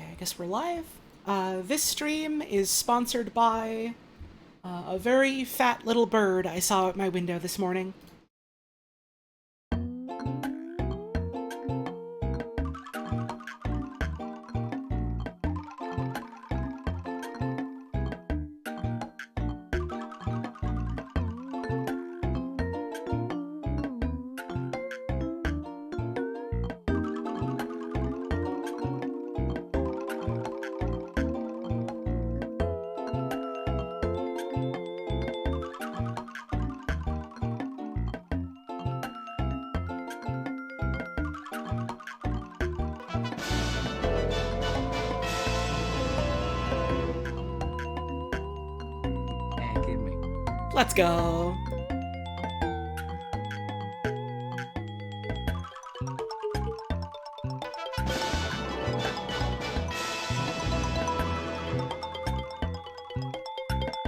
I guess we're live. This stream is sponsored by a very fat little bird I saw at my window this morning. Let's go.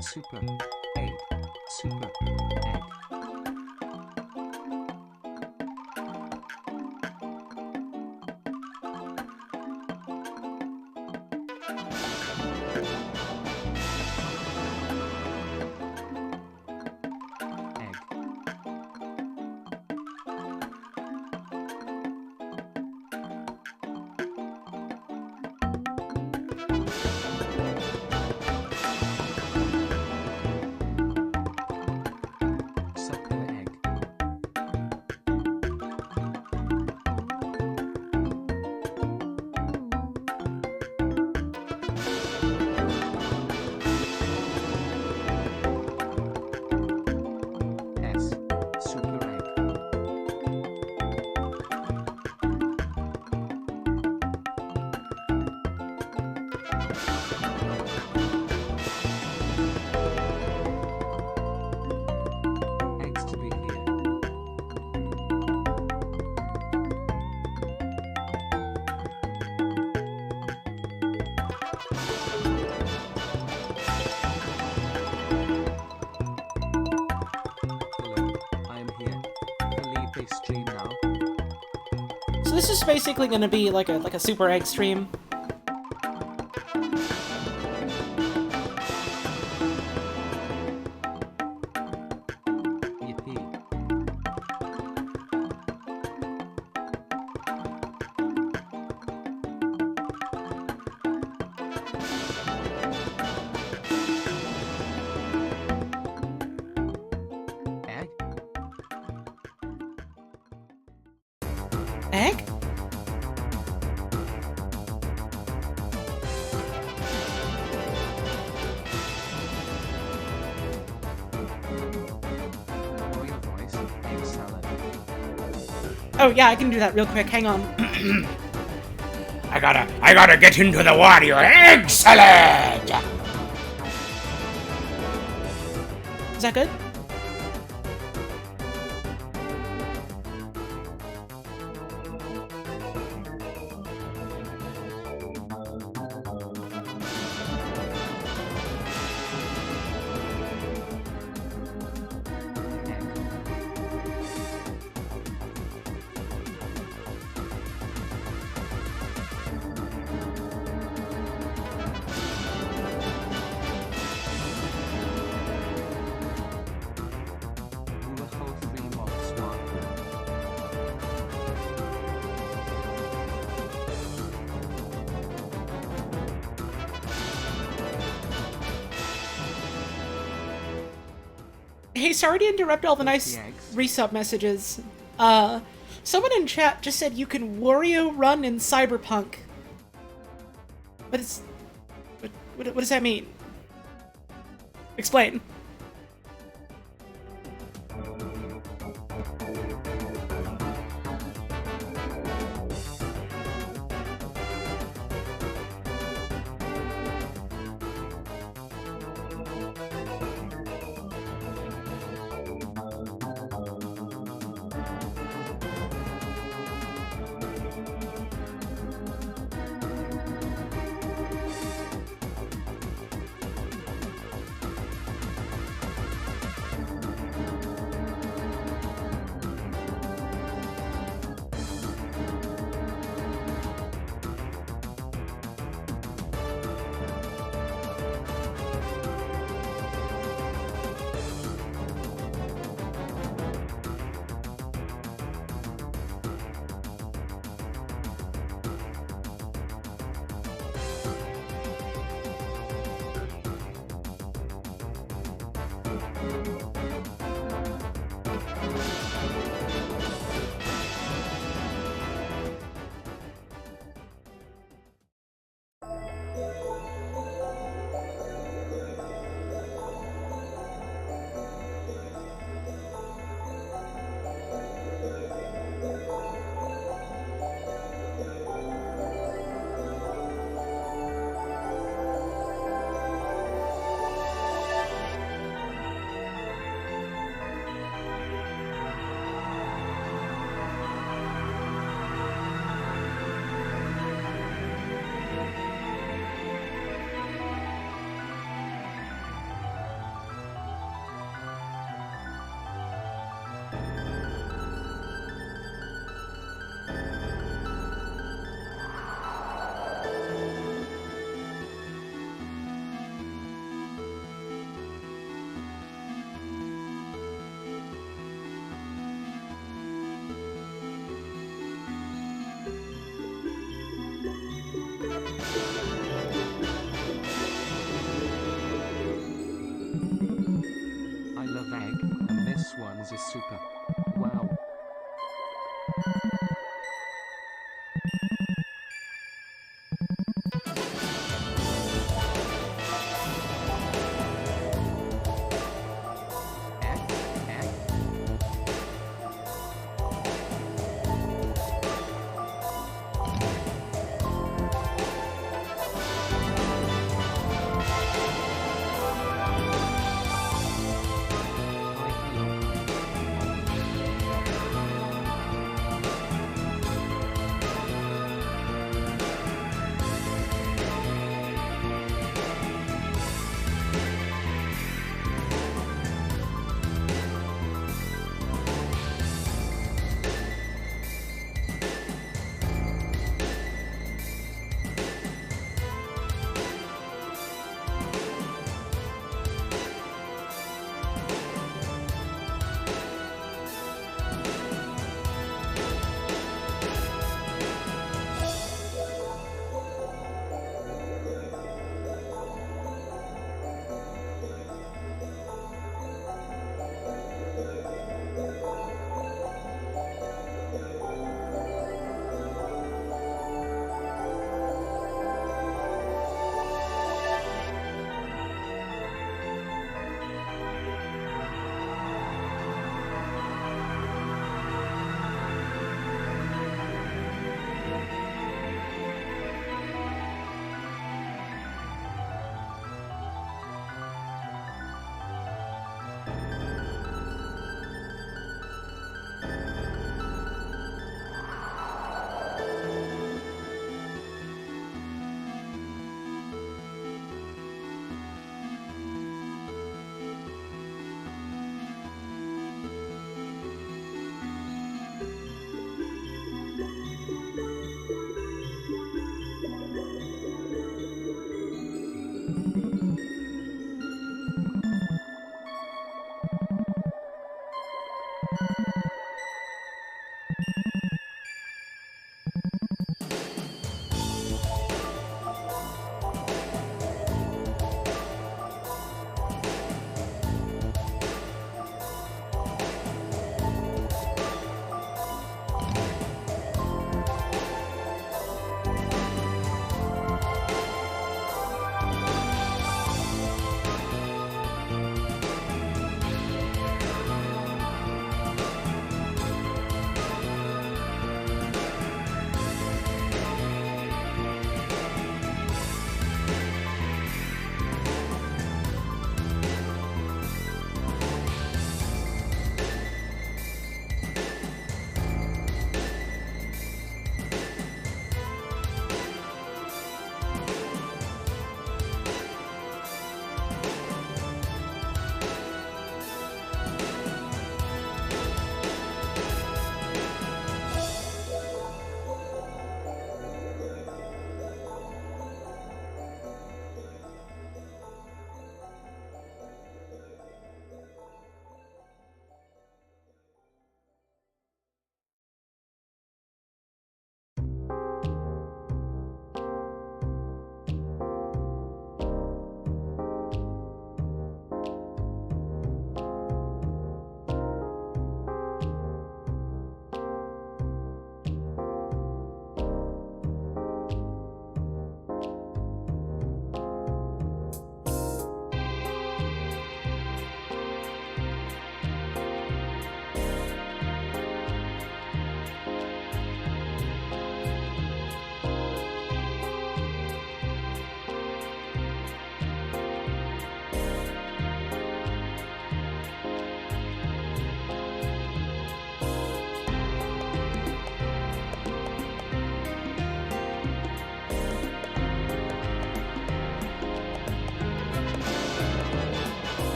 Superegg. Superegg. So this is basically going to be like a Superegg stream. Egg? Oh yeah, I can do that real quick. Hang on. I gotta get into the water. Egg salad! Is that good? Hey, sorry to interrupt all the nice resub messages. Someone in chat just said you can Wario run in Cyberpunk. What does that mean? Explain.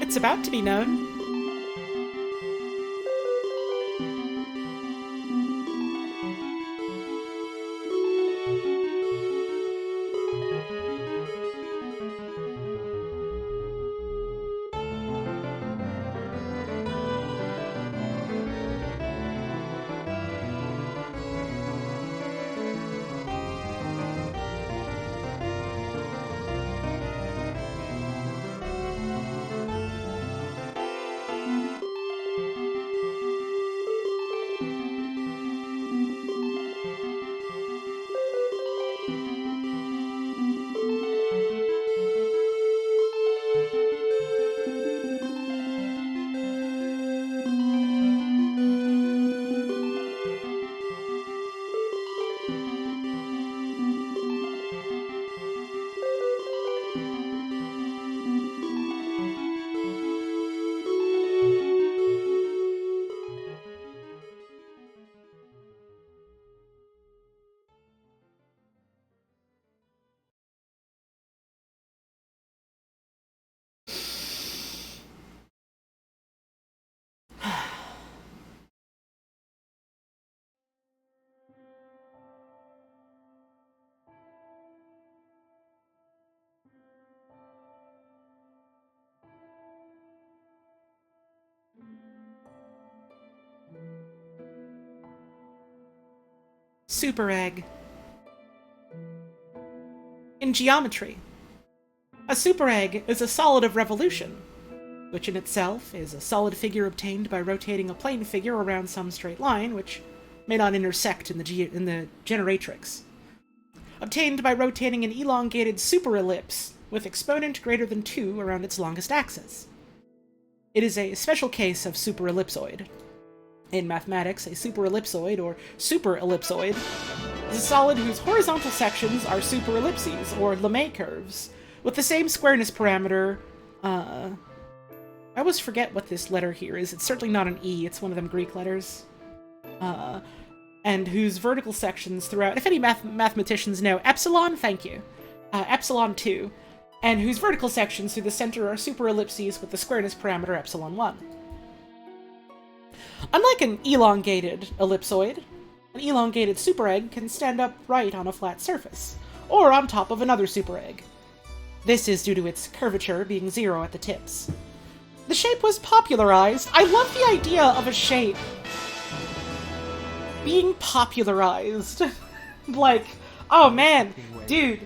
it's about to be known. Superegg. In geometry, a superegg is a solid of revolution, which in itself is a solid figure obtained by rotating a plane figure around some straight line, which may not intersect in the generatrix. Obtained by rotating an elongated superellipse with exponent greater than 2 around its longest axis. It is a special case of superellipsoid. In mathematics, a superellipsoid, or superellipsoid, is a solid whose horizontal sections are superellipses, or Lemay curves, with the same squareness parameter. I always forget what this letter here is. It's certainly not an E, it's one of them Greek letters. And whose vertical sections throughout, if any mathematicians know, epsilon, thank you. Epsilon 2, and whose vertical sections through the center are superellipses with the squareness parameter epsilon 1. Unlike an elongated ellipsoid, an elongated superegg can stand upright on a flat surface, or on top of another superegg. This is due to its curvature being 0 at the tips. The shape was popularized. I love the idea of a shape being popularized. Like, oh man, dude,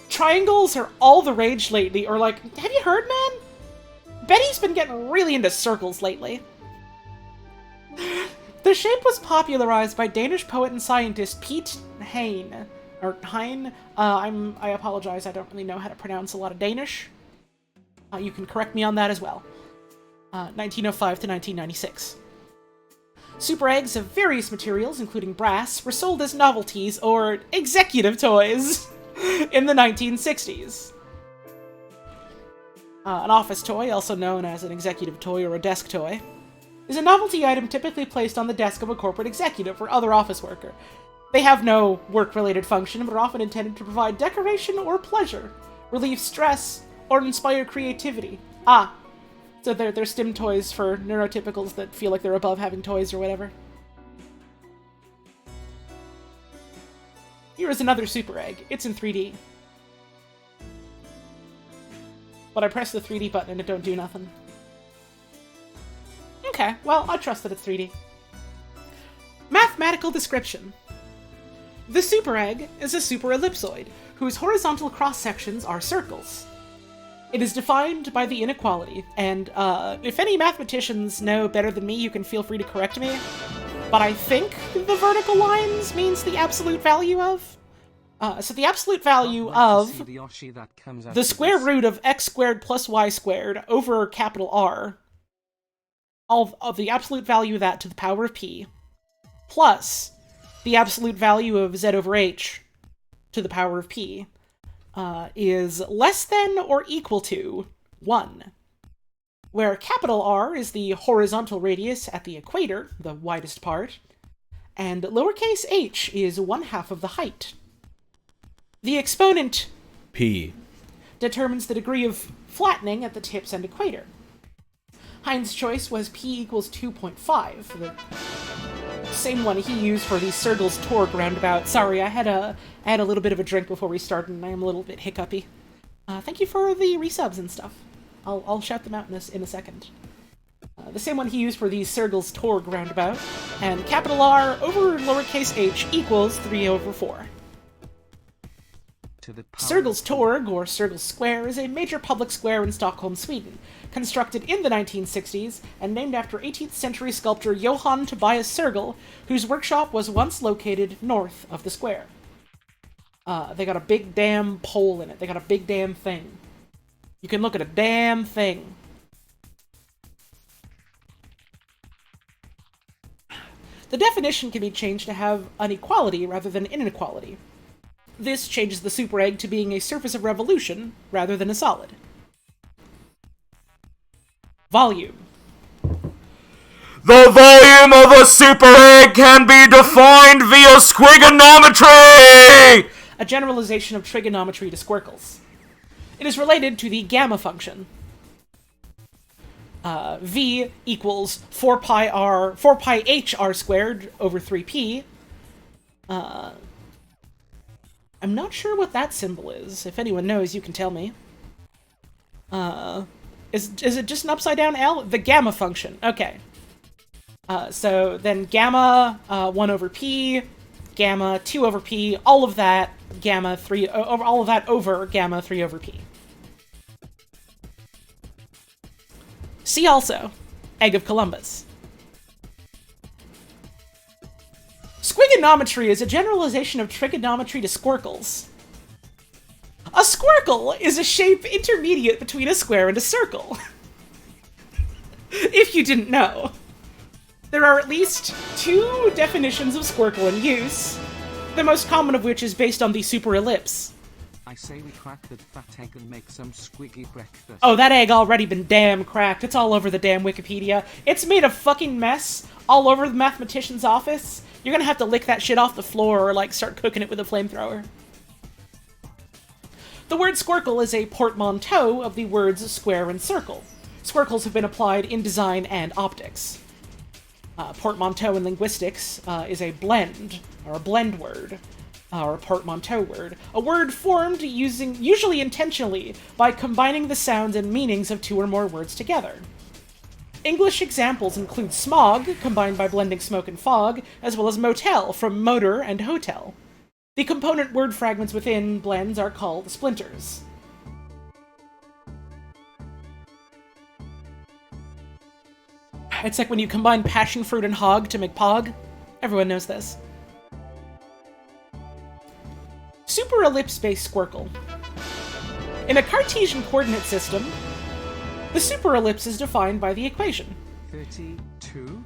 triangles are all the rage lately, or like, have you heard, man? Betty's been getting really into circles lately. The shape was popularized by Danish poet and scientist Piet Hein. Or Hein. I apologize, I don't really know how to pronounce a lot of Danish. You can correct me on that as well. 1905 to 1996. Supereggs of various materials, including brass, were sold as novelties or executive toys in the 1960s. An office toy, also known as an executive toy or a desk toy, is a novelty item typically placed on the desk of a corporate executive or other office worker. They have no work-related function, but are often intended to provide decoration or pleasure, relieve stress, or inspire creativity. So they're STEM toys for neurotypicals that feel like they're above having toys or whatever. Here is another Superegg. It's in 3D. But I press the 3D button and it don't do nothing. Okay, well, I trust that it's 3D. Mathematical description. The superegg is a superellipsoid, whose horizontal cross-sections are circles. It is defined by the inequality, and if any mathematicians know better than me, you can feel free to correct me, but I think the vertical lines means the absolute value of. So the absolute value of the square root of x squared plus y squared over capital R, all of the absolute value of that to the power of p, plus the absolute value of z over h to the power of p, is less than or equal to 1, where capital R is the horizontal radius at the equator, the widest part, and lowercase h is 1/2 of the height. The exponent p determines the degree of flattening at the tips and equator. Heinz' choice was p equals 2.5, the same one he used for the Sergel's Torg roundabout. Sorry, I had a little bit of a drink before we started, and I am a little bit hiccupy. Thank you for the resubs and stuff. I'll shout them out in a second. The same one he used for the Sergel's Torg roundabout, and capital R over lowercase h equals 3/4. Sergel's Torg, or Sergel's Square, is a major public square in Stockholm, Sweden, constructed in the 1960s and named after 18th century sculptor Johann Tobias Sergel, whose workshop was once located north of the square. They got a big damn pole in it. They got a big damn thing. You can look at a damn thing. The definition can be changed to have an equality rather than inequality. This changes the Superegg to being a surface of revolution rather than a solid. Volume. The volume of a superegg can be defined via squigonometry! A generalization of trigonometry to squircles. It is related to the gamma function. V equals 4 pi h r squared over 3p. I'm not sure what that symbol is. If anyone knows, you can tell me. Is it just an upside down L? The gamma function. Okay. So then gamma 1 over p, gamma 2 over p, all of that gamma 3 over all of that over gamma 3 over p. See also Egg of Columbus. Squigonometry is a generalization of trigonometry to squircles. A squircle is a shape intermediate between a square and a circle. If you didn't know. There are at least 2 definitions of squircle in use, the most common of which is based on the superellipse. I say we crack that fat egg and make some squiggy breakfast. Oh, that egg already been damn cracked. It's all over the damn Wikipedia. It's made a fucking mess all over the mathematician's office. You're gonna have to lick that shit off the floor or, like, start cooking it with a flamethrower. The word squircle is a portmanteau of the words square and circle. Squircles have been applied in design and optics. Portmanteau in linguistics is a blend, or a blend word, or a portmanteau word. A word formed usually intentionally, by combining the sounds and meanings of 2 or more words together. English examples include smog, combined by blending smoke and fog, as well as motel, from motor and hotel. The component word fragments within blends are called splinters. It's like when you combine passion fruit and hog to make pog. Everyone knows this. Superellipse-based squircle. In a Cartesian coordinate system, the superellipse is defined by the equation. 32?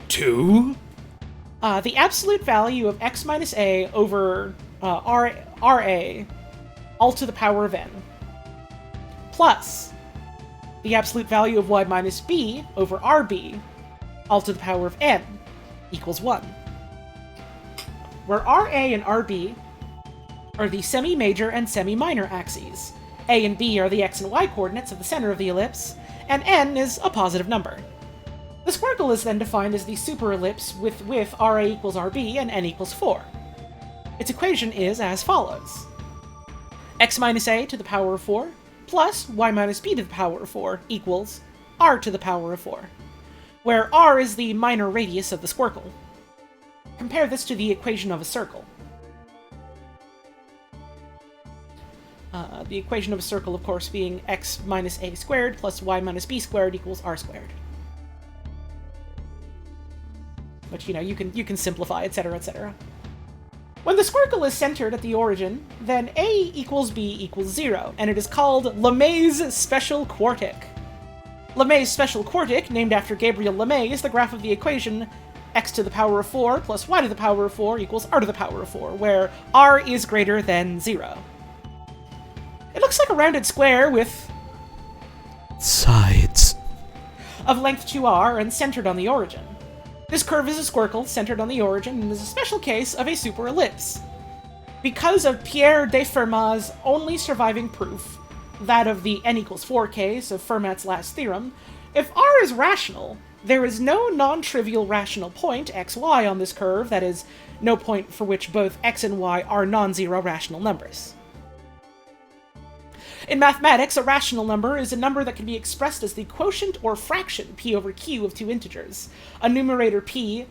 2? The absolute value of x minus a over ra, all to the power of n, plus the absolute value of y minus b over rb, all to the power of n, equals 1. Where ra and rb are the semi-major and semi-minor axes, a and b are the x and y coordinates of the center of the ellipse, and n is a positive number. The squircle is then defined as the superellipse with ra equals rb and n equals 4. Its equation is as follows. X minus a to the power of 4 plus y minus b to the power of 4 equals r to the power of 4, where r is the minor radius of the squircle. Compare this to the equation of a circle. The equation of a circle, of course, being x minus a squared plus y minus b squared equals r squared. But, you know, you can simplify, etc., etc. When the squircle is centered at the origin, then a equals b equals 0, and it is called Lemay's special quartic. Lemay's special quartic, named after Gabriel Lemay, is the graph of the equation x to the power of 4 plus y to the power of 4 equals r to the power of 4, where r is greater than 0. It looks like a rounded square with sides of length 2r and centered on the origin. This curve is a squircle centered on the origin and is a special case of a superellipse. Because of Pierre de Fermat's only surviving proof, that of the n equals 4 case of Fermat's last theorem, if r is rational, there is no non-trivial rational point, xy, on this curve, that is, no point for which both x and y are non-zero rational numbers. In mathematics, a rational number is a number that can be expressed as the quotient or fraction p over q of two integers, a numerator p,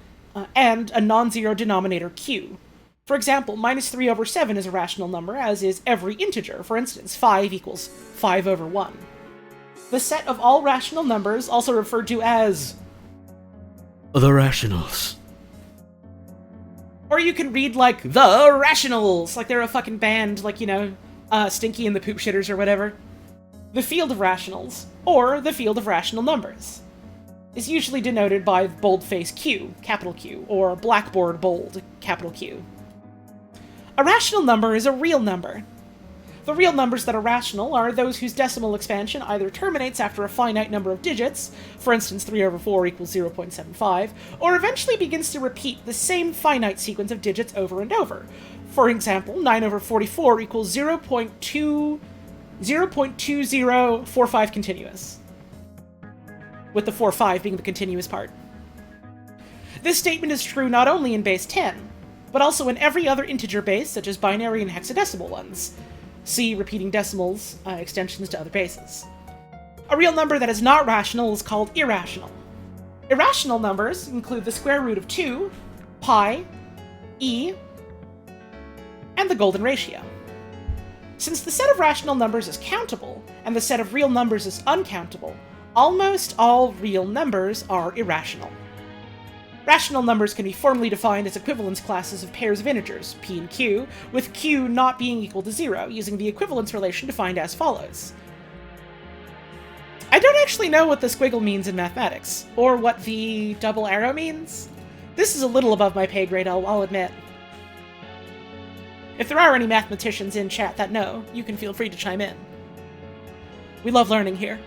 and a non-zero denominator q. For example, minus 3 over 7 is a rational number, as is every integer. For instance, 5 equals 5 over 1. The set of all rational numbers, also referred to as the rationals. Or you can read, like, the rationals, like they're a fucking band, like, you know, Stinky and the Poop Shitters or whatever. The field of rationals, or the field of rational numbers, is usually denoted by boldface Q, capital Q, or blackboard bold, capital Q. A rational number is a real number. The real numbers that are rational are those whose decimal expansion either terminates after a finite number of digits, for instance 3 over 4 equals 0.75, or eventually begins to repeat the same finite sequence of digits over and over. For example, 9 over 44 equals 0.2045 continuous, with the 4-5 being the continuous part. This statement is true not only in base 10, but also in every other integer base, such as binary and hexadecimal ones. See repeating decimals, extensions to other bases. A real number that is not rational is called irrational. Irrational numbers include the square root of 2, pi, e, and the golden ratio. Since the set of rational numbers is countable, and the set of real numbers is uncountable, almost all real numbers are irrational. Rational numbers can be formally defined as equivalence classes of pairs of integers, p and q, with q not being equal to 0, using the equivalence relation defined as follows. I don't actually know what the squiggle means in mathematics, or what the double arrow means. This is a little above my pay grade, I'll admit. If there are any mathematicians in chat that know, you can feel free to chime in. We love learning here.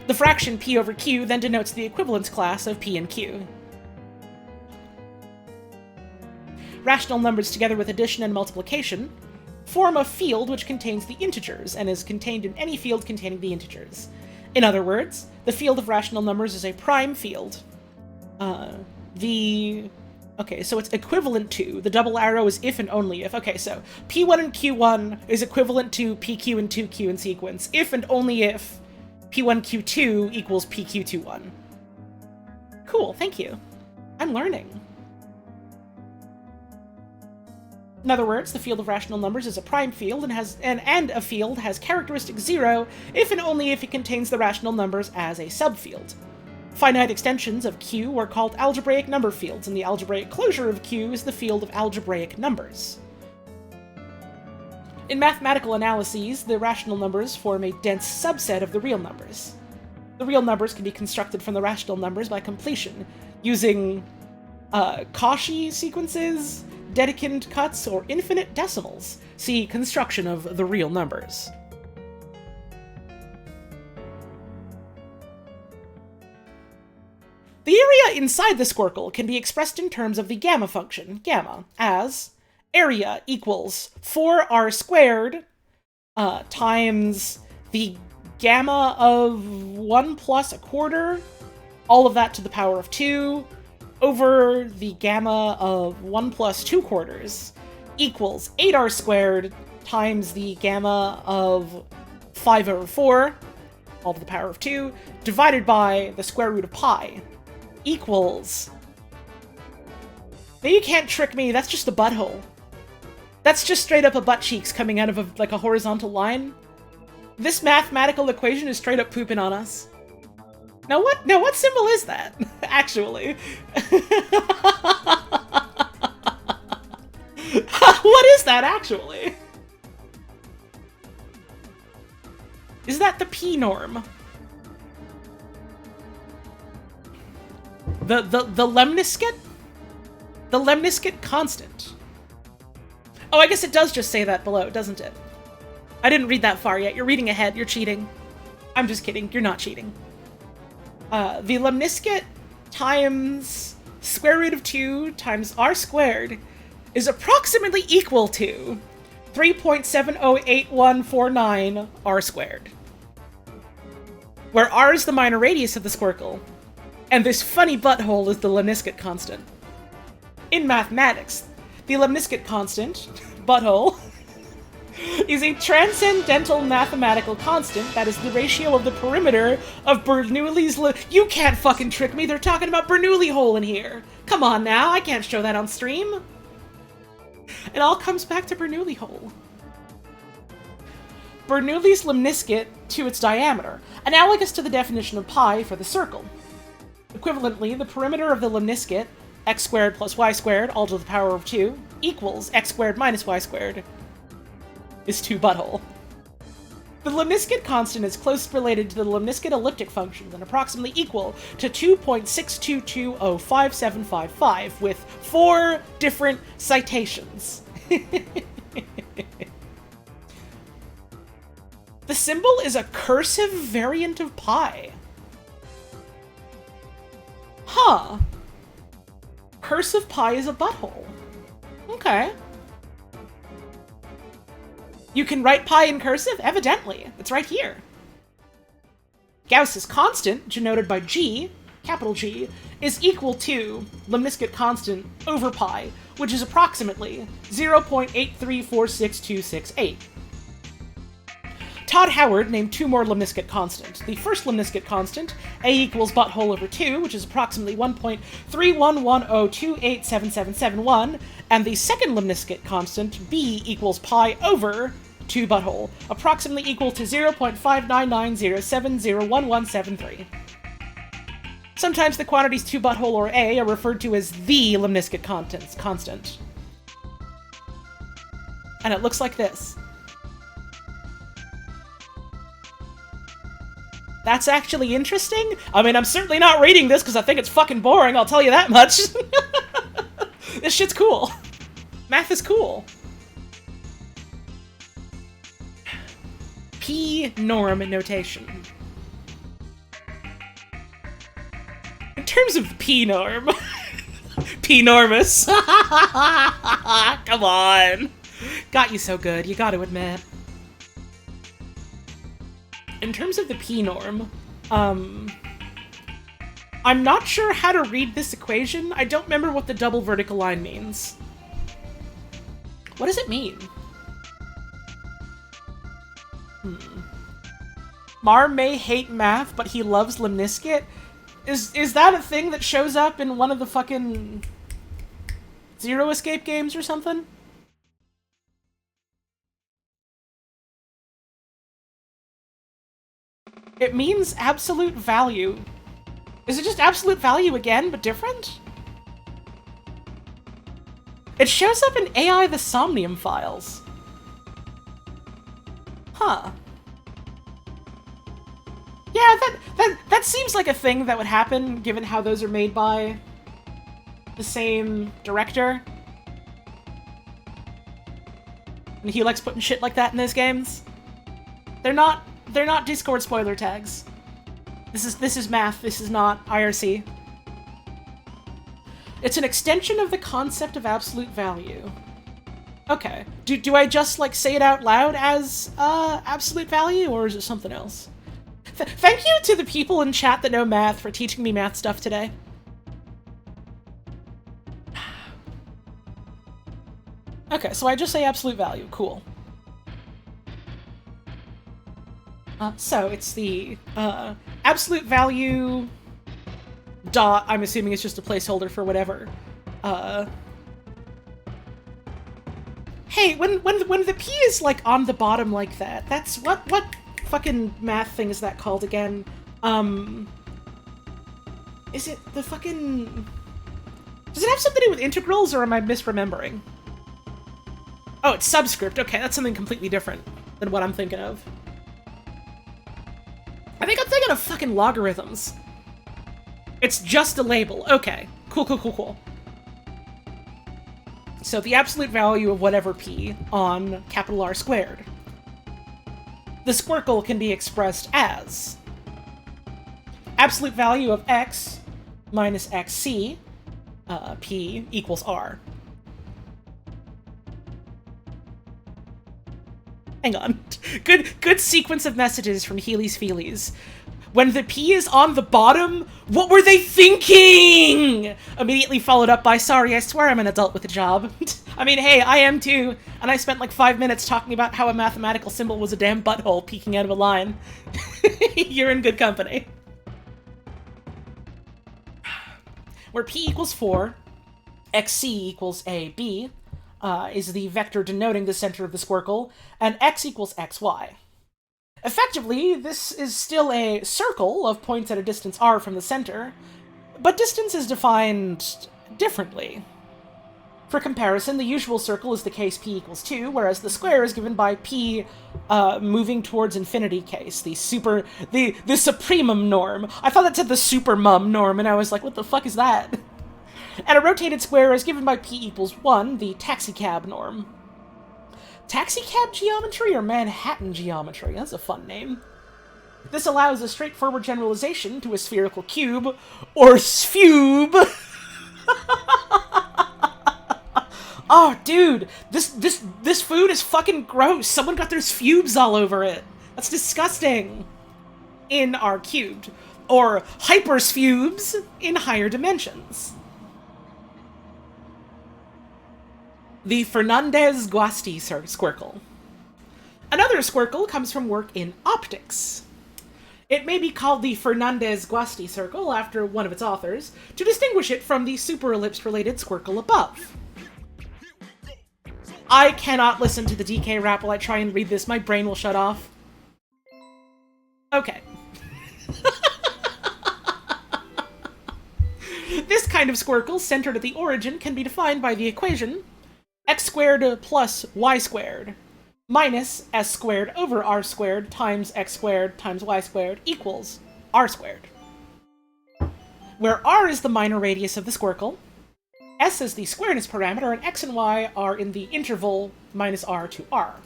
The fraction p over q then denotes the equivalence class of p and q. Rational numbers, together with addition and multiplication, form a field which contains the integers, and is contained in any field containing the integers. In other words, the field of rational numbers is a prime field. Okay, so it's equivalent to, the double arrow is if and only if. Okay, so P1 and Q1 is equivalent to PQ and 2Q in sequence, if and only if P1 Q2 equals PQ21. Cool, thank you. I'm learning. In other words, the field of rational numbers is a prime field and a field has characteristic 0 if and only if it contains the rational numbers as a subfield. Finite extensions of Q are called algebraic number fields, and the algebraic closure of Q is the field of algebraic numbers. In mathematical analyses, the rational numbers form a dense subset of the real numbers. The real numbers can be constructed from the rational numbers by completion, using Cauchy sequences, Dedekind cuts, or infinite decimals. See construction of the real numbers. The area inside the squircle can be expressed in terms of the gamma function, gamma, as area equals 4r squared times the gamma of 1 plus a quarter, all of that to the power of 2, over the gamma of 1 plus 2 quarters, equals 8r squared times the gamma of 5 over 4, all to the power of 2, divided by the square root of pi, equals... Now you can't trick me, that's just a butthole. That's just straight up a butt cheeks coming out of a horizontal line. This mathematical equation is straight up pooping on us. Now what symbol is that, actually? What is that, actually? Is that the P norm? The lemniscate? The lemniscate constant. Oh, I guess it does just say that below, doesn't it? I didn't read that far yet. You're reading ahead. You're cheating. I'm just kidding. You're not cheating. The lemniscate times square root of 2 times r squared is approximately equal to 3.708149 r squared. Where r is the minor radius of the squircle, and this funny butthole is the lemniscate constant. In mathematics, the lemniscate constant, butthole, is a transcendental mathematical constant that is the ratio of the perimeter of Bernoulli's You can't fucking trick me, they're talking about Bernoulli hole in here! Come on now, I can't show that on stream! It all comes back to Bernoulli hole. Bernoulli's lemniscate to its diameter, analogous to the definition of pi for the circle. Equivalently, the perimeter of the lemniscate, x squared plus y squared, all to the power of 2, equals x squared minus y squared, is 2 butthole. The lemniscate constant is closely related to the lemniscate elliptic function and approximately equal to 2.622055755 with 4 different citations. The symbol is a cursive variant of pi. Huh. Cursive pi is a butthole. Okay. You can write pi in cursive? Evidently. It's right here. Gauss's constant, denoted by G, capital G, is equal to lemniscate constant over pi, which is approximately 0.8346268. Todd Howard named 2 more lemniscate constants. The first lemniscate constant, A equals butthole over 2, which is approximately 1.3110287771, and the second lemniscate constant, B equals pi over 2 butthole, approximately equal to 0.59907011173. Sometimes the quantities 2 butthole or A are referred to as the lemniscate constant. And it looks like this. That's actually interesting. I mean, I'm certainly not reading this because I think it's fucking boring, I'll tell you that much. This shit's cool. Math is cool. P-norm notation. In terms of P-norm... P-normous. Come on. Got you so good, you gotta admit. In terms of the p-norm, I'm not sure how to read this equation. I don't remember what the double vertical line means. What does it mean? Mar may hate math, but he loves lemniscate? Is that a thing that shows up in one of the fucking Zero Escape games or something? It means absolute value. Is it just absolute value again, but different? It shows up in AI the Somnium files. Huh. Yeah, that seems like a thing that would happen, given how those are made by the same director. And he likes putting shit like that in those games. They're not Discord spoiler tags. This is math, this is not IRC. It's an extension of the concept of absolute value. Okay. Do I just, like, say it out loud as, absolute value, or is it something else? Thank you to the people in chat that know math for teaching me math stuff today. Okay, so I just say absolute value. Cool. So it's the, absolute value dot, I'm assuming it's just a placeholder for whatever. Hey, when the P is, like, on the bottom like that, that's, what fucking math thing is that called again? Is it the fucking... Does it have something to do with integrals, or am I misremembering? Oh, it's subscript. Okay, that's something completely different than what I'm thinking of. I think I'm thinking of fucking logarithms. It's just a label. Okay. Cool. So the absolute value of whatever p on capital R squared. The squircle can be expressed as absolute value of x minus xc, p equals r. Hang on. Good sequence of messages from Healy's Feelies. When the P is on the bottom, what were they thinking? Immediately followed up by, sorry, I swear I'm an adult with a job. I mean, hey, I am too. And I spent like 5 minutes talking about how a mathematical symbol was a damn butthole peeking out of a line. You're in good company. Where P equals 4, XC equals AB, is the vector denoting the center of the squircle, and X equals XY. Effectively, this is still a circle of points at a distance r from the center, but distance is defined differently. For comparison, the usual circle is the case p equals 2, whereas the square is given by p moving towards infinity case, the supremum norm. I thought that said the supermum norm, and I was like, what the fuck is that? And a rotated square is given by p equals 1, the taxicab norm. Taxicab geometry or Manhattan geometry? That's a fun name. This allows a straightforward generalization to a spherical cube, or sphube. Oh, dude, this food is fucking gross. Someone got their sphubes all over it. That's disgusting. In R cubed, or hyperspubes in higher dimensions. The Fernandez-Guasti squircle. Another squircle comes from work in optics. It may be called the Fernandez-Guasti circle after one of its authors, to distinguish it from the superellipse-related squircle above. I cannot listen to the DK rap while I try and read this. My brain will shut off. Okay. This kind of squircle, centered at the origin, can be defined by the equation x squared plus y squared minus s squared over r squared times x squared times y squared equals r squared. Where r is the minor radius of the squircle, s is the squareness parameter, and x and y are in the interval minus r to r.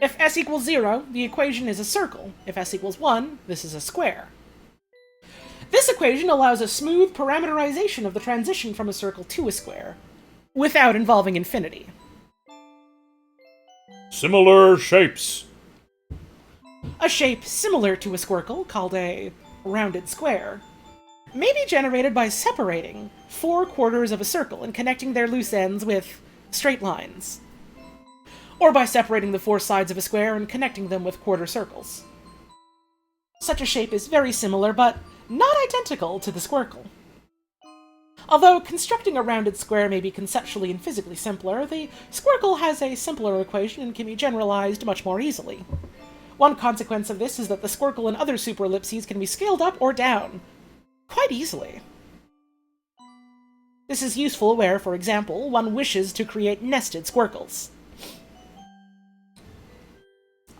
If s equals 0, the equation is a circle. If s equals 1, this is a square. This equation allows a smooth parameterization of the transition from a circle to a square, without involving infinity. Similar shapes. A shape similar to a squircle, called a rounded square, may be generated by separating 4 quarters of a circle and connecting their loose ends with straight lines, or by separating the 4 sides of a square and connecting them with quarter circles. Such a shape is very similar, but not identical to the squircle. Although constructing a rounded square may be conceptually and physically simpler, the squircle has a simpler equation and can be generalized much more easily. One consequence of this is that the squircle and other superellipses can be scaled up or down quite easily. This is useful where, for example, one wishes to create nested squircles.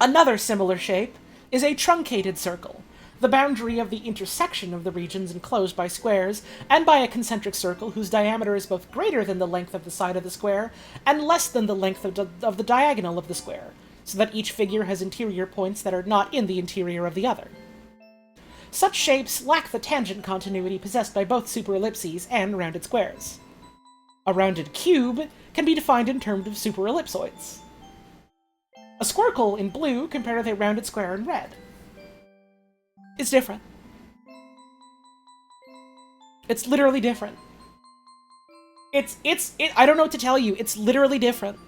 Another similar shape is a truncated circle, the boundary of the intersection of the regions enclosed by squares, and by a concentric circle whose diameter is both greater than the length of the side of the square and less than the length of the diagonal of the square, so that each figure has interior points that are not in the interior of the other. Such shapes lack the tangent continuity possessed by both superellipses and rounded squares. A rounded cube can be defined in terms of superellipsoids. A squircle in blue compared with a rounded square in red. It's different. It's literally different. I don't know what to tell you. It's literally different.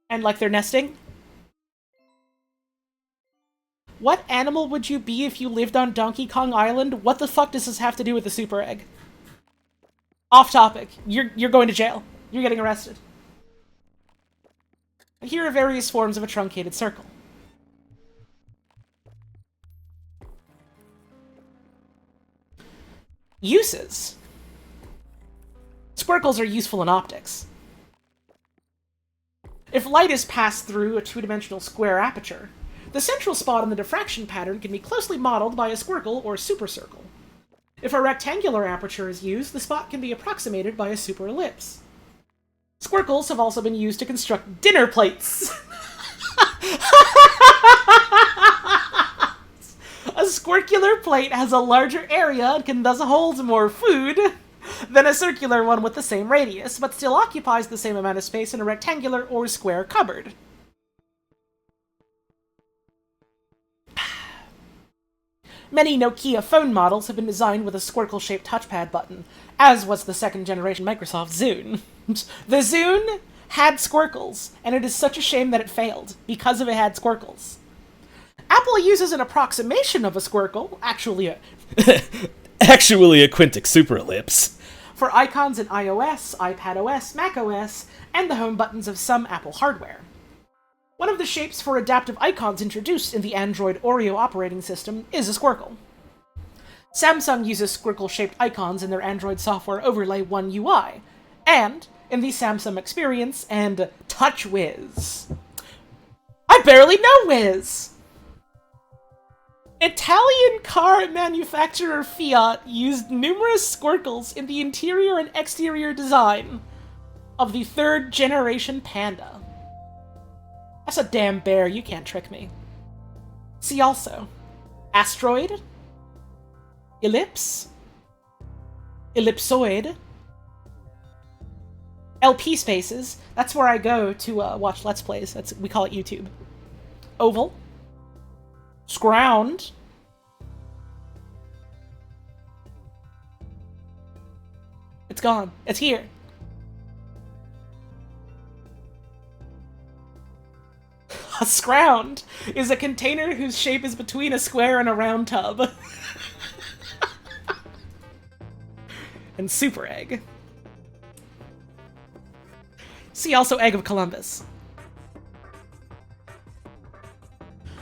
And like they're nesting. What animal would you be if you lived on Donkey Kong Island? What the fuck does this have to do with the Superegg? Off topic. You're going to jail. You're getting arrested. Here are various forms of a truncated circle. Uses. Squircles are useful in optics. If light is passed through a two-dimensional square aperture, the central spot in the diffraction pattern can be closely modeled by a squircle or supercircle. If a rectangular aperture is used, the spot can be approximated by a superellipse. Squircles have also been used to construct dinner plates. A squircular plate has a larger area and can thus hold more food than a circular one with the same radius, but still occupies the same amount of space in a rectangular or square cupboard. Many Nokia phone models have been designed with a squircle-shaped touchpad button, as was the second-generation Microsoft Zune. The Zune had squircles, and it is such a shame that it failed, because it had squircles. Apple uses an approximation of a squircle, actually a quintic superellipse, for icons in iOS, iPadOS, macOS, and the home buttons of some Apple hardware. One of the shapes for adaptive icons introduced in the Android Oreo operating system is a squircle. Samsung uses squircle-shaped icons in their Android software overlay One UI, and in the Samsung Experience and TouchWiz. I barely know Wiz! Italian car manufacturer Fiat used numerous squircles in the interior and exterior design of the third-generation Panda. That's a damn bear, you can't trick me. See also, asteroid, ellipse, ellipsoid, LP spaces, that's where I go to watch Let's Plays, we call it YouTube. Oval, scround, it's gone, it's here. A scround is a container whose shape is between a square and a round tub. And Superegg. See also Egg of Columbus.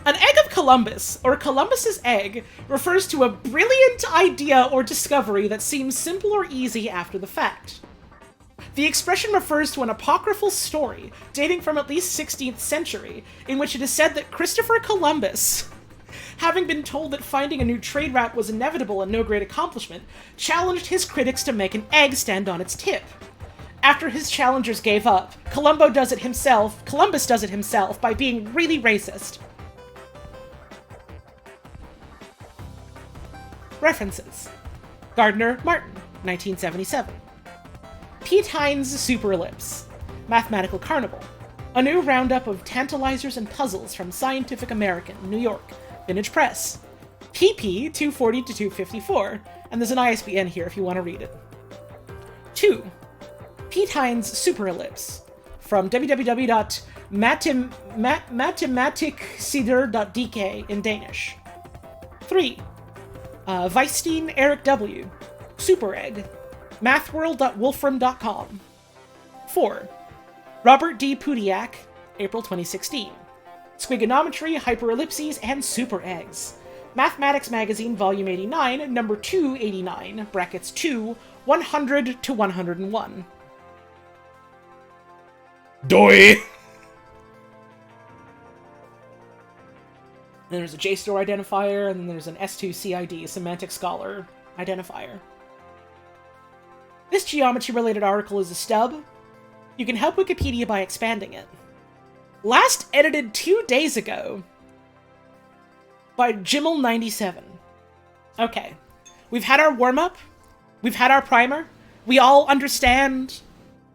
An Egg of Columbus, or Columbus's egg, refers to a brilliant idea or discovery that seems simple or easy after the fact. The expression refers to an apocryphal story, dating from at least 16th century, in which it is said that Christopher Columbus, having been told that finding a new trade route was inevitable and no great accomplishment, challenged his critics to make an egg stand on its tip. After his challengers gave up, Columbus does it himself by being really racist. References: Gardner Martin, 1977. Pete Hines' Superellipse, Mathematical Carnival, a new roundup of tantalizers and puzzles from Scientific American, New York, Vintage Press, pp. 240-254, and there's an ISBN here if you want to read it. 2. Pete Hines' Superellipse, from www.mathematicsider.dk in Danish. 3. Weisstein Eric W., Superegg, mathworld.wolfram.com. 4. Robert D. Pudiak, April 2016. Squigonometry, Hyperellipses, and Supereggs. Mathematics Magazine, Volume 89, Number 289, brackets 2, 100 to 101. Doi! Then there's a JSTOR identifier, and then there's an S2CID, Semantic Scholar identifier. This geometry-related article is a stub. You can help Wikipedia by expanding it. Last edited 2 days ago by Jimmel97. Okay. We've had our warm-up. We've had our primer. We all understand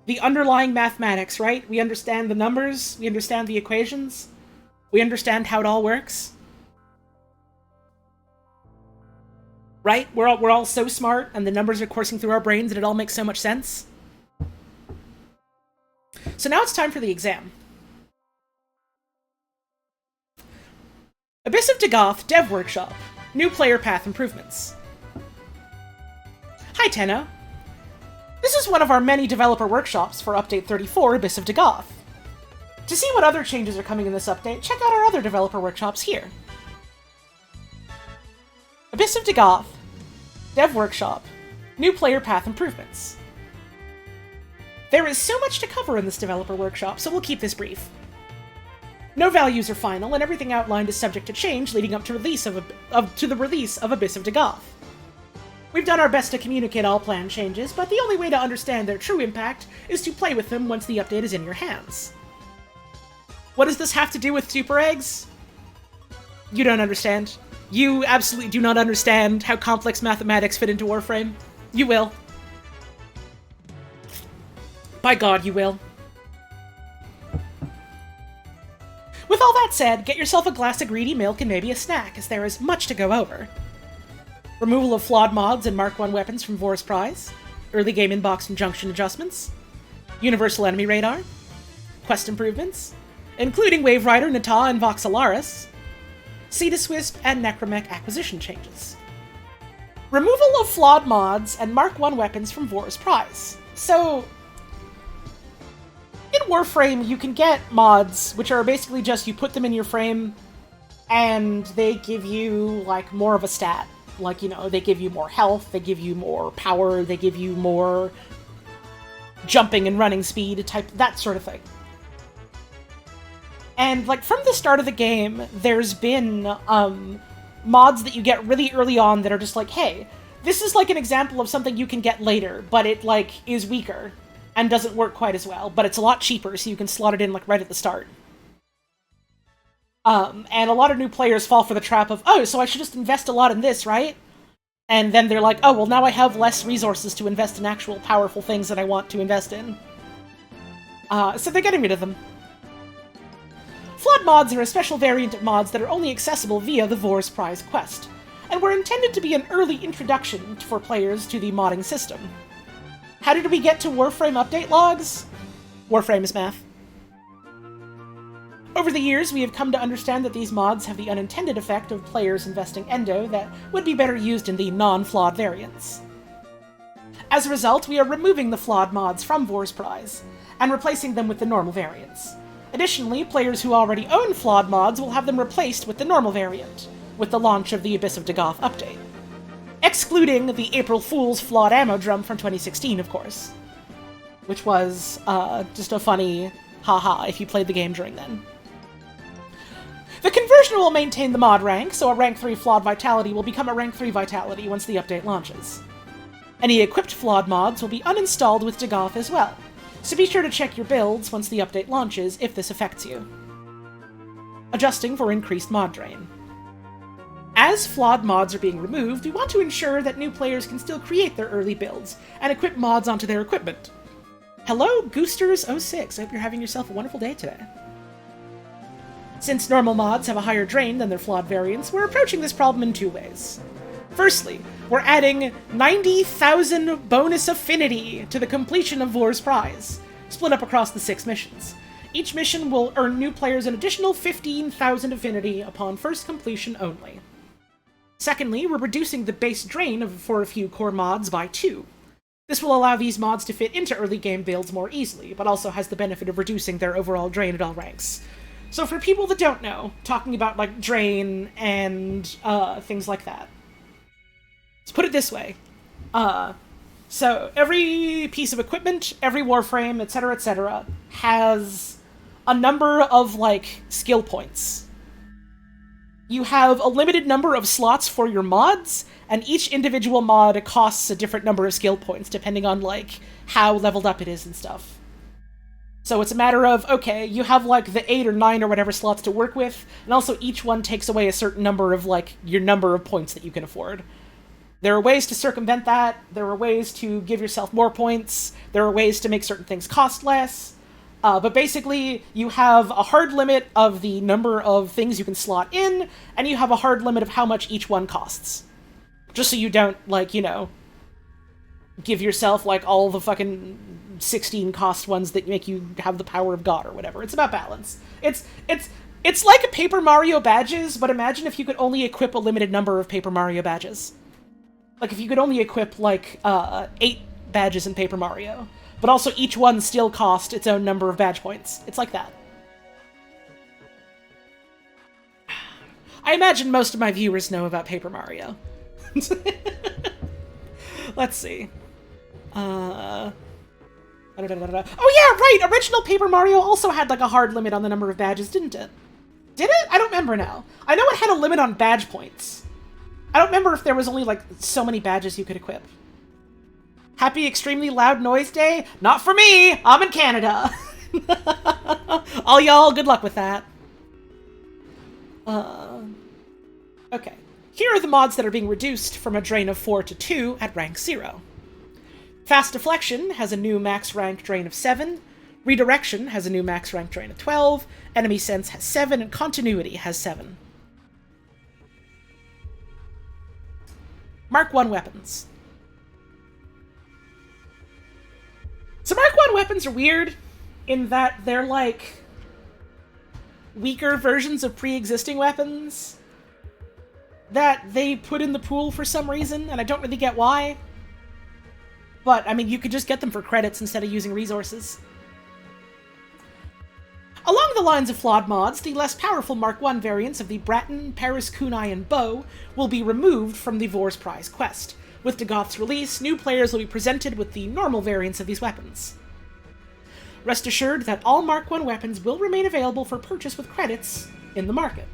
the underlying mathematics, right? We understand the numbers. We understand the equations. We understand how it all works. Right? We're all so smart, and the numbers are coursing through our brains, and it all makes so much sense. So now it's time for the exam. Abyss of Dagoth Dev Workshop. New player path improvements. Hi, Tenno. This is one of our many developer workshops for Update 34, Abyss of Dagoth. To see what other changes are coming in this update, check out our other developer workshops here. Abyss of Dagoth Dev Workshop. New player path improvements. There is so much to cover in this developer workshop, so we'll keep this brief. No values are final, and everything outlined is subject to change leading up to the release of Abyss of Dagoth. We've done our best to communicate all planned changes, but the only way to understand their true impact is to play with them once the update is in your hands. What does this have to do with Supereggs? You don't understand. You absolutely do not understand how complex mathematics fit into Warframe. You will. By God, you will. With all that said, get yourself a glass of greedy milk and maybe a snack, as there is much to go over. removal of flawed mods and Mark I weapons from Vor's Prize, early game inbox and Junction adjustments, universal enemy radar, quest improvements, including Wave Rider, Nata, and Vox Solaris, Cetus Wisp, and Necromech acquisition changes. Removal of flawed mods and Mark I weapons from Vor's Prize. So, in Warframe, you can get mods, which are basically just you put them in your frame, and they give you, like, more of a stat. Like, you know, they give you more health, they give you more power, they give you more jumping and running speed, that sort of thing. And, like, from the start of the game, there's been, mods that you get really early on that are just like, hey, this is, like, an example of something you can get later, but it, like, is weaker and doesn't work quite as well, but it's a lot cheaper, so you can slot it in, like, right at the start. And a lot of new players fall for the trap of, oh, so I should just invest a lot in this, right? And then they're like, oh, well, now I have less resources to invest in actual powerful things that I want to invest in. So they're getting rid of them. Flood mods are a special variant of mods that are only accessible via the Vor's Prize quest, and were intended to be an early introduction for players to the modding system. How did we get to Warframe update logs? Warframe is math. Over the years, we have come to understand that these mods have the unintended effect of players investing endo that would be better used in the non-flawed variants. As a result, we are removing the flawed mods from Vor's Prize, and replacing them with the normal variants. Additionally, players who already own flawed mods will have them replaced with the normal variant, with the launch of the Abyss of Dagoth update. Excluding the April Fool's flawed ammo drum from 2016, of course. Which was, just a funny haha if you played the game during then. The conversion will maintain the mod rank, so a rank 3 flawed vitality will become a rank 3 vitality once the update launches. Any equipped flawed mods will be uninstalled with Dagoth as well, so be sure to check your builds once the update launches if this affects you. Adjusting for increased mod drain. As flawed mods are being removed, we want to ensure that new players can still create their early builds and equip mods onto their equipment. Hello, Goosters06. I hope you're having yourself a wonderful day today. Since normal mods have a higher drain than their flawed variants, we're approaching this problem in two ways. Firstly, we're adding 90,000 bonus affinity to the completion of Vor's Prize, split up across the 6 missions. Each mission will earn new players an additional 15,000 affinity upon first completion only. Secondly, we're reducing the base drain for a few core mods by 2. This will allow these mods to fit into early game builds more easily, but also has the benefit of reducing their overall drain at all ranks. So for people that don't know, talking about, like, drain and things like that. Let's put it this way. So every piece of equipment, every Warframe, etc., has a number of, like, skill points. You have a limited number of slots for your mods, and each individual mod costs a different number of skill points, depending on, like, how leveled up it is and stuff. So it's a matter of, okay, you have, like, the 8 or 9 or whatever slots to work with, and also each one takes away a certain number of, like, your number of points that you can afford. There are ways to circumvent that, there are ways to give yourself more points, there are ways to make certain things cost less, but basically, you have a hard limit of the number of things you can slot in, and you have a hard limit of how much each one costs. Just so you don't, like, you know, give yourself, like, all the fucking 16 cost ones that make you have the power of God or whatever. It's about balance. It's like a Paper Mario badges, but imagine if you could only equip a limited number of Paper Mario badges. Like, if you could only equip, like, 8 badges in Paper Mario, but also each one still cost its own number of badge points. It's like that. I imagine most of my viewers know about Paper Mario. Let's see. Oh yeah, right! Original Paper Mario also had, like, a hard limit on the number of badges, didn't it? Did it? I don't remember now. I know it had a limit on badge points. I don't remember if there was only, like, so many badges you could equip. Happy Extremely Loud Noise Day? Not for me! I'm in Canada! All y'all, good luck with that. Okay. Here are the mods that are being reduced from a drain of 4 to 2 at rank 0. Fast Deflection has a new max rank drain of 7, Redirection has a new max rank drain of 12, Enemy Sense has 7, and Continuity has 7. Mark 1 weapons. So Mark 1 weapons are weird in that they're like weaker versions of pre-existing weapons that they put in the pool for some reason, and I don't really get why. But, I mean, you could just get them for credits instead of using resources. Along the lines of flawed mods, the less powerful Mark I variants of the Bratton, Paris Kunai, and Bow will be removed from the Vor's Prize quest. With Dagoth's release, new players will be presented with the normal variants of these weapons. Rest assured that all Mark I weapons will remain available for purchase with credits in the market.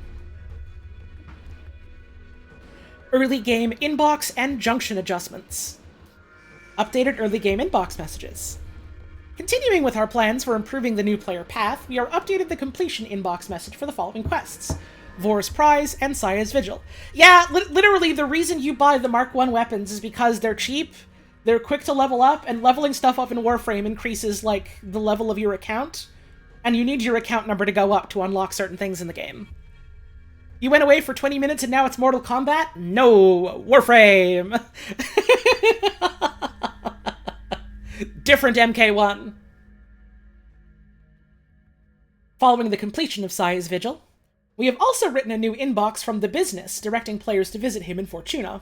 Early game inbox and junction adjustments. Updated early game inbox messages. Continuing with our plans for improving the new player path, we are updated the completion inbox message for the following quests: Vor's Prize and Saya's Vigil. Yeah, literally the reason you buy the Mark I weapons is because they're cheap, they're quick to level up, and leveling stuff up in Warframe increases, like, the level of your account, and you need your account number to go up to unlock certain things in the game. You went away for 20 minutes and now it's Mortal Kombat? No! Warframe! Different MK1. Following the completion of Saya's Vigil, we have also written a new inbox from The Business, directing players to visit him in Fortuna.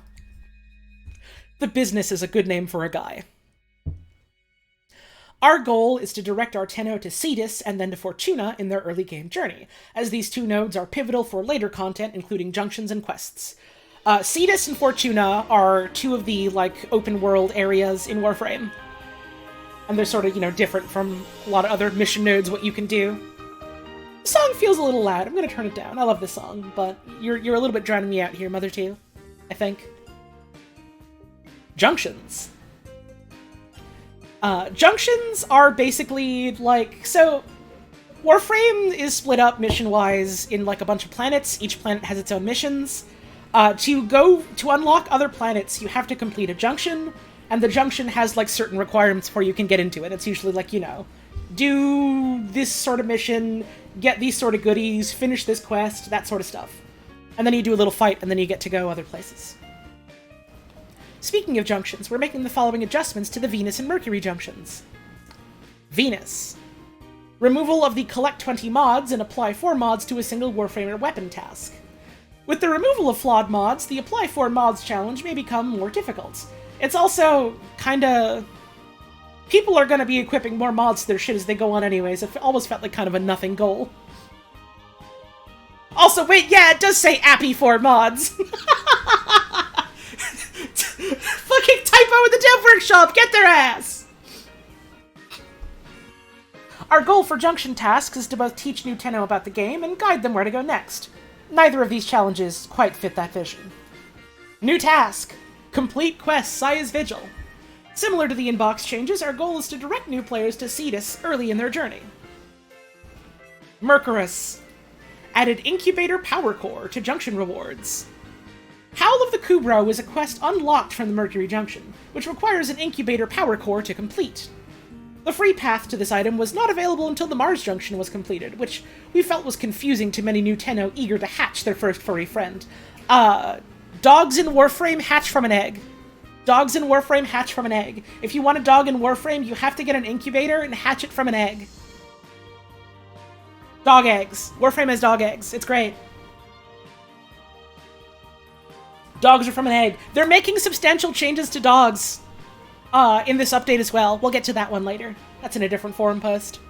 The Business is a good name for a guy. Our goal is to direct our Tenno to Cetus and then to Fortuna in their early game journey, as these two nodes are pivotal for later content, including junctions and quests. Cetus and Fortuna are two of the, like, open world areas in Warframe. And they're sort of, you know, different from a lot of other mission nodes, what you can do. The song feels a little loud. I'm gonna turn it down. I love this song, but you're a little bit drowning me out here, Mother 2, I think. Junctions. Junctions are basically, like, so Warframe is split up mission-wise in, like, a bunch of planets. Each planet has its own missions. To unlock other planets, you have to complete a junction, and the junction has, like, certain requirements before you can get into it. It's usually, like, you know, do this sort of mission, get these sort of goodies, finish this quest, that sort of stuff. And then you do a little fight, and then you get to go other places. Speaking of junctions, we're making the following adjustments to the Venus and Mercury junctions. Venus. Removal of the collect 20 mods and apply 4 mods to a single Warframer weapon task. With the removal of flawed mods, the apply 4 mods challenge may become more difficult. It's also kinda... people are gonna be equipping more mods to their shit as they go on anyways. It almost felt like kind of a nothing goal. Also, wait, yeah, it does say appy 4 mods! Fucking typo in the dev workshop! Get their ass! Our goal for junction tasks is to both teach new Tenno about the game and guide them where to go next. Neither of these challenges quite fit that vision. New task. Complete quest Saya's Vigil. Similar to the inbox changes, our goal is to direct new players to Cetus early in their journey. Mercurus. Added Incubator Power Core to Junction rewards. Howl of the Kubro is a quest unlocked from the Mercury Junction, which requires an Incubator Power Core to complete. The free path to this item was not available until the Mars Junction was completed, which we felt was confusing to many new Tenno eager to hatch their first furry friend. Dogs in Warframe hatch from an egg. Dogs in Warframe hatch from an egg. If you want a dog in Warframe, you have to get an incubator and hatch it from an egg. Dog eggs. Warframe has dog eggs. It's great. Dogs are from an egg. They're making substantial changes to dogs in this update as well. We'll get to that one later. That's in a different forum post.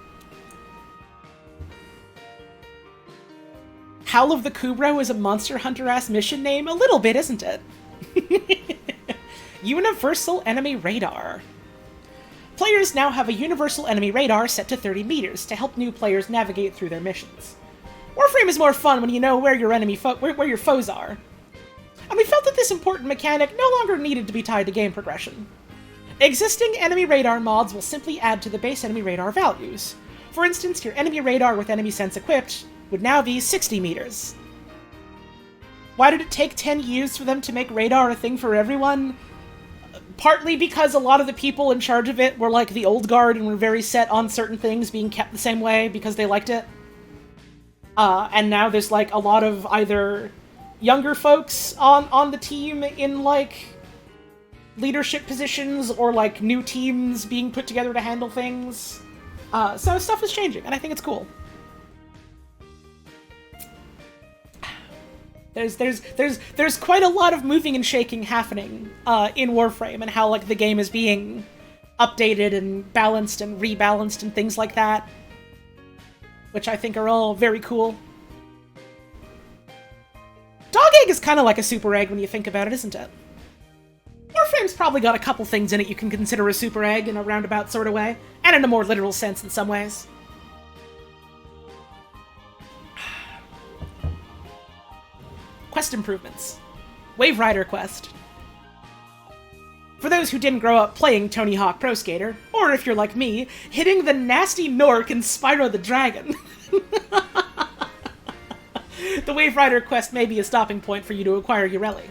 Howl of the Kubro is a Monster Hunter-ass mission name? A little bit, isn't it? Universal Enemy Radar. Players now have a Universal Enemy Radar set to 30 meters to help new players navigate through their missions. Warframe is more fun when you know where your where your foes are. And we felt that this important mechanic no longer needed to be tied to game progression. Existing enemy radar mods will simply add to the base enemy radar values. For instance, your enemy radar with enemy sense equipped would now be 60 meters. Why did it take 10 years for them to make radar a thing for everyone? Partly because a lot of the people in charge of it were like the old guard and were very set on certain things being kept the same way because they liked it. And now there's like a lot of either younger folks on the team in like leadership positions or like new teams being put together to handle things. So stuff is changing, and I think it's cool. There's quite a lot of moving and shaking happening in Warframe, and how like the game is being updated and balanced and rebalanced and things like that, which I think are all very cool. Dog Egg is kind of like a super egg when you think about it, isn't it? Warframe's probably got a couple things in it you can consider a super egg in a roundabout sort of way, and in a more literal sense in some ways. Quest improvements. Wave Rider quest. For those who didn't grow up playing Tony Hawk Pro Skater, or if you're like me, hitting the nasty Nork in Spyro the Dragon. The Wave Rider quest may be a stopping point for you to acquire Ureli.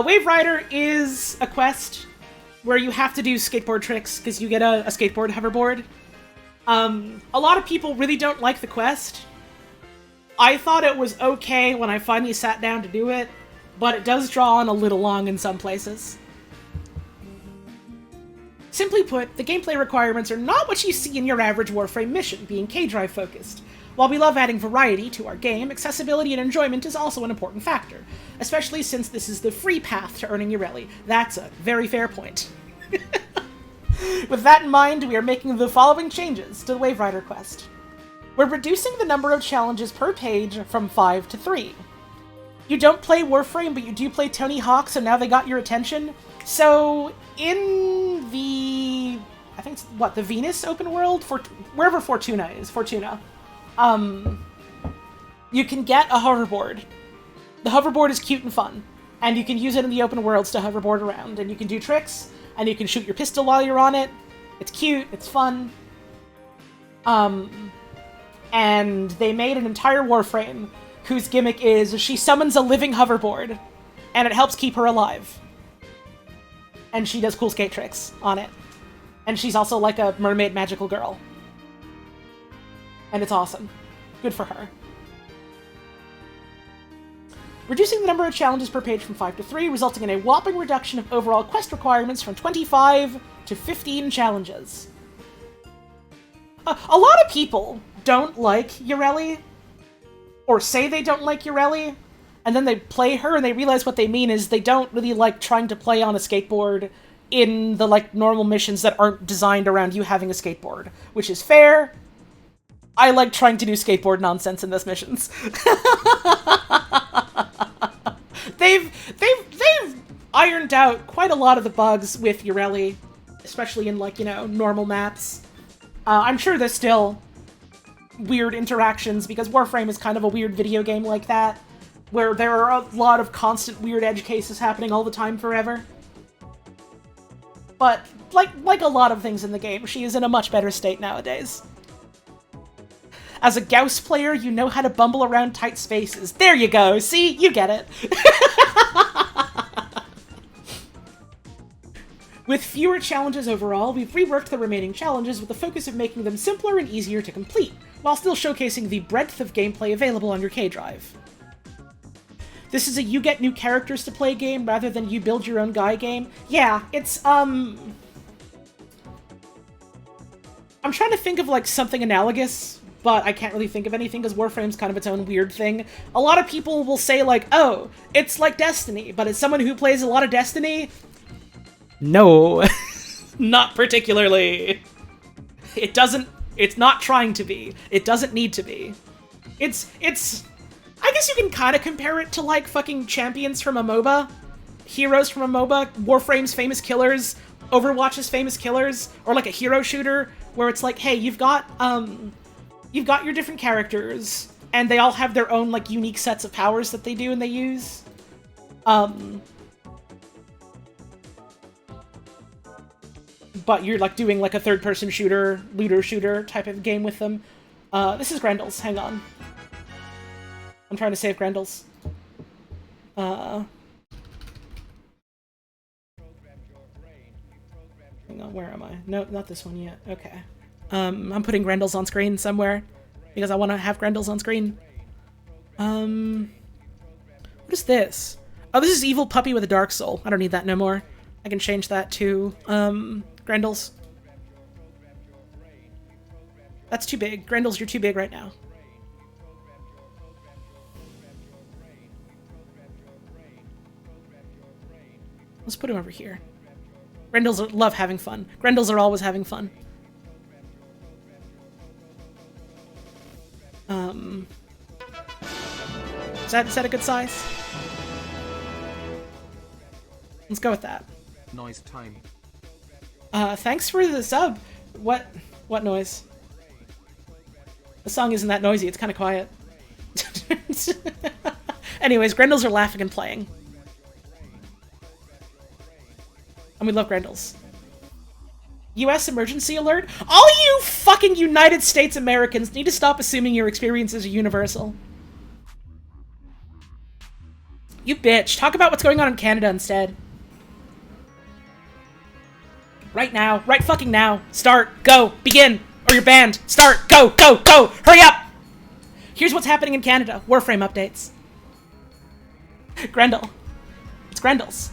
Wave Rider is a quest where you have to do skateboard tricks because you get a skateboard hoverboard. A lot of people really don't like the quest. I thought it was okay when I finally sat down to do it, but it does draw on a little long in some places. Simply put, the gameplay requirements are not what you see in your average Warframe mission, being K-Drive focused. While we love adding variety to our game, accessibility and enjoyment is also an important factor, especially since this is the free path to earning Ureli. That's a very fair point. With that in mind, we are making the following changes to the Wave Rider quest. We're reducing the number of challenges per page from 5 to 3. You don't play Warframe, but you do play Tony Hawk, so now they got your attention. So, in the... I think it's, what, the Venus open world? Wherever Fortuna is. Fortuna. You can get a hoverboard. The hoverboard is cute and fun, and you can use it in the open worlds to hoverboard around, and you can do tricks, and you can shoot your pistol while you're on it. It's cute, it's fun. And they made an entire Warframe whose gimmick is she summons a living hoverboard, and it helps keep her alive. And she does cool skate tricks on it. And she's also like a mermaid magical girl. And it's awesome. Good for her. Reducing the number of challenges per page from 5 to 3, resulting in a whopping reduction of overall quest requirements from 25 to 15 challenges. A lot of people don't like Ureli, or say they don't like Ureli, and then they play her and they realize what they mean is they don't really like trying to play on a skateboard in the, like, normal missions that aren't designed around you having a skateboard, which is fair. I like trying to do skateboard nonsense in those missions. They've ironed out quite a lot of the bugs with Ureli, especially in, like, you know, normal maps. I'm sure there's still weird interactions, because Warframe is kind of a weird video game like that, where there are a lot of constant weird edge cases happening all the time forever. But, like a lot of things in the game, she is in a much better state nowadays. As a Gauss player, you know how to bumble around tight spaces. There you go, see? You get it. With fewer challenges overall, we've reworked the remaining challenges with the focus of making them simpler and easier to complete, while still showcasing the breadth of gameplay available on your K-Drive. This is a you get new characters to play game rather than you build your own guy game. Yeah, it's, I'm trying to think of, like, something analogous, but I can't really think of anything because Warframe's kind of its own weird thing. A lot of people will say, like, oh, it's like Destiny, but as someone who plays a lot of Destiny, no, not particularly. It's not trying to be. It doesn't need to be. It's, I guess you can kind of compare it to, like, fucking champions from a MOBA, heroes from a MOBA, Warframe's famous killers, Overwatch's famous killers, or like a hero shooter, where it's like, hey, you've got your different characters, and they all have their own, like, unique sets of powers that they do and they use. But you're, like, doing, like, a third-person shooter, looter shooter type of game with them. This is Grendel's. Hang on. I'm trying to save Grendel's. Hang on, where am I? No, not this one yet. Okay. I'm putting Grendel's on screen somewhere, because I want to have Grendel's on screen. What is this? Oh, this is Evil Puppy with a Dark Soul. I don't need that no more. I can change that to, Grendel's. That's too big. Grendel's, you're too big right now. Let's put him over here. Grendels love having fun. Grendels are always having fun. Is that a good size? Let's go with that. Noise time. Thanks for the sub. What noise? The song isn't that noisy, it's kind of quiet. Anyways, Grendels are laughing and playing. And we love Grendels. US emergency alert? All you fucking United States Americans need to stop assuming your experiences are universal. You bitch. Talk about what's going on in Canada instead. Right now. Right fucking now. Start. Go. Begin. Or you're banned. Start. Go. Go. Go. Hurry up! Here's what's happening in Canada. Warframe updates. Grendel. It's Grendel's.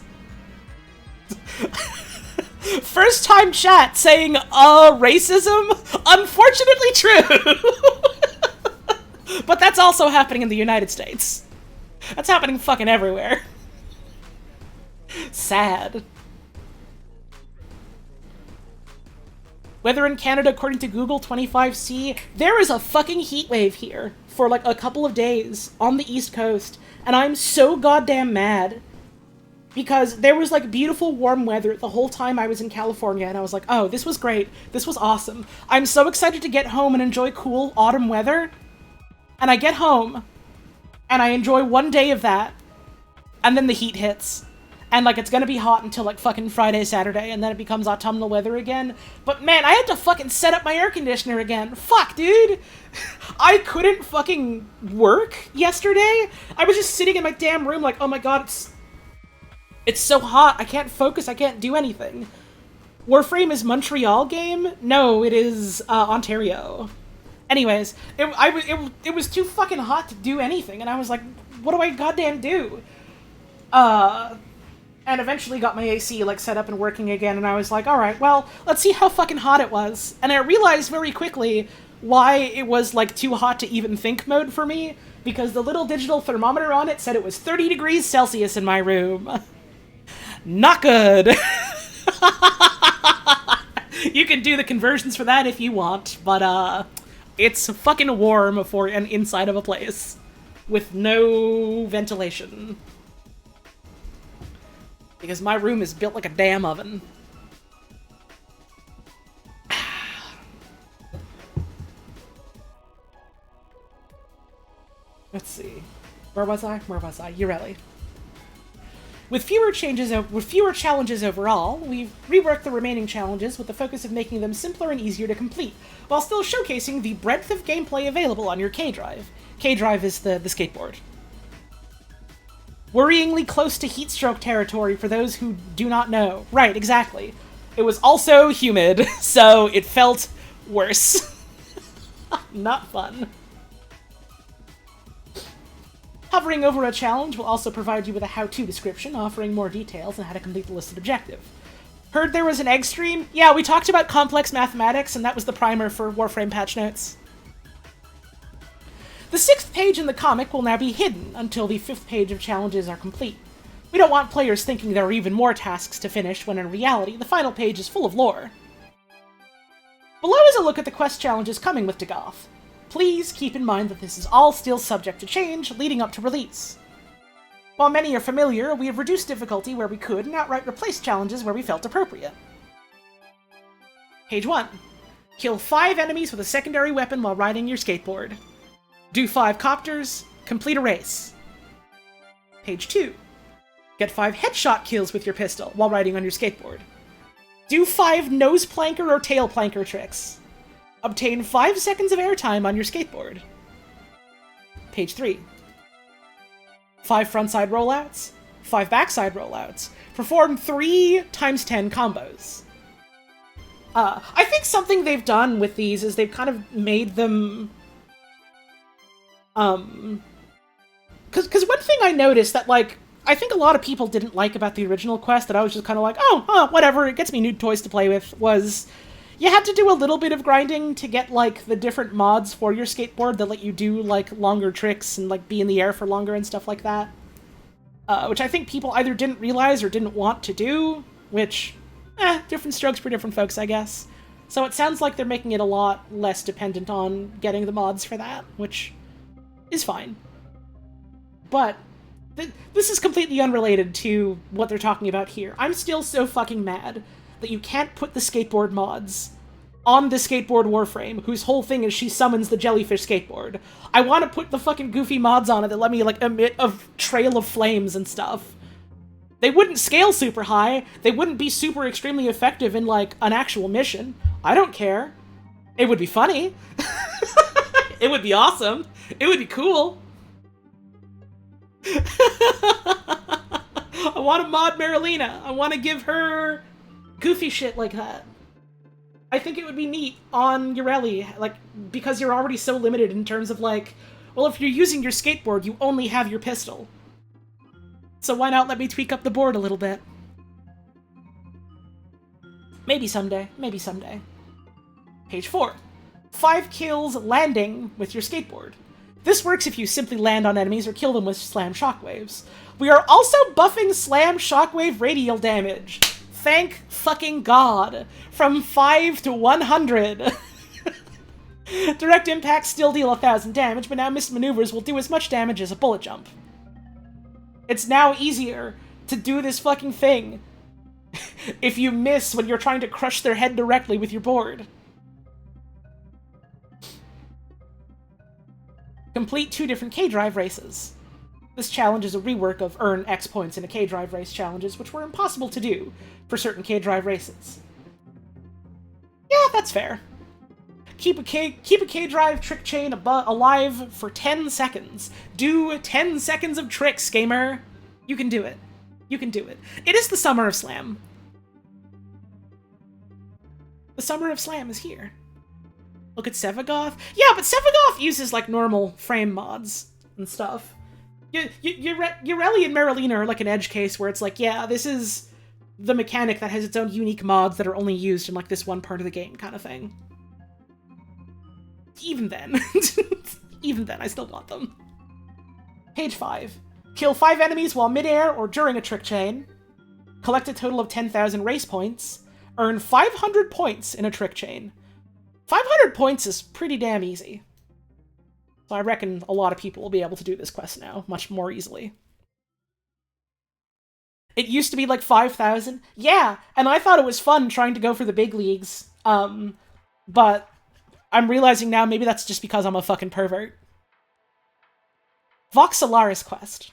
First time chat saying, racism? Unfortunately true. But that's also happening in the United States. That's happening fucking everywhere. Sad. Weather in Canada, according to Google, 25°C. There is a fucking heat wave here for like a couple of days on the East Coast, and I'm so goddamn mad. Because there was, like, beautiful warm weather the whole time I was in California, and I was like, oh, this was great. This was awesome. I'm so excited to get home and enjoy cool autumn weather. And I get home, and I enjoy one day of that, and then the heat hits. And, like, it's gonna be hot until, like, fucking Friday, Saturday, and then it becomes autumnal weather again. But, man, I had to fucking set up my air conditioner again. Fuck, dude! I couldn't fucking work yesterday. I was just sitting in my damn room like, oh my god, it's so hot, I can't focus, I can't do anything. Warframe is Montreal game? No, it is, Ontario. Anyways, it was too fucking hot to do anything, and I was like, what do I goddamn do? And eventually got my AC, like, set up and working again, and I was like, alright, well, let's see how fucking hot it was. And I realized very quickly why it was, like, too hot to even think mode for me, because the little digital thermometer on it said it was 30 degrees Celsius in my room. Not good. You can do the conversions for that if you want, but it's fucking warm for an inside of a place with no ventilation. Because my room is built like a damn oven. Let's see. Where was I? Urelli. With fewer challenges overall, we've reworked the remaining challenges with the focus of making them simpler and easier to complete, while still showcasing the breadth of gameplay available on your K-Drive. K-Drive is the skateboard. Worryingly close to heatstroke territory for those who do not know. Right, exactly. It was also humid, so it felt worse. Not fun. Hovering over a challenge will also provide you with a how-to description, offering more details on how to complete the listed objective. Heard there was an egg stream? Yeah, we talked about complex mathematics, and that was the primer for Warframe patch notes. The 6th page in the comic will now be hidden until the 5th page of challenges are complete. We don't want players thinking there are even more tasks to finish, when in reality, the final page is full of lore. Below is a look at the quest challenges coming with Dagoth. Please keep in mind that this is all still subject to change leading up to release. While many are familiar, we have reduced difficulty where we could and outright replaced challenges where we felt appropriate. Page 1. Kill 5 enemies with a secondary weapon while riding your skateboard. Do 5 copters. Complete a race. Page 2. Get 5 headshot kills with your pistol while riding on your skateboard. Do 5 nose planker or tail planker tricks. Obtain 5 seconds of airtime on your skateboard. Page 3. 5 frontside rollouts, 5 backside rollouts. Perform 3 × 10 combos. I think something they've done with these is they've kind of made them... Because one thing I noticed that, like, I think a lot of people didn't like about the original quest that I was just kind of like, oh, whatever, it gets me new toys to play with, was you had to do a little bit of grinding to get, like, the different mods for your skateboard that let you do, like, longer tricks and, like, be in the air for longer and stuff like that. Which I think people either didn't realize or didn't want to do, which, different strokes for different folks, I guess. So it sounds like they're making it a lot less dependent on getting the mods for that, which is fine. But this is completely unrelated to what they're talking about here. I'm still so fucking mad that you can't put the skateboard mods on the skateboard Warframe, whose whole thing is she summons the jellyfish skateboard. I want to put the fucking goofy mods on it that let me, like, emit a trail of flames and stuff. They wouldn't scale super high. They wouldn't be super extremely effective in, like, an actual mission. I don't care. It would be funny. It would be awesome. It would be cool. I want to mod Marilena. I want to give her goofy shit like that. I think it would be neat on Ureli, like, because you're already so limited in terms of, like, well, if you're using your skateboard, you only have your pistol. So why not let me tweak up the board a little bit? Maybe someday. Maybe someday. Page 4. 5 kills landing with your skateboard. This works if you simply land on enemies or kill them with slam shockwaves. We are also buffing slam shockwave radial damage. Thank fucking God. From 5 to 100. Direct impacts still deal 1,000 damage, but now missed maneuvers will do as much damage as a bullet jump. It's now easier to do this fucking thing if you miss when you're trying to crush their head directly with your board. Complete 2 different K-Drive races. This challenge is a rework of earn X points in a K-Drive race challenges, which were impossible to do for certain K-Drive races. Yeah, that's fair. Keep a K-Drive trick chain alive for 10 seconds. Do 10 seconds of tricks, gamer. You can do it. You can do it. It is the summer of Slam. The summer of Slam is here. Look at Sevagoth. Yeah, but Sevagoth uses, like, normal frame mods and stuff. Ureli and Marilena are like an edge case where it's like, yeah, this is the mechanic that has its own unique mods that are only used in, like, this one part of the game kind of thing. Even then. Even then, I still want them. Page 5. Kill 5 enemies while midair or during a trick chain. Collect a total of 10,000 race points. Earn 500 points in a trick chain. 500 points is pretty damn easy. So I reckon a lot of people will be able to do this quest now, much more easily. It used to be like 5,000. Yeah, and I thought it was fun trying to go for the big leagues. But I'm realizing now maybe that's just because I'm a fucking pervert. Vox Solaris quest.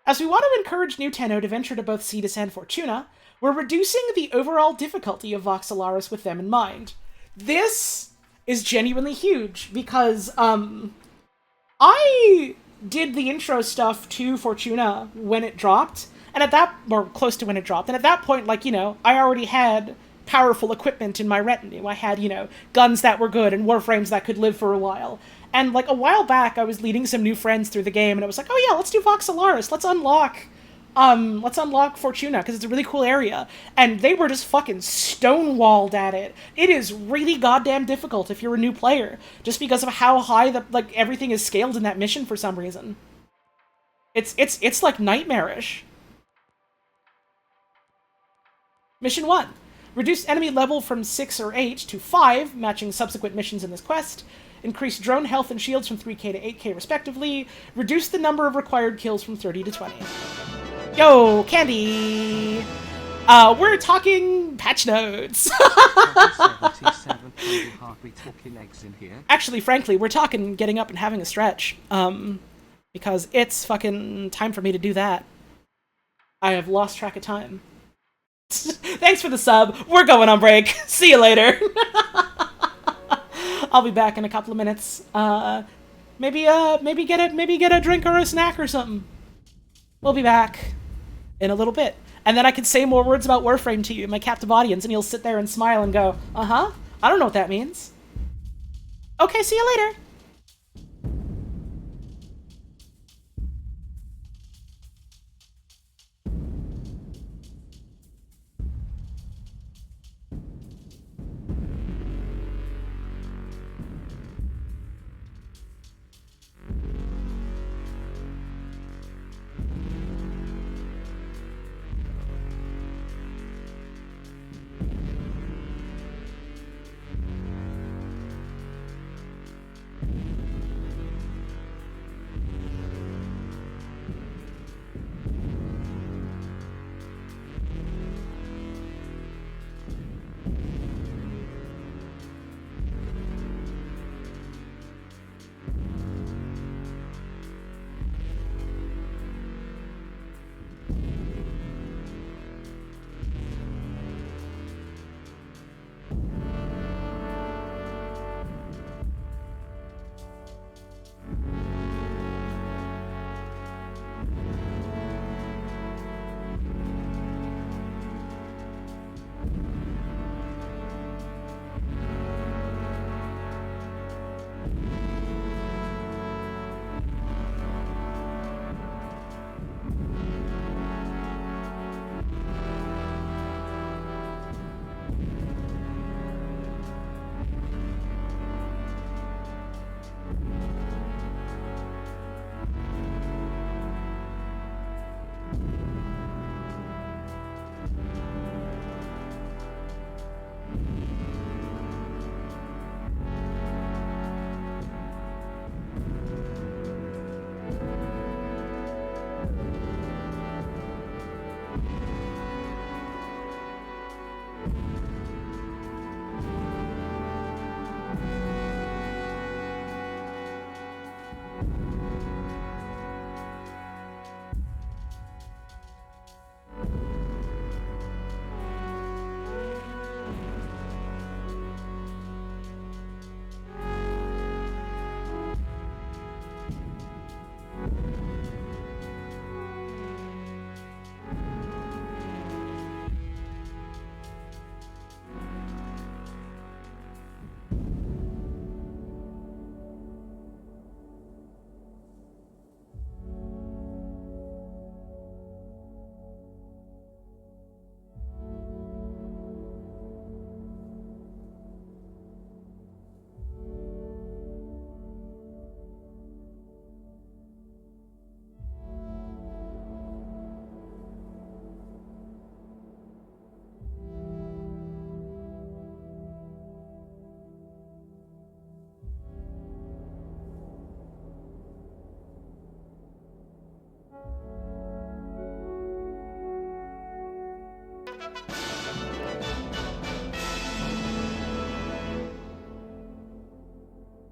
As we want to encourage new Tenno to venture to both Cetus and Fortuna, we're reducing the overall difficulty of Vox Solaris with them in mind. This is genuinely huge, because, I did the intro stuff to Fortuna when it dropped, and at that, or close to when it dropped, and at that point, like, you know, I already had powerful equipment in my retinue. I had, you know, guns that were good and Warframes that could live for a while. And, like, a while back, I was leading some new friends through the game, and it was like, oh yeah, let's do Vox Solaris, let's unlock Fortuna, because it's a really cool area. And they were just fucking stonewalled at it. It is really goddamn difficult if you're a new player, just because of how high like everything is scaled in that mission for some reason. It's like nightmarish. Mission 1. Reduce enemy level from 6 or 8 to 5, matching subsequent missions in this quest. Increase drone health and shields from 3k to 8k respectively. Reduce the number of required kills from 30 to 20. Yo, Candy! We're talking patch notes. Actually, frankly, we're talking getting up and having a stretch. Because it's fucking time for me to do that. I have lost track of time. Thanks for the sub. We're going on break. See you later. I'll be back in a couple of minutes. Maybe get a drink or a snack or something. We'll be back in a little bit. And then I can say more words about Warframe to you, my captive audience, and you'll sit there and smile and go, uh-huh, I don't know what that means. Okay, see you later.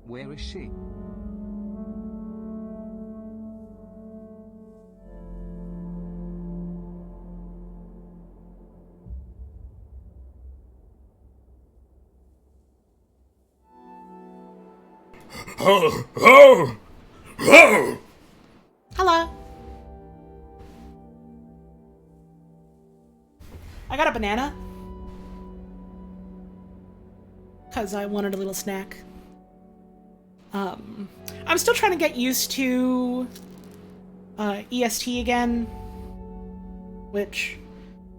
Where is she? Oh, oh, oh. Hello. I got a banana. Because I wanted a little snack. I'm still trying to get used to EST again. Which,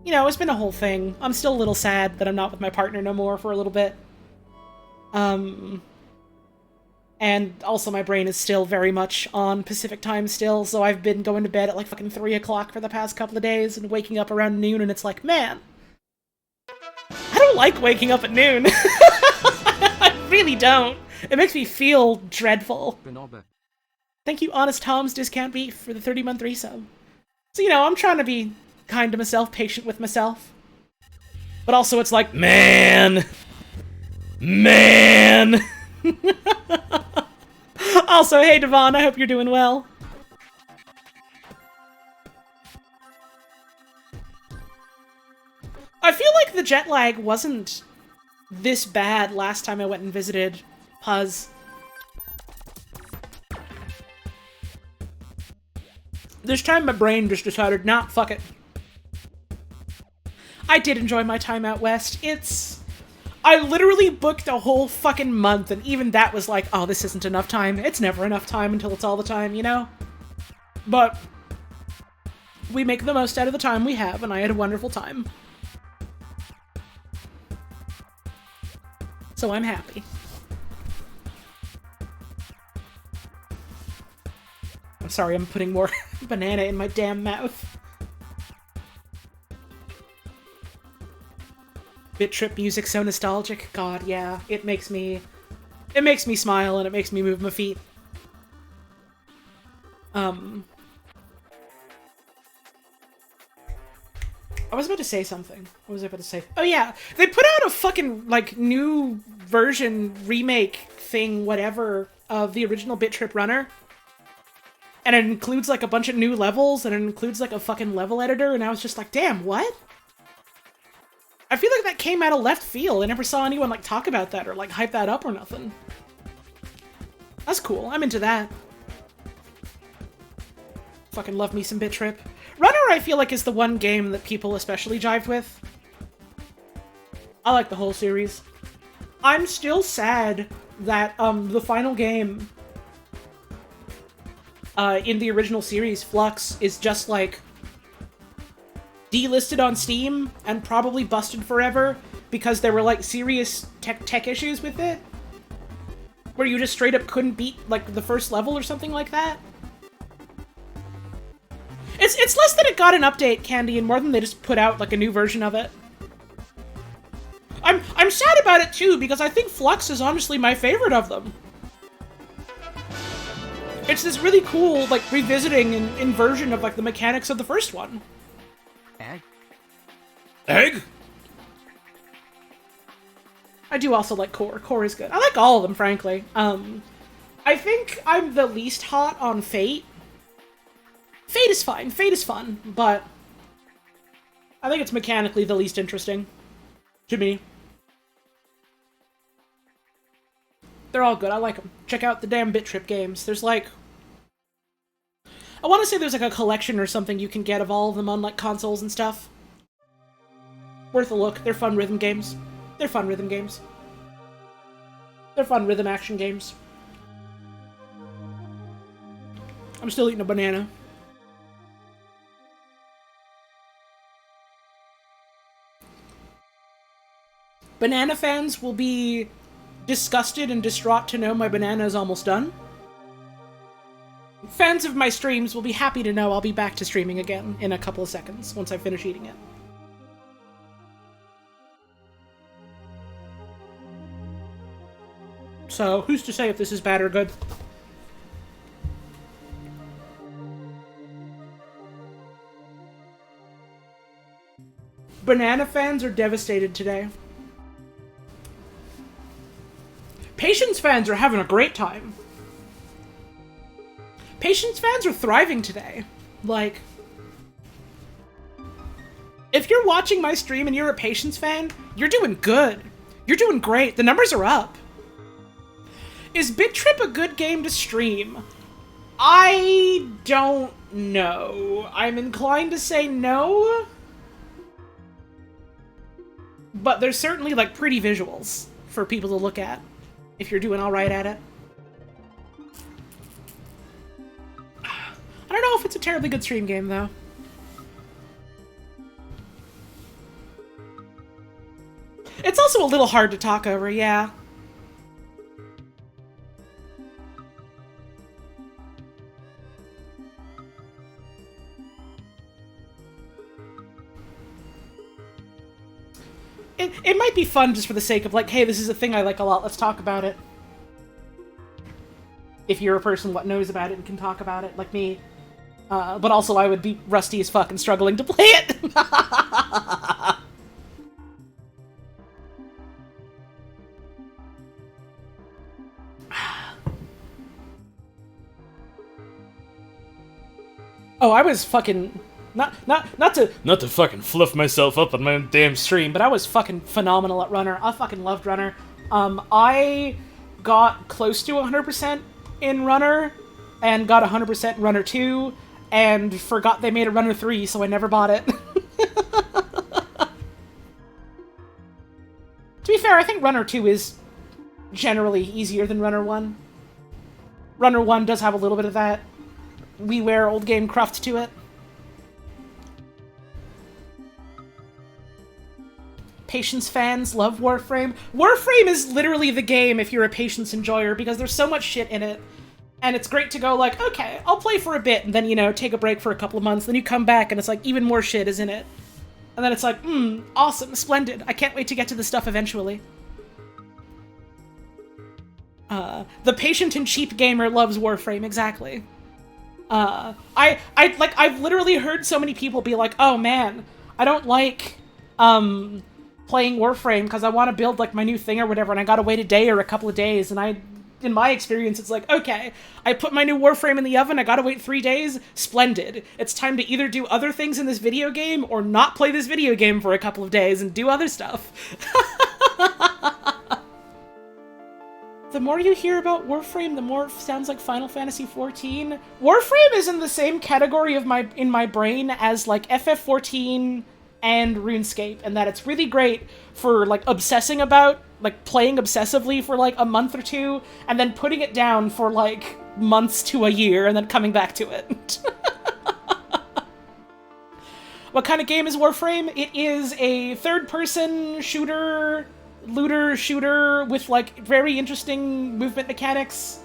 you know, it's been a whole thing. I'm still a little sad that I'm not with my partner no more for a little bit. And also my brain is still very much on Pacific time still, so I've been going to bed at like fucking 3 o'clock for the past couple of days and waking up around noon, and it's like, man, I don't like waking up at noon. I really don't. It makes me feel dreadful. Bonobo. Thank you, Honest Tom's Discount Beef, for the 30-month resub. So, you know, I'm trying to be kind to myself, patient with myself. But also it's like, man! Man! Also, hey Devon, I hope you're doing well. I feel like the jet lag wasn't this bad last time I went and visited Puz. This time my brain just decided, nah, fuck it. I did enjoy my time out west. I literally booked a whole fucking month, and even that was like, oh, this isn't enough time. It's never enough time until it's all the time, you know? But we make the most out of the time we have, and I had a wonderful time. So I'm happy. I'm sorry, I'm putting more banana in my damn mouth. Bit Trip music so nostalgic. God, yeah. It makes me smile and it makes me move my feet. I was about to say something. What was I about to say? Oh yeah, they put out a fucking, like, new version, remake thing, whatever, of the original Bit Trip Runner. And it includes, like, a bunch of new levels, and it includes, like, a fucking level editor, and I was just like, damn, what? I feel like that came out of left field. I never saw anyone, like, talk about that or, like, hype that up or nothing. That's cool. I'm into that. Fucking love me some Bit Trip. Runner, I feel like, is the one game that people especially jived with. I like the whole series. I'm still sad that, the final game in the original series, Flux, is just, like, delisted on Steam and probably busted forever because there were, like, serious tech issues with it. Where you just straight up couldn't beat, like, the first level or something like that. It's less that it got an update, Candy, and more than they just put out, like, a new version of it. I'm sad about it, too, because I think Flux is honestly my favorite of them. It's this really cool, like, revisiting and inversion of, like, the mechanics of the first one. Egg? Egg? I do also like Core. Core is good. I like all of them, frankly. I think I'm the least hot on Fate. Fate is fine. Fate is fun, but I think it's mechanically the least interesting to me. They're all good. I like them. Check out the damn Bit Trip games. There's like... I want to say there's like a collection or something you can get of all of them on like consoles and stuff. Worth a look. They're fun rhythm games. They're fun rhythm games. They're fun rhythm action games. I'm still eating a banana. Banana fans will be disgusted and distraught to know my banana is almost done. Fans of my streams will be happy to know I'll be back to streaming again in a couple of seconds once I finish eating it. So, who's to say if this is bad or good? Banana fans are devastated today. Patience fans are having a great time. Patience fans are thriving today. Like, if you're watching my stream and you're a Patience fan, you're doing good. You're doing great. The numbers are up. Is Bit Trip a good game to stream? I don't know. I'm inclined to say no. But there's certainly, like, pretty visuals for people to look at if you're doing alright at it. I don't know if it's a terribly good stream game, though. It's also a little hard to talk over, yeah. It might be fun just for the sake of, like, hey, this is a thing I like a lot, let's talk about it. If you're a person what knows about it and can talk about it, like me. But also I would be rusty as fuck and struggling to play it. Oh, I was fucking... Not to fucking fluff myself up on my own damn stream, but I was fucking phenomenal at Runner. I fucking loved Runner. I got close to 100% in Runner, and got 100% in Runner 2, and forgot they made a Runner 3, so I never bought it. To be fair, I think Runner 2 is generally easier than Runner 1. Runner 1 does have a little bit of that WiiWare old game cruft to it. Patience fans love Warframe. Warframe is literally the game if you're a Patience enjoyer, because there's so much shit in it. And it's great to go like, okay, I'll play for a bit, and then, you know, take a break for a couple of months, then you come back and it's like, even more shit is in it. And then it's like, awesome, splendid, I can't wait to get to this stuff eventually. The patient and cheap gamer loves Warframe, exactly. I've literally heard so many people be like, oh man, I don't like, playing Warframe because I want to build, like, my new thing or whatever, and I gotta wait a day or a couple of days, and in my experience, it's like, okay, I put my new Warframe in the oven, I gotta wait 3 days, splendid. It's time to either do other things in this video game or not play this video game for a couple of days and do other stuff. The more you hear about Warframe, the more it sounds like Final Fantasy XIV. Warframe is in the same category of in my brain as, like, FF14 and RuneScape, and that it's really great for, like, obsessing about, like, playing obsessively for, like, a month or two, and then putting it down for, like, months to a year, and then coming back to it. What kind of game is Warframe? It is a third-person shooter, looter shooter with, like, very interesting movement mechanics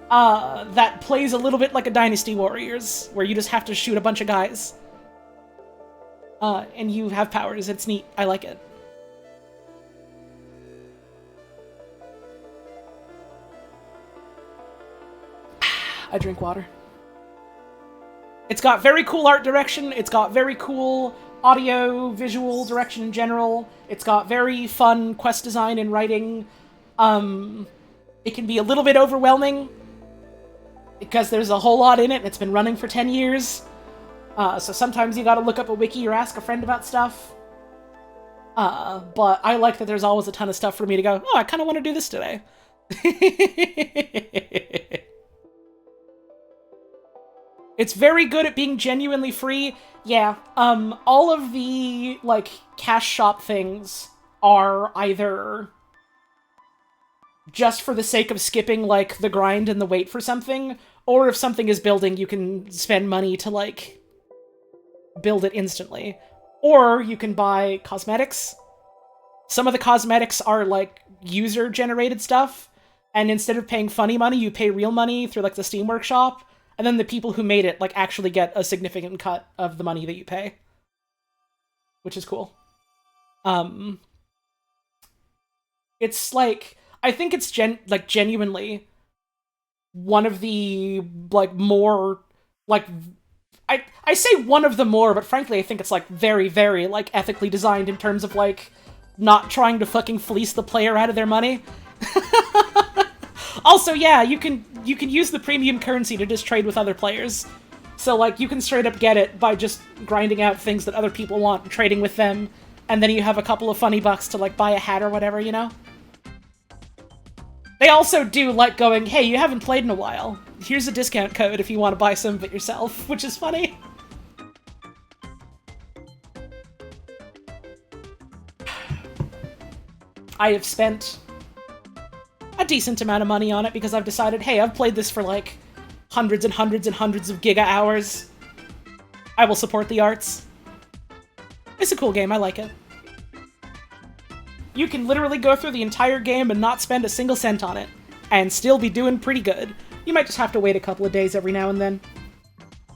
that plays a little bit like a Dynasty Warriors, where you just have to shoot a bunch of guys. And you have powers. It's neat. I like it. I drink water. It's got very cool art direction. It's got very cool audio, visual direction in general. It's got very fun quest design and writing. It can be a little bit overwhelming because there's a whole lot in it and it's been running for 10 years. So sometimes you gotta look up a wiki or ask a friend about stuff. But I like that there's always a ton of stuff for me to go, oh, I kind of want to do this today. It's very good at being genuinely free. Yeah, all of the, like, cash shop things are either just for the sake of skipping, like, the grind and the wait for something, or if something is building, you can spend money to, like, build it instantly. Or you can buy cosmetics. Some of the cosmetics are, like, user-generated stuff, and instead of paying funny money, you pay real money through, like, the Steam Workshop, and then the people who made it, like, actually get a significant cut of the money that you pay. Which is cool. It's, like, I think it's, genuinely one of the, like, more, like, I say one of the more, but frankly, I think it's, like, very, very, like, ethically designed in terms of, like, not trying to fucking fleece the player out of their money. Also, yeah, you can use the premium currency to just trade with other players. So, like, you can straight up get it by just grinding out things that other people want and trading with them, and then you have a couple of funny bucks to, like, buy a hat or whatever, you know? They also do like going, hey, you haven't played in a while. Here's a discount code if you want to buy some of it yourself, which is funny. I have spent a decent amount of money on it because I've decided, hey, I've played this for like hundreds and hundreds and hundreds of giga hours. I will support the arts. It's a cool game, I like it. You can literally go through the entire game and not spend a single cent on it, and still be doing pretty good. You might just have to wait a couple of days every now and then,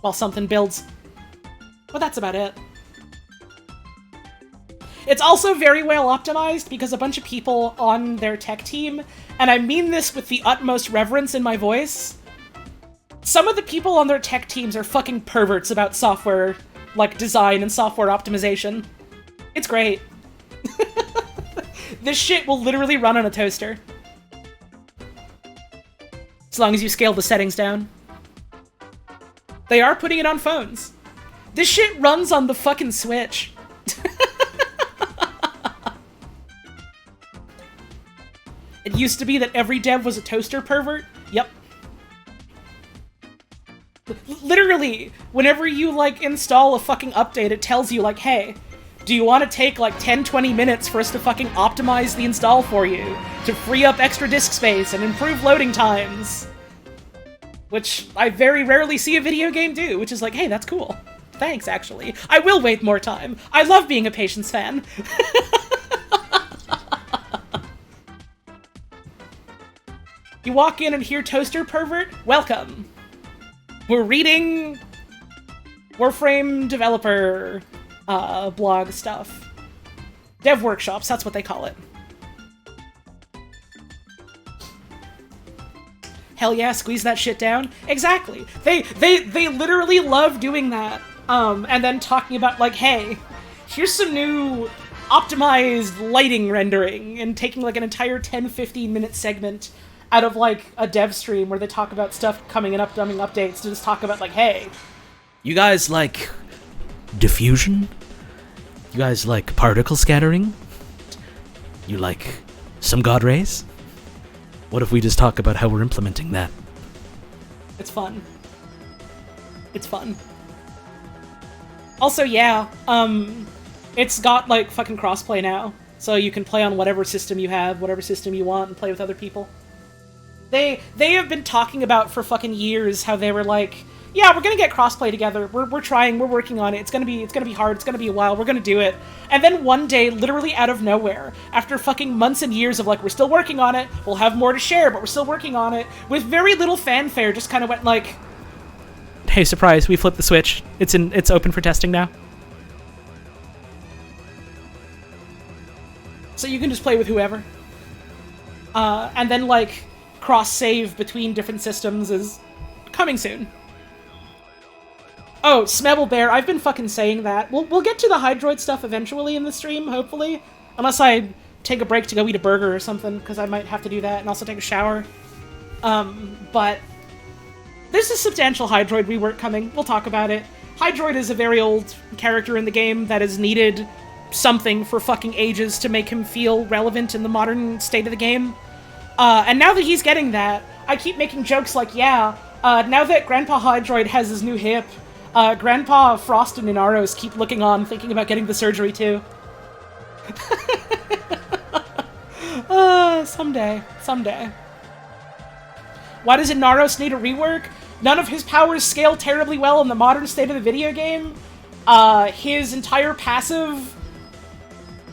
while something builds. But that's about it. It's also very well optimized because a bunch of people on their tech team, and I mean this with the utmost reverence in my voice, some of the people on their tech teams are fucking perverts about software, like, design and software optimization. It's great. This shit will literally run on a toaster. As long as you scale the settings down. They are putting it on phones. This shit runs on the fucking Switch. It used to be that every dev was a toaster pervert. Yep. Literally, whenever you, like, install a fucking update, it tells you, like, hey, do you want to take, like, 10-20 minutes for us to fucking optimize the install for you, to free up extra disk space and improve loading times? Which I very rarely see a video game do, which is like, hey, that's cool. Thanks, actually. I will wait more time. I love being a Patience fan. You walk in and hear Toaster Pervert? Welcome. We're reading Warframe developer blog stuff. Dev workshops, that's what they call it. Hell yeah, squeeze that shit down. Exactly. They literally love doing that. And then talking about, like, hey, here's some new optimized lighting rendering, and taking, like, an entire 10-15 minute segment out of, like, a dev stream where they talk about stuff coming in upcoming updates to just talk about, like, hey, you guys like diffusion? You guys like particle scattering? You like some god rays? What if we just talk about how we're implementing that? it's fun. It's fun. Also, yeah, it's got, like, fucking crossplay now, so you can play on whatever system you have, whatever system you want, and play with other people. They have been talking about for fucking years how they were like, yeah, we're gonna get crossplay together. We're trying. We're working on it. It's gonna be hard. It's gonna be a while. We're gonna do it. And then one day, literally out of nowhere, after fucking months and years of like, we're still working on it. We'll have more to share, but we're still working on it. With very little fanfare, just kind of went like, hey, surprise! We flipped the switch. It's open for testing now. So you can just play with whoever. And then like, cross-save between different systems is coming soon. Oh, Smebble Bear, I've been fucking saying that. We'll get to the Hydroid stuff eventually in the stream, hopefully. Unless I take a break to go eat a burger or something, because I might have to do that, and also take a shower. But there's a substantial Hydroid rework coming. We'll talk about it. Hydroid is a very old character in the game that has needed something for fucking ages to make him feel relevant in the modern state of the game. And now that he's getting that, I keep making jokes like, yeah, now that Grandpa Hydroid has his new hip, Grandpa Frost and Inaros keep looking on, thinking about getting the surgery too. Someday. Why does Inaros need a rework? None of his powers scale terribly well in the modern state of the video game. His entire passive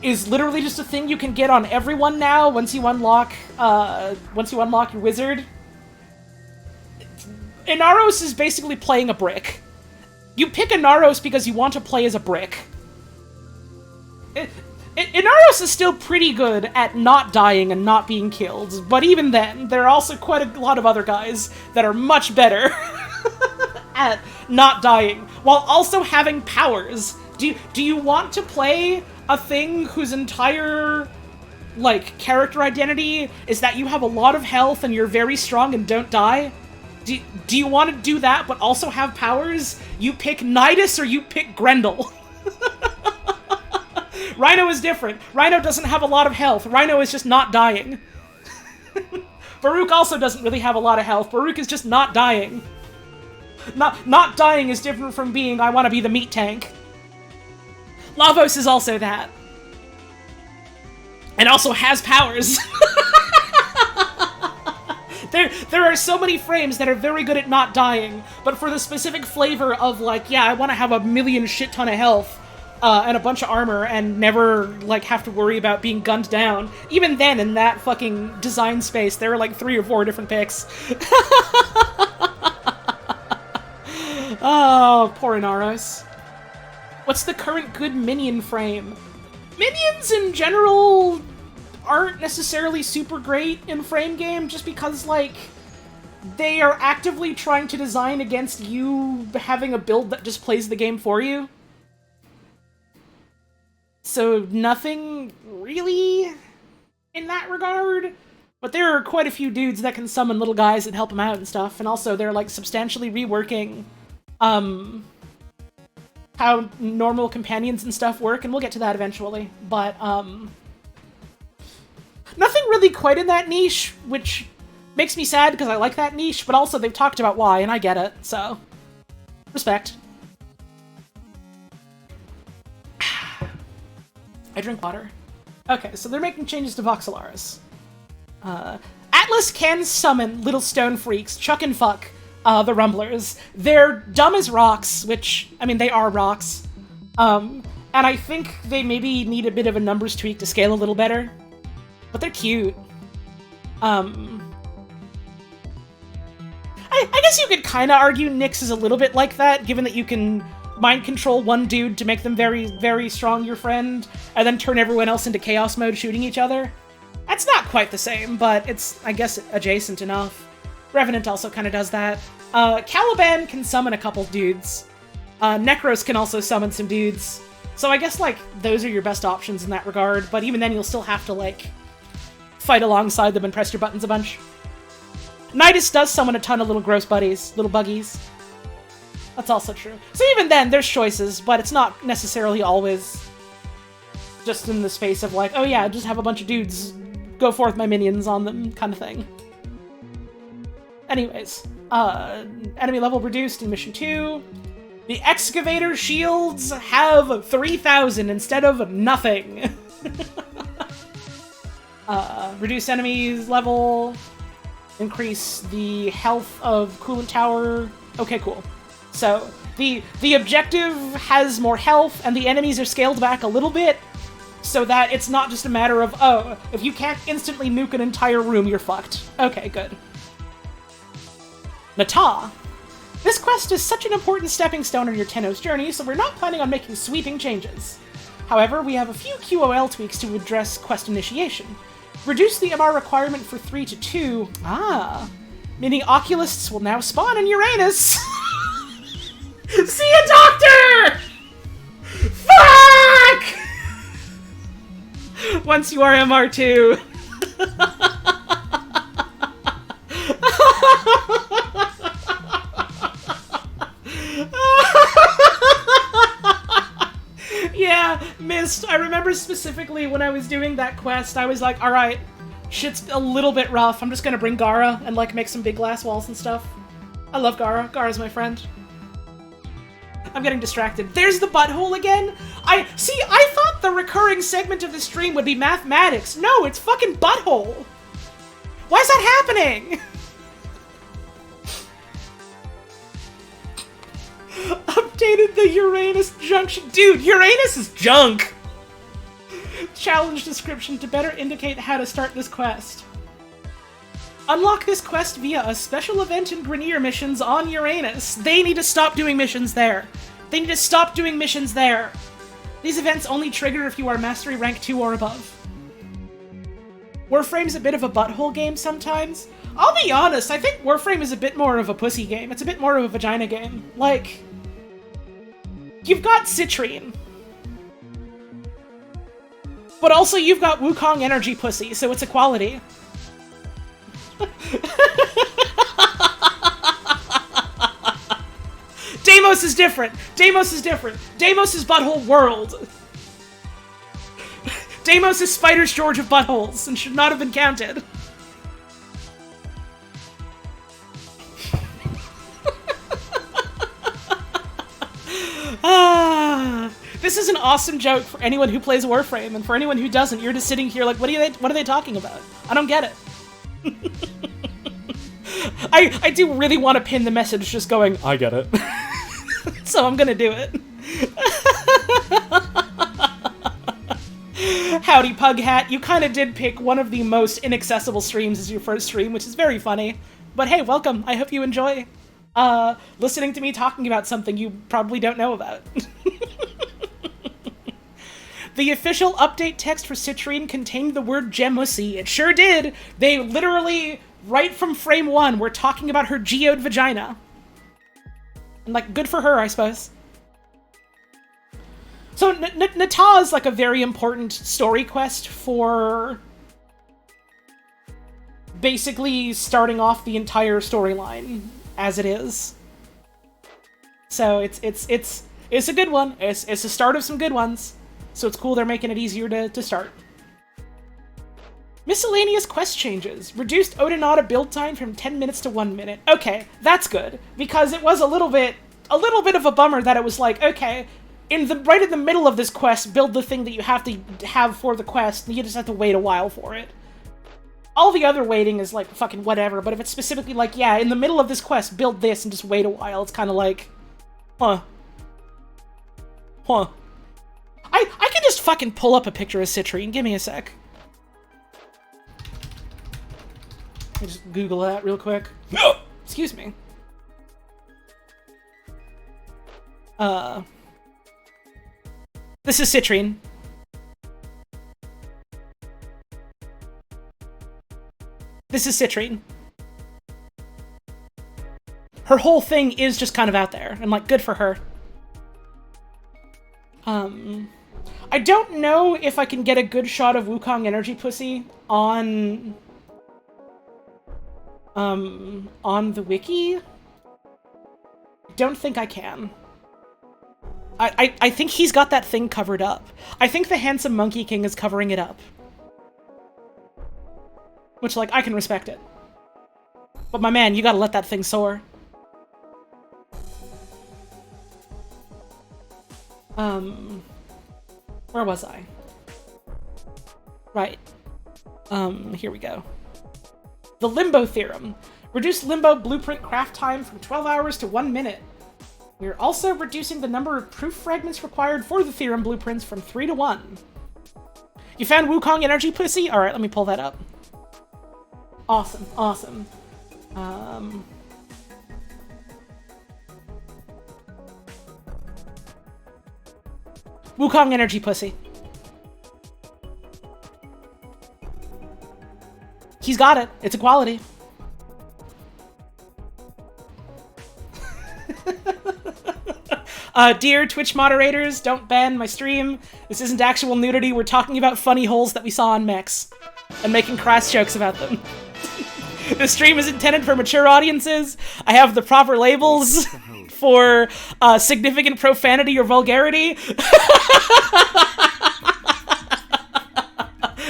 is literally just a thing you can get on everyone now once you unlock your wizard. Inaros is basically playing a brick. You pick Inaros because you want to play as a brick. Inaros is still pretty good at not dying and not being killed, but even then, there are also quite a lot of other guys that are much better. at not dying, while also having powers. Do you want to play a thing whose entire, like, character identity is that you have a lot of health and you're very strong and don't die? Do you want to do that but also have powers? You pick Nidus or you pick Grendel. Rhino is different. Rhino doesn't have a lot of health. Rhino is just not dying. Baruch also doesn't really have a lot of health. Baruch is just not dying. Not dying is different from being, I want to be the meat tank. Lavos is also that. And also has powers. There are so many frames that are very good at not dying, but for the specific flavor of, like, yeah, I want to have a million shit ton of health, and a bunch of armor, and never, like, have to worry about being gunned down. Even then, in that fucking design space, there are, like, 3 or 4 different picks. Oh, poor Inaros. What's the current good minion frame? Minions, in general, aren't necessarily super great in frame game, just because, like, they are actively trying to design against you having a build that just plays the game for you. So nothing really in that regard, but there are quite a few dudes that can summon little guys and help them out and stuff, and also they're, like, substantially reworking, how normal companions and stuff work, and we'll get to that eventually, but, nothing really quite in that niche, which makes me sad because I like that niche, but also they've talked about why, and I get it, so respect. I drink water. Okay, so they're making changes to Vox Solaris. Atlas can summon little stone freaks, chuck and fuck, the Rumblers. They're dumb as rocks, which, I mean, they are rocks. And I think they maybe need a bit of a numbers tweak to scale a little better. But they're cute. I guess you could kind of argue Nyx is a little bit like that, given that you can mind control one dude to make them very, very strong, your friend, and then turn everyone else into chaos mode shooting each other. That's not quite the same, but it's, I guess, adjacent enough. Revenant also kind of does that. Caliban can summon a couple dudes. Necros can also summon some dudes. So I guess, like, those are your best options in that regard, but even then you'll still have to, like, fight alongside them and press your buttons a bunch. Nidus does summon a ton of little gross buddies, little buggies. That's also true. So even then, there's choices, but it's not necessarily always just in the space of, like, oh yeah, just have a bunch of dudes go forth my minions on them kind of thing. Anyways, enemy level reduced in Mission 2. The excavator shields have 3,000 instead of nothing. Reduce enemies level. Increase the health of coolant tower. Okay, cool. So, the objective has more health, and the enemies are scaled back a little bit, so that it's not just a matter of, oh, if you can't instantly nuke an entire room, you're fucked. Okay, good. Nata. This quest is such an important stepping stone on your Tenno's journey, so we're not planning on making sweeping changes. However, we have a few QOL tweaks to address quest initiation. Reduce the MR requirement for 3 to 2. Meaning Oculists will now spawn in Uranus! See a doctor! Fuck! Once you are MR2. Yeah, missed. I remember specifically when I was doing that quest, I was like, alright, shit's a little bit rough. I'm just gonna bring Gara and, like, make some big glass walls and stuff. I love Gara. Gara's my friend. I'm getting distracted. There's the butthole again? I thought the recurring segment of the stream would be mathematics. No, it's fucking butthole. Why is that happening? Updated the Uranus Junction. Dude, Uranus is junk! Challenge description to better indicate how to start this quest. Unlock this quest via a special event in Grenier missions on Uranus. They need to stop doing missions there. They need to stop doing missions there. These events only trigger if you are Mastery Rank 2 or above. Warframe's a bit of a butthole game sometimes. I'll be honest, I think Warframe is a bit more of a pussy game. It's a bit more of a vagina game. Like, you've got Citrine. But also you've got Wukong energy pussy, so it's equality. Deimos is different. Deimos is different. Deimos is butthole world. Deimos is Spider's George of buttholes and should not have been counted. This is an awesome joke for anyone who plays Warframe, and for anyone who doesn't, you're just sitting here like, what are they talking about? I don't get it. I do really want to pin the message just going, I get it. So I'm gonna do it. Howdy, Pughat. You kind of did pick one of the most inaccessible streams as your first stream, which is very funny. But hey, welcome. I hope you enjoy listening to me talking about something you probably don't know about. The official update text for Citrine contained the word gemussy. It sure did. They literally, right from frame 1, were talking about her geode vagina. And, like, good for her, I suppose. So, Nata is, like, a very important story quest for basically starting off the entire storyline as it is. So, it's a good one. It's the start of some good ones. So it's cool they're making it easier to start. Miscellaneous quest changes. Reduced Odinata build time from 10 minutes to 1 minute. Okay, that's good. Because it was a little bit of a bummer that it was like, okay, right in the middle of this quest, build the thing that you have to have for the quest, and you just have to wait a while for it. All the other waiting is like fucking whatever, but if it's specifically like, yeah, in the middle of this quest, build this and just wait a while, it's kind of like, huh. I can just fucking pull up a picture of Citrine. Give me a sec. Let me just Google that real quick. Excuse me. This is Citrine. This is Citrine. Her whole thing is just kind of out there, and like, good for her. I don't know if I can get a good shot of Wukong energy pussy on the wiki. Don't think I can. I think he's got that thing covered up. I think the Handsome Monkey King is covering it up. Which, like, I can respect it. But my man, you gotta let that thing soar. Where was I? Right. Here we go. The Limbo Theorem. Reduce Limbo blueprint craft time from 12 hours to 1 minute. We're also reducing the number of proof fragments required for the theorem blueprints from 3 to 1. You found Wukong energy pussy? Alright, let me pull that up. Awesome, awesome. Wukong energy pussy. He's got it. It's equality. Dear Twitch moderators, don't ban my stream. This isn't actual nudity. We're talking about funny holes that we saw on mechs and making crass jokes about them. This stream is intended for mature audiences. I have the proper labels for significant profanity or vulgarity.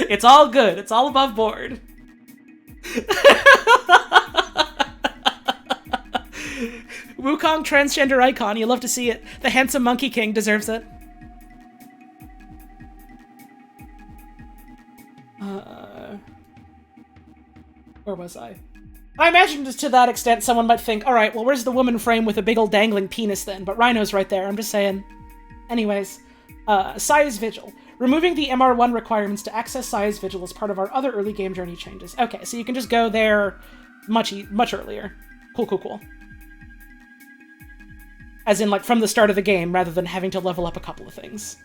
It's all good. It's all above board. Wukong transgender icon. You love to see it. The Handsome Monkey King deserves it. Where was I? I imagine just to that extent someone might think, alright, well where's the woman frame with a big old dangling penis then? But Rhino's right there, I'm just saying. Anyways, Size Vigil. Removing the MR1 requirements to access Size Vigil is part of our other early game journey changes. Okay, so you can just go there much earlier. Cool, cool, cool. As in, like, from the start of the game, rather than having to level up a couple of things.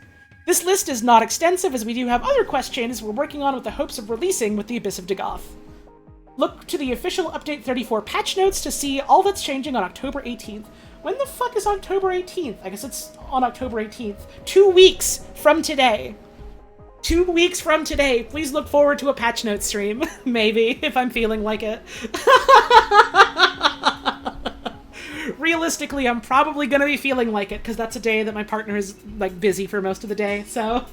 This list is not extensive, as we do have other quest changes we're working on with the hopes of releasing with the Abyss of Dagoth. Look to the official Update 34 patch notes to see all that's changing on October 18th. When the fuck is October 18th? I guess it's on October 18th. 2 weeks from today. 2 weeks from today. Please look forward to a patch note stream. Maybe, if I'm feeling like it. Realistically, I'm probably gonna be feeling like it, because that's a day that my partner is, like, busy for most of the day, so...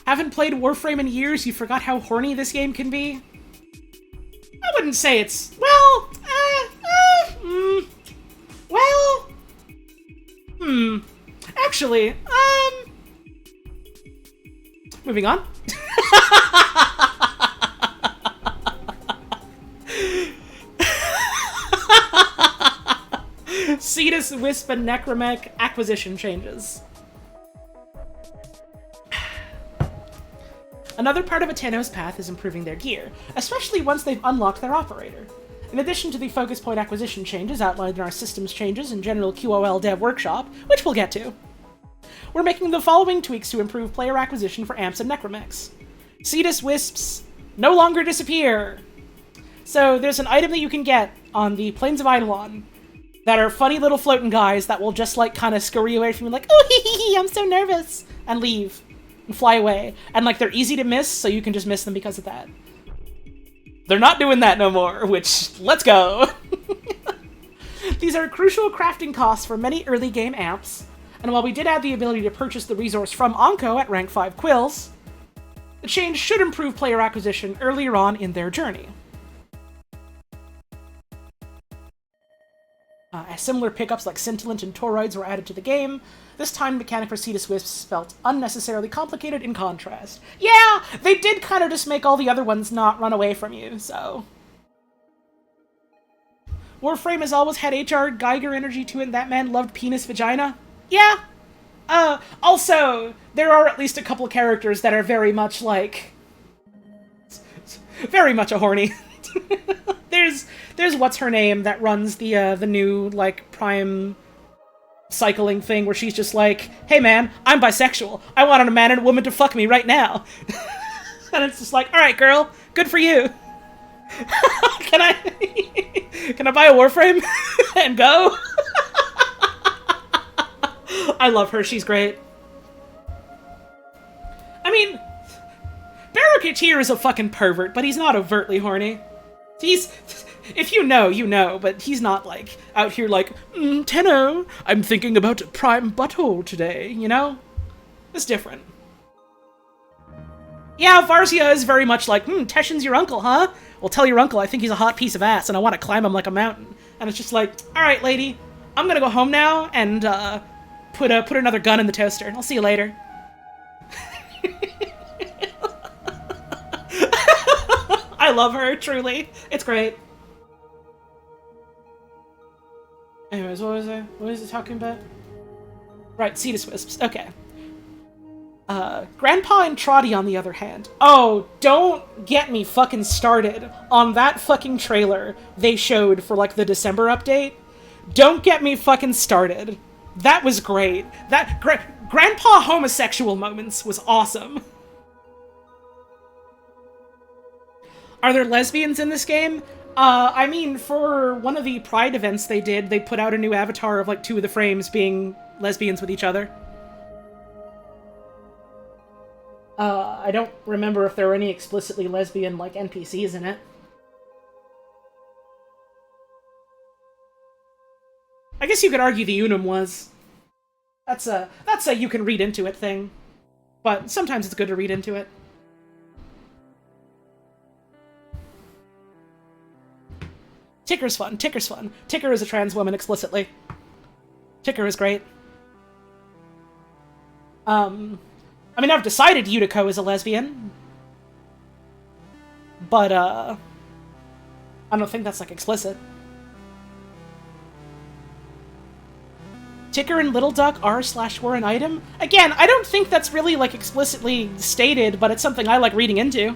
Haven't played Warframe in years, you forgot how horny this game can be? I wouldn't say it's... well... Actually, moving on. Cetus, Wisp, and Necromech acquisition changes. Another part of Attenuation's path is improving their gear, especially once they've unlocked their operator. In addition to the focus point acquisition changes outlined in our systems changes and general QOL dev workshop, which we'll get to, we're making the following tweaks to improve player acquisition for amps and necromechs. Cetus Wisps no longer disappear! So there's an item that you can get on the Plains of Eidolon that are funny little floating guys that will just, like, kind of scurry away from you like, oh, hee hee hee, I'm so nervous, and leave. And fly away. And, like, they're easy to miss, so you can just miss them because of that. They're not doing that no more, which, let's go! These are crucial crafting costs for many early game amps, and while we did add the ability to purchase the resource from Onco at rank 5 quills, the change should improve player acquisition earlier on in their journey. As similar pickups like Scintillant and Toroids were added to the game, this time mechanic for Cetus Wisps felt unnecessarily complicated in contrast. Yeah, they did kind of just make all the other ones not run away from you, so... Warframe has always had HR Geiger energy to it, and that man loved penis vagina. Yeah. Also, there are at least a couple characters that are very much like... very much a horny. There's what's her name that runs the new, like, Prime cycling thing where she's just like, hey man, I'm bisexual. I want a man and a woman to fuck me right now. And it's just like, alright girl, good for you. Can I buy a Warframe and go? I love her, she's great. I mean, Barricatier is a fucking pervert, but he's not overtly horny. He's... if you know, you know, but he's not, like, out here like, Tenno, I'm thinking about prime butthole today, you know? It's different. Yeah, Varzia is very much like, Teshin's your uncle, huh? Well, tell your uncle I think he's a hot piece of ass and I want to climb him like a mountain. And it's just like, alright, lady, I'm gonna go home now and, put another gun in the toaster. I'll see you later. I love her, truly. It's great. Anyways, what was I talking about? Right, Cetus Wisps. Okay. Grandpa and Trotty, on the other hand. Oh, don't get me fucking started on that fucking trailer they showed for, like, the December update. Don't get me fucking started. That was great. That Grandpa homosexual moments was awesome. Are there lesbians in this game? I mean, for one of the Pride events they did, they put out a new avatar of, like, 2 of the frames being lesbians with each other. I don't remember if there were any explicitly lesbian, like, NPCs in it. I guess you could argue the Unum was. That's a you can read into it thing. But sometimes it's good to read into it. Ticker's fun. Ticker's fun. Ticker is a trans woman explicitly. Ticker is great. I mean, I've decided Yutiko is a lesbian. But, I don't think that's, like, explicit. Ticker and Little Duck are/were an item? Again, I don't think that's really, like, explicitly stated, but it's something I like reading into.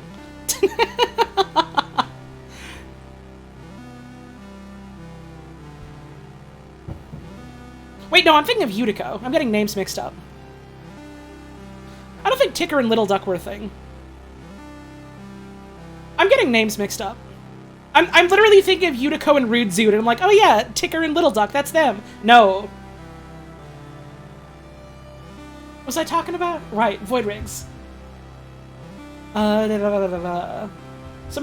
Wait, no, I'm thinking of Yutiko. I'm getting names mixed up. I don't think Ticker and Little Duck were a thing. I'm getting names mixed up. I'm literally thinking of Yutiko and Rude Zoot, and I'm like, oh yeah, Ticker and Little Duck, that's them. No. What was I talking about? Right, Void Rigs. Some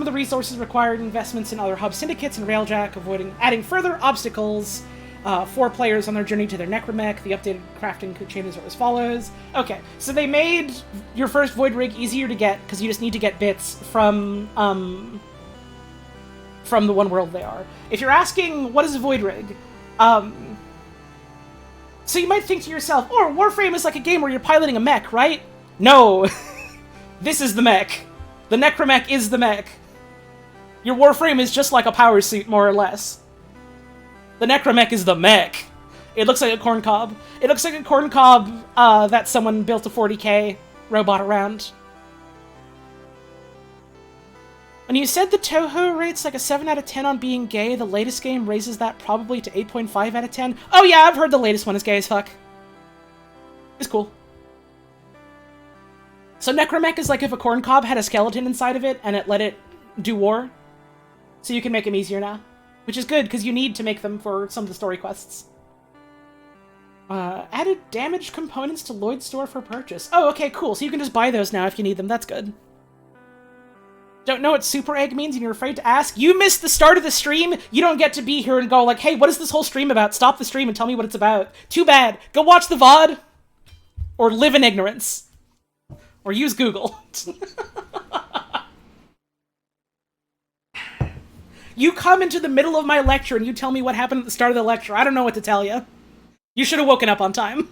of the resources required investments in other hub syndicates and Railjack, adding further obstacles. 4 players on their journey to their Necromech. The updated crafting changes are as follows. Okay, so they made your first Void Rig easier to get, because you just need to get bits from the one world they are. If you're asking, what is a Void Rig? So you might think to yourself, oh, Warframe is like a game where you're piloting a mech, right? No! This is the mech. The Necromech is the mech. Your Warframe is just like a power suit, more or less. The Necromech is the mech. It looks like a corn cob. It looks like a corn cob that someone built a 40k robot around. When you said the Toho rates like a 7 out of 10 on being gay, the latest game raises that probably to 8.5 out of 10. Oh yeah, I've heard the latest one is gay as fuck. It's cool. So Necromech is like if a corn cob had a skeleton inside of it and it let it do war. So you can make them easier now. Which is good, because you need to make them for some of the story quests. Added damaged components to Lloyd's store for purchase. Oh, okay, cool. So you can just buy those now if you need them. That's good. Don't know what Superegg means and you're afraid to ask? You missed the start of the stream! You don't get to be here and go like, hey, what is this whole stream about? Stop the stream and tell me what it's about. Too bad. Go watch the VOD. Or live in ignorance. Or use Google. You come into the middle of my lecture and you tell me what happened at the start of the lecture. I don't know what to tell you. You should have woken up on time.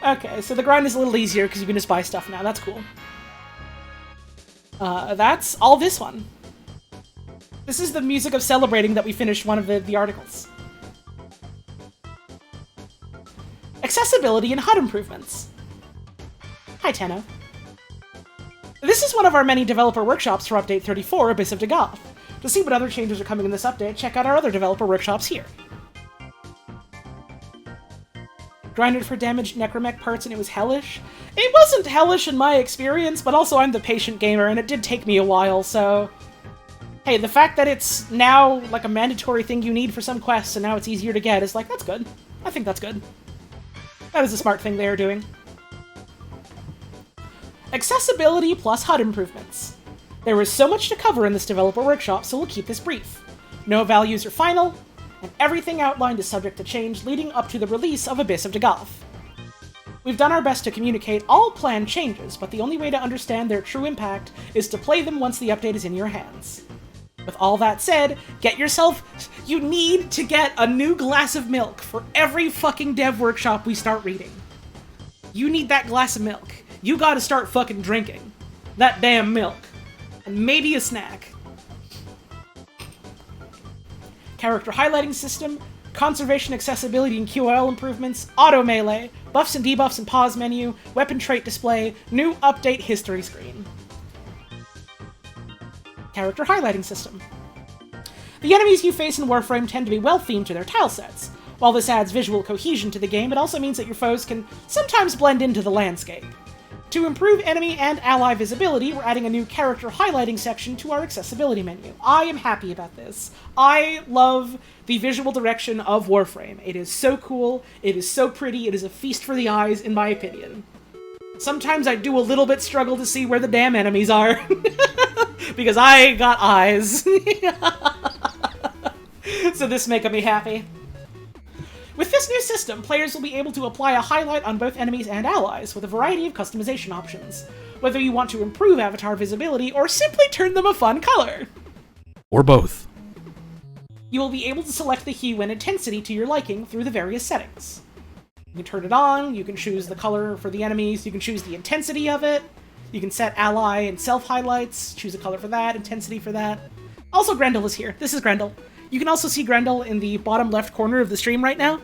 Okay, so the grind is a little easier because you can just buy stuff now. That's cool. That's all this one. This is the music of celebrating that we finished one of the articles. Accessibility and HUD improvements. Hi, Tenno. This is one of our many developer workshops for Update 34, Abyss of Dagoth. To see what other changes are coming in this update, check out our other developer workshops here. Grinded for damaged Necromech parts and it was hellish. It wasn't hellish in my experience, but also I'm the patient gamer and it did take me a while, so... Hey, the fact that it's now like a mandatory thing you need for some quests and now it's easier to get is like, that's good. I think that's good. That is a smart thing they are doing. Accessibility plus HUD improvements. There was so much to cover in this developer workshop, so we'll keep this brief. No values are final, and everything outlined is subject to change leading up to the release of Abyss of Dagoth. We've done our best to communicate all planned changes, but the only way to understand their true impact is to play them once the update is in your hands. With all that said, get yourself... You need to get a new glass of milk for every fucking dev workshop we start reading. You need that glass of milk. You gotta start fucking drinking that damn milk. And maybe a snack. Character highlighting system, conservation accessibility and QOL improvements, auto melee, buffs and debuffs and pause menu, weapon trait display, new update history screen. Character highlighting system. The enemies you face in Warframe tend to be well-themed to their tilesets. While this adds visual cohesion to the game, it also means that your foes can sometimes blend into the landscape. To improve enemy and ally visibility, we're adding a new character highlighting section to our accessibility menu. I am happy about this. I love the visual direction of Warframe. It is so cool, it is so pretty, it is a feast for the eyes, in my opinion. Sometimes I do a little bit struggle to see where the damn enemies are. Because I got eyes. So this making me happy. With this new system, players will be able to apply a highlight on both enemies and allies, with a variety of customization options, whether you want to improve avatar visibility or simply turn them a fun color. Or both. You will be able to select the hue and intensity to your liking through the various settings. You can turn it on, you can choose the color for the enemies, you can choose the intensity of it, you can set ally and self highlights, choose a color for that, intensity for that. Also, Grendel is here. This is Grendel. You can also see Grendel in the bottom left corner of the stream right now.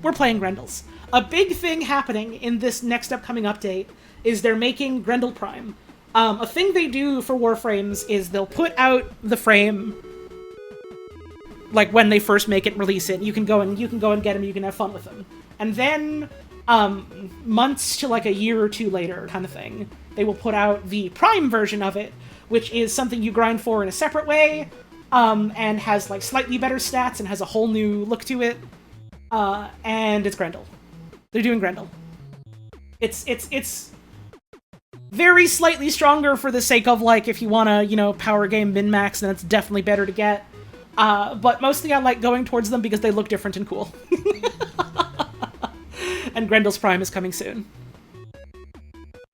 We're playing Grendels. A big thing happening in this next upcoming update is they're making Grendel Prime. A thing they do for Warframes is they'll put out the frame, like when they first make it and release it. You can go and get them, you can have fun with them. And then months to like a year or two later kind of thing, they will put out the Prime version of it, which is something you grind for in a separate way, and has like slightly better stats and has a whole new look to it, and it's Grendel. They're doing Grendel. It's very slightly stronger for the sake of, like, if you want to, you know, power game min-max, then it's definitely better to get. But mostly I like going towards them because they look different and cool. And Grendel's Prime is coming soon.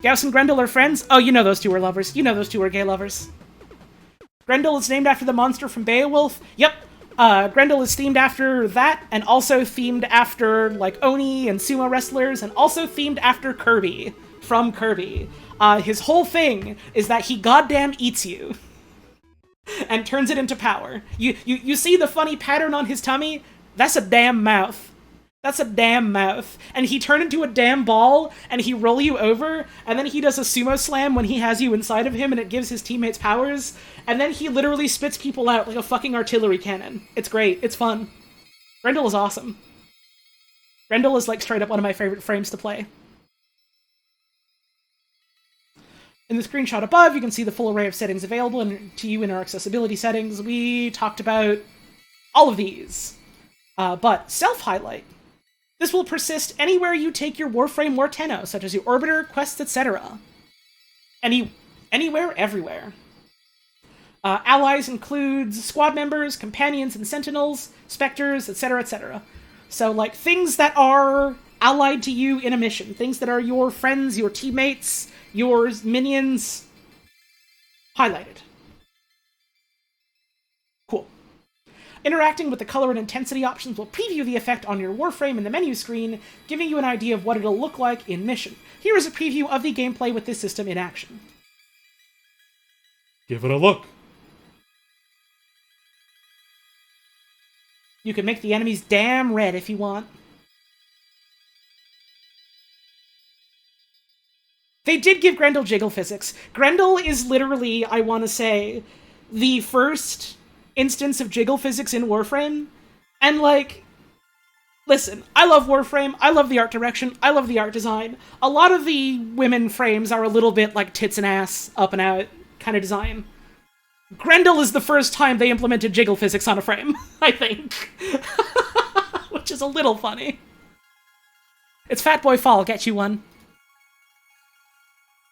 Gauss and Grendel are friends? Oh, you know those two are lovers. You know those two are gay lovers. Grendel is named after the monster from Beowulf. Yep. Grendel is themed after that, and also themed after, like, Oni and sumo wrestlers, and also themed after Kirby, from Kirby. His whole thing is that he goddamn eats you. And turns it into power. You see the funny pattern on his tummy? That's a damn mouth. That's a damn mouth. And he turned into a damn ball, and he roll you over, and then he does a sumo slam when he has you inside of him, and it gives his teammates powers, and then he literally spits people out like a fucking artillery cannon. It's great. It's fun. Grendel is awesome. Grendel is, like, straight up one of my favorite frames to play. In the screenshot above, you can see the full array of settings available to you in our accessibility settings. We talked about all of these. But self-highlight. This will persist anywhere you take your Warframe or Tenno, such as your Orbiter, quests, etc. Anywhere, everywhere. Allies includes squad members, companions and sentinels, specters, etc., etc. So, like, things that are allied to you in a mission. Things that are your friends, your teammates, your minions. Highlighted. Cool. Interacting with the color and intensity options will preview the effect on your Warframe in the menu screen, giving you an idea of what it'll look like in mission. Here is a preview of the gameplay with this system in action. Give it a look. You can make the enemies damn red if you want. They did give Grendel jiggle physics. Grendel is literally, I want to say, the first instance of jiggle physics in Warframe. And, like, listen, I love Warframe, I love the art direction, I love the art design. A lot of the women frames are a little bit like tits and ass, up and out kind of design. Grendel is the first time they implemented jiggle physics on a frame, I think. Which is a little funny. It's Fatboy Fall, get you one.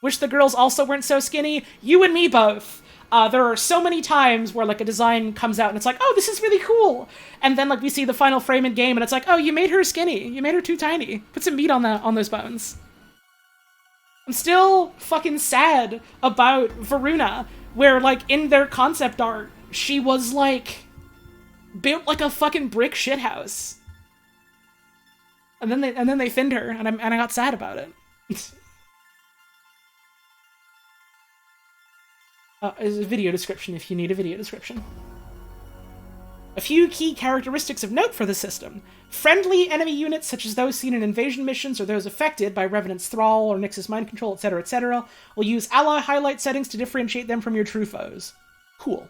Wish the girls also weren't so skinny. You and me both. There are so many times where, like, a design comes out and it's like, oh, this is really cool. And then, like, we see the final frame in game and it's like, oh, you made her skinny. You made her too tiny. Put some meat on those bones. I'm still fucking sad about Varuna, where, like, in their concept art, she was, like, built like a fucking brick shithouse. And then they thinned her, and I got sad about it. There's a video description if you need a video description. A few key characteristics of note for the system. Friendly enemy units, such as those seen in invasion missions or those affected by Revenant's Thrall or Nyx's mind control, etc., will use ally highlight settings to differentiate them from your true foes. Cool.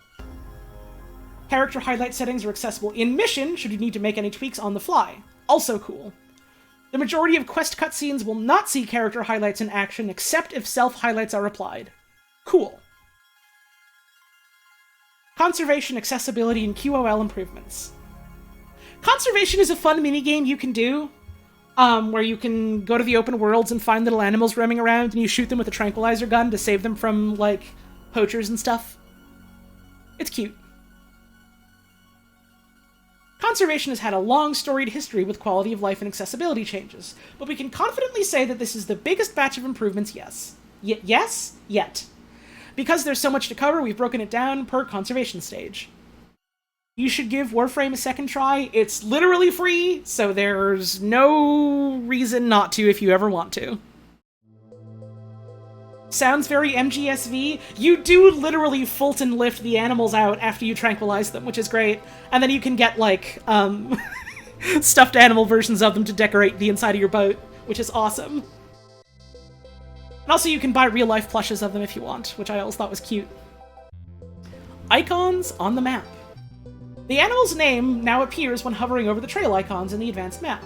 Character highlight settings are accessible in mission, should you need to make any tweaks on the fly. Also cool. The majority of quest cutscenes will not see character highlights in action, except if self-highlights are applied. Cool. Conservation, accessibility, and QOL improvements. Conservation is a fun minigame you can do, where you can go to the open worlds and find little animals roaming around, and you shoot them with a tranquilizer gun to save them from, like, poachers and stuff. It's cute. Conservation has had a long, storied history with quality of life and accessibility changes, but we can confidently say that this is the biggest batch of improvements, yet. Because there's so much to cover, we've broken it down per conservation stage. You should give Warframe a second try. It's literally free, so there's no reason not to if you ever want to. Sounds very MGSV. You do literally Fulton lift the animals out after you tranquilize them, which is great. And then you can get, like, stuffed animal versions of them to decorate the inside of your boat, which is awesome. And also you can buy real-life plushes of them if you want, which I always thought was cute. Icons on the map. The animal's name now appears when hovering over the trail icons in the advanced map.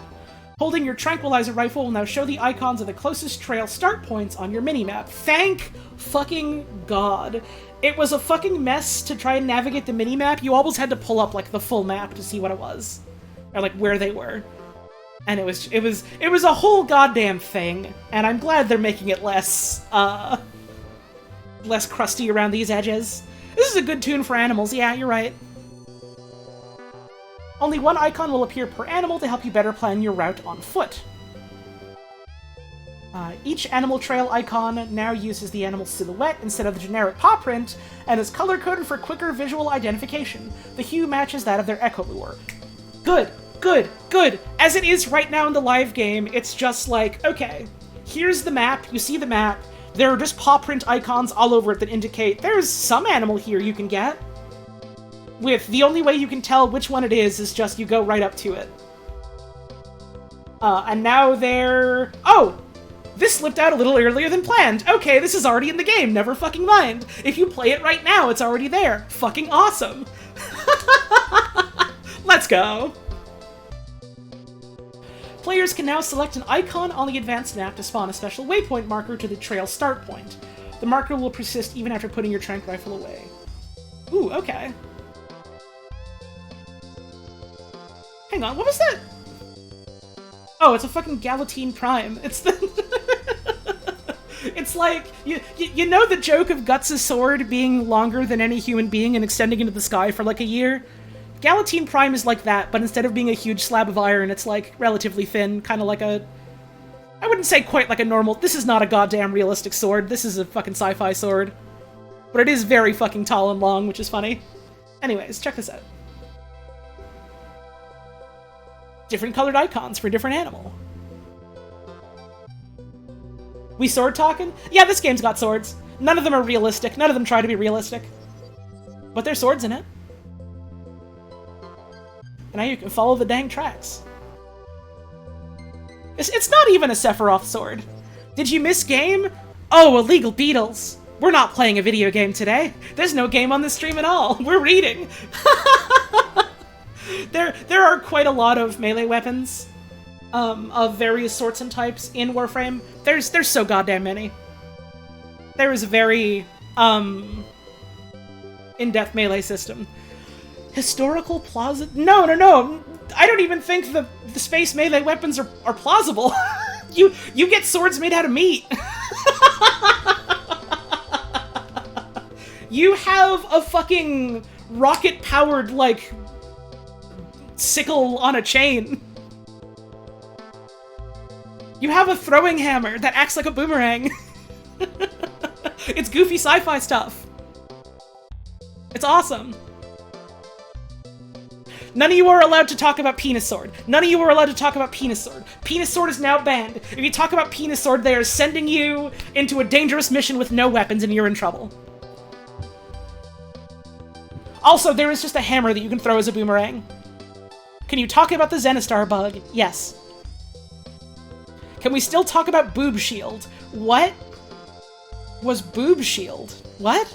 Holding your tranquilizer rifle will now show the icons of the closest trail start points on your minimap. Thank fucking God. It was a fucking mess to try and navigate the minimap. You always had to pull up, like, the full map to see what it was. Or, like, where they were. And it was a whole goddamn thing. And I'm glad they're making it less crusty around these edges. This is a good tune for animals, yeah, you're right. Only one icon will appear per animal to help you better plan your route on foot. Each animal trail icon now uses the animal's silhouette instead of the generic paw print, and is color-coded for quicker visual identification. The hue matches that of their echo lure. Good, good, good! As it is right now in the live game, it's just like, okay, here's the map, you see the map, there are just paw print icons all over it that indicate there's some animal here you can get. With the only way you can tell which one it is just you go right up to it. And now they're... Oh! This slipped out a little earlier than planned. Okay, this is already in the game, never fucking mind. If you play it right now, it's already there. Fucking awesome. Let's go. Players can now select an icon on the advanced map to spawn a special waypoint marker to the trail start point. The marker will persist even after putting your tranq rifle away. Ooh, okay. Hang on, what was that? Oh, it's a fucking Galatine Prime. It's the... It's like, you know the joke of Guts' sword being longer than any human being and extending into the sky for like a year? Galatine Prime is like that, but instead of being a huge slab of iron, it's like relatively thin, kind of like a... I wouldn't say quite like a normal... This is not a goddamn realistic sword, this is a fucking sci-fi sword. But it is very fucking tall and long, which is funny. Anyways, check this out. Different colored icons for different animal. We sword talking? Yeah, this game's got swords. None of them are realistic. None of them try to be realistic. But there's swords in it. And now you can follow the dang tracks. It's not even a Sephiroth sword. Did you miss game? Oh, illegal beetles. We're not playing a video game today. There's no game on this stream at all. We're reading. There are quite a lot of melee weapons. Of various sorts and types in Warframe. There's so goddamn many. There is a very, in-depth melee system. Historical plaza? No. I don't even think the space melee weapons are plausible. You get swords made out of meat. You have a fucking rocket-powered, like, sickle on a chain. You have a throwing hammer that acts like a boomerang. It's goofy sci-fi stuff. It's awesome. None of you are allowed to talk about Penis Sword. None of you are allowed to talk about Penis Sword. Penis Sword is now banned. If you talk about Penis Sword, they are sending you into a dangerous mission with no weapons and you're in trouble. Also, there is just a hammer that you can throw as a boomerang. Can you talk about the Zenistar bug? Yes. Can we still talk about Boob Shield? What was Boob Shield? What?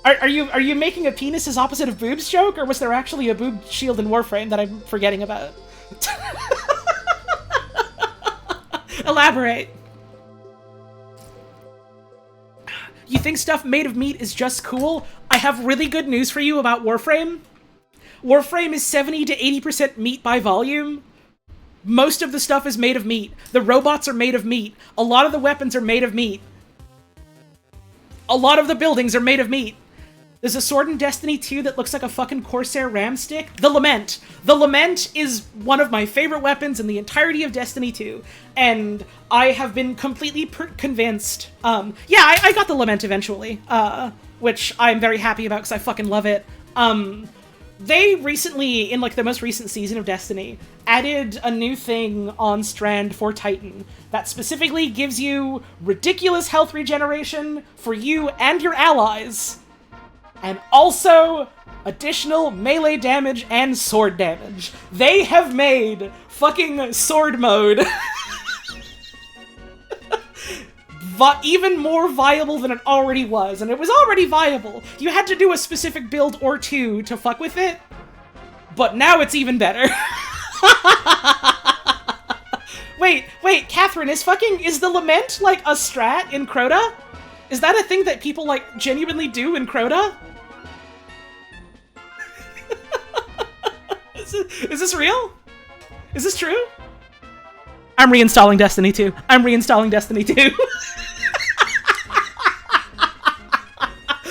Are you making a penis is opposite of boobs joke, or was there actually a boob shield in Warframe that I'm forgetting about? Elaborate. You think stuff made of meat is just cool? I have really good news for you about Warframe. Warframe is 70 to 80% meat by volume. Most of the stuff is made of meat. The robots are made of meat. A lot of the weapons are made of meat. A lot of the buildings are made of meat. There's a sword in Destiny 2 that looks like a fucking Corsair ramstick. The Lament. The Lament is one of my favorite weapons in the entirety of Destiny 2. And I have been completely convinced. Yeah, I got the Lament eventually. Which I'm very happy about because I fucking love it. They recently, in like the most recent season of Destiny, added a new thing on Strand for Titan that specifically gives you ridiculous health regeneration for you and your allies, and also additional melee damage and sword damage. They have made fucking sword mode even more viable than it already was, and it was already viable. You had to do a specific build or two to fuck with it, but now it's even better. Wait, Catherine, is the Lament, like, a strat in Crota? Is that a thing that people, like, genuinely do in Crota? Is this real? Is this true? I'm reinstalling Destiny 2. I'm reinstalling Destiny 2.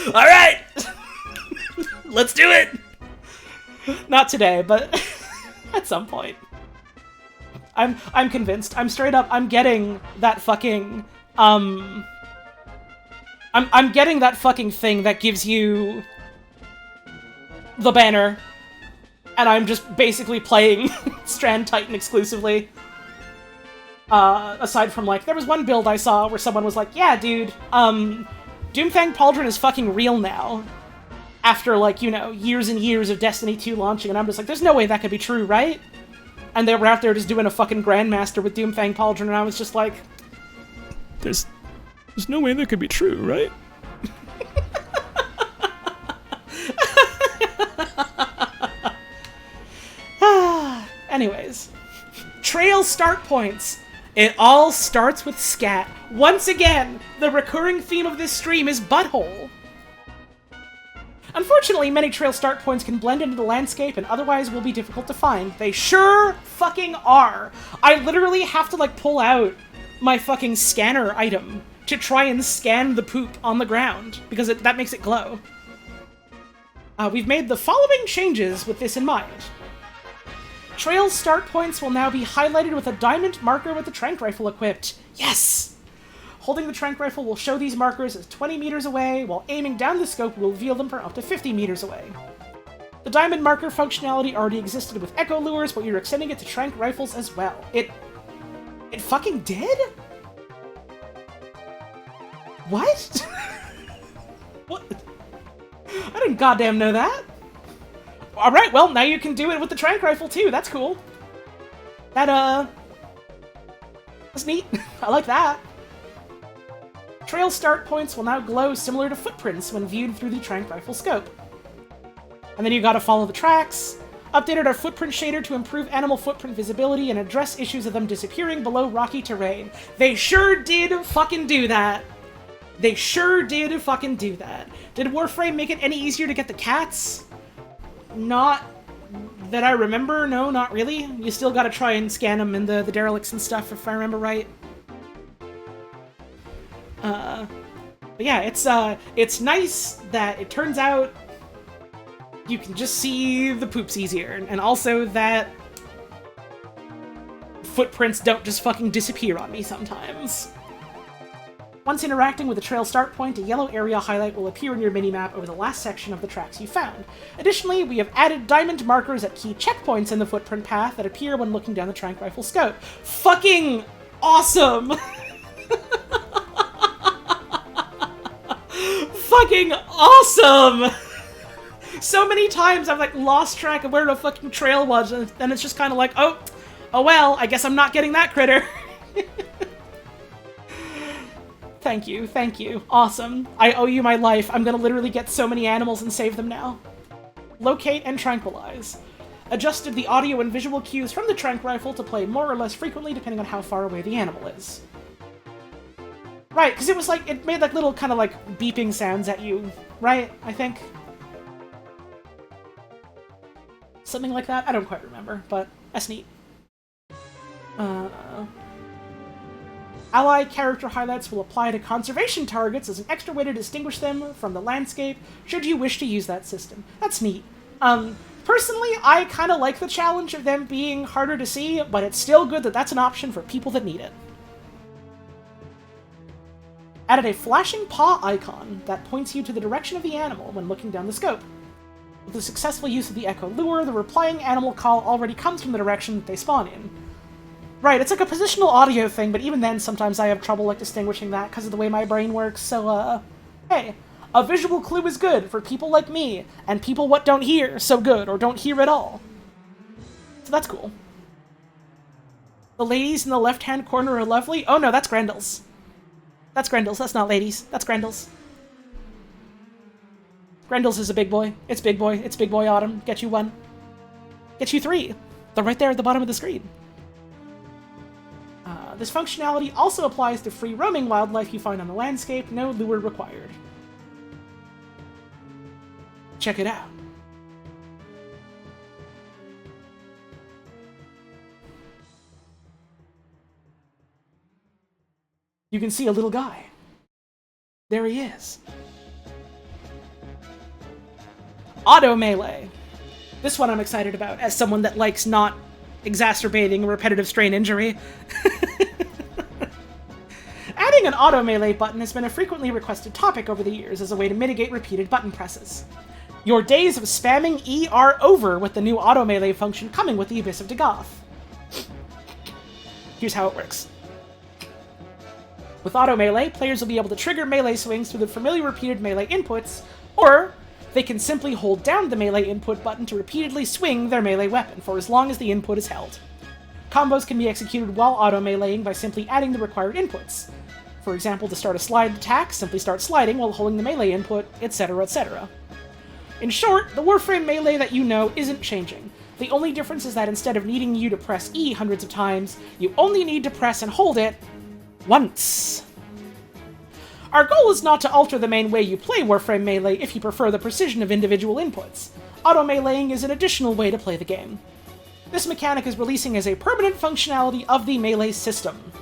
Alright! Let's do it! Not today, but at some point. I'm convinced. I'm straight up, I'm getting that fucking, I'm getting that fucking thing that gives you the banner, and I'm just basically playing Strand Titan exclusively. Aside from, like, there was one build I saw where someone was like, yeah, dude, Doomfang Pauldron is fucking real now. After, like, you know, years and years of Destiny 2 launching, and I'm just like, there's no way that could be true, right? And they were out there just doing a fucking Grandmaster with Doomfang Pauldron, and I was just like, there's no way that could be true, right? Anyways. Trail start points. It all starts with scat. Once again, the recurring theme of this stream is butthole. Unfortunately, many trail start points can blend into the landscape and otherwise will be difficult to find. They sure fucking are. I literally have to, like, pull out my fucking scanner item to try and scan the poop on the ground, because that makes it glow. We've made the following changes with this in mind. Trail start points will now be highlighted with a diamond marker with the trank rifle equipped. Yes! Holding the trank rifle will show these markers as 20 meters away, while aiming down the scope will reveal them from up to 50 meters away. The diamond marker functionality already existed with echo lures, but you're extending it to trank rifles as well. It fucking did? What? What? I didn't goddamn know that. Alright, well, now you can do it with the trank rifle too, that's cool. That's neat. I like that. Trail start points will now glow similar to footprints when viewed through the trank rifle scope. And then you gotta follow the tracks. Updated our footprint shader to improve animal footprint visibility and address issues of them disappearing below rocky terrain. They sure did fucking do that. They sure did fucking do that. Did Warframe make it any easier to get the cats? Not that I remember, no, not really. You still gotta try and scan them in the derelicts and stuff, if I remember right. But yeah, it's nice that it turns out you can just see the poops easier, and also that footprints don't just fucking disappear on me sometimes. Once interacting with the trail start point, a yellow area highlight will appear in your minimap over the last section of the tracks you found. Additionally, we have added diamond markers at key checkpoints in the footprint path that appear when looking down the trank rifle scope. Fucking awesome! Fucking awesome! So many times I've, like, lost track of where the fucking trail was, and then it's just kind of like, oh well, I guess I'm not getting that critter. Thank you, thank you. Awesome. I owe you my life. I'm gonna literally get so many animals and save them now. Locate and tranquilize. Adjusted the audio and visual cues from the trank rifle to play more or less frequently depending on how far away the animal is. Right, because it was like, it made like little kind of like beeping sounds at you, right? I think? Something like that? I don't quite remember, but that's neat. Ally character highlights will apply to conservation targets as an extra way to distinguish them from the landscape, should you wish to use that system. That's neat. Personally, I kind of like the challenge of them being harder to see, but it's still good that that's an option for people that need it. Added a flashing paw icon that points you to the direction of the animal when looking down the scope. With the successful use of the echo lure, the replying animal call already comes from the direction that they spawn in. Right, it's like a positional audio thing, but even then sometimes I have trouble like distinguishing that because of the way my brain works, so hey, a visual clue is good for people like me, and people what don't hear so good, or don't hear at all. So that's cool. The ladies in the left-hand corner are lovely. Oh no, that's Grendel's. That's Grendel's, that's not ladies, that's Grendel's. Grendel's is a big boy. It's big boy. It's big boy autumn. Get you one. Get you three. They're right there at the bottom of the screen. This functionality also applies to free roaming wildlife you find on the landscape, no lure required. Check it out. You can see a little guy. There he is. Auto melee. This one I'm excited about, as someone that likes not exacerbating a repetitive strain injury. Adding an auto melee button has been a frequently requested topic over the years as a way to mitigate repeated button presses. Your days of spamming E are over with the new auto melee function coming with the Abyss of Dagoth. Here's how it works. With auto melee, players will be able to trigger melee swings through the familiar repeated melee inputs, or they can simply hold down the melee input button to repeatedly swing their melee weapon for as long as the input is held. Combos can be executed while auto meleeing by simply adding the required inputs. For example, to start a slide attack, simply start sliding while holding the melee input, etc., etc. In short, the Warframe melee that you know isn't changing. The only difference is that instead of needing you to press E hundreds of times, you only need to press and hold it once. Our goal is not to alter the main way you play Warframe Melee if you prefer the precision of individual inputs. Auto-meleeing is an additional way to play the game. This mechanic is releasing as a permanent functionality of the Melee system,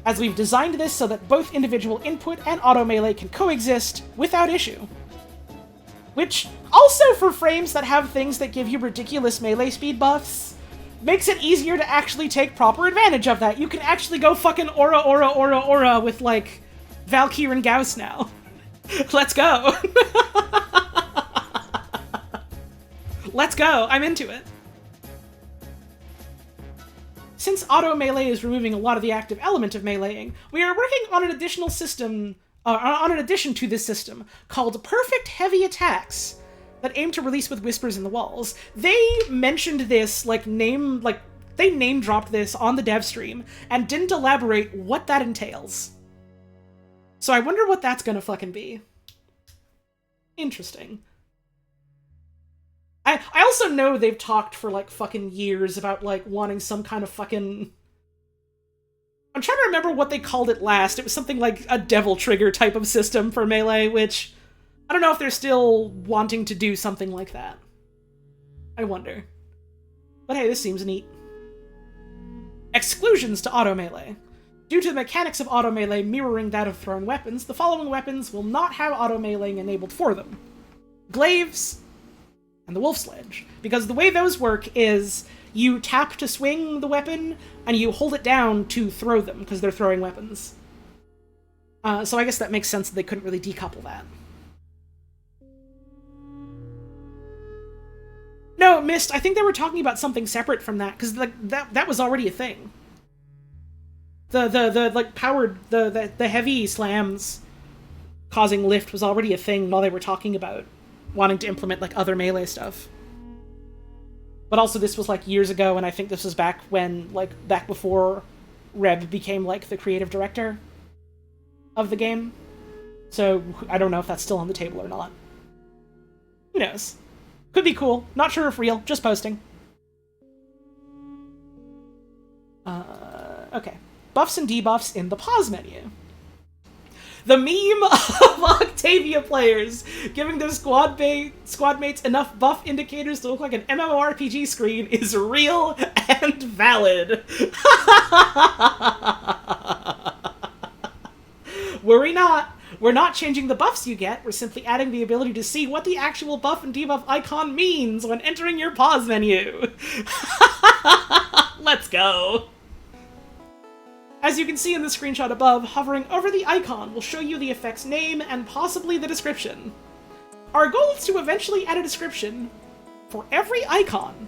as we've designed this so that both individual input and auto-melee can coexist without issue. Which, also for frames that have things that give you ridiculous melee speed buffs, makes it easier to actually take proper advantage of that. You can actually go fucking aura with, like, Valkyr and Gauss now. Let's go. Let's go. I'm into it. Since auto melee is removing a lot of the active element of meleeing, we are working on an additional system, on an addition to this system, called Perfect Heavy Attacks, that aim to release with Whispers in the Walls. They mentioned this, they name-dropped this on the dev stream, and didn't elaborate what that entails. So I wonder what that's gonna fucking be. Interesting. I also know they've talked for, like, fucking years about, like, wanting some kind of fucking... I'm trying to remember what they called it last. It was something like a devil trigger type of system for Melee, which... I don't know if they're still wanting to do something like that. I wonder. But hey, this seems neat. Exclusions to auto melee. Due to the mechanics of auto melee mirroring that of thrown weapons, the following weapons will not have auto meleeing enabled for them. Glaives and the Wolf Sledge. Because the way those work is you tap to swing the weapon, and you hold it down to throw them, because they're throwing weapons. So I guess that makes sense that they couldn't really decouple that. No, Mist, I think they were talking about something separate from that, because that was already a thing. The heavy slams causing lift was already a thing while they were talking about wanting to implement, like, other melee stuff. But also this was, like, years ago, and I think this was back when, like, back before Reb became, like, the creative director of the game. So I don't know if that's still on the table or not. Who knows? Could be cool. Not sure if real. Just posting. Okay. Buffs and debuffs in the pause menu. The meme of Octavia players giving their squad mates enough buff indicators to look like an MMORPG screen is real and valid. Worry not. We're not changing the buffs you get, we're simply adding the ability to see what the actual buff and debuff icon means when entering your pause menu. Let's go. As you can see in the screenshot above, hovering over the icon will show you the effect's name and possibly the description. Our goal is to eventually add a description for every icon,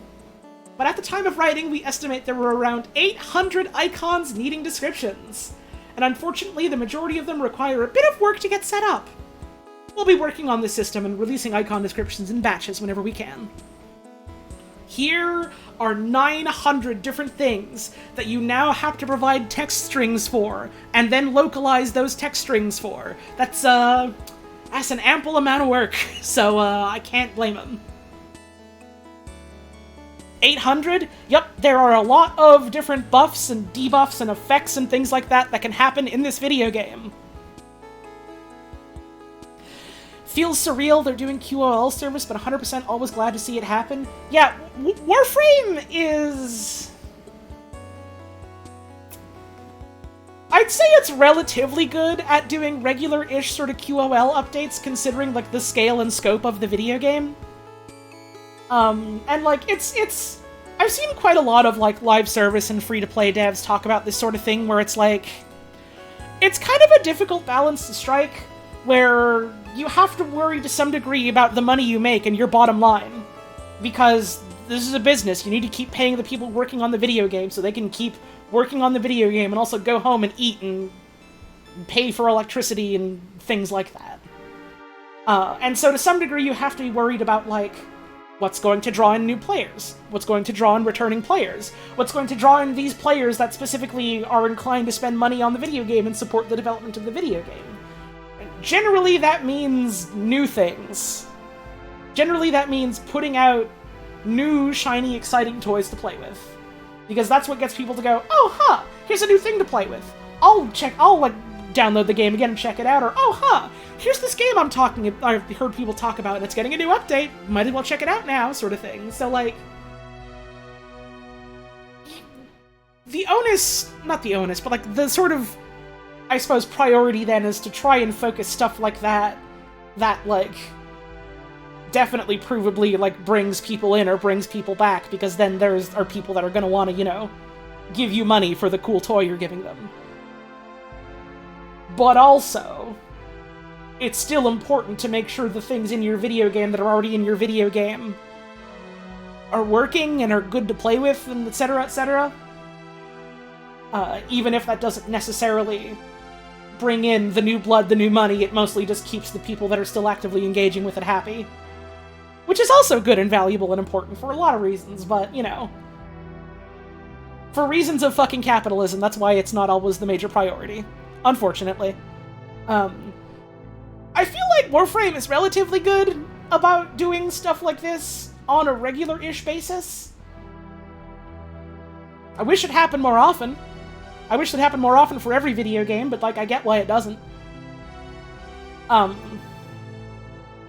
but at the time of writing we estimate there were around 800 icons needing descriptions. And unfortunately, the majority of them require a bit of work to get set up. We'll be working on this system and releasing icon descriptions in batches whenever we can. Here are 900 different things that you now have to provide text strings for, and then localize those text strings for. That's an ample amount of work, so I can't blame them. 800? Yep, there are a lot of different buffs and debuffs and effects and things like that that can happen in this video game. Feels surreal they're doing QOL service, but 100% always glad to see it happen. Yeah, Warframe is... I'd say it's relatively good at doing regular-ish sort of QOL updates, considering, like, the scale and scope of the video game. And, like, it's... I've seen quite a lot of, like, live service and free-to-play devs talk about this sort of thing, where it's, like... It's kind of a difficult balance to strike, where you have to worry to some degree about the money you make and your bottom line. Because this is a business, you need to keep paying the people working on the video game so they can keep working on the video game and also go home and eat and pay for electricity and things like that. And so to some degree you have to be worried about, like, what's going to draw in new players? What's going to draw in returning players? What's going to draw in these players that specifically are inclined to spend money on the video game and support the development of the video game? And generally that means new things. Generally that means putting out new, shiny, exciting toys to play with. Because that's what gets people to go, oh, huh, here's a new thing to play with. I'll, like, download the game again and check it out, or, oh, huh, here's this game I've heard people talk about, and it's getting a new update, might as well check it out now, sort of thing. So, like, the onus, not the onus, but, like, the sort of, I suppose, priority then is to try and focus stuff like that, like, definitely provably, like, brings people in or brings people back, because then are people that are gonna want to, you know, give you money for the cool toy you're giving them. But also, it's still important to make sure the things in your video game that are already in your video game are working and are good to play with, and etc., etc. Even if that doesn't necessarily bring in the new blood, the new money, it mostly just keeps the people that are still actively engaging with it happy. Which is also good and valuable and important for a lot of reasons, but, you know. For reasons of fucking capitalism, that's why it's not always the major priority. Unfortunately. I feel like Warframe is relatively good about doing stuff like this on a regular-ish basis. I wish it happened more often. I wish it happened more often for every video game, but, like, I get why it doesn't.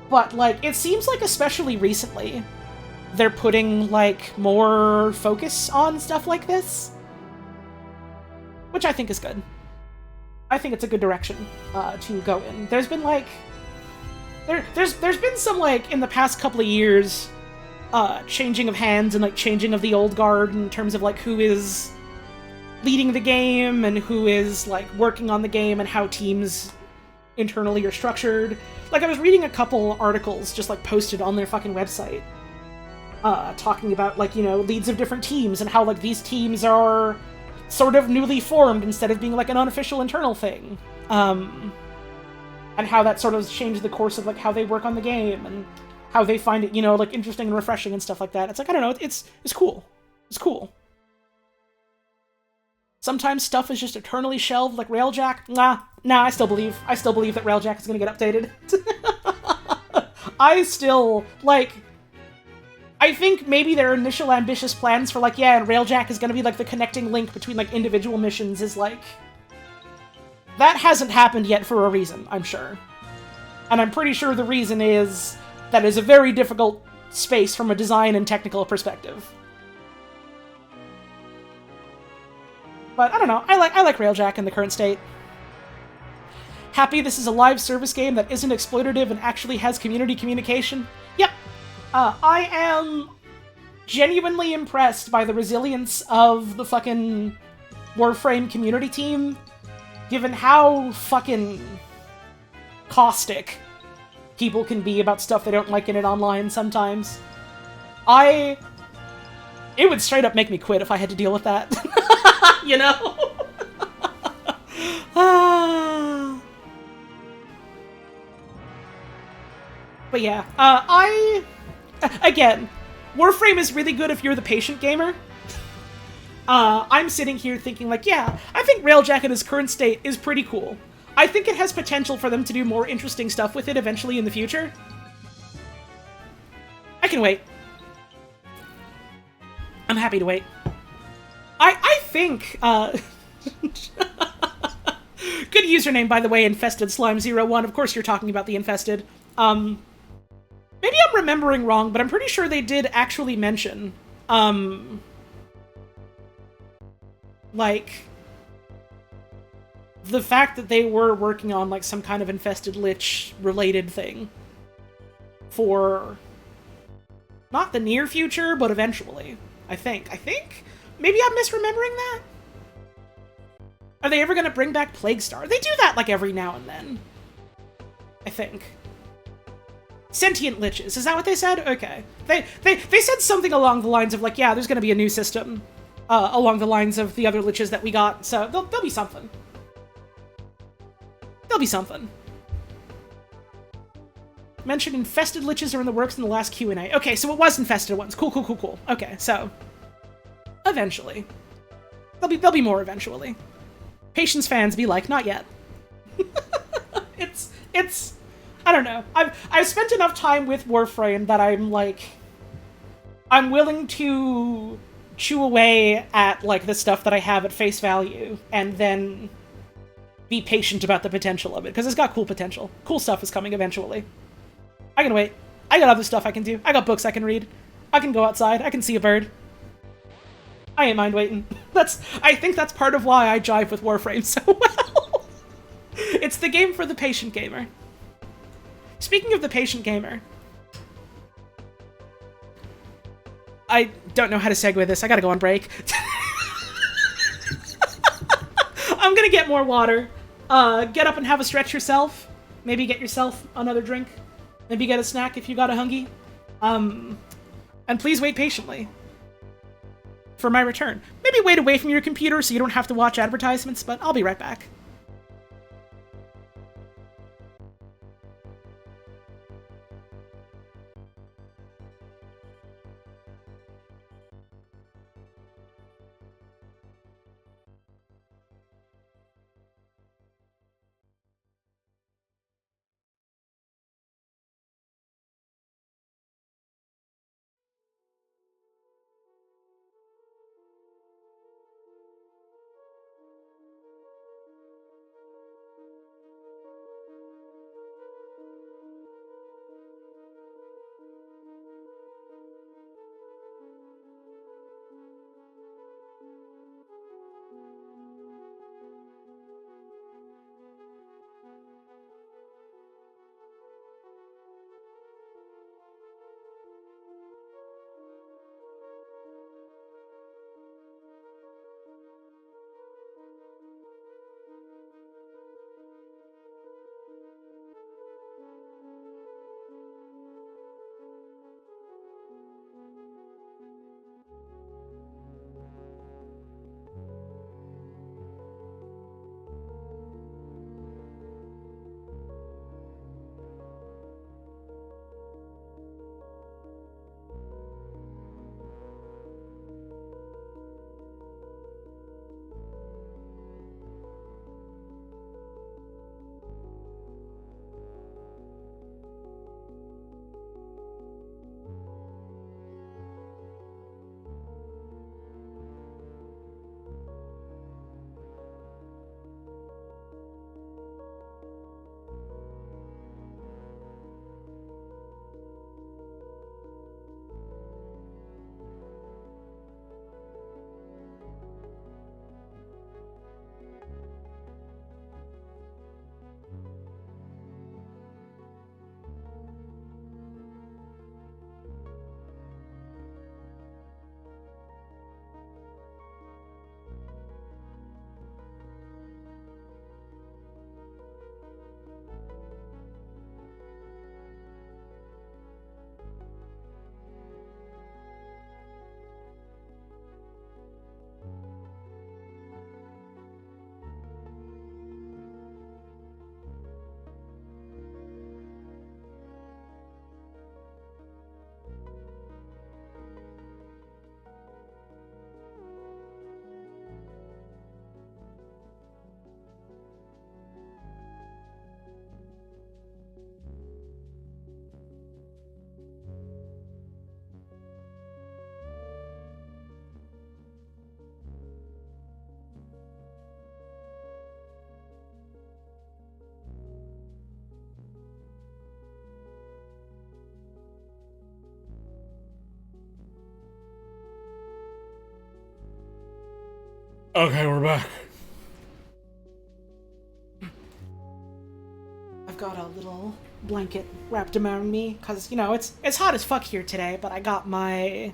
But, like, it seems like especially recently, they're putting, like, more focus on stuff like this. Which I think is good. I think it's a good direction to go in. There's been, like... There's been some, like, in the past couple of years, changing of hands and, like, changing of the old guard in terms of, like, who is leading the game and who is, like, working on the game and how teams internally are structured. Like, I was reading a couple articles just, like, posted on their fucking website, talking about, like, you know, leads of different teams and how, like, these teams are sort of newly formed instead of being, like, an unofficial internal thing. And how that sort of changed the course of, like, how they work on the game and how they find it, you know, like, interesting and refreshing and stuff like that. It's like, I don't know, it's cool. It's cool. Sometimes stuff is just eternally shelved, like Railjack. Nah, I still believe that Railjack is gonna get updated. I still, like... I think maybe their initial ambitious plans for, like, yeah, and Railjack is gonna be, like, the connecting link between, like, individual missions is, like... That hasn't happened yet for a reason, I'm sure. And I'm pretty sure the reason is that is a very difficult space from a design and technical perspective. But, I don't know, I like Railjack in the current state. Happy this is a live service game that isn't exploitative and actually has community communication. Yep. I am genuinely impressed by the resilience of the fucking Warframe community team, given how fucking caustic people can be about stuff they don't like in it online sometimes. It would straight up make me quit if I had to deal with that. You know? But yeah, again, Warframe is really good if you're the patient gamer. I'm sitting here thinking, like, yeah, I think Railjack in its current state is pretty cool. I think it has potential for them to do more interesting stuff with it eventually in the future. I can wait. I'm happy to wait. I think, good username, by the way, Infested Slime 01. Of course you're talking about the Infested. Maybe I'm remembering wrong, but I'm pretty sure they did actually mention, like, the fact that they were working on, like, some kind of Infested Lich-related thing. For not the near future, but eventually. I think. Maybe I'm misremembering that? Are they ever going to bring back Plague Star? They do that, like, every now and then. I think. Sentient Liches. Is that what they said? Okay. They said something along the lines of, like, yeah, there's going to be a new system. Along the lines of the other Liches that we got. So, there'll be something. There'll be something. Mentioned Infested Liches are in the works in the last Q&A. Okay, so it was Infested ones. Cool. Okay, so... eventually. There'll be more eventually. Patience fans be like, not yet. It's... I don't know. I've spent enough time with Warframe that I'm, like... I'm willing to chew away at, like, the stuff that I have at face value, and then be patient about the potential of it, because it's got cool potential. Cool stuff is coming eventually. I can wait. I got other stuff I can do. I got books I can read. I can go outside. I can see a bird. I ain't mind waiting. I think that's part of why I jive with Warframe so well. It's the game for the patient gamer. Speaking of the patient gamer, I don't know how to segue this. I gotta go on break. I'm gonna get more water. Get up and have a stretch yourself. Maybe get yourself another drink. Maybe get a snack if you got a hungy. And please wait patiently for my return. Maybe wait away from your computer so you don't have to watch advertisements, but I'll be right back. Okay, we're back. I've got a little blanket wrapped around me, because, you know, it's hot as fuck here today, but I got my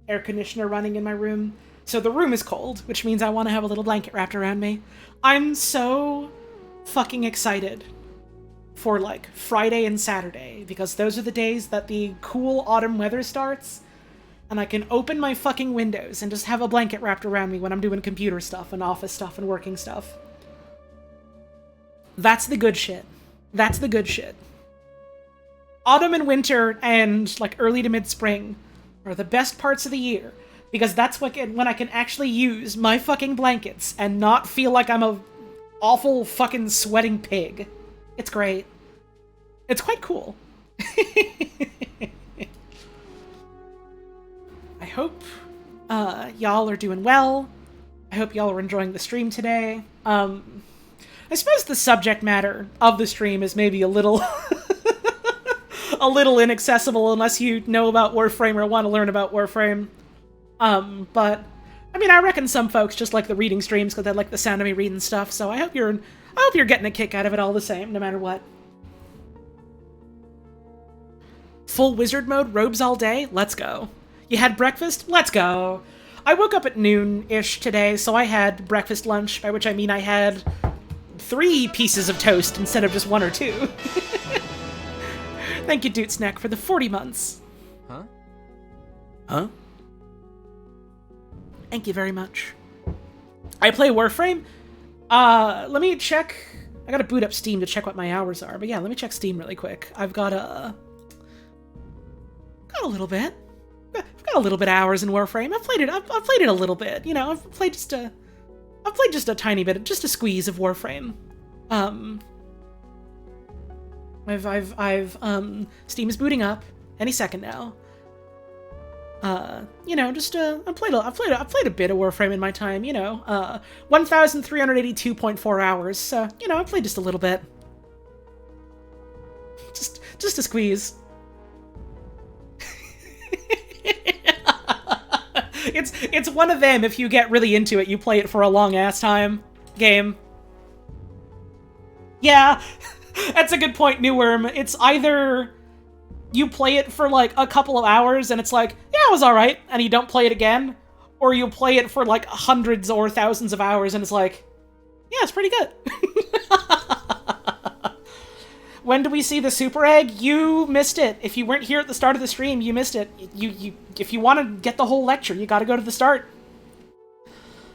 air conditioner running in my room, so the room is cold, which means I want to have a little blanket wrapped around me. I'm so fucking excited for, like, Friday and Saturday, because those are the days that the cool autumn weather starts, and I can open my fucking windows and just have a blanket wrapped around me when I'm doing computer stuff and office stuff and working stuff. That's the good shit. That's the good shit. Autumn and winter and, like, early to mid-spring are the best parts of the year, because that's when I can actually use my fucking blankets and not feel like I'm a awful fucking sweating pig. It's great. It's quite cool. I hope y'all are doing well. I hope y'all are enjoying the stream today. I suppose the subject matter of the stream is maybe a little a little inaccessible unless you know about Warframe or want to learn about Warframe. But I mean, I reckon some folks just like the reading streams because they like the sound of me reading stuff. So I hope you're getting a kick out of it all the same, no matter what. Full wizard mode, robes all day. Let's go. You had breakfast? Let's go. I woke up at noon-ish today, so I had breakfast lunch, by which I mean I had 3 pieces of toast instead of just 1 or 2. Thank you, Doot Snack, for the 40 months. Huh? Huh? Thank you very much. I play Warframe. Let me check. I gotta boot up Steam to check what my hours are, but yeah, let me check Steam really quick. I've got a little bit. I've got a little bit of hours in Warframe. I've played it a little bit. You know, I've played just a tiny bit, just a squeeze of Warframe. Steam is booting up any second now. You know, just I've played a bit of Warframe in my time. You know, 1,382.4 hours. So you know, I played just a little bit. Just a squeeze. It's one of them, if you get really into it, you play it for a long-ass time game. Yeah, that's a good point, New Worm. It's either you play it for, like, a couple of hours, and it's like, yeah, it was alright, and you don't play it again, or you play it for, like, hundreds or thousands of hours, and it's like, yeah, it's pretty good. When do we see the Superegg? You missed it. If you weren't here at the start of the stream, you missed it. If you want to get the whole lecture, you gotta go to the start.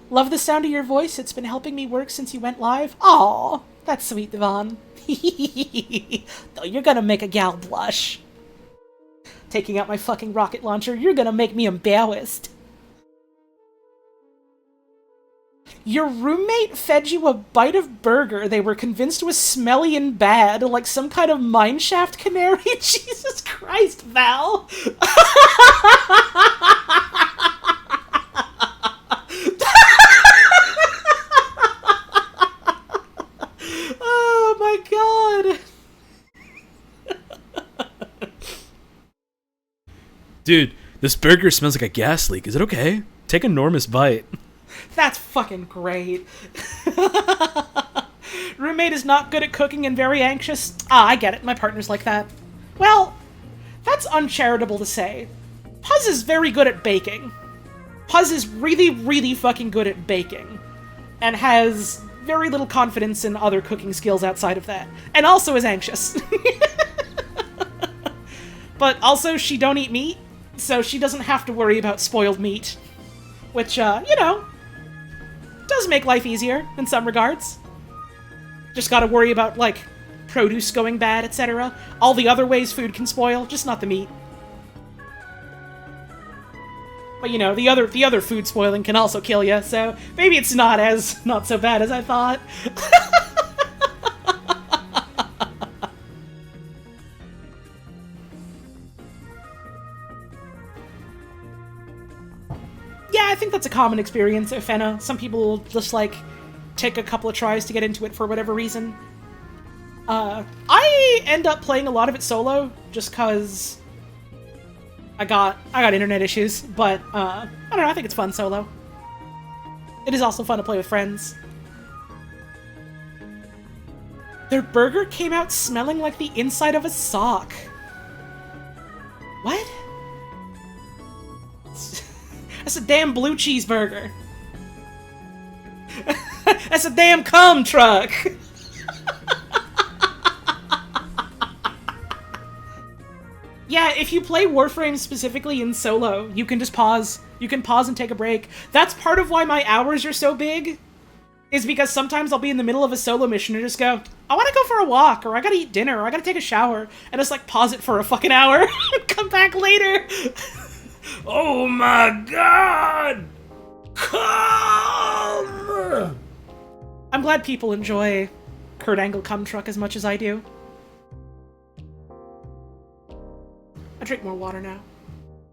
Love the sound of your voice. It's been helping me work since you went live. Aw, that's sweet, Devon. Though you're gonna make a gal blush. Taking out my fucking rocket launcher, you're gonna make me embarrassed. Your roommate fed you a bite of burger they were convinced was smelly and bad, like some kind of mineshaft canary? Jesus Christ, Val! Oh my god! Dude, this burger smells like a gas leak. Is it okay? Take an enormous bite. That's fucking great. Roommate is not good at cooking and very anxious. Ah, I get it. My partner's like that. Well, that's uncharitable to say. Puz is very good at baking. Puz is really, really fucking good at baking. And has very little confidence in other cooking skills outside of that. And also is anxious. But also, she don't eat meat, so she doesn't have to worry about spoiled meat. Which, you know, does make life easier in some regards. Just gotta worry about, like, produce going bad, etc. All the other ways food can spoil, just not the meat. But, you know, the other food spoiling can also kill you, so maybe it's not so bad as I thought. Yeah, I think that's a common experience at Fena. Some people will just, like, take a couple of tries to get into it for whatever reason. I end up playing a lot of it solo, just cause I got internet issues, but, I don't know, I think it's fun solo. It is also fun to play with friends. Their burger came out smelling like the inside of a sock. What? That's a damn blue cheeseburger. That's a damn cum truck. Yeah, if you play Warframe specifically in solo, you can just pause. You can pause and take a break. That's part of why my hours are so big, is because sometimes I'll be in the middle of a solo mission and just go, I want to go for a walk, or I gotta eat dinner, or I gotta take a shower, and just like pause it for a fucking hour and come back later. Oh my god! Come! I'm glad people enjoy Kurt Angle Cum Truck as much as I do. I drink more water now.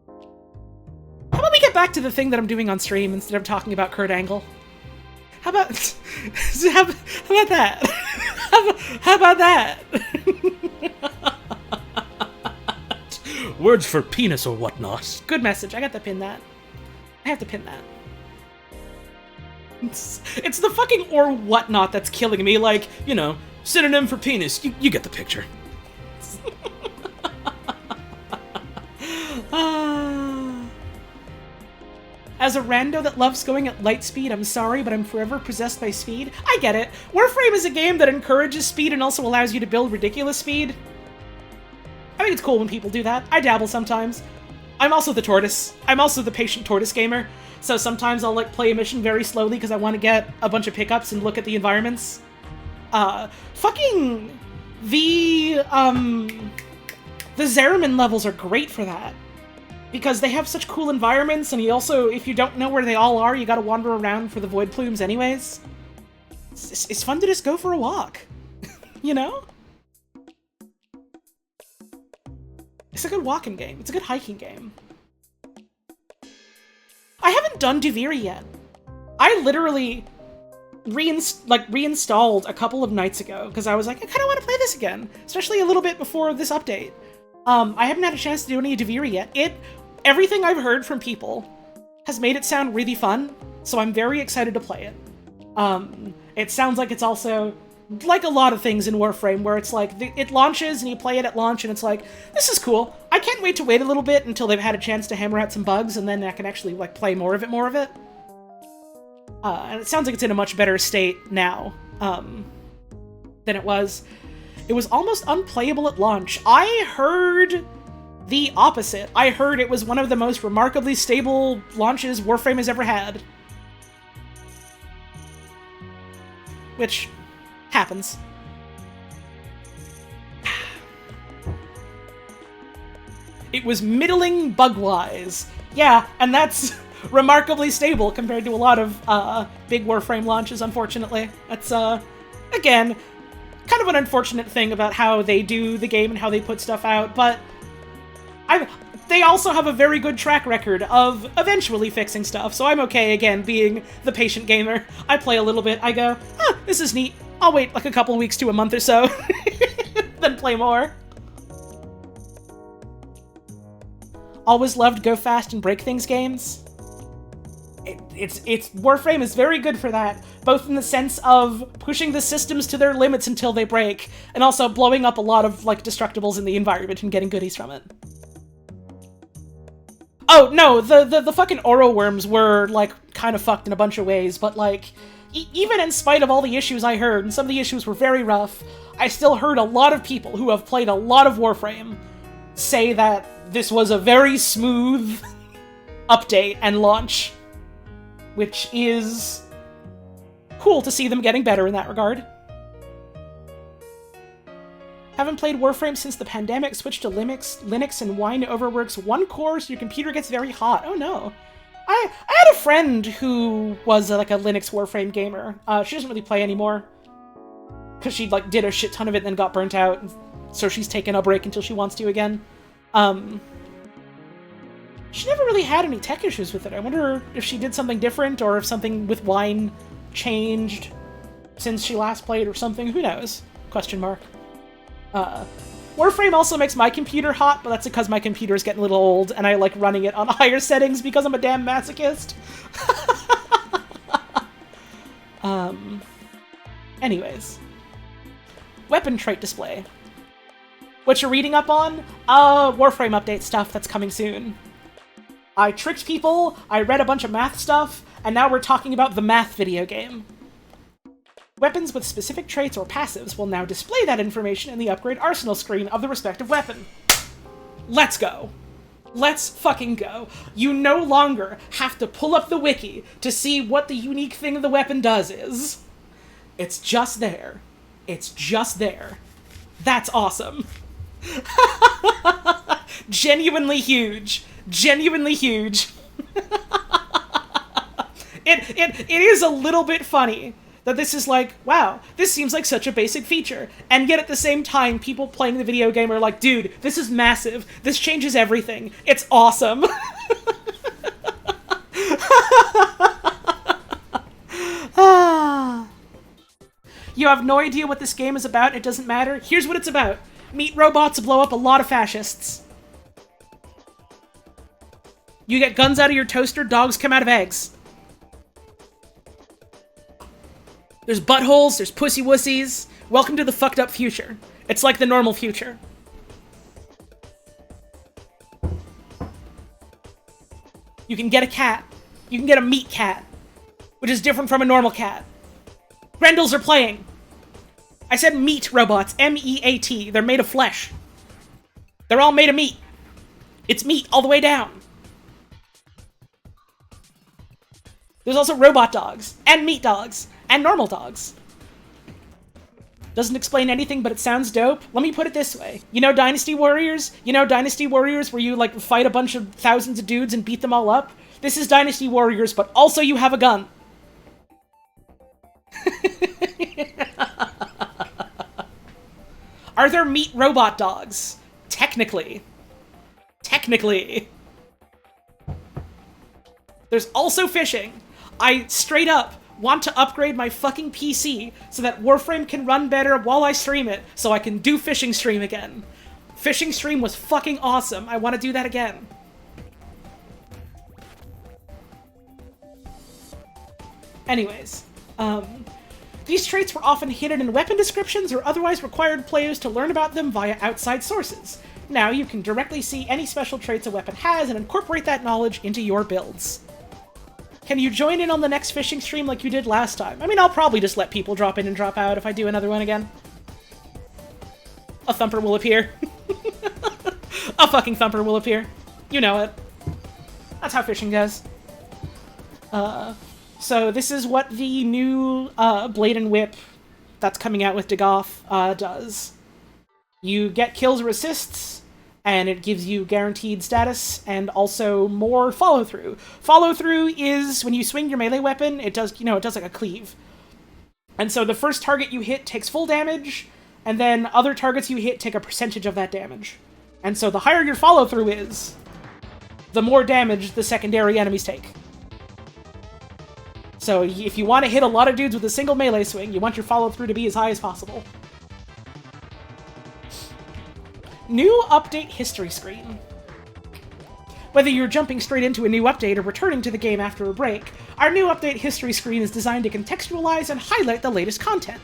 How about we get back to the thing that I'm doing on stream instead of talking about Kurt Angle? How about that? How about that? Words for penis or whatnot. Good message. I got to pin that. I have to pin that. It's the fucking or whatnot that's killing me. Like, You know, synonym for penis. You get the picture. As a rando that loves going at light speed, I'm sorry, but I'm forever possessed by speed. I get it. Warframe is a game that encourages speed and also allows you to build ridiculous speed. I think it's cool when people do that. I dabble sometimes. I'm also the tortoise. I'm also the patient tortoise gamer. So sometimes I'll like play a mission very slowly because I want to get a bunch of pickups and look at the environments. Fucking the Zeramin levels are great for that. Because they have such cool environments, and you also, if you don't know where they all are, you gotta wander around for the void plumes anyways. It's fun to just go for a walk. You know? It's a good walking game. It's a good hiking game. I haven't done Duviri yet. I literally reinstalled a couple of nights ago, because I was like, I kinda wanna play this again. Especially a little bit before this update. I haven't had a chance to do any Duviri yet. Everything I've heard from people has made it sound really fun, so I'm very excited to play it. It sounds like it's also like a lot of things in Warframe, where it's like, it launches and you play it at launch and it's like, this is cool. I can't wait to wait a little bit until they've had a chance to hammer out some bugs, and then I can actually like play more of it. And it sounds like it's in a much better state now than it was. It was almost unplayable at launch. I heard the opposite. I heard it was one of the most remarkably stable launches Warframe has ever had. Which happens. It was middling bug-wise. Yeah, and that's remarkably stable compared to a lot of big Warframe launches, unfortunately. That's, again, kind of an unfortunate thing about how they do the game and how they put stuff out, but they also have a very good track record of eventually fixing stuff, so I'm okay, again, being the patient gamer. I play a little bit, I go, this is neat. I'll wait like a couple weeks to a month or so, then play more. Always loved go fast and break things games. It's Warframe is very good for that, both in the sense of pushing the systems to their limits until they break, and also blowing up a lot of like destructibles in the environment and getting goodies from it. Oh no, the fucking Oro worms were like kind of fucked in a bunch of ways, but like even in spite of all the issues I heard, and some of the issues were very rough, I still heard a lot of people who have played a lot of Warframe say that this was a very smooth update and launch. Which is cool to see them getting better in that regard. Haven't played Warframe since the pandemic, switched to Linux and whined overworks one core so your computer gets very hot. Oh no. I had a friend who was like a Linux Warframe gamer. She doesn't really play anymore. Because she like did a shit ton of it and then got burnt out. So she's taken a break until she wants to again. She never really had any tech issues with it. I wonder if she did something different, or if something with wine changed since she last played or something. Who knows? Question mark. Warframe also makes my computer hot, but that's because my computer is getting a little old, and I like running it on higher settings because I'm a damn masochist. Anyways. Weapon trait display. What you're reading up on? Warframe update stuff that's coming soon. I tricked people, I read a bunch of math stuff, and now we're talking about the math video game. Weapons with specific traits or passives will now display that information in the upgrade arsenal screen of the respective weapon. Let's go. Let's fucking go. You no longer have to pull up the wiki to see what the unique thing the weapon does is. It's just there. It's just there. That's awesome. Genuinely huge. Genuinely huge. It is a little bit funny that this is like, wow, this seems like such a basic feature. And yet at the same time, people playing the video game are like, dude, this is massive. This changes everything. It's awesome. You have no idea what this game is about. It doesn't matter. Here's what it's about. Meat robots blow up a lot of fascists. You get guns out of your toaster, dogs come out of eggs. There's buttholes, there's pussy wussies. Welcome to the fucked up future. It's like the normal future. You can get a cat. You can get a meat cat, which is different from a normal cat. Grendels are playing. I said meat robots, M-E-A-T. They're made of flesh. They're all made of meat. It's meat all the way down. There's also robot dogs, and meat dogs, and normal dogs. Doesn't explain anything, but it sounds dope. Let me put it this way. You know Dynasty Warriors? You know Dynasty Warriors where you, like, fight a bunch of thousands of dudes and beat them all up? This is Dynasty Warriors, but also you have a gun. Are there meat robot dogs? Technically. Technically. There's also fishing. I straight up want to upgrade my fucking PC so that Warframe can run better while I stream it, so I can do Fishing Stream again. Fishing Stream was fucking awesome. I want to do that again. Anyways, these traits were often hidden in weapon descriptions or otherwise required players to learn about them via outside sources. Now you can directly see any special traits a weapon has and incorporate that knowledge into your builds. Can you join in on the next fishing stream like you did last time? I mean, I'll probably just let people drop in and drop out if I do another one again. A thumper will appear. A fucking thumper will appear. You know it. That's how fishing goes. So this is what the new Blade and Whip that's coming out with Dagoth does. You get kills or assists, and it gives you guaranteed status, and also more follow-through. Follow-through is when you swing your melee weapon, it does, it does like a cleave. And so the first target you hit takes full damage, and then other targets you hit take a percentage of that damage. And so the higher your follow-through is, the more damage the secondary enemies take. So if you want to hit a lot of dudes with a single melee swing, you want your follow-through to be as high as possible. New update history screen. Whether you're jumping straight into a new update or returning to the game after a break, our new update history screen is designed to contextualize and highlight the latest content.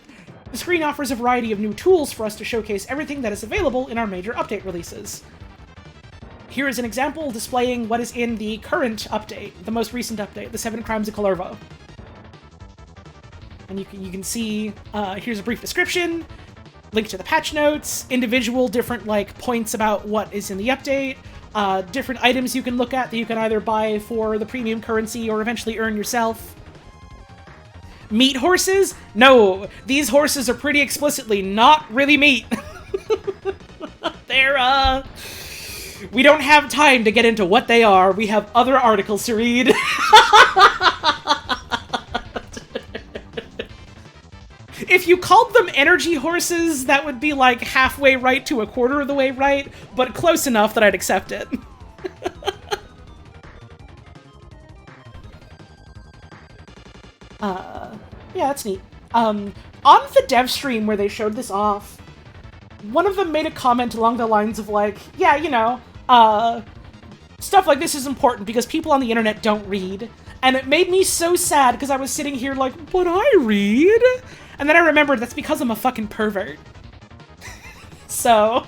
The screen offers a variety of new tools for us to showcase everything that is available in our major update releases. Here is an example displaying what is in the current update, the most recent update, the 7 Crimes of Kalervo. And you can see, here's a brief description, link to the patch notes, individual different points about what is in the update, different items you can look at that you can either buy for the premium currency or eventually earn yourself. Meat horses? No, these horses are pretty explicitly not really meat. They're, we don't have time to get into what they are. We have other articles to read. If you called them energy horses, that would be like halfway right to a quarter of the way right, but close enough that I'd accept it. Yeah, that's neat. On the dev stream where they showed this off, one of them made a comment along the lines of yeah, stuff like this is important because people on the internet don't read. And it made me so sad because I was sitting here like, but I read? And then I remembered that's because I'm a fucking pervert. So...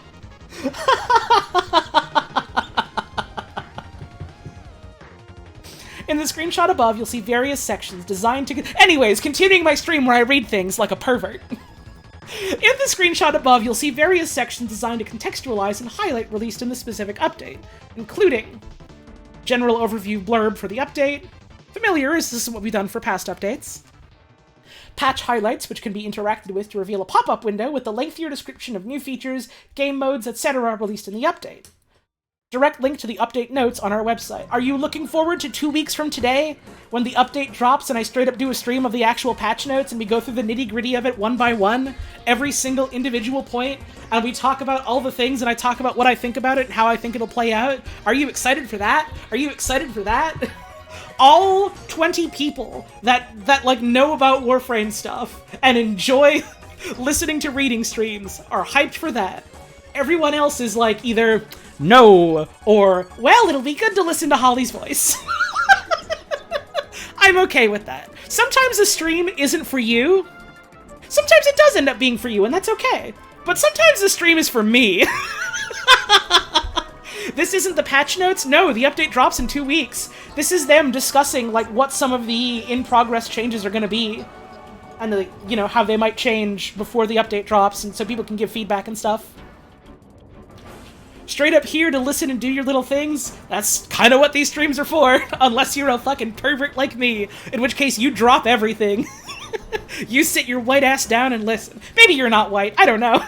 In the screenshot above, you'll see various sections designed to... Anyways, continuing my stream where I read things like a pervert. In the screenshot above, you'll see various sections designed to contextualize and highlight released in the specific update, including general overview blurb for the update, familiar as this is what we've done for past updates, patch highlights, which can be interacted with to reveal a pop-up window with the lengthier description of new features, game modes, etc. released in the update. Direct link to the update notes on our website. Are you looking forward to 2 weeks from today, when the update drops and I straight up do a stream of the actual patch notes and we go through the nitty-gritty of it one by one, every single individual point, and we talk about all the things and I talk about what I think about it and how I think it'll play out? Are you excited for that? Are you excited for that? All 20 people that like know about Warframe stuff and enjoy listening to reading streams are hyped for that. Everyone else is like either no or, well, it'll be good to listen to Holly's voice. I'm okay with that. Sometimes a stream isn't for you. Sometimes it does end up being for you, and that's okay. But sometimes the stream is for me. This isn't the patch notes. No, the update drops in 2 weeks. This is them discussing, like, what some of the in-progress changes are going to be. And, the, you know, how they might change before the update drops, and so people can give feedback and stuff. Straight up here to listen and do your little things, that's kind of what these streams are for. Unless you're a fucking pervert like me, in which case you drop everything. You sit your white ass down and listen. Maybe you're not white, I don't know.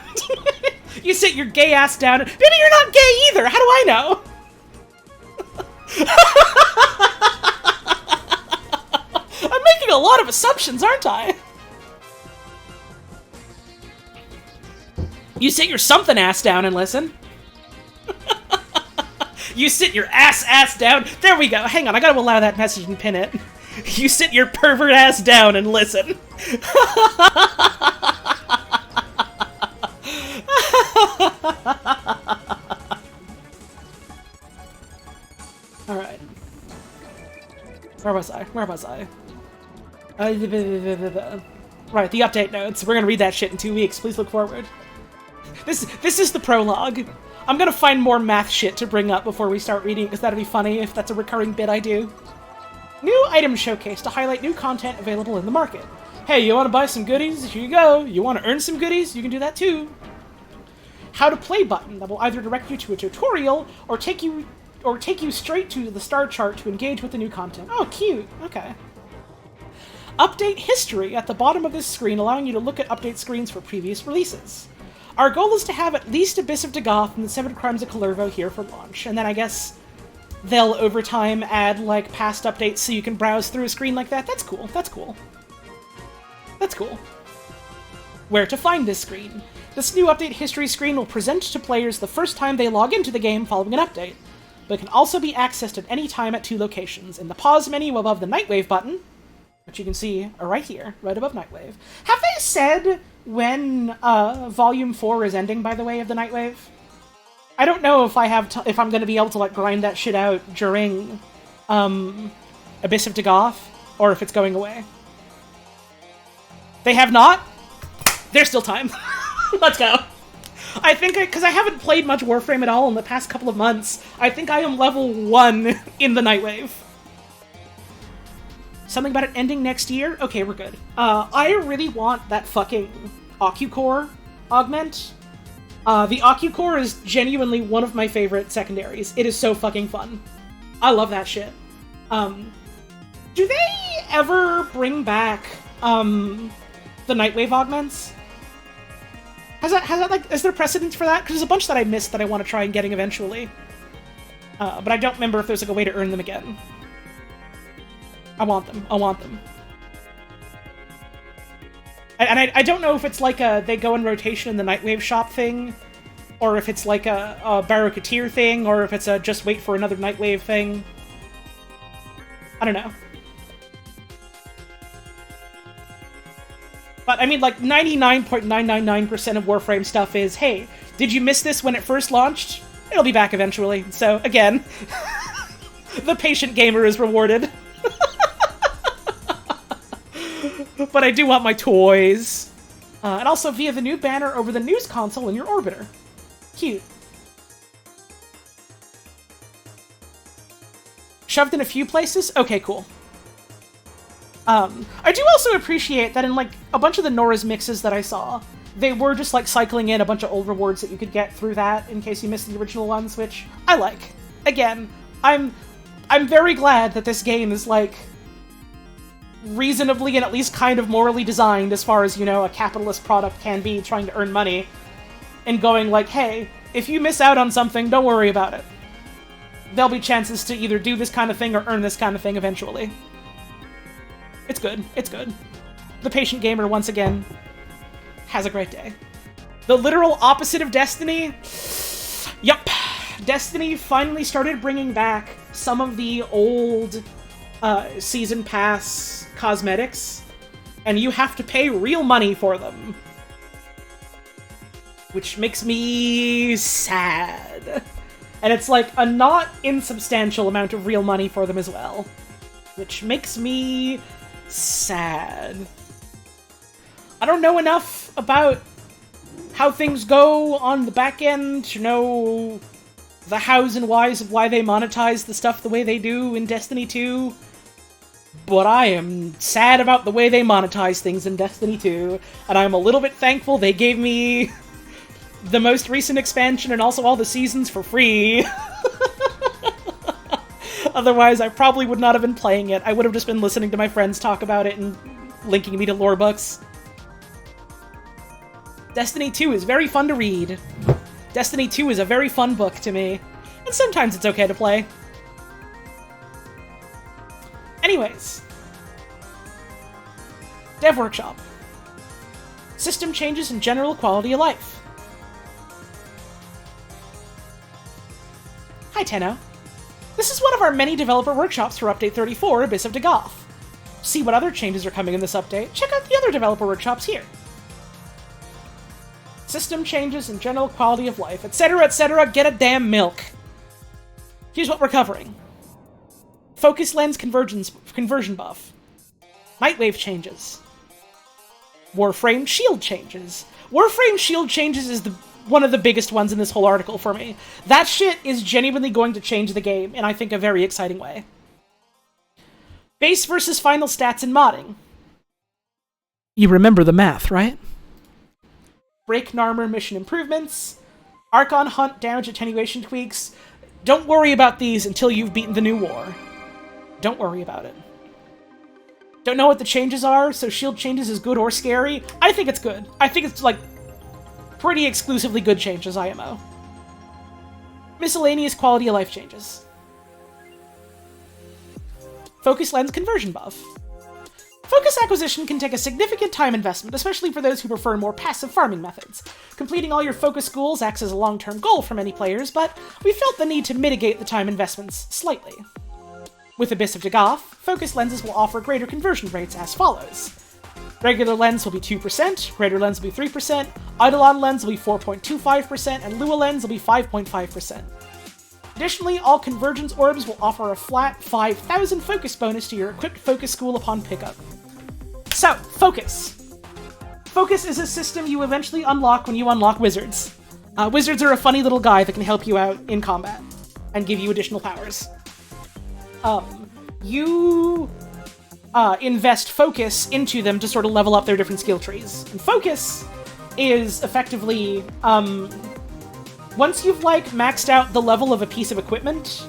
You sit your gay ass down and... Maybe you're not gay either, how do I know? I'm making a lot of assumptions, aren't I? You sit your something ass down and listen. You sit your ass down. There we go. Hang on, I gotta allow that message and pin it. You sit your pervert ass down and listen. Alright. Where was I? Right, the update notes. We're gonna read that shit in 2 weeks. Please look forward. This is the prologue. I'm gonna find more math shit to bring up before we start reading, because that'd be funny if that's a recurring bit I do. New item showcase to highlight new content available in the market. Hey, you wanna buy some goodies? Here you go. You wanna earn some goodies? You can do that too. How to play button that will either direct you to a tutorial or take you straight to the star chart to engage with the new content. Oh, cute. Okay. Update history at the bottom of this screen, allowing you to look at update screens for previous releases. Our goal is to have at least Abyss of Dagoth and the 7 Crimes of Kalervo here for launch, and then I guess they'll over time add, like, past updates so you can browse through a screen like that. That's cool. That's cool. That's cool. Where to find this screen. This new update history screen will present to players the first time they log into the game following an update, but it can also be accessed at any time at 2 locations. In the pause menu above the Nightwave button, which you can see right here, right above Nightwave. Have they said when Volume 4 is ending, by the way, of the Nightwave? I don't know if if I'm going to be able to like grind that shit out during Abyss of Dagoth, or if it's going away. They have not? There's still time. Let's go. I think, because I haven't played much Warframe at all in the past couple of months, I think I am level 1 in the Nightwave. Something about it ending next year? Okay, we're good. I really want that fucking OcuCore augment. The OcuCore is genuinely one of my favorite secondaries. It is so fucking fun. I love that shit. Do they ever bring back, the Nightwave augments? Is there precedence for that? Because there's a bunch that I missed that I want to try and getting eventually. But I don't remember if there's like a way to earn them again. I want them. I want them. And I don't know if it's like they go in rotation in the Nightwave shop thing, or if it's like a Barokatir thing, or if it's a just wait for another Nightwave thing. I don't know. But I mean, like 99.999% of Warframe stuff is, hey, did you miss this when it first launched? It'll be back eventually. So again. The patient gamer is rewarded. But I do want my toys. And also via the new banner over the news console in your orbiter. Cute. Shoved in a few places? Okay, cool. I do also appreciate that in, like, a bunch of the Nora's mixes that I saw, they were just, like, cycling in a bunch of old rewards that you could get through that in case you missed the original ones, which I like. Again, I'm very glad that this game is, like, reasonably and at least kind of morally designed as far as, you know, a capitalist product can be trying to earn money, and going like, hey, if you miss out on something, don't worry about it. There'll be chances to either do this kind of thing or earn this kind of thing eventually. It's good. It's good. The patient gamer, once again, has a great day. The literal opposite of Destiny? Yup. Destiny finally started bringing back some of the old Season Pass cosmetics, and you have to pay real money for them. Which makes me sad. And it's like a not insubstantial amount of real money for them as well. Which makes me sad. I don't know enough about how things go on the back end to know the hows and whys of why they monetize the stuff the way they do in Destiny 2. But I am sad about the way they monetize things in Destiny 2, and I'm a little bit thankful they gave me the most recent expansion and also all the seasons for free. Otherwise, I probably would not have been playing it. I would have just been listening to my friends talk about it and linking me to lore books. Destiny 2 is very fun to read. Destiny 2 is a very fun book to me, and sometimes it's okay to play. Anyways. Dev Workshop. System changes and general quality of life. Hi, Tenno. This is one of our many developer workshops for Update 34, Abyss of Dagoth. See what other changes are coming in this update, check out the other developer workshops here. System changes and general quality of life, etc., get a damn milk. Here's what we're covering. Focus lens conversion buff. Nightwave changes. Warframe shield changes. Warframe shield changes is one of the biggest ones in this whole article for me. That shit is genuinely going to change the game in, I think, a very exciting way. Base versus final stats in modding. You remember the math, right? Break and armor mission improvements. Archon hunt damage attenuation tweaks. Don't worry about these until you've beaten the new war. Don't worry about it. Don't know what the changes are, so shield changes is good or scary? I think it's good. I think it's, like, pretty exclusively good changes, IMO. Miscellaneous quality of life changes. Focus lens conversion buff. Focus acquisition can take a significant time investment, especially for those who prefer more passive farming methods. Completing all your focus schools acts as a long-term goal for many players, but we felt the need to mitigate the time investments slightly. With Abyss of Dagoth, focus lenses will offer greater conversion rates as follows. Regular lens will be 2%, greater lens will be 3%, Eidolon lens will be 4.25%, and Lua lens will be 5.5%. Additionally, all convergence orbs will offer a flat 5,000 focus bonus to your equipped focus school upon pickup. So, focus. Focus is a system you eventually unlock when you unlock wizards. Wizards are a funny little guy that can help you out in combat and give you additional powers. You invest focus into them to sort of level up their different skill trees. And focus is effectively, once you've, like, maxed out the level of a piece of equipment,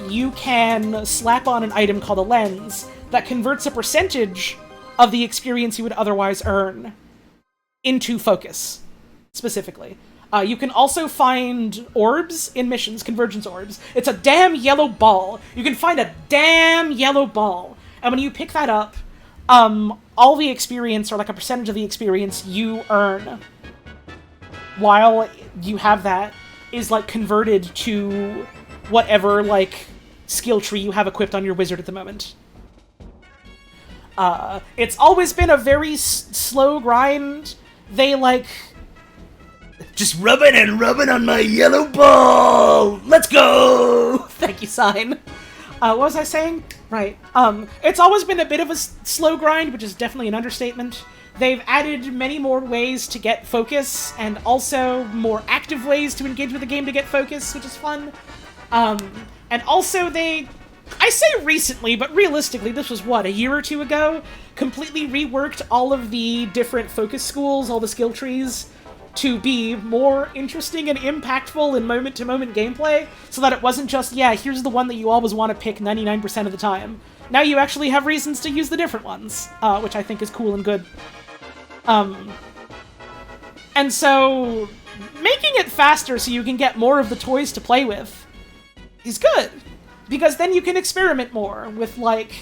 you can slap on an item called a lens that converts a percentage of the experience you would otherwise earn into focus, specifically. You can also find orbs in missions, convergence orbs. It's a damn yellow ball. You can find a damn yellow ball. And when you pick that up, all the experience, or like a percentage of the experience you earn while you have that, is like converted to whatever like skill tree you have equipped on your wizard at the moment. It's always been a very slow grind. They Just rubbing and rubbing on my yellow ball! Let's go! Thank you, Sign. What was I saying? Right. It's always been a bit of a slow grind, which is definitely an understatement. They've added many more ways to get focus, and also more active ways to engage with the game to get focus, which is fun. And also I say recently, but realistically, this was, what, a year or two ago? Completely reworked all of the different focus schools, all the skill trees, to be more interesting and impactful in moment-to-moment gameplay, so that it wasn't just, yeah, here's the one that you always want to pick 99% of the time. Now you actually have reasons to use the different ones, which I think is cool and good. And so, making it faster so you can get more of the toys to play with is good, because then you can experiment more with, like,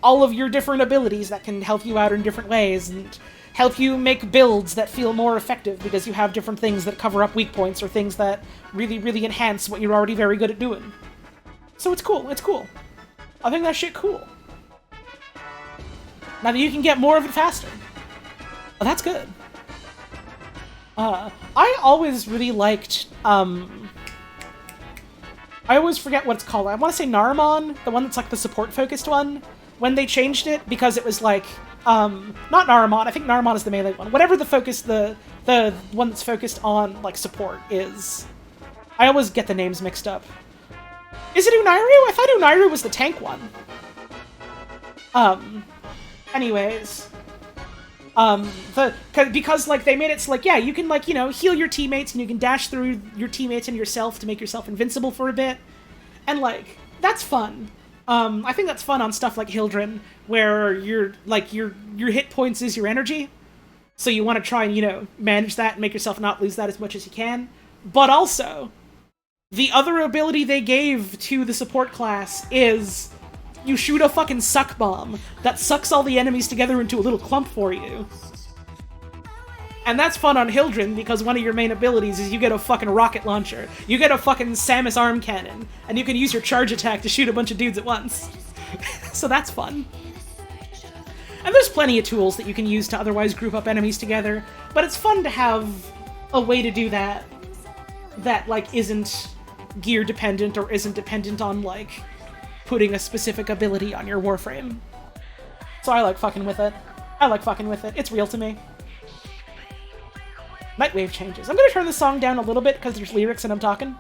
all of your different abilities that can help you out in different ways, and help you make builds that feel more effective because you have different things that cover up weak points or things that really, really enhance what you're already very good at doing. So it's cool, it's cool. I think that shit cool. Now that you can get more of it faster. Well, that's good. I always really liked, I always forget what it's called. I want to say Naramon, the one that's like the support-focused one, when they changed it, because it was like, not Naramon, I think Naramon is the melee one. Whatever the focus, the one that's focused on, like, support is. I always get the names mixed up. Is it Unairu? I thought Unairu was the tank one. Anyways. Because, like, they made it so, like, yeah, you can, like, you know, heal your teammates, and you can dash through your teammates and yourself to make yourself invincible for a bit. And, like, that's fun. I think that's fun on stuff like Hildren, where your hit points is your energy. So you want to try and, you know, manage that and make yourself not lose that as much as you can. But also, the other ability they gave to the support class is you shoot a fucking suck bomb that sucks all the enemies together into a little clump for you. And that's fun on Hildren, because one of your main abilities is you get a fucking rocket launcher. You get a fucking Samus arm cannon, and you can use your charge attack to shoot a bunch of dudes at once. So that's fun. And there's plenty of tools that you can use to otherwise group up enemies together, but it's fun to have a way to do that like, isn't gear dependent or isn't dependent on, like, putting a specific ability on your Warframe. So I like fucking with it. I like fucking with it. It's real to me. Nightwave changes. I'm gonna turn the song down a little bit because there's lyrics and I'm talking.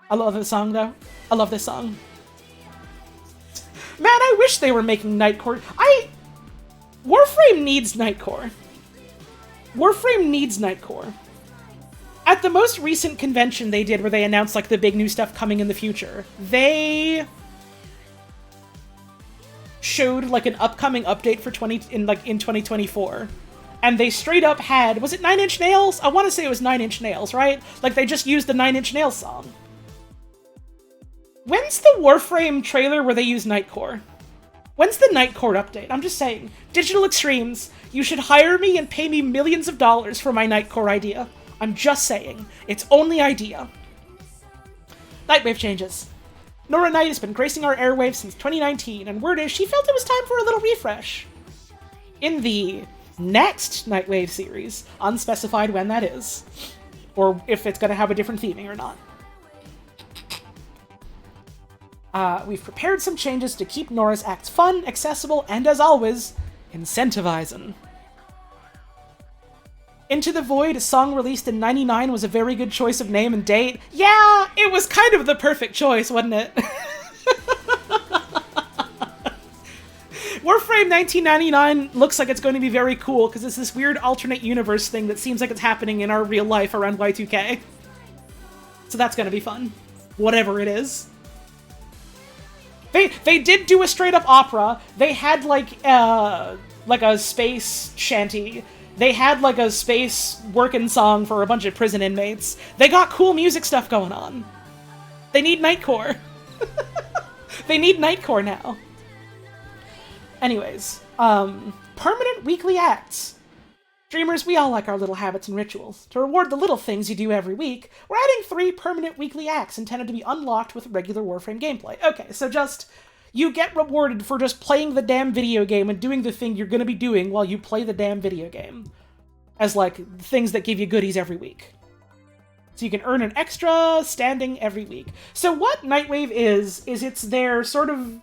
I love the song, though. I love this song. Man, I wish they were making Nightcore. Warframe needs Nightcore. Warframe needs Nightcore. At the most recent convention they did, where they announced, like, the big new stuff coming in the future, they showed, like, an upcoming update for in 2024. And they straight up had, was it 9 Inch Nails? I want to say it was 9 Inch Nails, right? Like, they just used the 9 Inch Nails song. When's the Warframe trailer where they use Nightcore? When's the Nightcore update? I'm just saying. Digital Extremes, you should hire me and pay me millions of dollars for my Nightcore idea. I'm just saying. It's only idea. Nightwave changes. Nora Knight has been gracing our airwaves since 2019, and word is she felt it was time for a little refresh. In the next Nightwave series, unspecified when that is, or if it's going to have a different theming or not. We've prepared some changes to keep Nora's acts fun, accessible, and as always, incentivizing. Into the Void, a song released in '99, was a very good choice of name and date. Yeah, it was kind of the perfect choice, wasn't it? Warframe 1999 looks like it's going to be very cool, because it's this weird alternate universe thing that seems like it's happening in our real life around Y2K. So that's going to be fun. Whatever it is. They did do a straight-up opera. They had, like a space shanty. They had, like, a space working song for a bunch of prison inmates. They got cool music stuff going on. They need Nightcore. They need Nightcore now. Anyways, permanent weekly acts. Dreamers, we all like our little habits and rituals. To reward the little things you do every week, we're adding 3 permanent weekly acts intended to be unlocked with regular Warframe gameplay. Okay, so just, you get rewarded for just playing the damn video game and doing the thing you're gonna be doing while you play the damn video game. as, like, things that give you goodies every week. So you can earn an extra standing every week. So what Nightwave is it's their sort of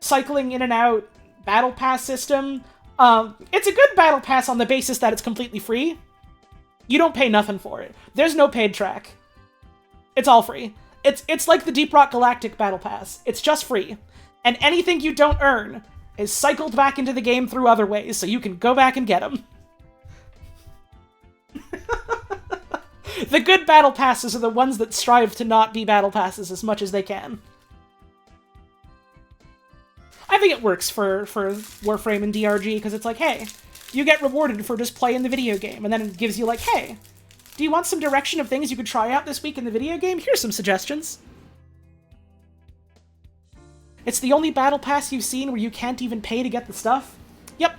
cycling in and out battle pass system. It's a good battle pass on the basis that it's completely free. You don't pay nothing for it. There's no paid track. It's all free. It's like the Deep Rock Galactic battle pass. It's just free. And anything you don't earn is cycled back into the game through other ways, so you can go back and get them. The good battle passes are the ones that strive to not be battle passes as much as they can. I think it works for Warframe and DRG, because it's like, hey, you get rewarded for just playing the video game, and then it gives you like, hey, do you want some direction of things you could try out this week in the video game? Here's some suggestions. It's the only battle pass you've seen where you can't even pay to get the stuff? Yep.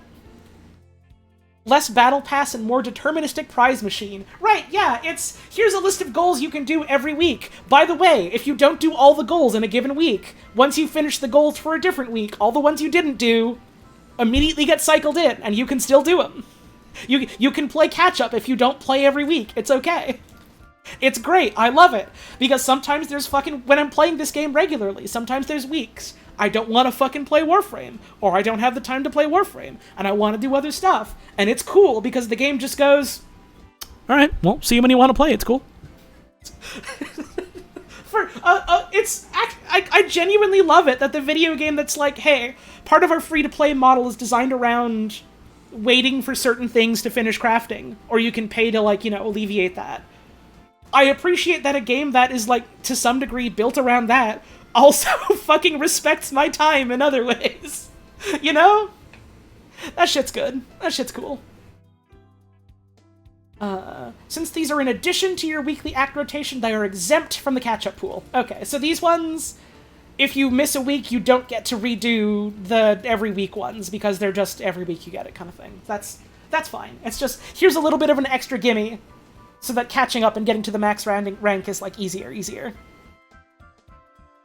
Less battle pass and more deterministic prize machine. Right, yeah, here's a list of goals you can do every week. By the way, if you don't do all the goals in a given week, once you finish the goals for a different week, all the ones you didn't do immediately get cycled in, and you can still do them. You can play catch-up if you don't play every week. It's okay. It's great. I love it. Because sometimes there's when I'm playing this game regularly, sometimes there's weeks I don't want to fucking play Warframe, or I don't have the time to play Warframe, and I want to do other stuff. And it's cool, because the game just goes, alright, well, see you when you want to play, it's cool. I genuinely love it that the video game that's like, hey, part of our free-to-play model is designed around waiting for certain things to finish crafting, or you can pay to, like, alleviate that. I appreciate that a game that is, like, to some degree built around that also fucking respects my time in other ways. You know? That shit's good. That shit's cool. Since these are in addition to your weekly act rotation, they are exempt from the catch-up pool. Okay, so these ones, if you miss a week, you don't get to redo the every week ones, because they're just every week you get it kind of thing. That's fine. It's just, here's a little bit of an extra gimme, so that catching up and getting to the max rank is, like, easier.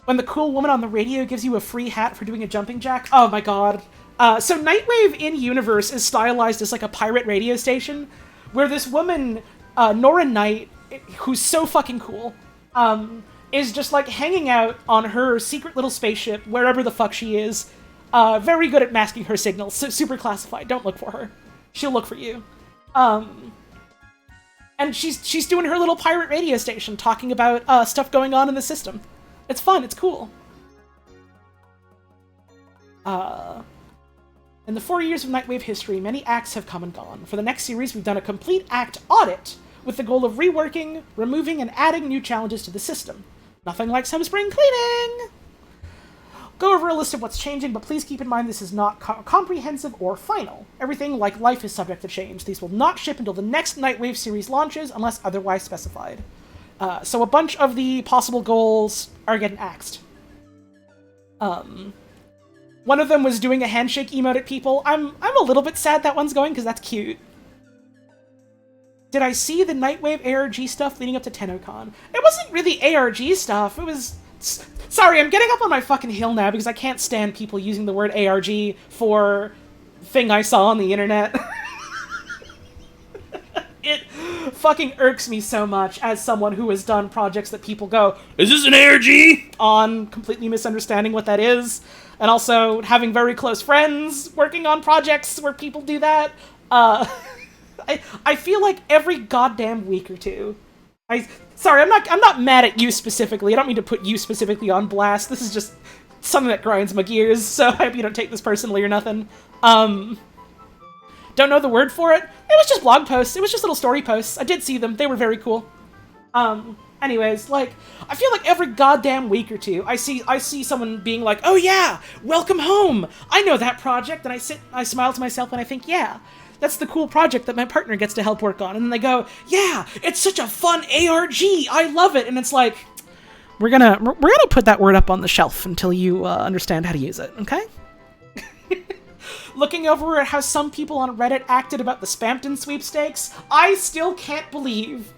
When the cool woman on the radio gives you a free hat for doing a jumping jack. Oh my god. So Nightwave in-universe is stylized as, like, a pirate radio station, where this woman, Nora Knight, who's so fucking cool, is just, like, hanging out on her secret little spaceship, wherever the fuck she is. Very good at masking her signals. So super classified. Don't look for her. She'll look for you. And she's doing her little pirate radio station, talking about stuff going on in the system. It's fun, it's cool. In the 4 years of Nightwave history, many acts have come and gone. For the next series, we've done a complete act audit, with the goal of reworking, removing, and adding new challenges to the system. Nothing like some spring cleaning! Go over a list of what's changing, but please keep in mind this is not comprehensive or final. Everything, like life, is subject to change. These will not ship until the next Nightwave series launches, unless otherwise specified. So a bunch of the possible goals are getting axed. One of them was doing a handshake emote at people. I'm a little bit sad that one's going, because that's cute. Did I see the Nightwave ARG stuff leading up to TennoCon? It wasn't really ARG stuff, it was... Sorry, I'm getting up on my fucking hill now, because I can't stand people using the word ARG for thing I saw on the internet. It fucking irks me so much as someone who has done projects that people go, is this an ARG? On completely misunderstanding what that is. And also having very close friends working on projects where people do that. I feel like every goddamn week or two. Sorry, I'm not mad at you specifically. I don't mean to put you specifically on blast. This is just something that grinds my gears, so I hope you don't take this personally or nothing. Don't know the word for it. It was just blog posts. It was just little story posts. I did see them. They were very cool. Anyways, like, I feel like every goddamn week or two, I see someone being like, oh yeah, welcome home. I know that project. And I smile to myself and I think, yeah, that's the cool project that my partner gets to help work on. And then they go, yeah, it's such a fun ARG. I love it. And it's like, we're gonna put that word up on the shelf until you understand how to use it, okay? Looking over at how some people on Reddit acted about the Spampton sweepstakes, I still can't believe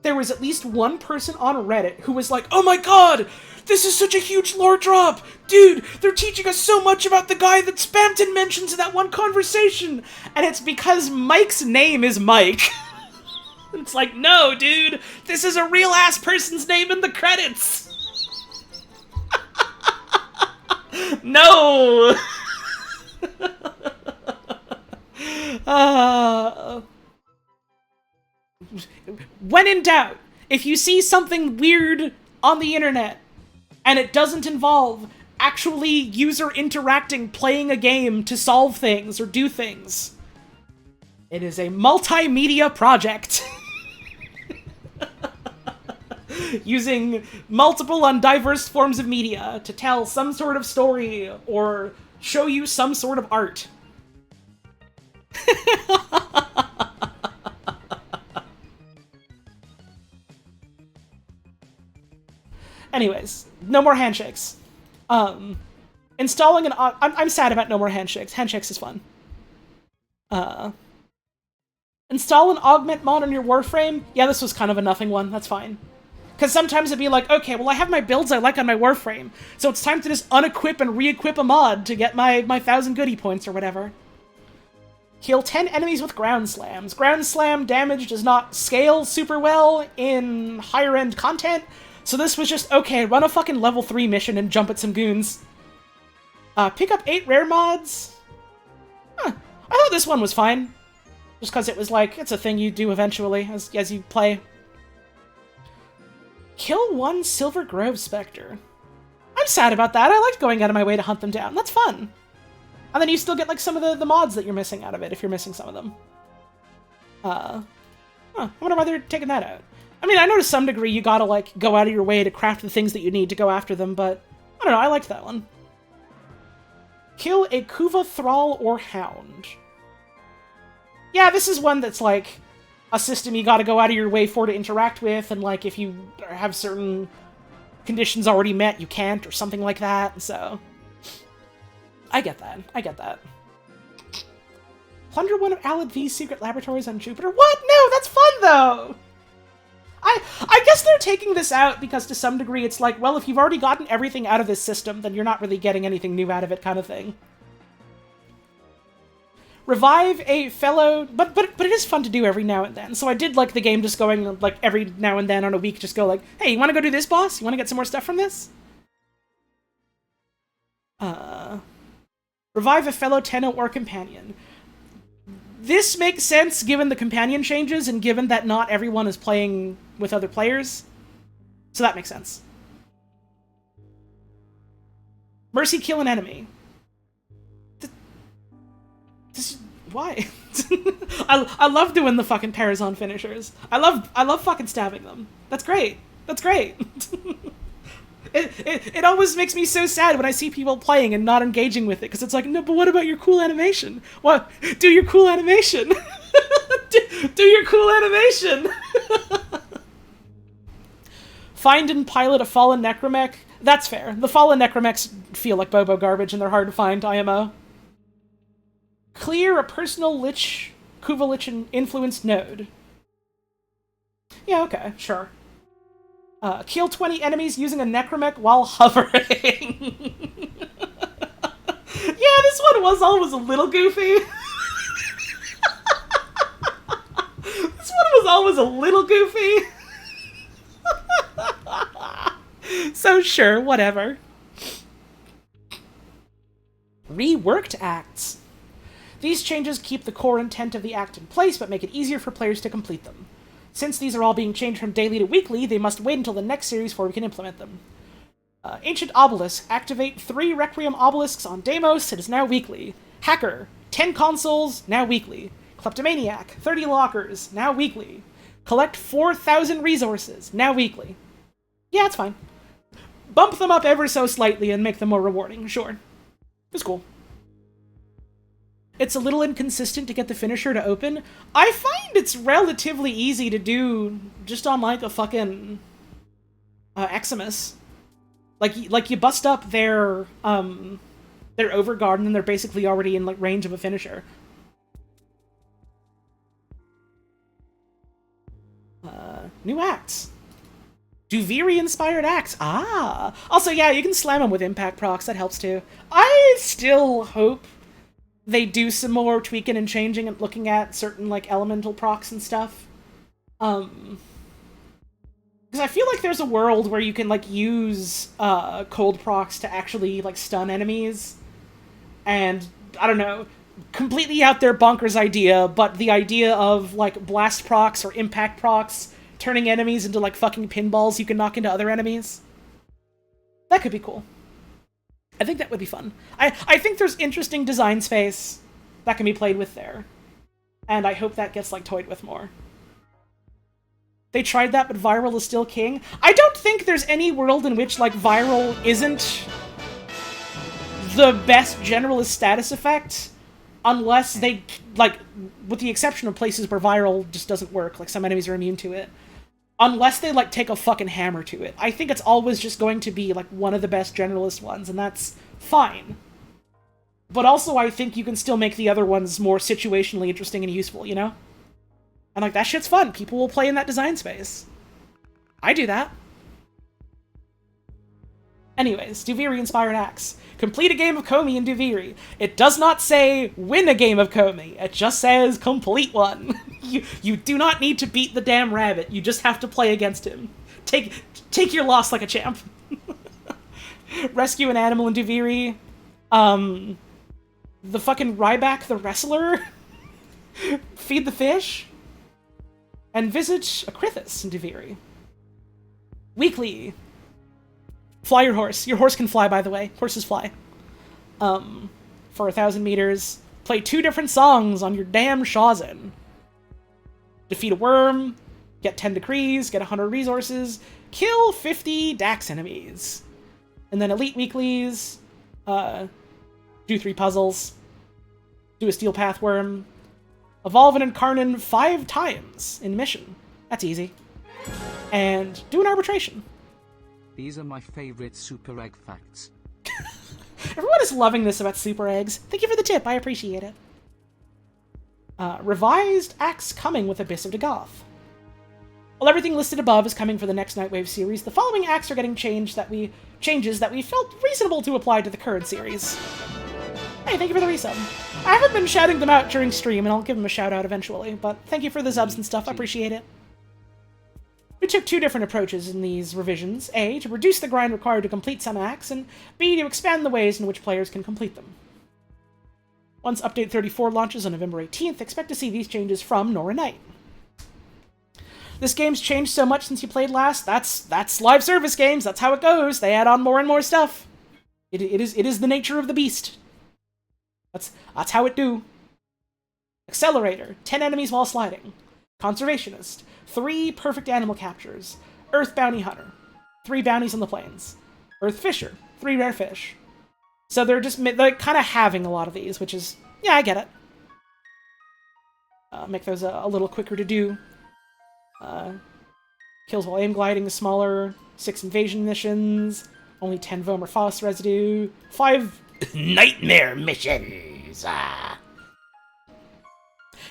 there was at least one person on Reddit who was like, oh my god, this is such a huge lore drop! Dude, they're teaching us so much about the guy that Spamton mentions in that one conversation! And it's because Mike's name is Mike. It's like, no, dude, this is a real-ass person's name in the credits! No! When in doubt, if you see something weird on the internet, and it doesn't involve actually user interacting, playing a game to solve things or do things, it is a multimedia project. Using multiple and diverse forms of media to tell some sort of story or show you some sort of art. Anyways, no more handshakes. Installing an... I'm sad about no more handshakes. Handshakes is fun. Install an augment mod on your Warframe. Yeah, this was kind of a nothing one. That's fine. Because sometimes it'd be like, okay, well I have my builds I like on my Warframe, so it's time to just unequip and re-equip a mod to get my 1,000 goodie points or whatever. Kill 10 enemies with ground slams. Ground slam damage does not scale super well in higher end content, so this was just, okay, run a fucking level 3 mission and jump at some goons. Pick up 8 rare mods. Huh. I thought this one was fine. Just because it was like, it's a thing you do eventually as you play. Kill 1 Silver Grove Spectre. I'm sad about that. I liked going out of my way to hunt them down. That's fun. And then you still get like some of the mods that you're missing out of it if you're missing some of them. I wonder why they're taking that out. I mean, I know to some degree you gotta like go out of your way to craft the things that you need to go after them, but I don't know, I liked that one. Kill a Kuva Thrall or Hound. Yeah, this is one that's like a system you gotta go out of your way for to interact with, and like if you have certain conditions already met, you can't, or something like that, so... I get that. I get that. Plunder one of Alad V's secret laboratories on Jupiter? What? No, that's fun, though! I guess they're taking this out because to some degree it's like, well, if you've already gotten everything out of this system, then you're not really getting anything new out of it kind of thing. Revive a fellow... But it is fun to do every now and then, so I did like the game just going, like, every now and then on a week, just go like, hey, you wanna go do this, boss? You wanna get some more stuff from this? Revive a fellow tenant or companion. This makes sense given the companion changes and given that not everyone is playing with other players. So that makes sense. Mercy kill an enemy. Why? I love doing the fucking Parazon finishers. I love fucking stabbing them. That's great. That's great. It always makes me so sad when I see people playing and not engaging with it, because it's like, no, but what about your cool animation? What? Do your cool animation. do your cool animation. Find and pilot a fallen necromech. That's fair. The fallen necromechs feel like Bobo garbage and they're hard to find, IMO. Clear a personal Lich, Kuva Lich influenced node. Yeah, okay, sure. Kill 20 enemies using a necromech while hovering. Yeah, this one was always a little goofy. This one was always a little goofy. So sure, whatever. Reworked acts. These changes keep the core intent of the act in place, but make it easier for players to complete them. Since these are all being changed from daily to weekly, they must wait until the next series before we can implement them. Ancient Obelisk. Activate 3 Requiem Obelisks on Deimos. It is now weekly. Hacker. 10 consoles. Now weekly. Kleptomaniac. 30 lockers. Now weekly. Collect 4,000 resources. Now weekly. Yeah, it's fine. Bump them up ever so slightly and make them more rewarding. Sure. It's cool. It's a little inconsistent to get the finisher to open. I find it's relatively easy to do just on, like, a fucking Eximus. Like you bust up their Overguard, and they're basically already in, like, range of a finisher. New acts. Duviri-inspired acts. Ah! Also, yeah, you can slam them with impact procs. That helps, too. I still hope they do some more tweaking and changing and looking at certain, like, elemental procs and stuff. Because I feel like there's a world where you can, like, use cold procs to actually, like, stun enemies. And, I don't know, completely out there bonkers idea, but the idea of, like, blast procs or impact procs turning enemies into, like, fucking pinballs you can knock into other enemies. That could be cool. I think that would be fun. I think there's interesting design space that can be played with there. And I hope that gets, like, toyed with more. They tried that, but viral is still king. I don't think there's any world in which, like, viral isn't the best generalist status effect, unless they, like, with the exception of places where viral just doesn't work, like some enemies are immune to it. Unless they, like, take a fucking hammer to it. I think it's always just going to be, like, one of the best generalist ones, and that's fine. But also, I think you can still make the other ones more situationally interesting and useful, you know? And, like, that shit's fun. People will play in that design space. I do that. Anyways, Duviri-inspired acts. Complete a game of Komi in Duviri. It does not say win a game of Komi. It just says complete one. You do not need to beat the damn rabbit. You just have to play against him. Take your loss like a champ. Rescue an animal in Duviri. The fucking Ryback the wrestler. Feed the fish. And visit a Krithis in Duviri. Weekly. Fly your horse. Your horse can fly, by the way. Horses fly. For 1,000 meters. Play 2 different songs on your damn Shawzin. Defeat a worm. Get 10 decrees. Get 100 resources. Kill 50 Dax enemies. And then elite weeklies. Do 3 puzzles. Do a steel path worm. Evolve an Incarnon 5 times in mission. That's easy. And do an arbitration. These are my favorite Superegg facts. Everyone is loving this about Supereggs. Thank you for the tip, I appreciate it. Revised acts coming with Abyss of Dagoth. While everything listed above is coming for the next Nightwave series, the following acts are getting changes that we felt reasonable to apply to the current series. Hey, thank you for the resub. I haven't been shouting them out during stream, and I'll give them a shout out eventually, but thank you for the subs and stuff, I appreciate it. We took 2 different approaches in these revisions. A, to reduce the grind required to complete some acts, and B, to expand the ways in which players can complete them. Once Update 34 launches on November 18th, expect to see these changes from Nora Knight. This game's changed so much since you played last. That's live service games. That's how it goes. They add on more and more stuff. It is the nature of the beast. That's how it do. Accelerator, 10 enemies while sliding. Conservationist, 3 perfect animal captures. Earth Bounty Hunter, 3 bounties on the plains. Earth Fisher, 3 rare fish. So they're kind of having a lot of these, which is, yeah, I get it. Make those a little quicker to do. Kills while aim gliding is smaller. 6 invasion missions. Only 10 Vomer Foss residue. 5 nightmare missions.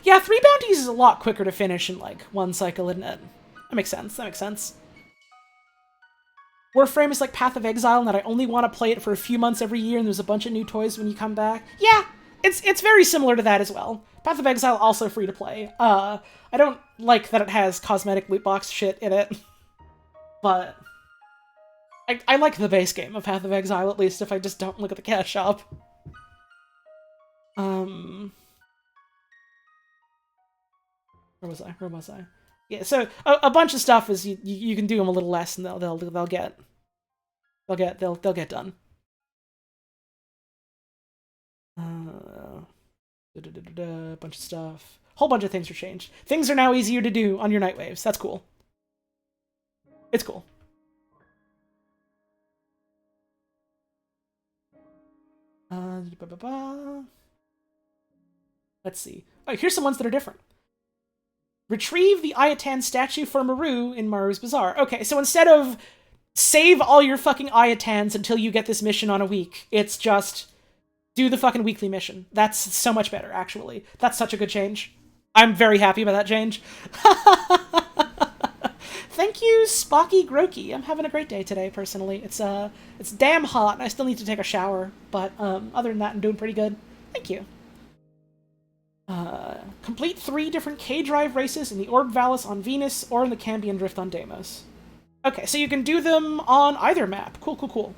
Yeah, 3 bounties is a lot quicker to finish in, like, 1 cycle, isn't it? That makes sense. Warframe is like Path of Exile, and that I only want to play it for a few months every year, and there's a bunch of new toys when you come back. Yeah, it's very similar to that as well. Path of Exile also free to play. I don't like that it has cosmetic loot box shit in it, but I like the base game of Path of Exile, at least, if I just don't look at the cash shop. Where was I? Yeah, so a bunch of stuff is you can do them a little less, and they'll get done. Bunch of stuff. Whole bunch of things are changed. Things are now easier to do on your Nightwaves. That's cool. It's cool. Let's see. Oh, here's some ones that are different. Retrieve the Ayatan statue for Maru in Maru's Bazaar. Okay, so instead of save all your fucking Ayatans until you get this mission on a week, it's just do the fucking weekly mission. That's so much better, actually. That's such a good change. I'm very happy about that change. thank you, Spocky Grokey. I'm having a great day today, personally. It's damn hot, and I still need to take a shower, but other than that, I'm doing pretty good. Thank you. Complete 3 different K-Drive races in the Orb Vallis on Venus or in the Cambion Drift on Deimos. Okay, so you can do them on either map. Cool, cool, cool.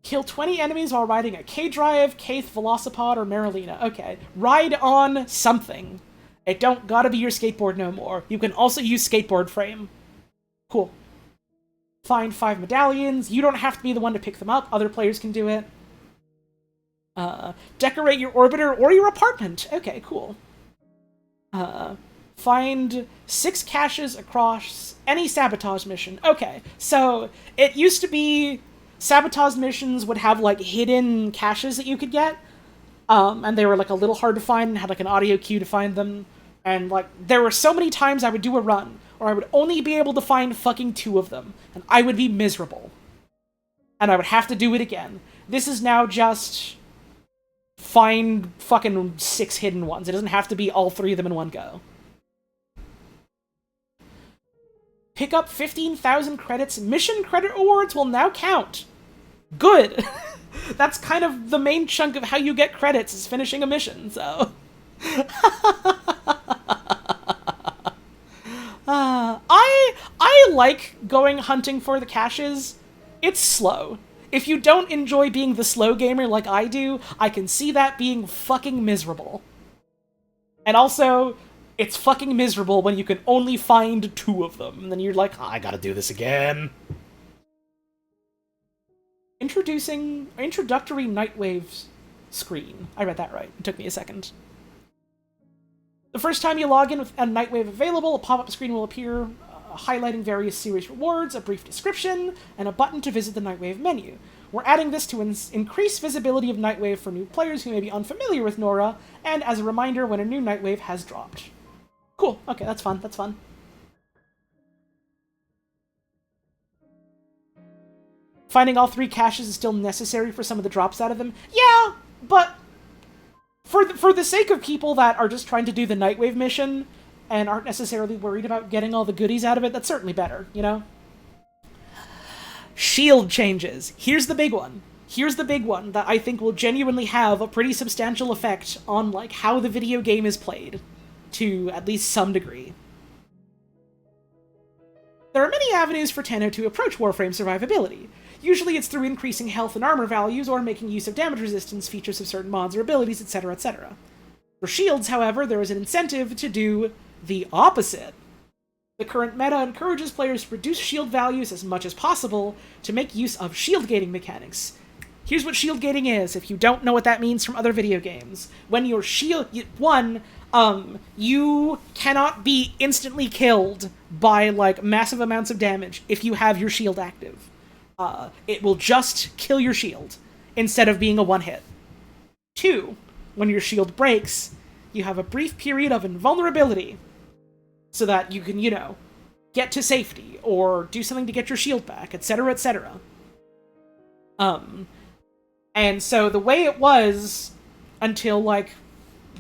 Kill 20 enemies while riding a K-Drive, Kaith, Velocipod, or Marilina. Okay, ride on something. It don't gotta be your skateboard no more. You can also use skateboard frame. Cool. Find 5 medallions. You don't have to be the one to pick them up. Other players can do it. Decorate your orbiter or your apartment. Okay, cool. Find 6 caches across any sabotage mission. Okay, so it used to be sabotage missions would have, like, hidden caches that you could get. And they were, like, a little hard to find and had, like, an audio cue to find them. And, like, there were so many times I would do a run where I would only be able to find fucking 2 of them. And I would be miserable. And I would have to do it again. This is now just find fucking 6 hidden ones. It doesn't have to be all 3 of them in one go. Pick up 15,000 credits. Mission credit awards will now count. Good. That's kind of the main chunk of how you get credits, is finishing a mission, so... I like going hunting for the caches. It's slow. If you don't enjoy being the slow gamer like I do, I can see that being fucking miserable. And also, it's fucking miserable when you can only find 2 of them, and then you're like, oh, I gotta do this again. Introductory Nightwave screen. I read that right. It took me a second. The first time you log in with a Nightwave available, a pop-up screen will appear highlighting various series rewards, a brief description, and a button to visit the Nightwave menu. We're adding this to increase visibility of Nightwave for new players who may be unfamiliar with Nora, and as a reminder when a new Nightwave has dropped. Cool. Okay, that's fun. That's fun. Finding all 3 caches is still necessary for some of the drops out of them. Yeah, but for the sake of people that are just trying to do the Nightwave mission and aren't necessarily worried about getting all the goodies out of it, that's certainly better, you know? Shield changes. Here's the big one. Here's the big one that I think will genuinely have a pretty substantial effect on, like, how the video game is played, to at least some degree. There are many avenues for Tenno to approach Warframe survivability. Usually it's through increasing health and armor values, or making use of damage resistance features of certain mods or abilities, etc., etc. For shields, however, there is an incentive to do the opposite. The current meta encourages players to reduce shield values as much as possible to make use of shield gating mechanics. Here's what shield gating is, if you don't know what that means from other video games. When your shield... you cannot be instantly killed by, like, massive amounts of damage if you have your shield active. It will just kill your shield, instead of being a one-hit. 2, when your shield breaks, you have a brief period of invulnerability, so that you can, you know, get to safety, or do something to get your shield back, etc., etc. And so the way it was, until, like,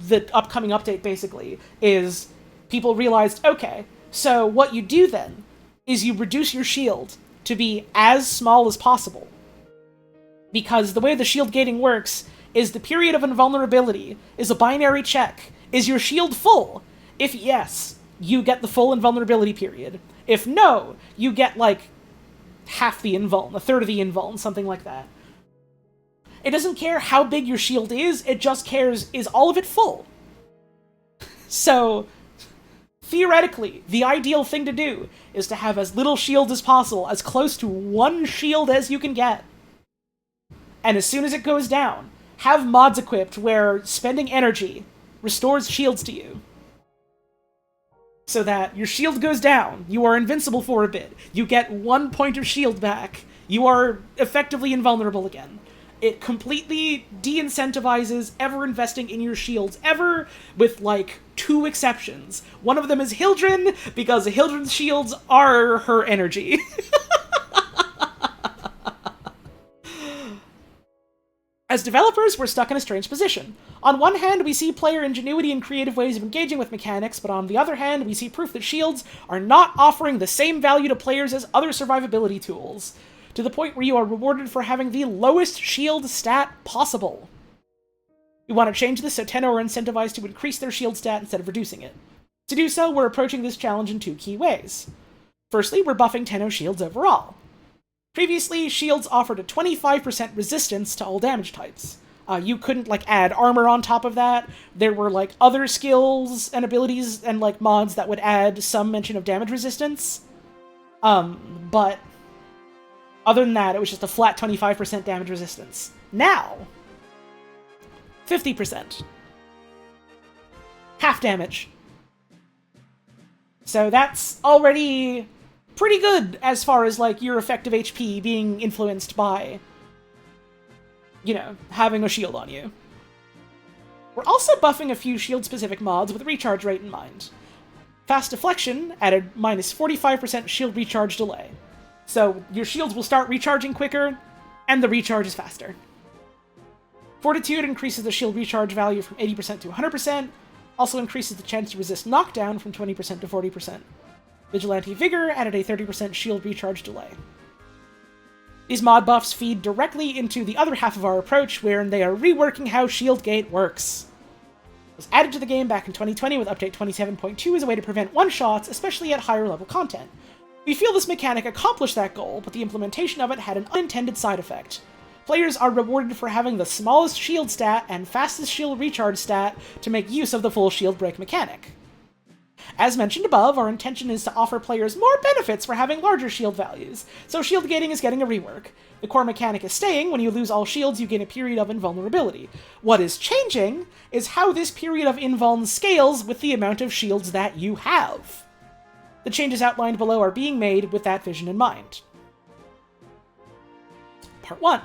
the upcoming update, basically, is people realized, okay, so what you do then is you reduce your shield to be as small as possible. Because the way the shield gating works is the period of invulnerability is a binary check. Is your shield full? If yes, you get the full invulnerability period. If no, you get, like, half the invuln, a third of the invuln, something like that. It doesn't care how big your shield is, it just cares, is all of it full? So, theoretically, the ideal thing to do is to have as little shield as possible, as close to 1 shield as you can get. And as soon as it goes down, have mods equipped where spending energy restores shields to you. So that your shield goes down, you are invincible for a bit, you get 1 point of shield back, you are effectively invulnerable again. It completely de-incentivizes ever investing in your shields, ever, with, like, 2 exceptions. One of them is Hildren, because Hildren's shields are her energy. As developers, we're stuck in a strange position. On one hand, we see player ingenuity and creative ways of engaging with mechanics, but on the other hand, we see proof that shields are not offering the same value to players as other survivability tools, to the point where you are rewarded for having the lowest shield stat possible. We want to change this so Tenno are incentivized to increase their shield stat instead of reducing it. To do so, we're approaching this challenge in 2 key ways. Firstly, we're buffing Tenno shields overall. Previously, shields offered a 25% resistance to all damage types. You couldn't, add armor on top of that. There were, other skills and abilities and, mods that would add some mention of damage resistance. But other than that, it was just a flat 25% damage resistance. Now, 50%. Half damage. So that's already pretty good as far as, your effective HP being influenced by, having a shield on you. We're also buffing a few shield-specific mods with recharge rate in mind. Fast Deflection added minus 45% shield recharge delay. So your shields will start recharging quicker, and the recharge is faster. Fortitude increases the shield recharge value from 80% to 100%, also increases the chance to resist knockdown from 20% to 40%. Vigilante Vigor added a 30% shield recharge delay. These mod buffs feed directly into the other half of our approach, wherein they are reworking how shield gate works. It was added to the game back in 2020 with update 27.2 as a way to prevent one-shots, especially at higher level content. We feel this mechanic accomplished that goal, but the implementation of it had an unintended side effect. Players are rewarded for having the smallest shield stat and fastest shield recharge stat to make use of the full shield break mechanic. As mentioned above, our intention is to offer players more benefits for having larger shield values, so shield gating is getting a rework. The core mechanic is staying. When you lose all shields, you gain a period of invulnerability. What is changing is how this period of invuln scales with the amount of shields that you have. The changes outlined below are being made with that vision in mind. Part 1.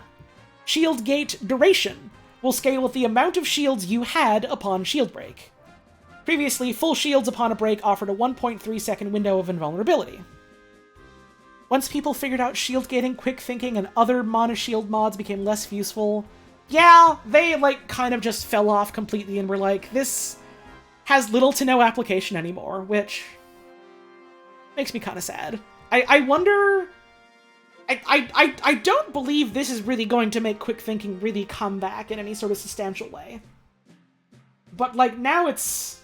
Shield gate duration will scale with the amount of shields you had upon shield break. Previously, full shields upon a break offered a 1.3 second window of invulnerability. Once people figured out shield gating, quick thinking, and other mono-shield mods became less useful, yeah, they, kind of just fell off completely and were like, this has little to no application anymore, which makes me kind of sad. I wonder... I don't believe this is really going to make quick thinking really come back in any sort of substantial way. But, now it's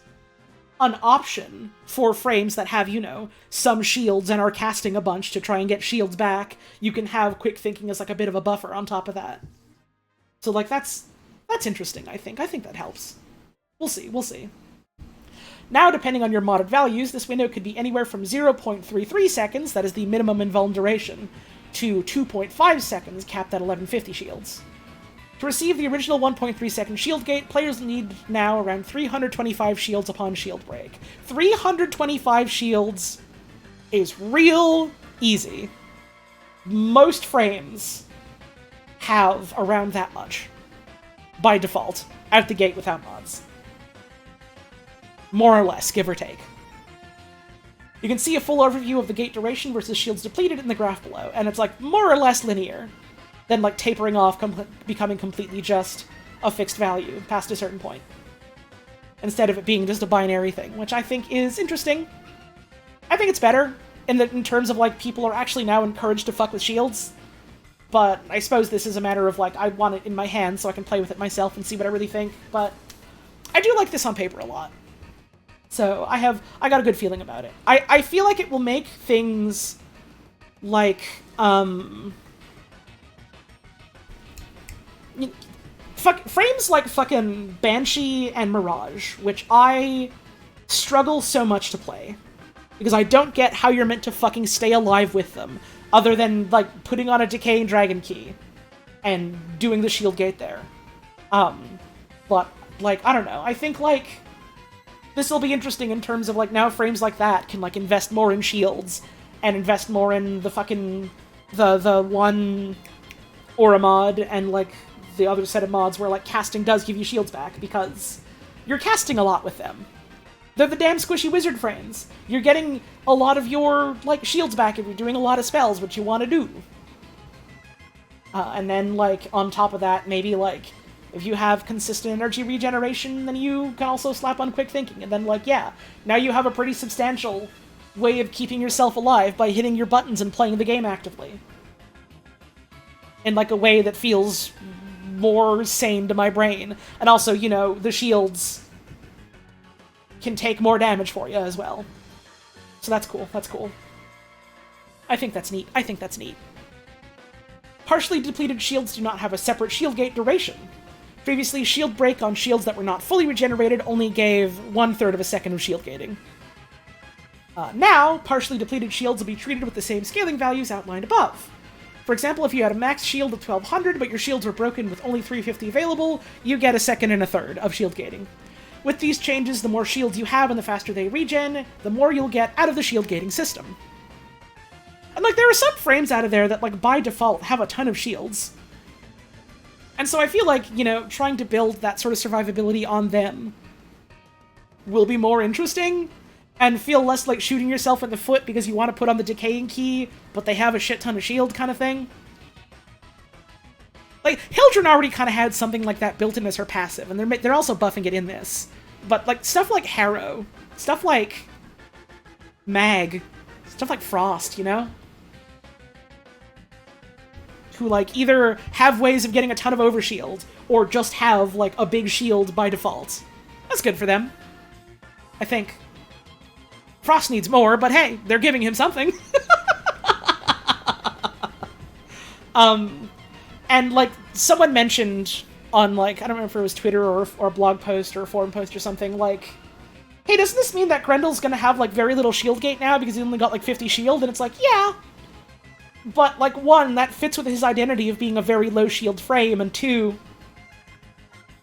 an option for frames that have, some shields and are casting a bunch to try and get shields back. You can have quick thinking as, a bit of a buffer on top of that. So, that's interesting, I think. I think that helps. We'll see. Now, depending on your modded values, this window could be anywhere from 0.33 seconds, that is the minimum invuln duration, to 2.5 seconds, capped at 1150 shields. To receive the original 1.3 second shield gate, players need now around 325 shields upon shield break. 325 shields is real easy. Most frames have around that much, by default, out the gate without mods. More or less, give or take. You can see a full overview of the gate duration versus shields depleted in the graph below, and it's more or less linear. Then tapering off, becoming completely just a fixed value past a certain point. Instead of it being just a binary thing, which I think is interesting. I think it's better in terms of people are actually now encouraged to fuck with shields. But I suppose this is a matter of I want it in my hand so I can play with it myself and see what I really think. But I do like this on paper a lot. So I got a good feeling about it. I feel like it will make things frames like fucking Banshee and Mirage, which I struggle so much to play. Because I don't get how you're meant to fucking stay alive with them, other than, putting on a Decaying Dragon Key and doing the shield gate there. But, I don't know. I think, this will be interesting in terms of, now frames like that can, invest more in shields and invest more in the fucking... the one aura mod and, the other set of mods where, casting does give you shields back, because you're casting a lot with them. They're the damn squishy wizard frames. You're getting a lot of your, shields back if you're doing a lot of spells, which you want to do. And then, like, on top of that, maybe, like, if you have consistent energy regeneration, then you can also slap on quick thinking. And then, like, yeah, now you have a pretty substantial way of keeping yourself alive by hitting your buttons and playing the game actively. In, like, a way that feels more sane to my brain. And also, you know, the shields can take more damage for you as well. So that's cool, that's cool. I think that's neat, I think that's neat. Partially depleted shields do not have a separate shield gate duration. Previously, shield break on shields that were not fully regenerated only gave 1/3 of a second of shield gating. Now, partially depleted shields will be treated with the same scaling values outlined above. For example, if you had a max shield of 1200, but your shields were broken with only 350 available, you get a second and a third of shield gating. With these changes, the more shields you have and the faster they regen, the more you'll get out of the shield gating system. And, like, there are some frames out of there that, like, by default have a ton of shields. And so I feel like, you know, trying to build that sort of survivability on them will be more interesting, and feel less like shooting yourself in the foot because you want to put on the decaying key, but they have a shit ton of shield kind of thing. Like, Hildren already kind of had something like that built in as her passive, and they're also buffing it in this. But, like, stuff like Harrow, stuff like Mag, stuff like Frost, you know? Who, like, either have ways of getting a ton of overshield, or just have, like, a big shield by default. That's good for them, I think. Frost needs more, but hey, they're giving him something. And, like, someone mentioned on, like, I don't remember if it was Twitter or a blog post or a forum post or something, like, hey, doesn't this mean that Grendel's gonna have, like, very little shield gate now because he only got, like, 50 shield? And it's like, yeah. But, like, one, that fits with his identity of being a very low shield frame, and two,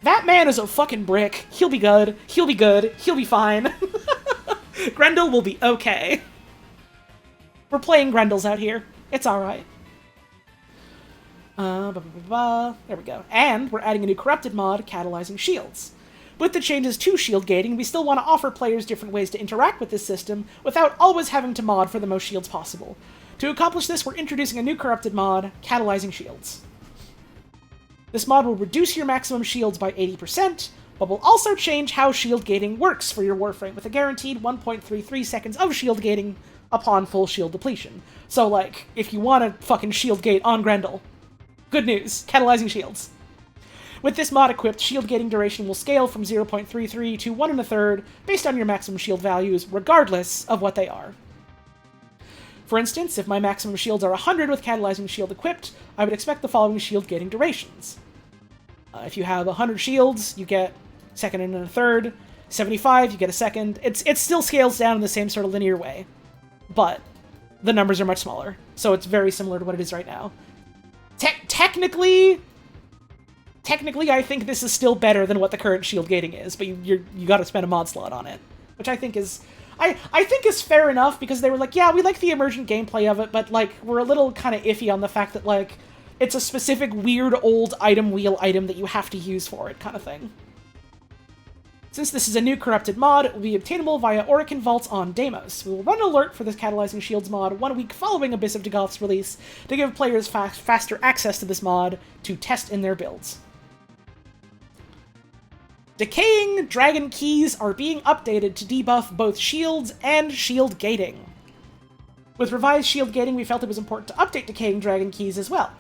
that man is a fucking brick. He'll be good. He'll be good. He'll be fine. Grendel will be okay. We're playing Grendels out here. It's alright. There we go. And we're adding a new corrupted mod, catalyzing shields. With the changes to shield gating, we still want to offer players different ways to interact with this system without always having to mod for the most shields possible. To accomplish this, we're introducing a new corrupted mod, catalyzing shields. This mod will reduce your maximum shields by 80%, but will also change how shield gating works for your Warframe, with a guaranteed 1.33 seconds of shield gating upon full shield depletion. So, like, if you want to fucking shield gate on Grendel, good news, catalyzing shields. With this mod equipped, shield gating duration will scale from 0.33 to 1 1/3 based on your maximum shield values, regardless of what they are. For instance, if my maximum shields are 100 with catalyzing shield equipped, I would expect the following shield gating durations. If you have 100 shields, you get second and a third. 75, you get a second. It still scales down in the same sort of linear way, but the numbers are much smaller, so it's very similar to what it is right now. Technically, I think this is still better than what the current shield gating is, but you gotta spend a mod slot on it, which I think is... I think is fair enough, because they were like, yeah, we like the emergent gameplay of it, but, like, we're a little kind of iffy on the fact that, like, it's a specific weird old item wheel item that you have to use for it, kind of thing. Since this is a new corrupted mod, it will be obtainable via Orokin Vaults on Deimos. We will run an alert for this Catalyzing Shields mod 1 week following Abyss of Dagoth's release to give players faster access to this mod to test in their builds. Decaying Dragon Keys are being updated to debuff both shields and shield gating. With revised shield gating, we felt it was important to update Decaying Dragon Keys as well.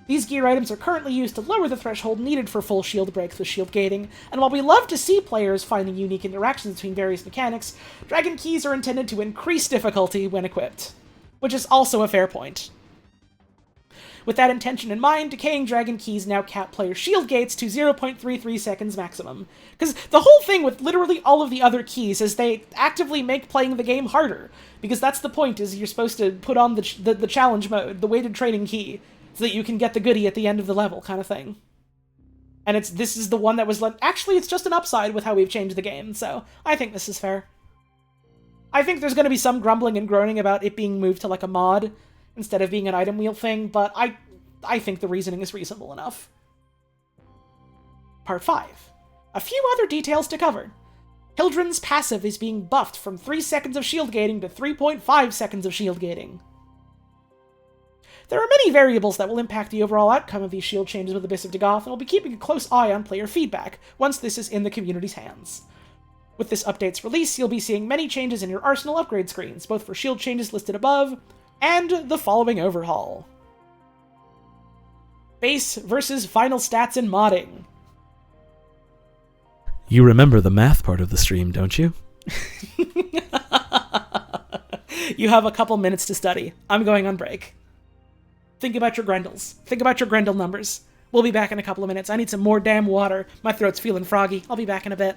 These gear items are currently used to lower the threshold needed for full shield breaks with shield gating, and while we love to see players finding unique interactions between various mechanics, Dragon Keys are intended to increase difficulty when equipped, which is also a fair point. With that intention in mind, Decaying Dragon Keys now cap player shield gates to 0.33 seconds maximum. Because the whole thing with literally all of the other keys is they actively make playing the game harder. Because that's the point, is you're supposed to put on the challenge mode, the weighted training key, so that you can get the goodie at the end of the level, kind of thing. And this is the one that was actually, it's just an upside with how we've changed the game, so I think this is fair. I think there's going to be some grumbling and groaning about it being moved to, like, a mod instead of being an item wheel thing, but I think the reasoning is reasonable enough. Part 5. A few other details to cover. Hildren's passive is being buffed from 3 seconds of shield gating to 3.5 seconds of shield gating. There are many variables that will impact the overall outcome of these shield changes with Abyss of Dagoth, and we'll be keeping a close eye on player feedback once this is in the community's hands. With this update's release, you'll be seeing many changes in your arsenal upgrade screens, both for shield changes listed above, and the following overhaul. Base versus final stats in modding. You remember the math part of the stream, don't you? You have a couple minutes to study. I'm going on break. Think about your Grendels. Think about your Grendel numbers. We'll be back in a couple of minutes. I need some more damn water. My throat's feeling froggy. I'll be back in a bit.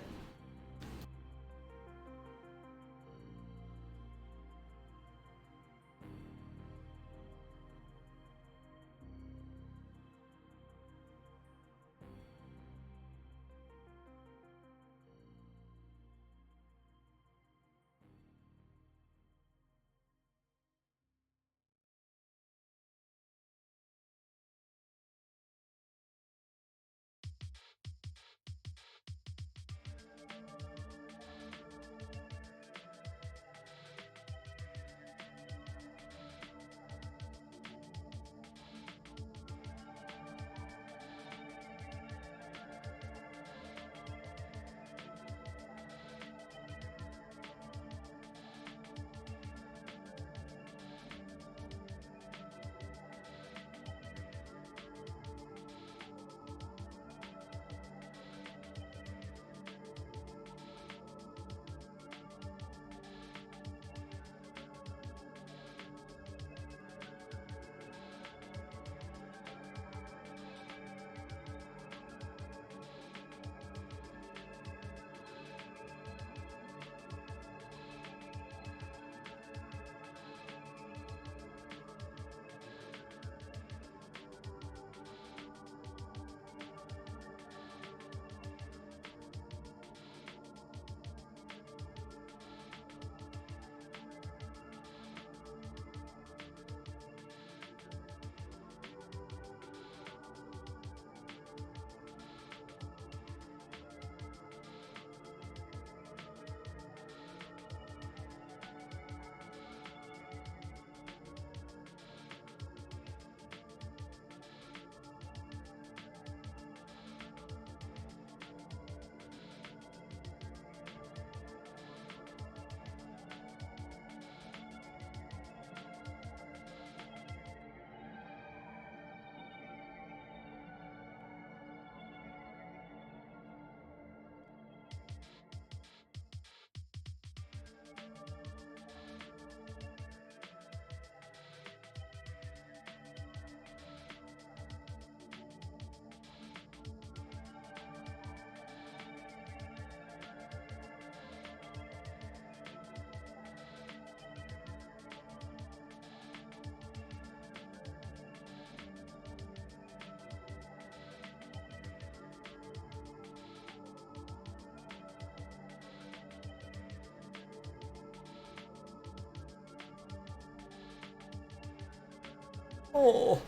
Oh.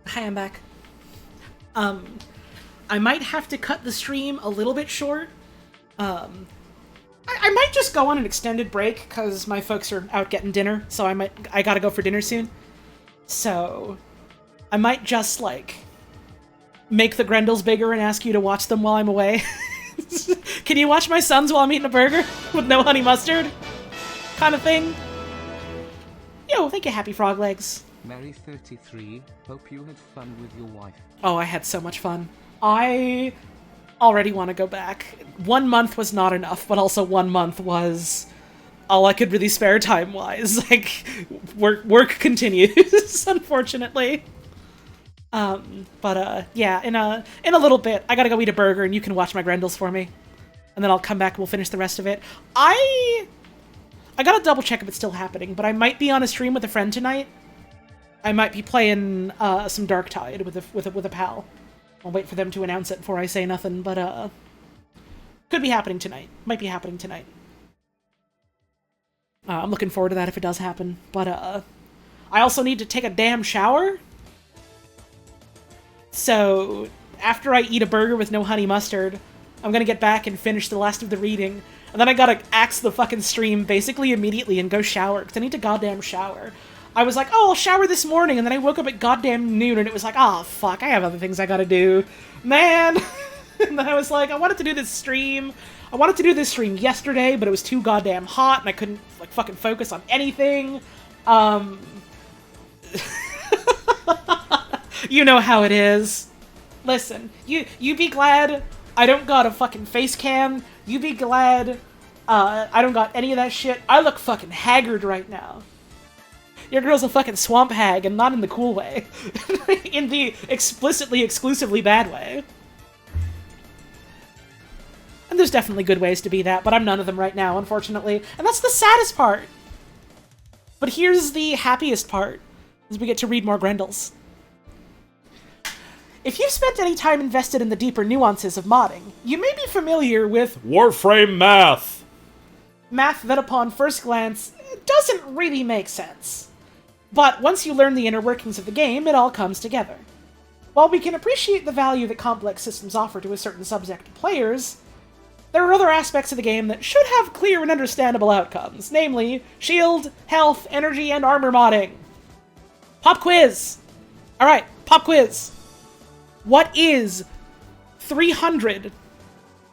Hi, I'm back. I might have to cut the stream a little bit short. I might just go on an extended break because my folks are out getting dinner, so I gotta go for dinner soon. So I might just like make the Grendels bigger and ask you to watch them while I'm away. Can you watch my sons while I'm eating a burger with no honey mustard? Kind of thing. Yo, thank you, Happy Frog Legs. Mary 33, hope you had fun with your wife. Oh, I had so much fun. I already want to go back. 1 month was not enough, but also 1 month was all I could really spare time-wise. Like, work continues, unfortunately. Yeah, in a little bit, I gotta go eat a burger, and you can watch my Grendels for me. And then I'll come back and we'll finish the rest of it. I gotta double check if it's still happening, but I might be on a stream with a friend tonight. I might be playing some Darktide with a pal. I'll wait for them to announce it before I say nothing, but, could be happening tonight. Might be happening tonight. I'm looking forward to that if it does happen, but, I also need to take a damn shower. So, after I eat a burger with no honey mustard, I'm gonna get back and finish the last of the reading. And then I gotta axe the fucking stream basically immediately and go shower, because I need to goddamn shower. I was like, oh, I'll shower this morning, and then I woke up at goddamn noon, and it was like, oh, fuck, I have other things I gotta do. Man! And then I was like, I wanted to do this stream. I wanted to do this stream yesterday, but it was too goddamn hot, and I couldn't, like, fucking focus on anything. You know how it is. Listen, you be glad I don't got a fucking face cam. You be glad I don't got any of that shit. I look fucking haggard right now. Your girl's a fucking swamp hag, and not in the cool way. In the explicitly, exclusively bad way. And there's definitely good ways to be that, but I'm none of them right now, unfortunately. And that's the saddest part. But here's the happiest part, as we get to read more Grendels. If you've spent any time invested in the deeper nuances of modding, you may be familiar with Warframe math. Math that upon first glance doesn't really make sense. But once you learn the inner workings of the game, it all comes together. While we can appreciate the value that complex systems offer to a certain subject of players, there are other aspects of the game that should have clear and understandable outcomes, namely shield, health, energy, and armor modding. Pop quiz! Alright, pop quiz. What is 300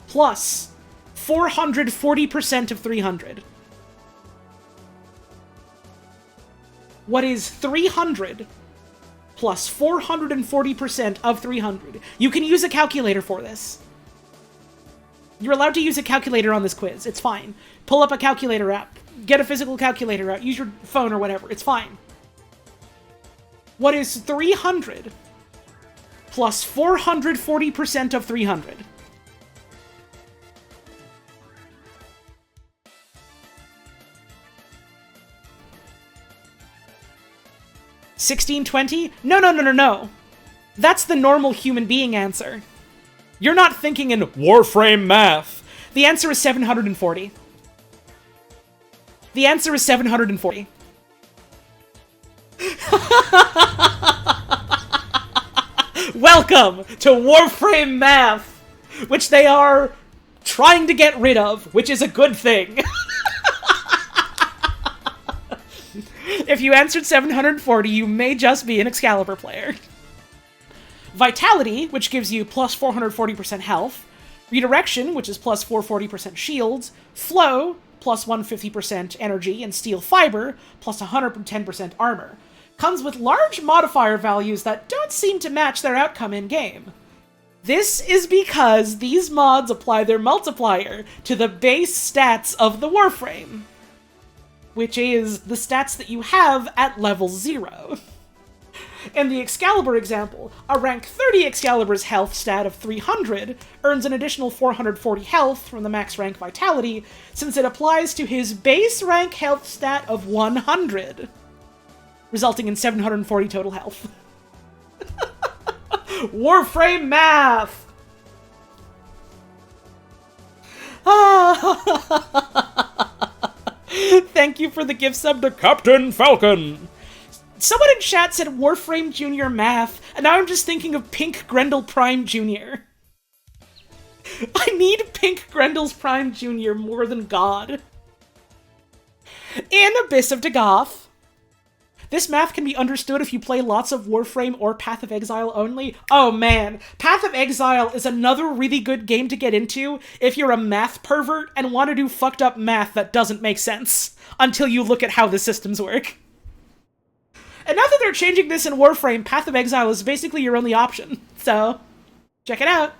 plus 440% of 300? What is 300 plus 440% of 300? You can use a calculator for this. You're allowed to use a calculator on this quiz. It's fine. Pull up a calculator app. Get a physical calculator out. Use your phone or whatever. It's fine. What is 300 plus 440% of 300? $1620? No. That's the normal human being answer. You're not thinking in Warframe math. The answer is 740. The answer is 740. Welcome to Warframe math, which they are trying to get rid of, which is a good thing. If you answered 740, you may just be an Excalibur player. Vitality, which gives you plus 440% health. Redirection, which is plus 440% shields. Flow, plus 150% energy. And Steel Fiber, plus 110% armor. Comes with large modifier values that don't seem to match their outcome in-game. This is because these mods apply their multiplier to the base stats of the Warframe, which is the stats that you have at level 0. In the Excalibur example, a rank 30 Excalibur's health stat of 300 earns an additional 440 health from the max rank Vitality, since it applies to his base rank health stat of 100, resulting in 740 total health. Warframe math! Thank you for the gift sub to Captain Falcon! Someone in chat said Warframe Jr. math, and now I'm just thinking of Pink Grendel Prime Jr. I need Pink Grendel's Prime Jr. more than God. In Abyss of Dagoth, this math can be understood if you play lots of Warframe or Path of Exile only. Oh man, Path of Exile is another really good game to get into if you're a math pervert and want to do fucked up math that doesn't make sense until you look at how the systems work. And now that they're changing this in Warframe, Path of Exile is basically your only option, so check it out.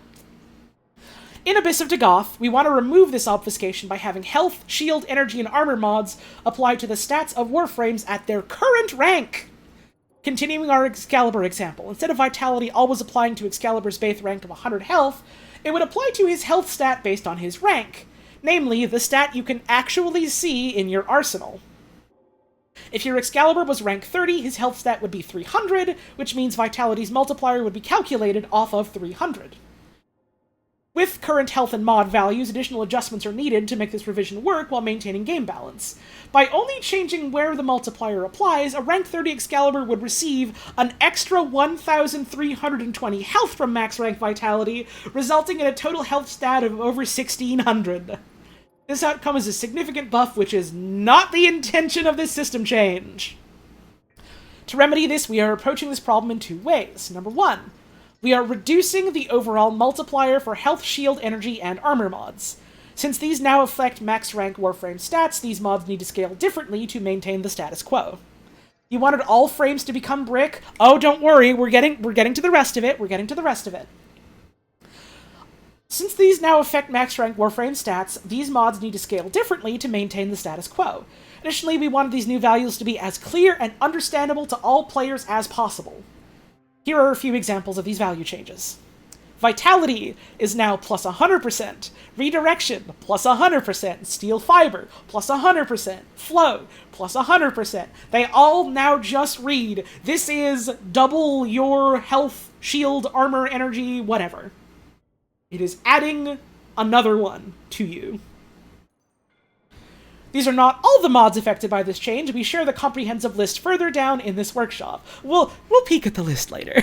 In Abyss of Dagoth, we want to remove this obfuscation by having health, shield, energy, and armor mods apply to the stats of Warframes at their current rank. Continuing our Excalibur example, instead of Vitality always applying to Excalibur's base rank of 100 health, it would apply to his health stat based on his rank, namely the stat you can actually see in your arsenal. If your Excalibur was rank 30, his health stat would be 300, which means Vitality's multiplier would be calculated off of 300. With current health and mod values, additional adjustments are needed to make this revision work while maintaining game balance. By only changing where the multiplier applies, a rank 30 Excalibur would receive an extra 1,320 health from max rank Vitality, resulting in a total health stat of over 1,600. This outcome is a significant buff, which is not the intention of this system change. To remedy this, we are approaching this problem in two ways. Number one, we are reducing the overall multiplier for health, shield, energy, and armor mods. Since these now affect max rank Warframe stats, these mods need to scale differently to maintain the status quo. You wanted all frames to become brick? Oh, don't worry, we're getting to the rest of it. Since these now affect max rank Warframe stats, these mods need to scale differently to maintain the status quo. Additionally, we wanted these new values to be as clear and understandable to all players as possible. Here are a few examples of these value changes. Vitality is now plus 100%, Redirection plus 100%, Steel Fiber plus 100%, Flow plus 100%. They all now just read, this is double your health, shield, armor, energy, whatever. It is adding another one to you. These are not all the mods affected by this change. We share the comprehensive list further down in this workshop. We'll peek at the list later.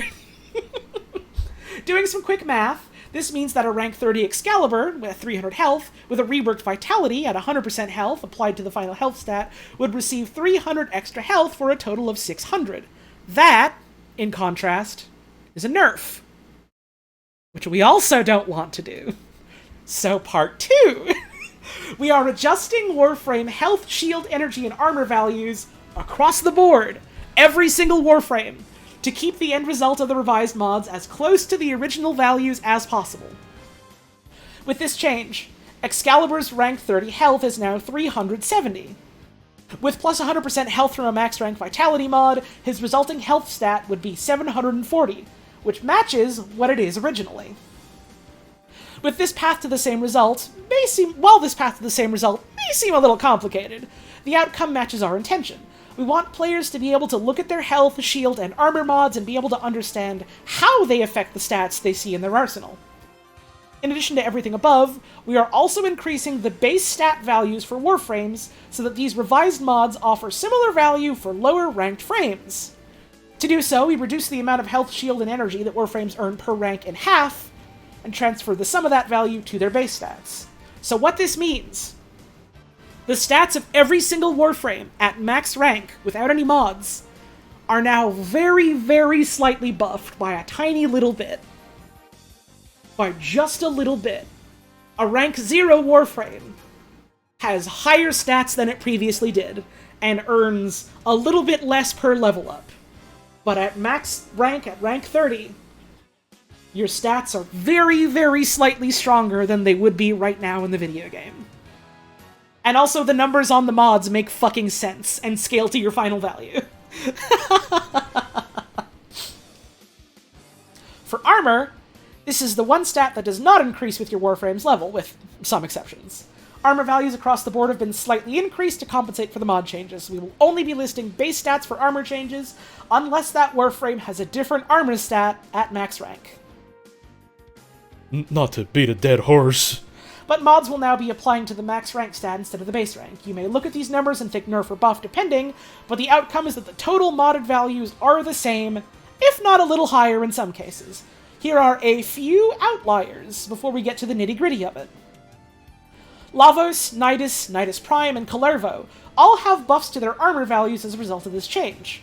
Doing some quick math, this means that a rank 30 Excalibur with 300 health, with a reworked Vitality at 100% health applied to the final health stat, would receive 300 extra health for a total of 600. That, in contrast, is a nerf, which we also don't want to do. So part 2. We are adjusting Warframe health, shield, energy, and armor values across the board, every single Warframe, to keep the end result of the revised mods as close to the original values as possible. With this change, Excalibur's rank 30 health is now 370. With plus 100% health from a max rank Vitality mod, his resulting health stat would be 740, which matches what it is originally. With this path to the same result, may seem a little complicated, the outcome matches our intention. We want players to be able to look at their health, shield, and armor mods and be able to understand how they affect the stats they see in their arsenal. In addition to everything above, we are also increasing the base stat values for Warframes so that these revised mods offer similar value for lower ranked frames. To do so, we reduce the amount of health, shield, and energy that Warframes earn per rank in half, and transfer the sum of that value to their base stats. So what this means, the stats of every single Warframe at max rank, without any mods, are now very, very slightly buffed by a tiny little bit. By just a little bit. A rank 0 Warframe has higher stats than it previously did, and earns a little bit less per level up. But at max rank, at rank 30, your stats are very, very slightly stronger than they would be right now in the video game. And also the numbers on the mods make fucking sense and scale to your final value. For armor, this is the one stat that does not increase with your Warframe's level, with some exceptions. Armor values across the board have been slightly increased to compensate for the mod changes. We will only be listing base stats for armor changes, unless that Warframe has a different armor stat at max rank. Not to beat a dead horse. But mods will now be applying to the max rank stat instead of the base rank. You may look at these numbers and think nerf or buff depending, but the outcome is that the total modded values are the same, if not a little higher in some cases. Here are a few outliers before we get to the nitty-gritty of it. Lavos, Nidus, Nidus Prime, and Kalervo all have buffs to their armor values as a result of this change.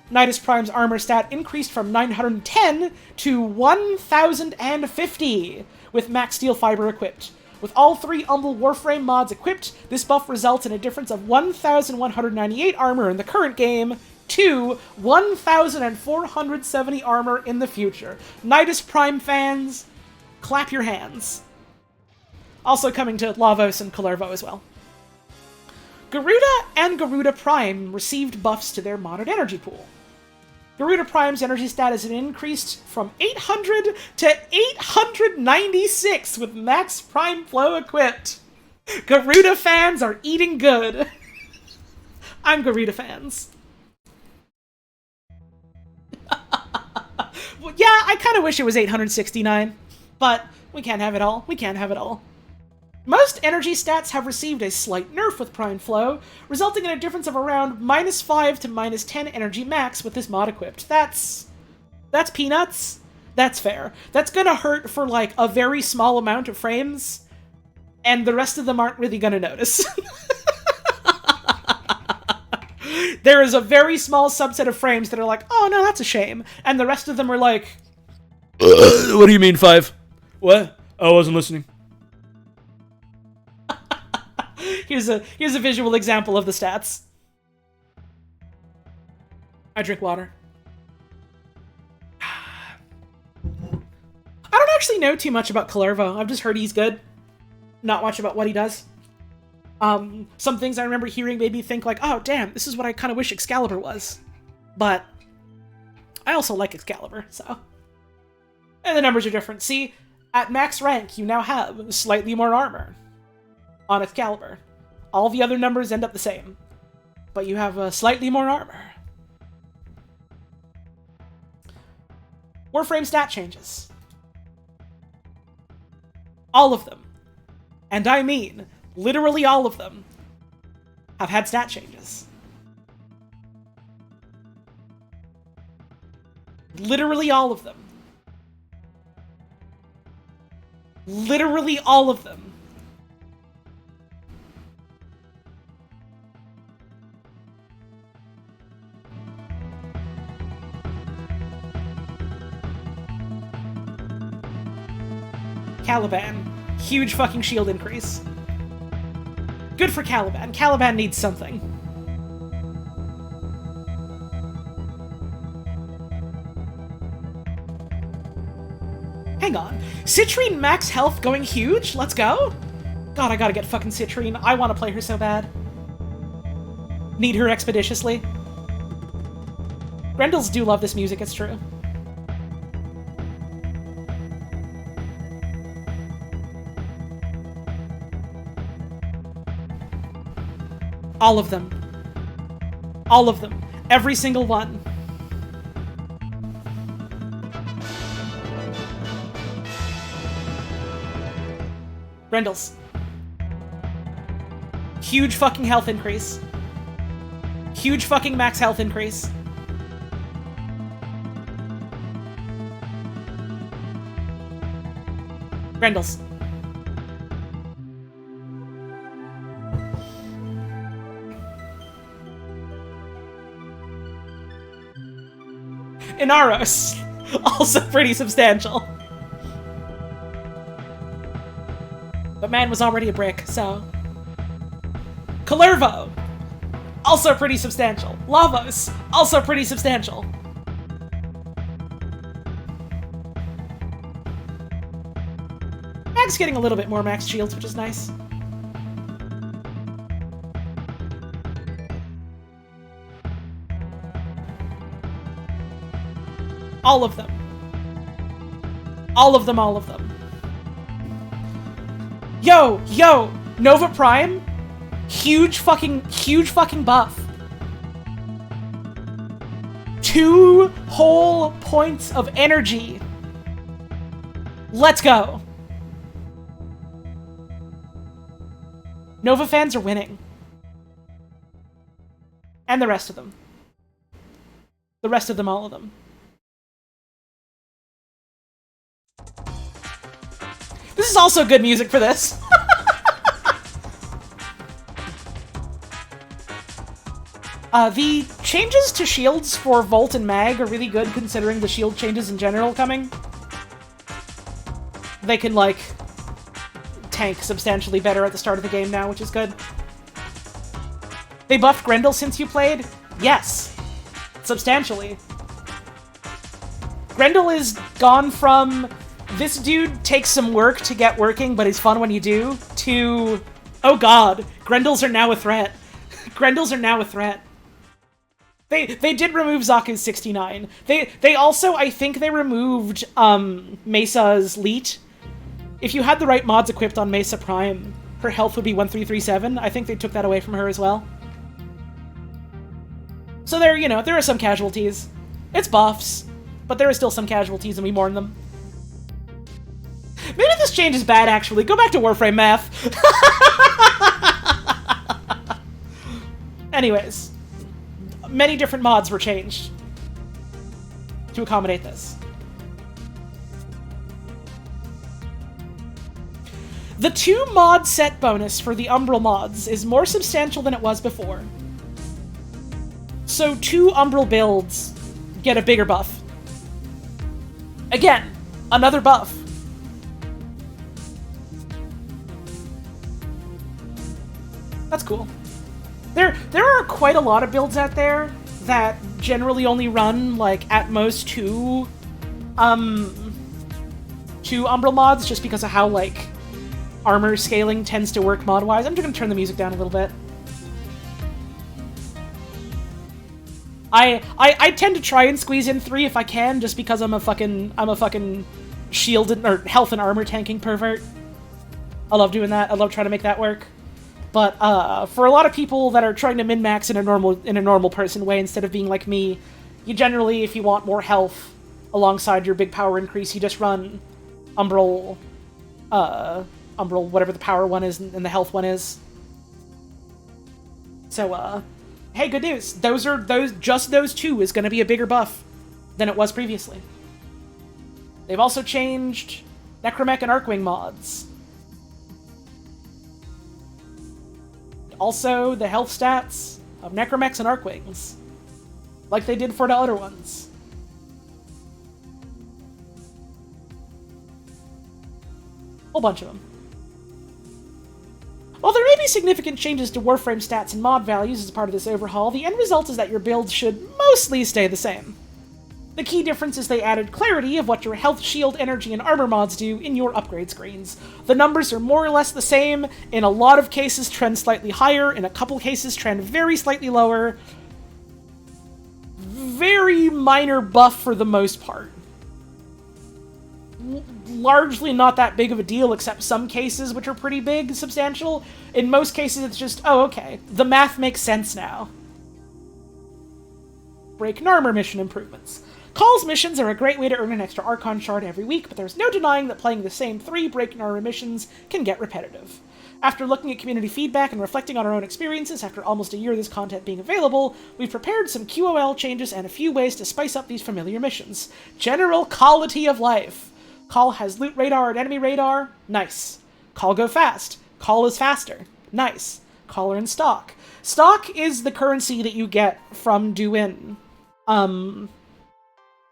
Nidus Prime's armor stat increased from 910 to 1050, with max steel fiber equipped. With all 3 Umble Warframe mods equipped, this buff results in a difference of 1,198 armor in the current game to 1,470 armor in the future. Nidus Prime fans, clap your hands. Also coming to Lavos and Kalervo as well. Garuda and Garuda Prime received buffs to their modded energy pool. Garuda Prime's energy stat has increased from 800 to 896 with max Prime Flow equipped. Garuda fans are eating good. I'm Garuda fans. Well, yeah, I kind of wish it was 869, but we can't have it all. We can't have it all. Most energy stats have received a slight nerf with Prime Flow, resulting in a difference of around -5 to -10 energy max with this mod equipped. That's peanuts. That's fair. That's gonna hurt for, like, a very small amount of frames, and the rest of them aren't really gonna notice. There is a very small subset of frames that are like, oh no, that's a shame, and the rest of them are like, what do you mean 5? What? I wasn't listening. Here's a visual example of the stats. I drink water. I don't actually know too much about Kalervo. I've just heard he's good. Not much about what he does. Some things I remember hearing made me think like, oh damn, this is what I kind of wish Excalibur was. But I also like Excalibur, so. And the numbers are different. See, at max rank, you now have slightly more armor on Excalibur. All the other numbers end up the same, but you have slightly more armor. Warframe stat changes. All of them, and I mean literally all of them, have had stat changes. Literally all of them. Literally all of them. Caliban. Huge fucking shield increase. Good for Caliban. Caliban needs something. Hang on. Citrine max health going huge? Let's go? God, I gotta get fucking Citrine. I want to play her so bad. Need her expeditiously. Grendels do love this music, it's true. All of them. All of them. Every single one. Grendels. Huge fucking health increase. Huge fucking max health increase. Grendels. Inaros. Also pretty substantial. But man was already a brick, so. Kalervo. Also pretty substantial. Lavos. Also pretty substantial. Mag's getting a little bit more max shields, which is nice. All of them. All of them, all of them. Yo, Nova Prime, huge fucking buff. 2 whole points of energy. Let's go. Nova fans are winning. And the rest of them. The rest of them, all of them. This is also good music for this. The changes to shields for Volt and Mag are really good considering the shield changes in general coming. They can, like, tank substantially better at the start of the game now, which is good. They buffed Grendel since you played? Yes. Substantially. Grendel is gone from this dude takes some work to get working, but he's fun when you do, to, oh god, Grendels are now a threat. Grendels are now a threat. They did remove Zaku's 69. They also, I think they removed, Mesa's Leet. If you had the right mods equipped on Mesa Prime, her health would be 1337. I think they took that away from her as well. So there, you know, there are some casualties. It's buffs, but there are still some casualties and we mourn them. Maybe this change is bad, actually. Go back to Warframe math. Anyways, many different mods were changed to accommodate this. The 2 mod set bonus for the Umbral mods is more substantial than it was before. So 2 Umbral builds get a bigger buff. Again, another buff. That's cool. There are quite a lot of builds out there that generally only run, like, at most 2 Umbral mods, just because of how, like, armor scaling tends to work mod-wise. I'm just gonna turn the music down a little bit. I tend to try and squeeze in 3 if I can, just because I'm a fucking shield or health and armor tanking pervert. I love doing that. I love trying to make that work. But for a lot of people that are trying to min-max in a normal person way instead of being like me, you generally, if you want more health alongside your big power increase, you just run Umbral, whatever the power one is and the health one is. So, hey, good news. Just those 2 is going to be a bigger buff than it was previously. They've also changed Necromech and Arcwing mods. Also, the health stats of Necromechs and Arcwings, like they did for the other ones. Whole bunch of them. While there may be significant changes to Warframe stats and mod values as part of this overhaul, the end result is that your builds should mostly stay the same. The key difference is they added clarity of what your health, shield, energy, and armor mods do in your upgrade screens. The numbers are more or less the same, in a lot of cases trend slightly higher, in a couple cases trend very slightly lower. Very minor buff for the most part. Largely not that big of a deal, except some cases which are pretty big, substantial. In most cases it's just, oh okay, the math makes sense now. Break and armor mission improvements. Calls missions are a great way to earn an extra Archon shard every week, but there's no denying that playing the same 3 break and armor missions can get repetitive. After looking at community feedback and reflecting on our own experiences after almost a year of this content being available, we've prepared some QOL changes and a few ways to spice up these familiar missions. General quality of life. Call has loot radar and enemy radar. Nice. Call go fast. Call is faster. Nice. Call are in stock. Stock is the currency that you get from doing,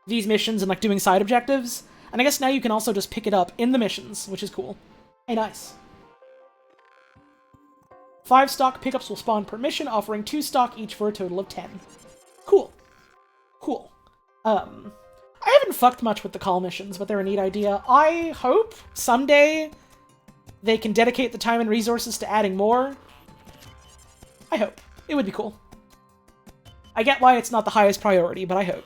these missions and, like, doing side objectives. And I guess now you can also just pick it up in the missions, which is cool. Hey, nice. 5 stock pickups will spawn per mission, offering 2 stock each for a total of 10. Cool. Cool. I haven't fucked much with the call missions, but they're a neat idea. I hope someday they can dedicate the time and resources to adding more. I hope. It would be cool. I get why it's not the highest priority, but I hope.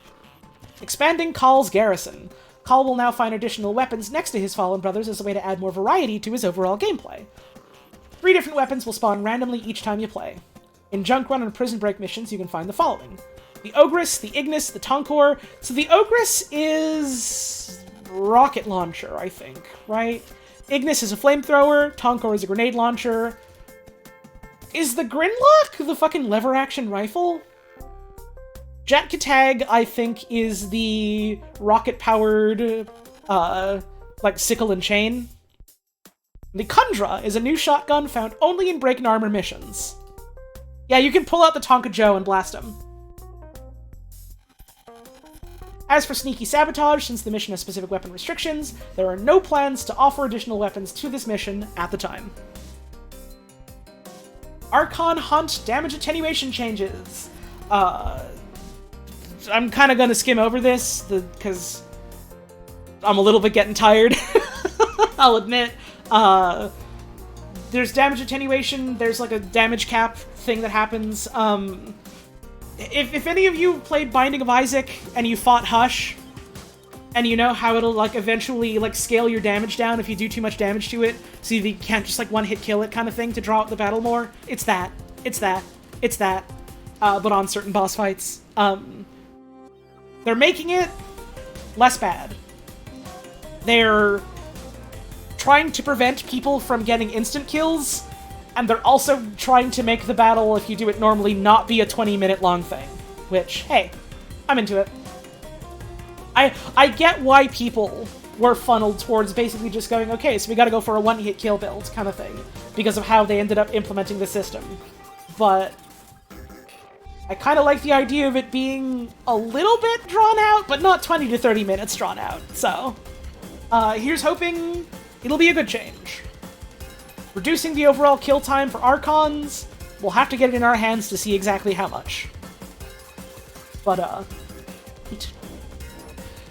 Expanding Call's garrison. Call will now find additional weapons next to his fallen brothers as a way to add more variety to his overall gameplay. 3 different weapons will spawn randomly each time you play. In Junk Run and Prison Break missions, you can find the following. The Ogress, the Ignis, the Tonkor. So the Ogress is rocket launcher, I think, right? Ignis is a flamethrower, Tonkor is a grenade launcher. Is the Grinlock the fucking lever-action rifle? Jatkatag, I think, is the rocket-powered, like, sickle and chain. The Kundra is a new shotgun found only in Break and Armor missions. Yeah, you can pull out the Tonka Joe and blast him. As for Sneaky Sabotage, since the mission has specific weapon restrictions, there are no plans to offer additional weapons to this mission at the time. Archon Hunt damage attenuation changes. I'm kind of going to skim over this, because I'm a little bit getting tired, I'll admit. There's damage attenuation, there's like a damage cap thing that happens. If any of you played Binding of Isaac and you fought Hush, and you know how it'll like eventually like scale your damage down if you do too much damage to it, so you can't just like one-hit kill it kind of thing to draw out the battle more, it's that. It's that. It's that. but on certain boss fights. They're making it less bad. They're trying to prevent people from getting instant kills, and they're also trying to make the battle, if you do it normally, not be a 20-minute long thing. Which, hey, I'm into it. I get why people were funneled towards basically just going, okay, so we gotta go for a one-hit kill build kind of thing, because of how they ended up implementing the system. But I kind of like the idea of it being a little bit drawn out, but not 20 to 30 minutes drawn out. So, here's hoping it'll be a good change. Reducing the overall kill time for Archons, we'll have to get it in our hands to see exactly how much. But,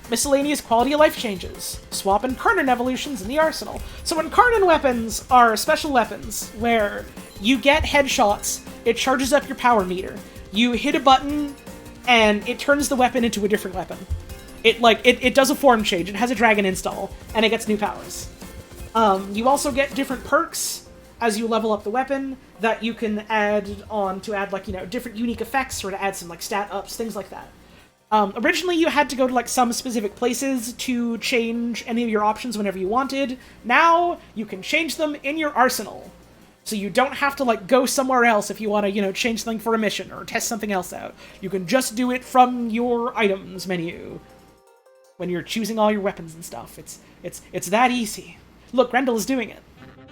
miscellaneous quality of life changes. Swap Incarnon evolutions in the arsenal. So Incarnon weapons are special weapons where you get headshots, it charges up your power meter. You hit a button, and it turns the weapon into a different weapon. It does a form change, it has a dragon install, and it gets new powers. You also get different perks as you level up the weapon that you can add on to add, like, you know, different unique effects, or to add some, like, stat ups, things like that. Originally you had to go to, like, some specific places to change any of your options whenever you wanted. Now, you can change them in your arsenal. So you don't have to, like, go somewhere else if you want to, you know, change something for a mission, or test something else out. You can just do it from your items menu when you're choosing all your weapons and stuff. It's that easy. Look, Grendel is doing it.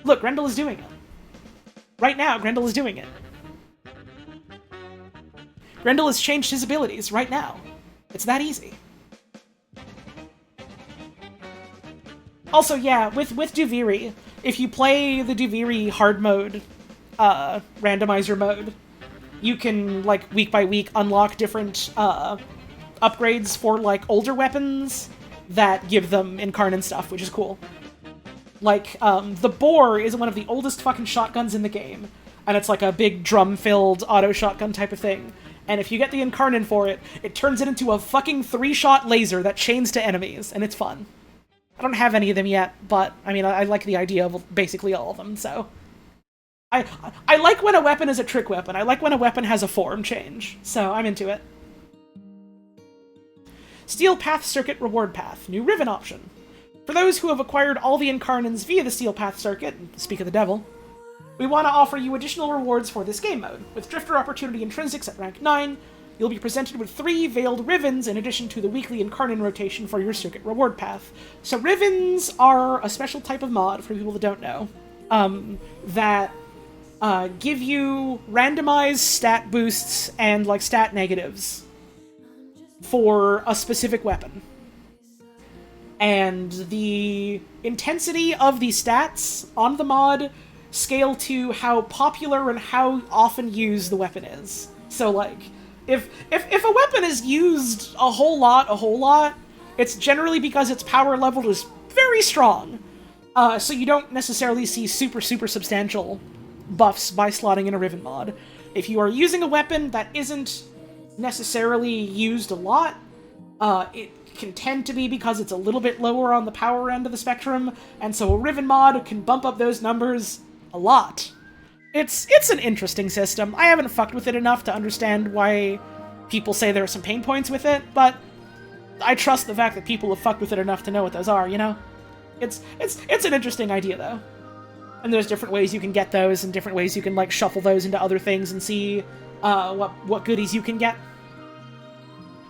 Look, Grendel is doing it. Right now, Grendel is doing it. Grendel has changed his abilities right now. It's that easy. Also, yeah, with Duviri, if you play the Duviri hard mode, randomizer mode, you can, like, week by week unlock different, upgrades for, like, older weapons that give them Incarnon stuff, which is cool. Like, the Boar is one of the oldest fucking shotguns in the game, and it's like a big drum-filled auto shotgun type of thing. And if you get the Incarnon for it, it turns it into a fucking 3-shot laser that chains to enemies, and it's fun. I don't have any of them yet, but, I mean, I like the idea of basically all of them, so... I like when a weapon is a trick weapon. I like when a weapon has a form change, so I'm into it. Steel Path Circuit Reward Path. New Riven option. For those who have acquired all the Incarnons via the Steel Path Circuit, speak of the devil, we want to offer you additional rewards for this game mode. With Drifter Opportunity Intrinsics at rank 9, you'll be presented with 3 Veiled Rivens in addition to the weekly Incarnon rotation for your Circuit Reward Path. So Rivens are a special type of mod, for people that don't know, that give you randomized stat boosts and, like, stat negatives for a specific weapon. And the intensity of the stats on the mod scale to how popular and how often used the weapon is. So, like, if a weapon is used a whole lot, it's generally because its power level is very strong. So you don't necessarily see super substantial buffs by slotting in a Riven mod. If you are using a weapon that isn't necessarily used a lot, it can tend to be because it's a little bit lower on the power end of the spectrum, and so a Riven mod can bump up those numbers a lot. It's an interesting system. I haven't fucked with it enough to understand why people say there are some pain points with it, but I trust the fact that people have fucked with it enough to know what those are, you know? It's an interesting idea, though. And there's different ways you can get those, and different ways you can, like, shuffle those into other things and see what goodies you can get.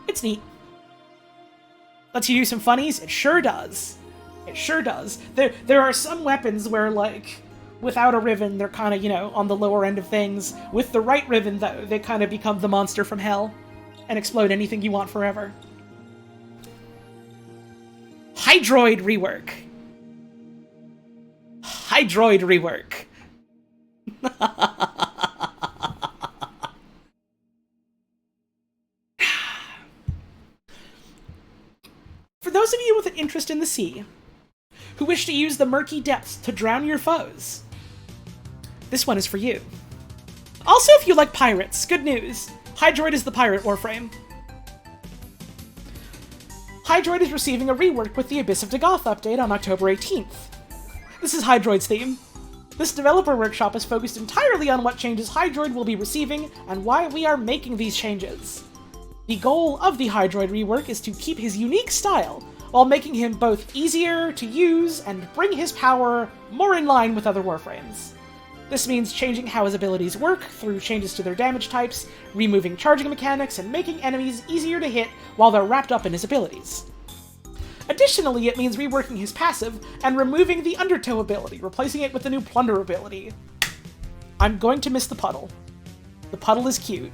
It's neat. Lets you do some funnies? It sure does. It sure does. There are some weapons where, like, without a Riven, they're kind of, you know, on the lower end of things. With the right Riven, though, they kind of become the monster from hell and explode anything you want forever. Hydroid rework. Hydroid rework. For those of you with an interest in the sea, who wish to use the murky depths to drown your foes, this one is for you. Also, if you like pirates, good news. Hydroid is the pirate Warframe. Hydroid is receiving a rework with the Abyss of Dagoth update on October 18th. This is Hydroid's theme. This developer workshop is focused entirely on what changes Hydroid will be receiving and why we are making these changes. The goal of the Hydroid rework is to keep his unique style, while making him both easier to use and bring his power more in line with other Warframes. This means changing how his abilities work through changes to their damage types, removing charging mechanics, and making enemies easier to hit while they're wrapped up in his abilities. Additionally, it means reworking his passive and removing the Undertow ability, replacing it with the new Plunder ability. I'm going to miss the puddle. The puddle is cute.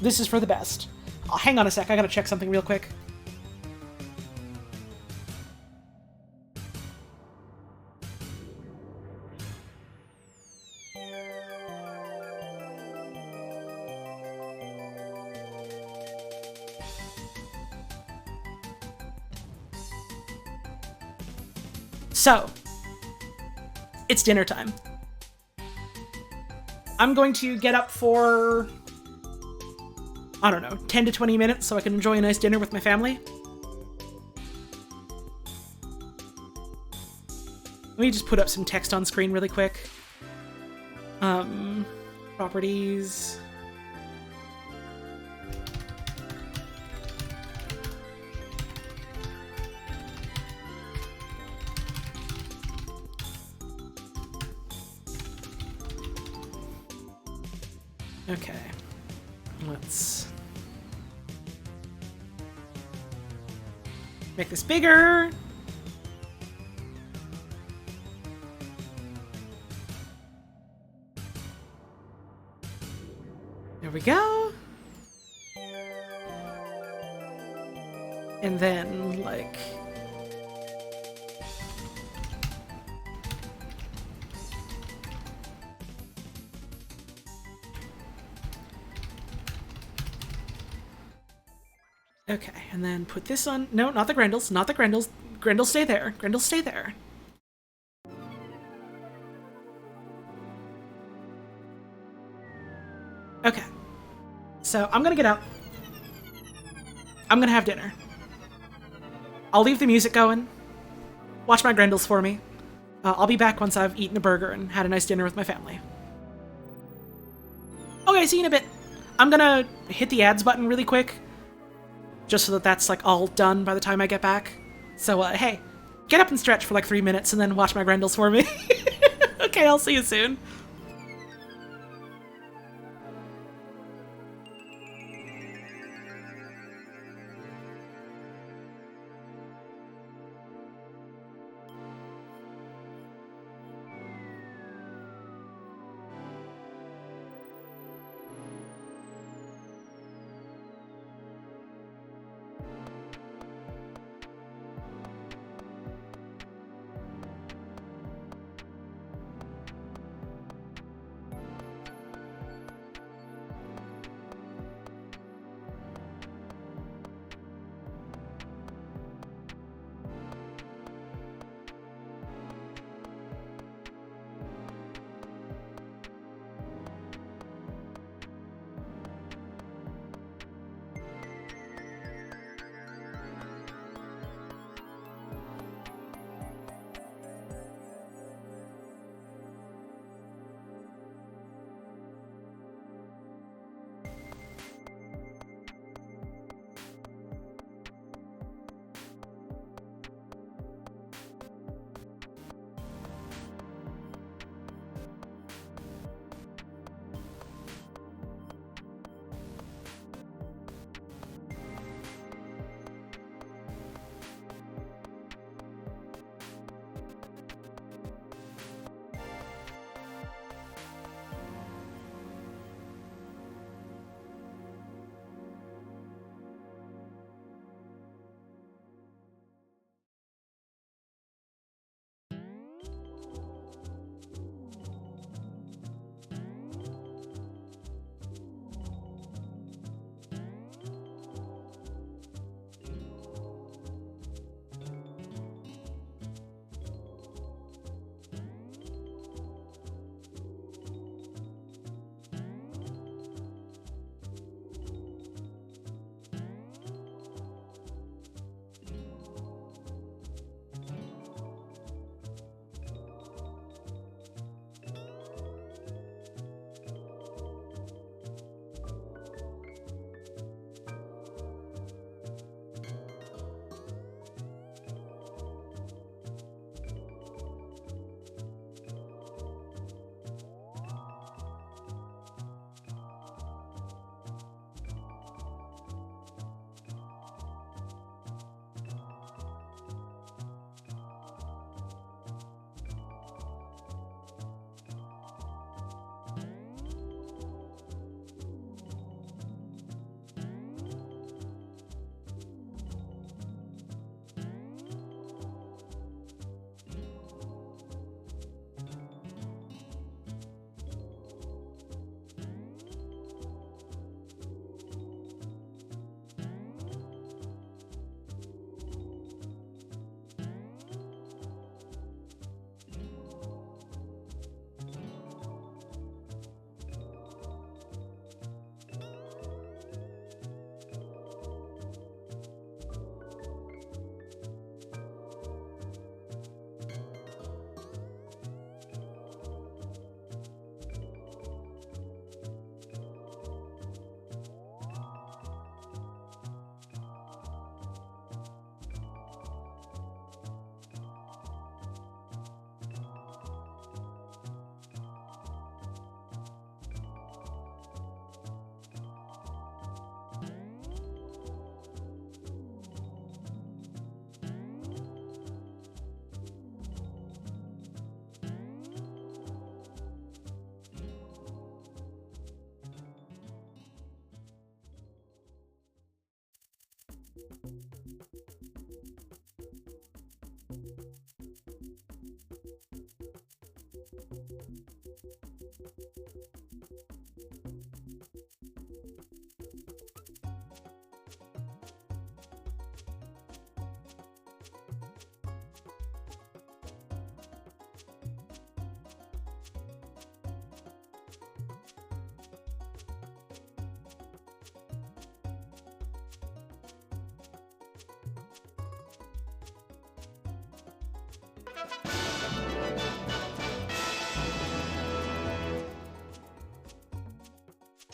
This is for the best. Oh, hang on a sec, I gotta check something real quick. So, it's dinner time. I'm going to get up for, I don't know, 10 to 20 minutes so I can enjoy a nice dinner with my family. Let me just put up some text on screen really quick. Properties. Okay, let's make this bigger. There we go. And then, like, okay, and then put this on. No, not the Grendels, not the Grendels. Grendels stay there. Grendels stay there. Okay. So, I'm gonna get up. I'm gonna have dinner. I'll leave the music going. Watch my Grendels for me. I'll be back once I've eaten a burger and had a nice dinner with my family. Okay, see you in a bit. I'm gonna hit the ads button really quick, just so that that's, like, all done by the time I get back. So, hey, get up and stretch for, like, 3 minutes and then watch my Grendels for me. Okay, I'll see you soon.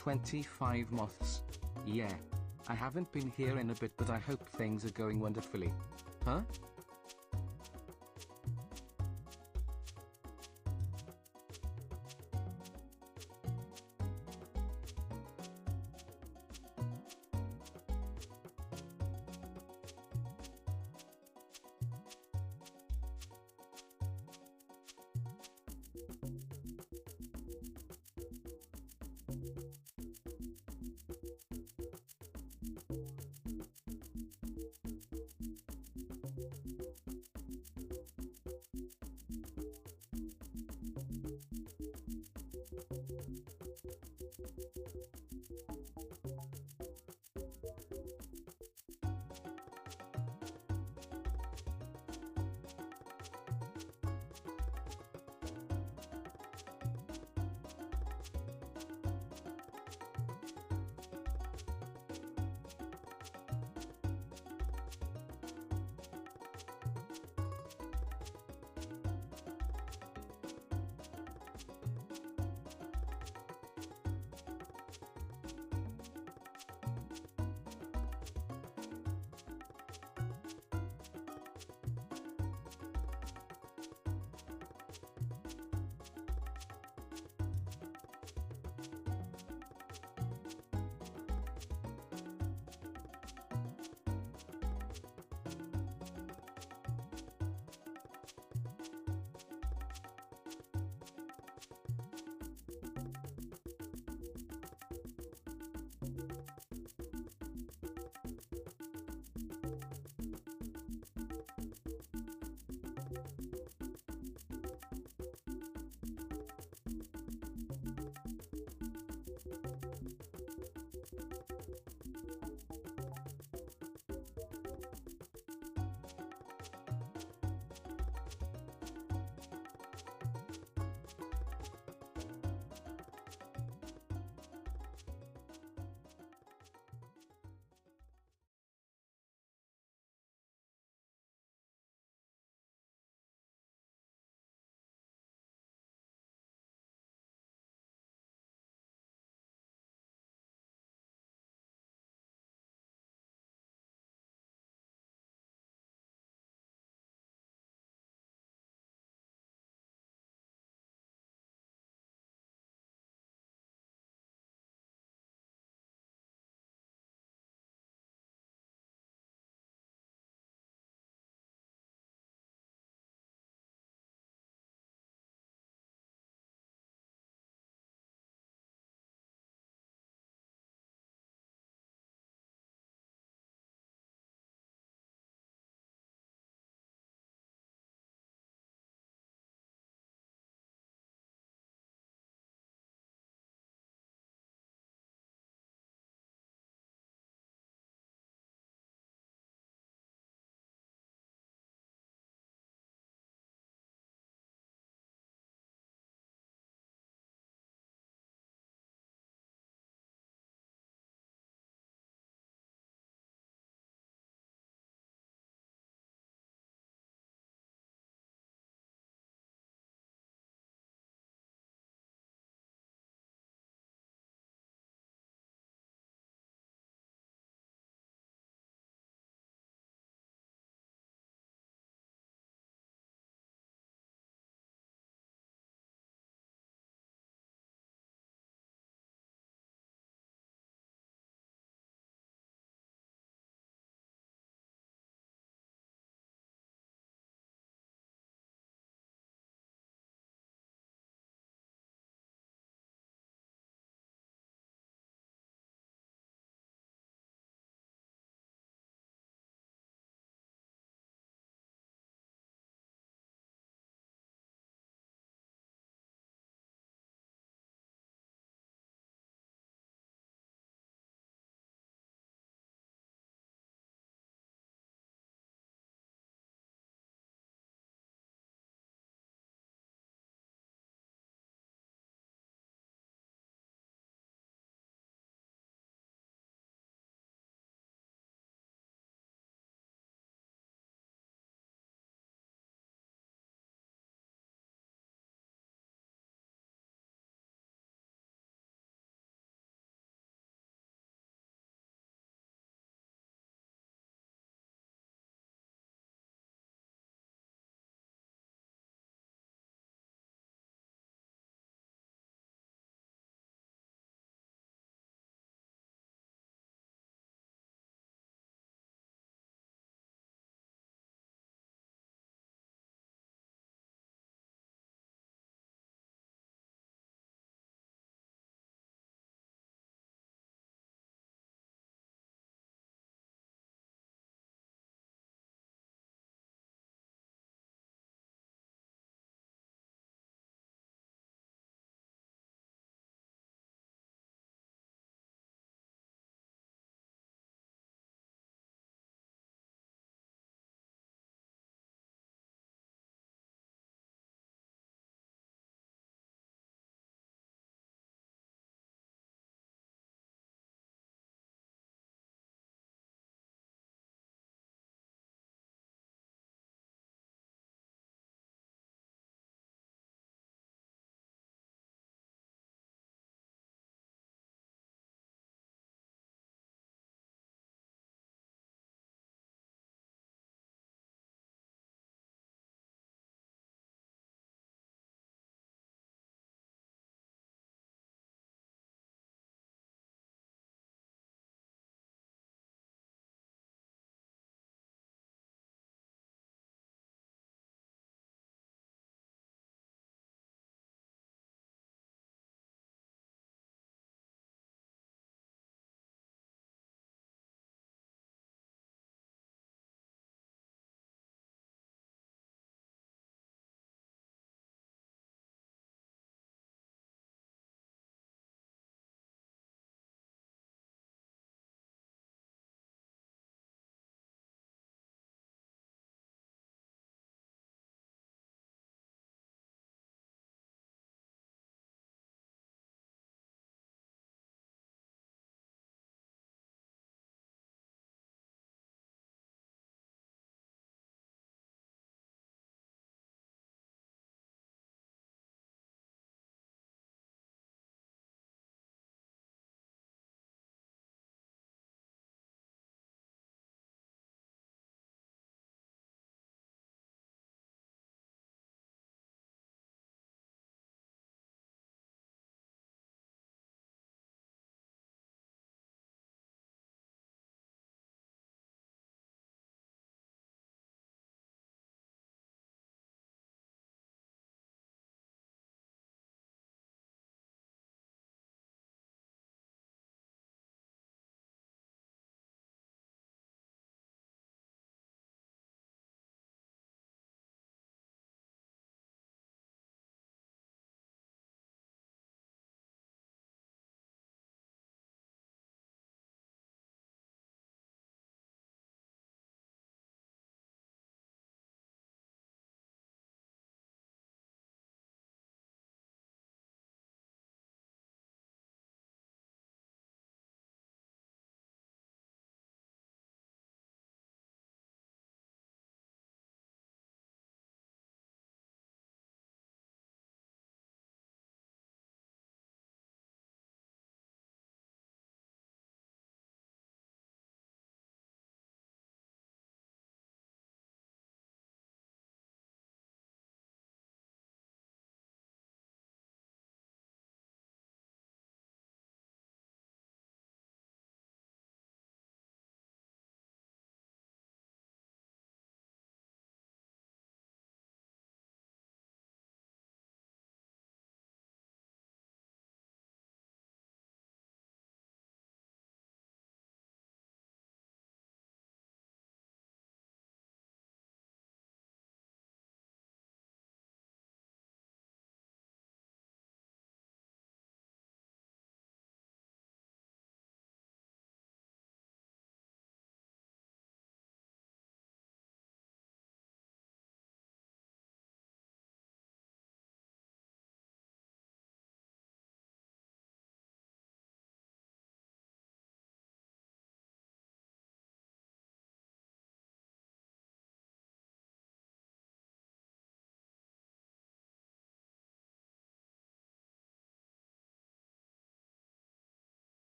25 moths. Yeah. I haven't been here in a bit, but I hope things are going wonderfully. Huh?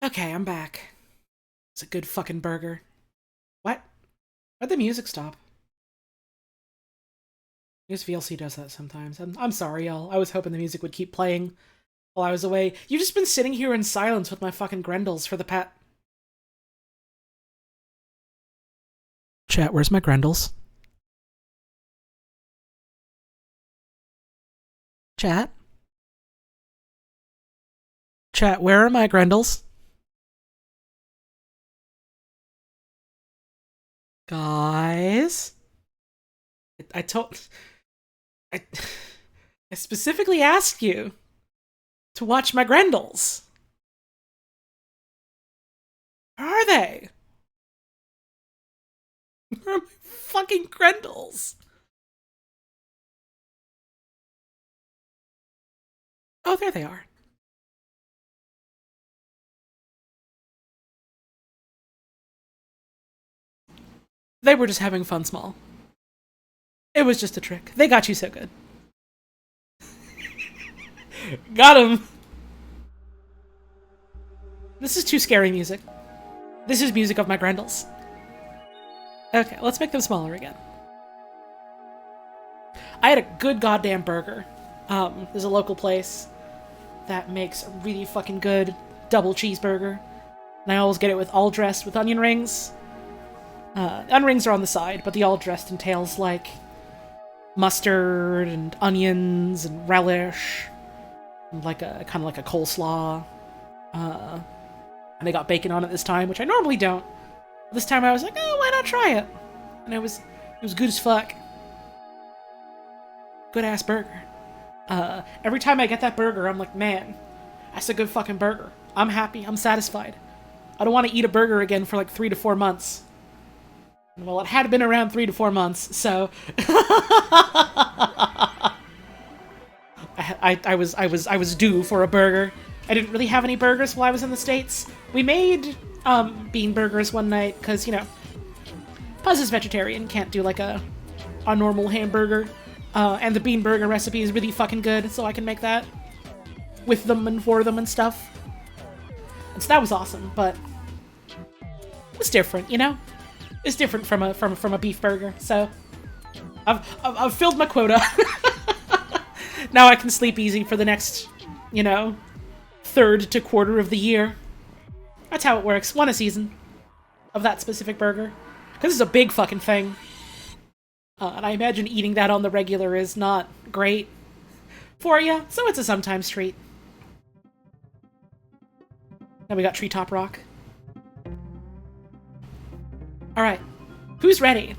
Okay, I'm back. It's a good fucking burger. What? Why'd the music stop? This VLC does that sometimes. I'm sorry, y'all. I was hoping the music would keep playing while I was away. You've just been sitting here in silence with my fucking Grendels for the pet. Chat, where's my Grendels? Chat? Chat, where are my Grendels? Guys? I specifically asked you to watch my Grendels. Where are they? Where are my fucking Grendels? Oh, there they are. They were just having fun small. It was just a trick. They got you so good. Got him! This is too scary music. This is music of my Grendels. Okay, let's make them smaller again. I had a good goddamn burger. There's a local place that makes a really fucking good double cheeseburger. And I always get it with all dressed with onion rings. Onion rings are on the side, but the all dressed entails like mustard and onions and relish, and like a kind of like a coleslaw. And they got bacon on it this time, which I normally don't. This time I was like, oh, why not try it? And it was good as fuck. Good ass burger. Every time I get that burger, I'm like, man, that's a good fucking burger. I'm happy. I'm satisfied. I don't want to eat a burger again for like 3 to 4 months. Well, it had been around 3 to 4 months, so I was due for a burger. I didn't really have any burgers while I was in the States. We made bean burgers one night because, you know, Puz is vegetarian, can't do like a normal hamburger. And the bean burger recipe is really fucking good, so I can make that with them and for them and stuff. And so that was awesome, but it was different, you know? It's different from a beef burger, so I've filled my quota. Now I can sleep easy for the next, you know, third to quarter of the year. That's how it works. One a season of that specific burger, because it's a big fucking thing. And I imagine eating that on the regular is not great for you, so it's a sometimes treat. Now we got Treetop Rock. Alright, who's ready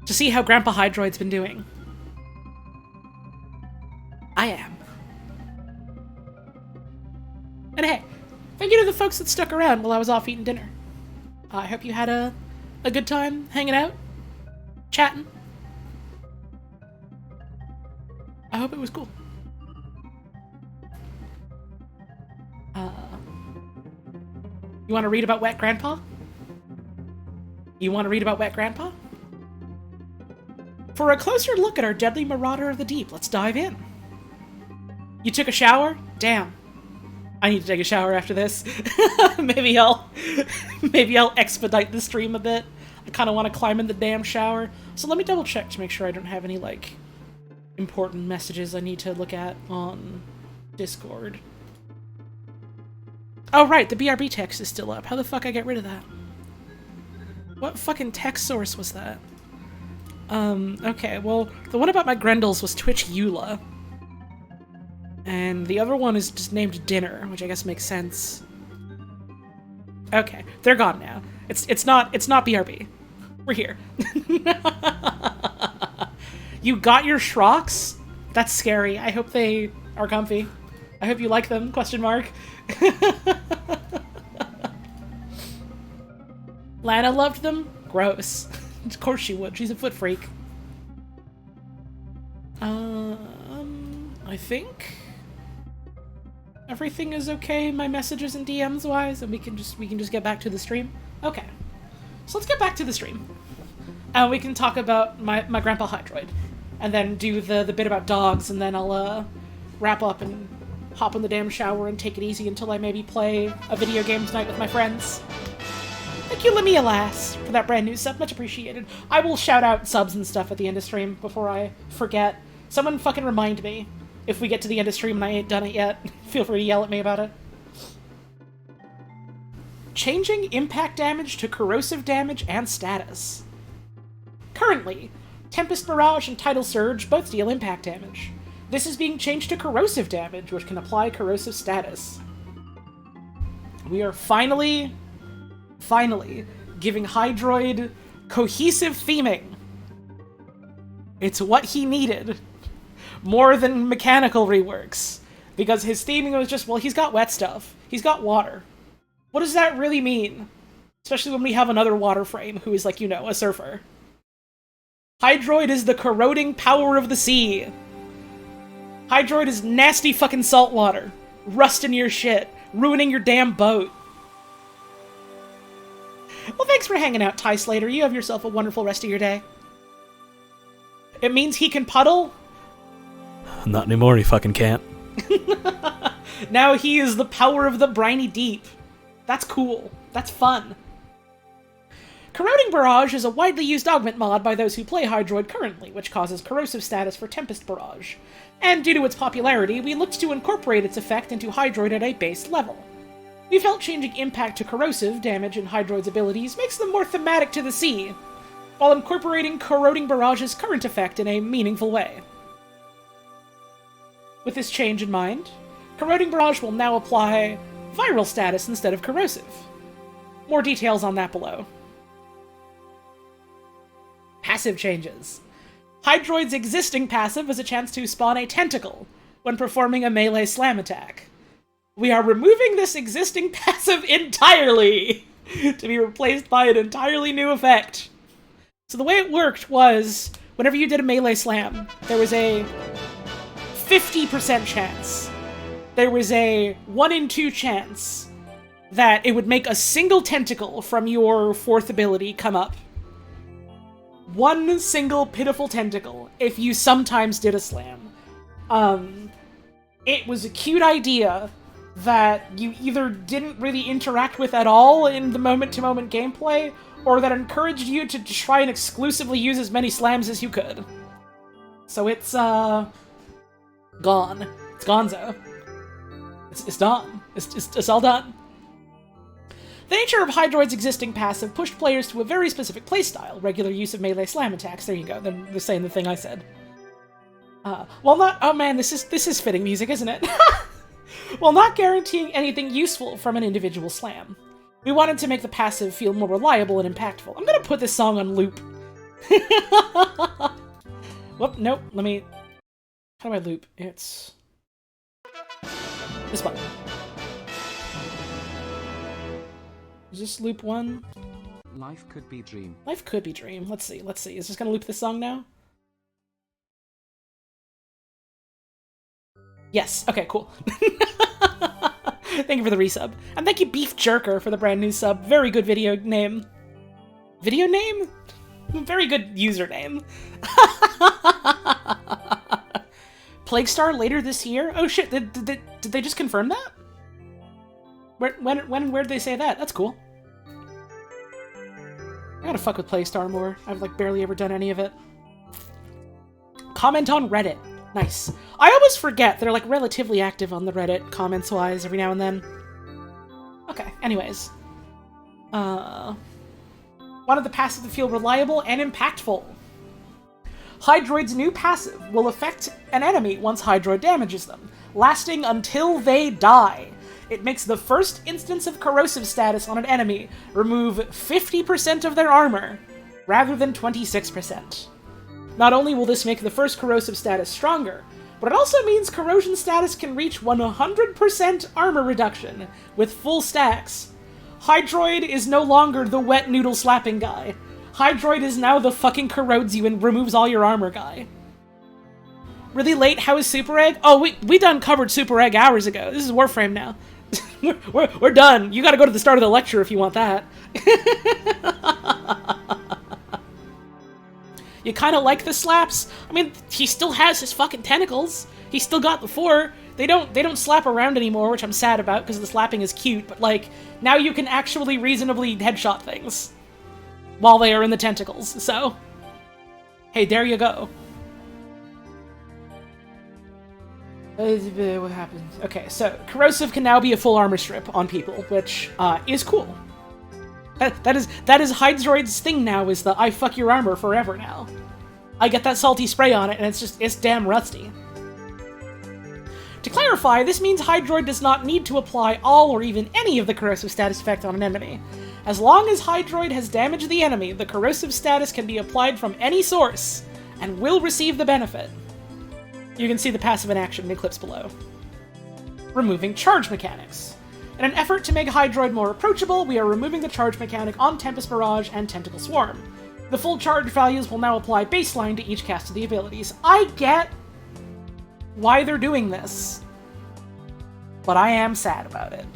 to see how Grandpa Hydroid's been doing? I am. And hey, thank you to the folks that stuck around while I was off eating dinner. I hope you had a good time hanging out, chatting. I hope it was cool. You want to read about Wet Grandpa? You want to read about Wet Grandpa? For a closer look at our deadly marauder of the deep, let's dive in. You took a shower? Damn. I need to take a shower after this. maybe I'll expedite the stream a bit. I kind of want to climb in the damn shower. So let me double check to make sure I don't have any, like, important messages I need to look at on Discord. Oh, right, the BRB text is still up. How the fuck I get rid of that? What fucking text source was that? Okay, well, the one about my Grendels was Twitch Eula. And the other one is just named Dinner, which I guess makes sense. Okay, they're gone now. It's not BRB. We're here. You got your Shrocks? That's scary. I hope they are comfy. I hope you like them, question mark. Lana loved them? Gross. Of course she would. She's a foot freak. I think everything is okay, my messages and DMs wise, and we can just get back to the stream. Okay. So let's get back to the stream. And we can talk about my Grandpa Hydroid. And then do the bit about dogs, and then I'll wrap up and hop in the damn shower and take it easy until I maybe play a video game tonight with my friends. Thank you, Lamia Lass, for that brand new sub. Much appreciated. I will shout out subs and stuff at the end of stream before I forget. Someone fucking remind me if we get to the end of stream and I ain't done it yet. Feel free to yell at me about it. Changing impact damage to corrosive damage and status. Currently, Tempest Barrage and Tidal Surge both deal impact damage. This is being changed to corrosive damage, which can apply corrosive status. We are finally giving Hydroid cohesive theming. It's what he needed. More than mechanical reworks. Because his theming was just, well, he's got wet stuff. He's got water. What does that really mean? Especially when we have another Warframe who is like, you know, a surfer. Hydroid is the corroding power of the sea. Hydroid is nasty fucking salt water. Rusting your shit. Ruining your damn boat. Well, thanks for hanging out, Ty Slater. You have yourself a wonderful rest of your day. It means he can puddle? Not anymore, he fucking can't. Now he is the power of the briny deep. That's cool. That's fun. Corroding Barrage is a widely used augment mod by those who play Hydroid currently, which causes corrosive status for Tempest Barrage. And due to its popularity, we looked to incorporate its effect into Hydroid at a base level. We felt changing impact to corrosive damage in Hydroid's abilities makes them more thematic to the sea, while incorporating Corroding Barrage's current effect in a meaningful way. With this change in mind, Corroding Barrage will now apply viral status instead of corrosive. More details on that below. Passive changes. Hydroid's existing passive is a chance to spawn a tentacle when performing a melee slam attack. We are removing this existing passive entirely to be replaced by an entirely new effect. So the way it worked was, whenever you did a melee slam, there was a 50% chance. There was a 1 in 2 chance that it would make a single tentacle from your 4th ability come up. One single pitiful tentacle, if you sometimes did a slam. It was a cute idea that you either didn't really interact with at all in the moment-to-moment gameplay, or that encouraged you to try and exclusively use as many slams as you could. So it's, gone. It's gonzo. It's done. It's all done. The nature of Hydroid's existing passive pushed players to a very specific playstyle, regular use of melee slam attacks. There you go, they're saying the thing I said. While not- oh man, this is fitting music, isn't it? While not guaranteeing anything useful from an individual slam. We wanted to make the passive feel more reliable and impactful. I'm gonna put this song on loop. Whoop, nope, let me... How do I loop? It's... this button. Is this loop 1? Life could be dream. Life could be dream. Let's see. Is this gonna loop this song now? Yes. Okay, cool. Thank you for the resub. And thank you, Beef Jerker, for the brand new sub. Very good video name. Video name? Very good username. Plague Star later this year? Oh shit, did they just confirm that? Where did they say that? That's cool. I gotta fuck with Plague Star more. I've like barely ever done any of it. Comment on Reddit. Nice. I always forget they're like relatively active on the Reddit, comments-wise, every now and then. Okay, anyways. Wanted the passive to feel reliable and impactful. Hydroid's new passive will affect an enemy once Hydroid damages them, lasting until they die. It makes the first instance of corrosive status on an enemy remove 50% of their armor, rather than 26%. Not only will this make the first corrosive status stronger, but it also means corrosion status can reach 100% armor reduction with full stacks. Hydroid is no longer the wet noodle slapping guy. Hydroid is now the fucking corrodes you and removes all your armor guy. Really late, how is Superegg? Oh, we done covered Superegg hours ago. This is Warframe now. we're done. You gotta go to the start of the lecture if you want that. You kinda like the slaps? I mean, he still has his fucking tentacles. He's still got the 4. They don't slap around anymore, which I'm sad about because the slapping is cute, but like now you can actually reasonably headshot things while they are in the tentacles. So, hey, there you go. What happens? Okay, so corrosive can now be a full armor strip on people, which is cool. That is Hydroid's thing now, is the I fuck your armor forever now. I get that salty spray on it, and it's damn rusty. To clarify, this means Hydroid does not need to apply all or even any of the corrosive status effect on an enemy. As long as Hydroid has damaged the enemy, the corrosive status can be applied from any source, and will receive the benefit. You can see the passive in action in Eclipse below. Removing charge mechanics. In an effort to make Hydroid more approachable, we are removing the charge mechanic on Tempest Barrage and Tentacle Swarm. The full charge values will now apply baseline to each cast of the abilities. I get why they're doing this, but I am sad about it.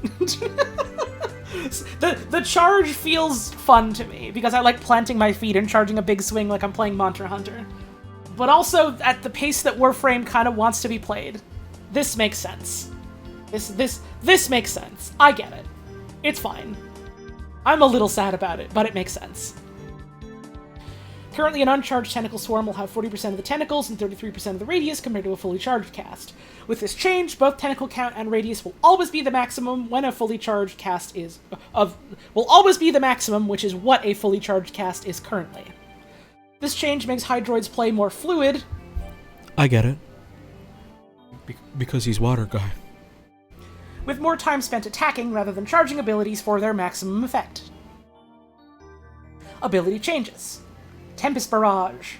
The charge feels fun to me, because I like planting my feet and charging a big swing like I'm playing Monster Hunter. But also, at the pace that Warframe kind of wants to be played, this makes sense. This makes sense. I get it. It's fine. I'm a little sad about it, but it makes sense. Currently, an uncharged Tentacle Swarm will have 40% of the tentacles and 33% of the radius compared to a fully charged cast. With this change, both tentacle count and radius will always be the maximum when a fully charged cast is... will always be the maximum, which is what a fully charged cast is currently. This change makes Hydroid's play more fluid. I get it. Because he's water guy. With more time spent attacking rather than charging abilities for their maximum effect. Ability changes. Tempest Barrage.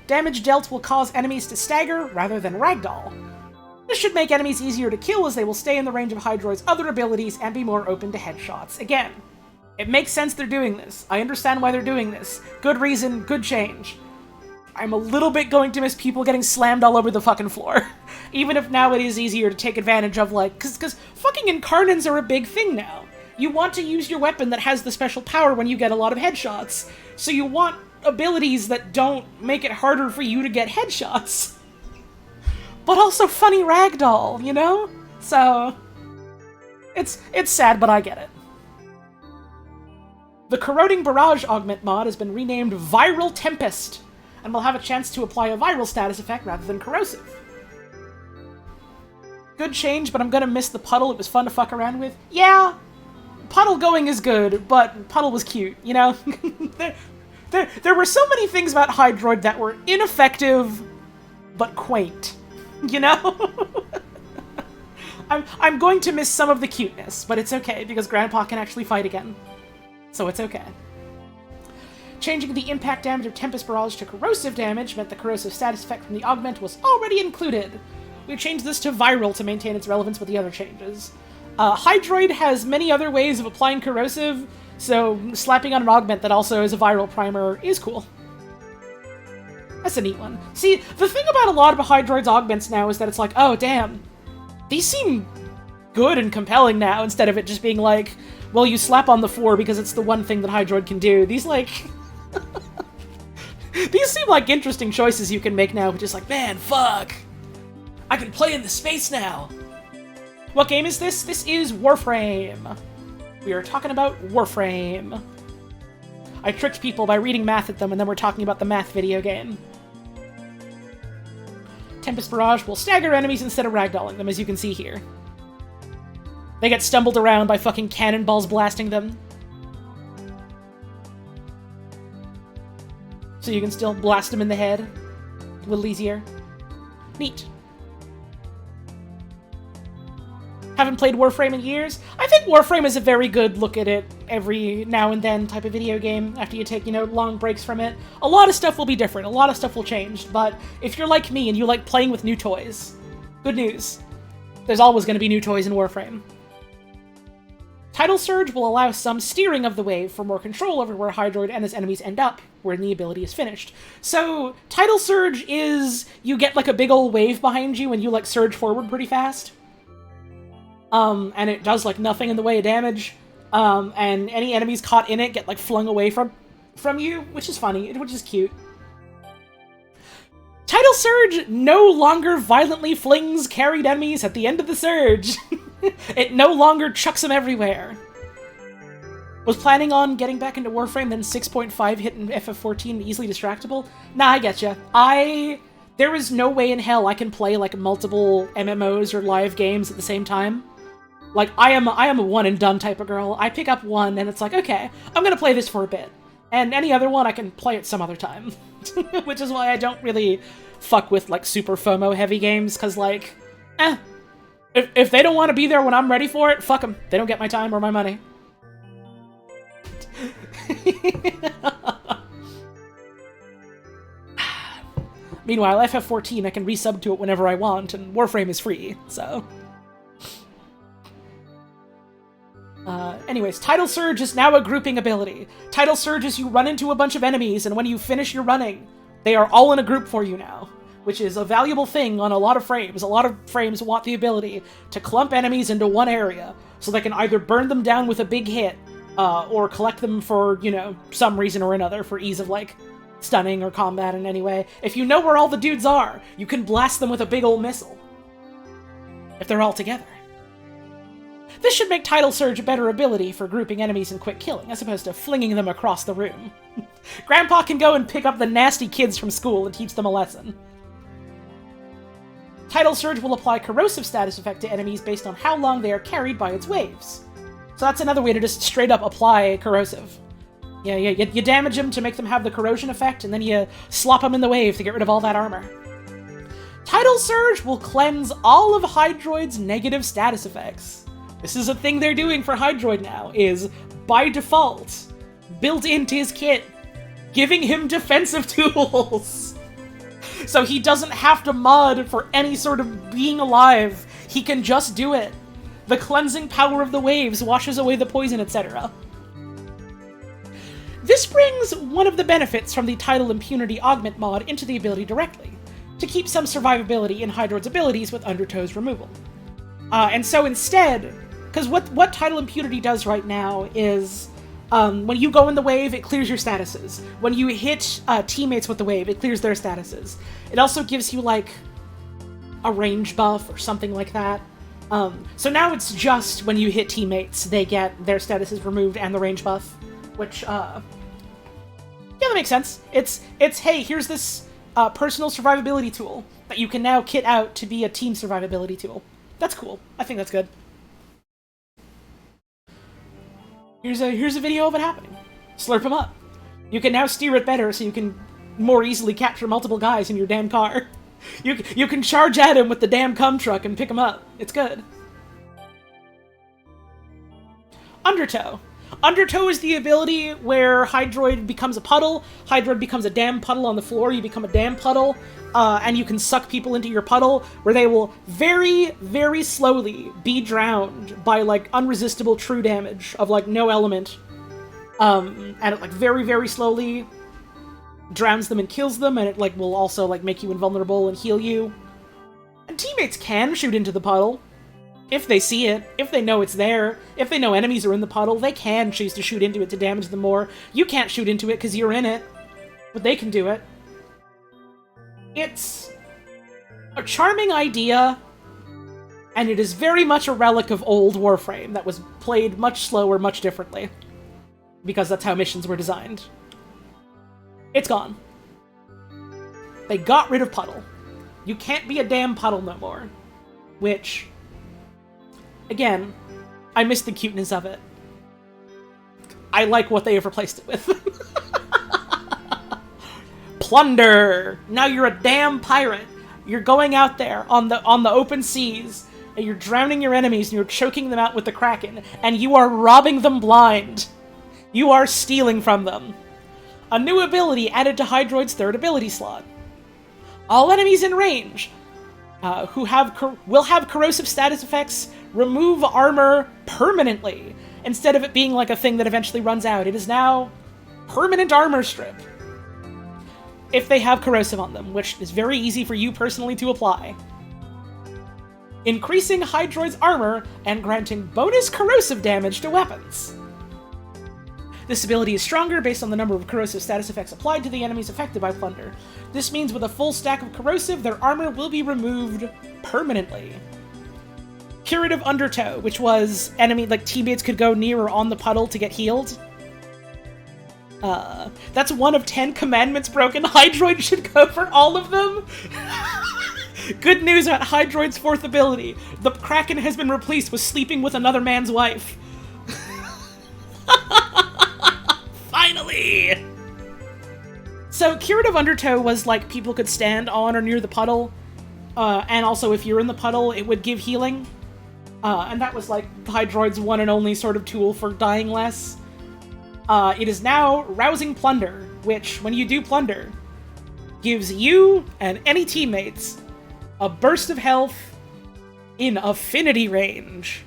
Damage dealt will cause enemies to stagger rather than ragdoll. This should make enemies easier to kill, as they will stay in the range of Hydroid's other abilities and be more open to headshots. Again, it makes sense they're doing this. I understand why they're doing this. Good reason, good change. I'm a little bit going to miss people getting slammed all over the fucking floor. Even if now it is easier to take advantage of, like, cause fucking incarnants are a big thing now. You want to use your weapon that has the special power when you get a lot of headshots. So you want abilities that don't make it harder for you to get headshots. But also funny ragdoll, you know? So it's sad, but I get it. The Corroding Barrage Augment mod has been renamed Viral Tempest, and will have a chance to apply a viral status effect rather than corrosive. Good change, but I'm gonna miss the puddle. It was fun to fuck around with. Yeah, puddle going is good, but puddle was cute, you know? there were so many things about Hydroid that were ineffective, but quaint, you know? I'm going to miss some of the cuteness, but it's okay, because Grandpa can actually fight again. So it's okay. Changing the impact damage of Tempest Barrage to corrosive damage meant the corrosive status effect from the augment was already included. We changed this to viral to maintain its relevance with the other changes. Hydroid has many other ways of applying corrosive, so slapping on an augment that also is a viral primer is cool. That's a neat one. See, the thing about a lot of Hydroid's augments now is that it's like, oh damn, these seem good and compelling now, instead of it just being like, well, you slap on the 4 because it's the one thing that Hydroid can do. These, like... these seem like interesting choices you can make now, which is like, man, fuck! I can play in the space now! What game is this? This is Warframe. We are talking about Warframe. I tricked people by reading math at them, and then we're talking about the math video game. Tempest Barrage will stagger enemies instead of ragdolling them, as you can see here. They get stumbled around by fucking cannonballs blasting them. So you can still blast them in the head. A little easier. Neat. Haven't played Warframe in years. I think Warframe is a very good look at it every now and then type of video game after you take, you know, long breaks from it. A lot of stuff will be different. A lot of stuff will change. But if you're like me and you like playing with new toys, good news. There's always going to be new toys in Warframe. Tidal Surge will allow some steering of the wave for more control over where Hydroid and his enemies end up when the ability is finished. So, Tidal Surge is you get like a big old wave behind you and you like surge forward pretty fast. And it does like nothing in the way of damage. And any enemies caught in it get like flung away from you, which is funny, which is cute. Tidal Surge no longer violently flings carried enemies at the end of the surge. It no longer chucks them everywhere. Was planning on getting back into Warframe, then 6.5 hit in FF14 easily distractible? Nah, I getcha. There is no way in hell I can play, like, multiple MMOs or live games at the same time. Like, I am a one-and-done type of girl. I pick up one, and it's like, okay, I'm gonna play this for a bit. And any other one, I can play it some other time. Which is why I don't really fuck with, like, super FOMO-heavy games, because, like, if they don't want to be there when I'm ready for it, fuck them. They don't get my time or my money. Meanwhile, FF14, I can resub to it whenever I want, and Warframe is free, so... Anyways, Tidal Surge is now a grouping ability. Tidal Surge is you run into a bunch of enemies, and when you finish your running, they are all in a group for you now, which is a valuable thing on a lot of frames. A lot of frames want the ability to clump enemies into one area, so they can either burn them down with a big hit, or collect them for, you know, some reason or another, for ease of, like, stunning or combat in any way. If you know where all the dudes are, you can blast them with a big old missile. If they're all together. This should make Tidal Surge a better ability for grouping enemies and quick killing, as opposed to flinging them across the room. Grandpa can go and pick up the nasty kids from school and teach them a lesson. Tidal Surge will apply corrosive status effect to enemies based on how long they are carried by its waves. So that's another way to just straight up apply corrosive. Yeah, you damage them to make them have the corrosion effect, and then you slop them in the wave to get rid of all that armor. Tidal Surge will cleanse all of Hydroid's negative status effects. This is a thing they're doing for Hydroid now, is, by default, built into his kit, giving him defensive tools. So he doesn't have to mod for any sort of being alive. He can just do it. The cleansing power of the waves washes away the poison, etc. This brings one of the benefits from the Tidal Impunity Augment mod into the ability directly, to keep some survivability in Hydroid's abilities with Undertow's removal. And so instead, because what Tidal Impunity does right now is, when you go in the wave, it clears your statuses. When you hit teammates with the wave, it clears their statuses. It also gives you, like, a range buff or something like that. So now it's just when you hit teammates, they get their statuses removed and the range buff, which, yeah, that makes sense. It's hey, here's this personal survivability tool that you can now kit out to be a team survivability tool. That's cool. I think that's good. Here's a video of it happening. Slurp them up. You can now steer it better so you can more easily capture multiple guys in your damn car. You can charge at him with the damn cum truck and pick him up. It's good. Undertow. Undertow is the ability where Hydroid becomes a puddle. Hydroid becomes a damn puddle on the floor. You become a damn puddle. And you can suck people into your puddle, where they will very, very slowly be drowned by, like, unresistible true damage of, like, no element. And it, like, very, very slowly drowns them and kills them, and it, like, will also, like, make you invulnerable and heal you. And teammates can shoot into the puddle. If they see it, if they know it's there, if they know enemies are in the puddle, they can choose to shoot into it to damage them more. You can't shoot into it because you're in it, but they can do it. It's a charming idea, and it is very much a relic of old Warframe that was played much slower, much differently, because that's how missions were designed. It's gone. They got rid of puddle. You can't be a damn puddle no more, which, again, I miss the cuteness of it. I like what they have replaced it with. Plunder! Now you're a damn pirate. You're going out there on the open seas, and you're drowning your enemies, and you're choking them out with the Kraken, and you are robbing them blind. You are stealing from them. A new ability added to Hydroid's third ability slot. All enemies in range who will have corrosive status effects remove armor permanently, instead of it being like a thing that eventually runs out. It is now permanent armor strip. If they have corrosive on them, which is very easy for you personally to apply. Increasing Hydroid's armor and granting bonus corrosive damage to weapons. This ability is stronger based on the number of corrosive status effects applied to the enemies affected by Plunder. This means with a full stack of corrosive, their armor will be removed permanently. Curative Undertow, which was teammates could go near or on the puddle to get healed. That's 1 of 10 commandments broken. Hydroid should cover all of them. Good news about Hydroid's 4th ability. The Kraken has been replaced with sleeping with another man's wife. Finally! So, Curative Undertow was like people could stand on or near the puddle, and also if you're in the puddle, it would give healing. And that was like Hydroid's one and only sort of tool for dying less. It is now Rousing Plunder, which, when you do Plunder, gives you and any teammates a burst of health in affinity range.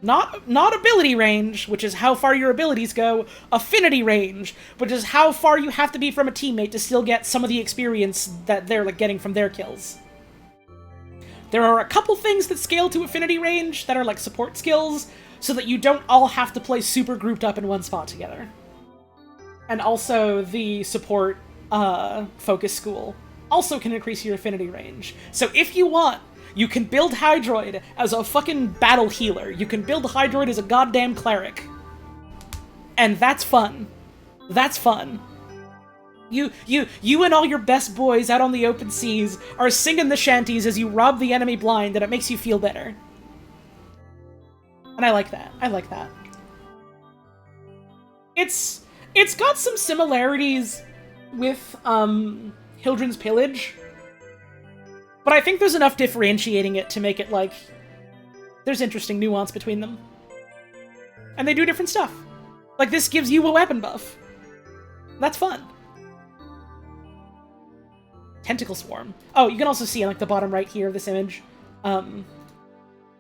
Not ability range, which is how far your abilities go, affinity range, which is how far you have to be from a teammate to still get some of the experience that they're getting from their kills. There are a couple things that scale to affinity range that are like support skills, so that you don't all have to play super grouped up in one spot together. And also the support focus school also can increase your affinity range. So if you want, you can build Hydroid as a fucking battle healer. You can build Hydroid as a goddamn cleric. And that's fun. That's fun. You and all your best boys out on the open seas are singing the shanties as you rob the enemy blind, and it makes you feel better. And I like that. I like that. It's got some similarities with Hildren's Pillage, but I think there's enough differentiating it to make it like there's interesting nuance between them. And they do different stuff. Like this gives you a weapon buff. That's fun. Tentacle Swarm. Oh, you can also see on like the bottom right here of this image,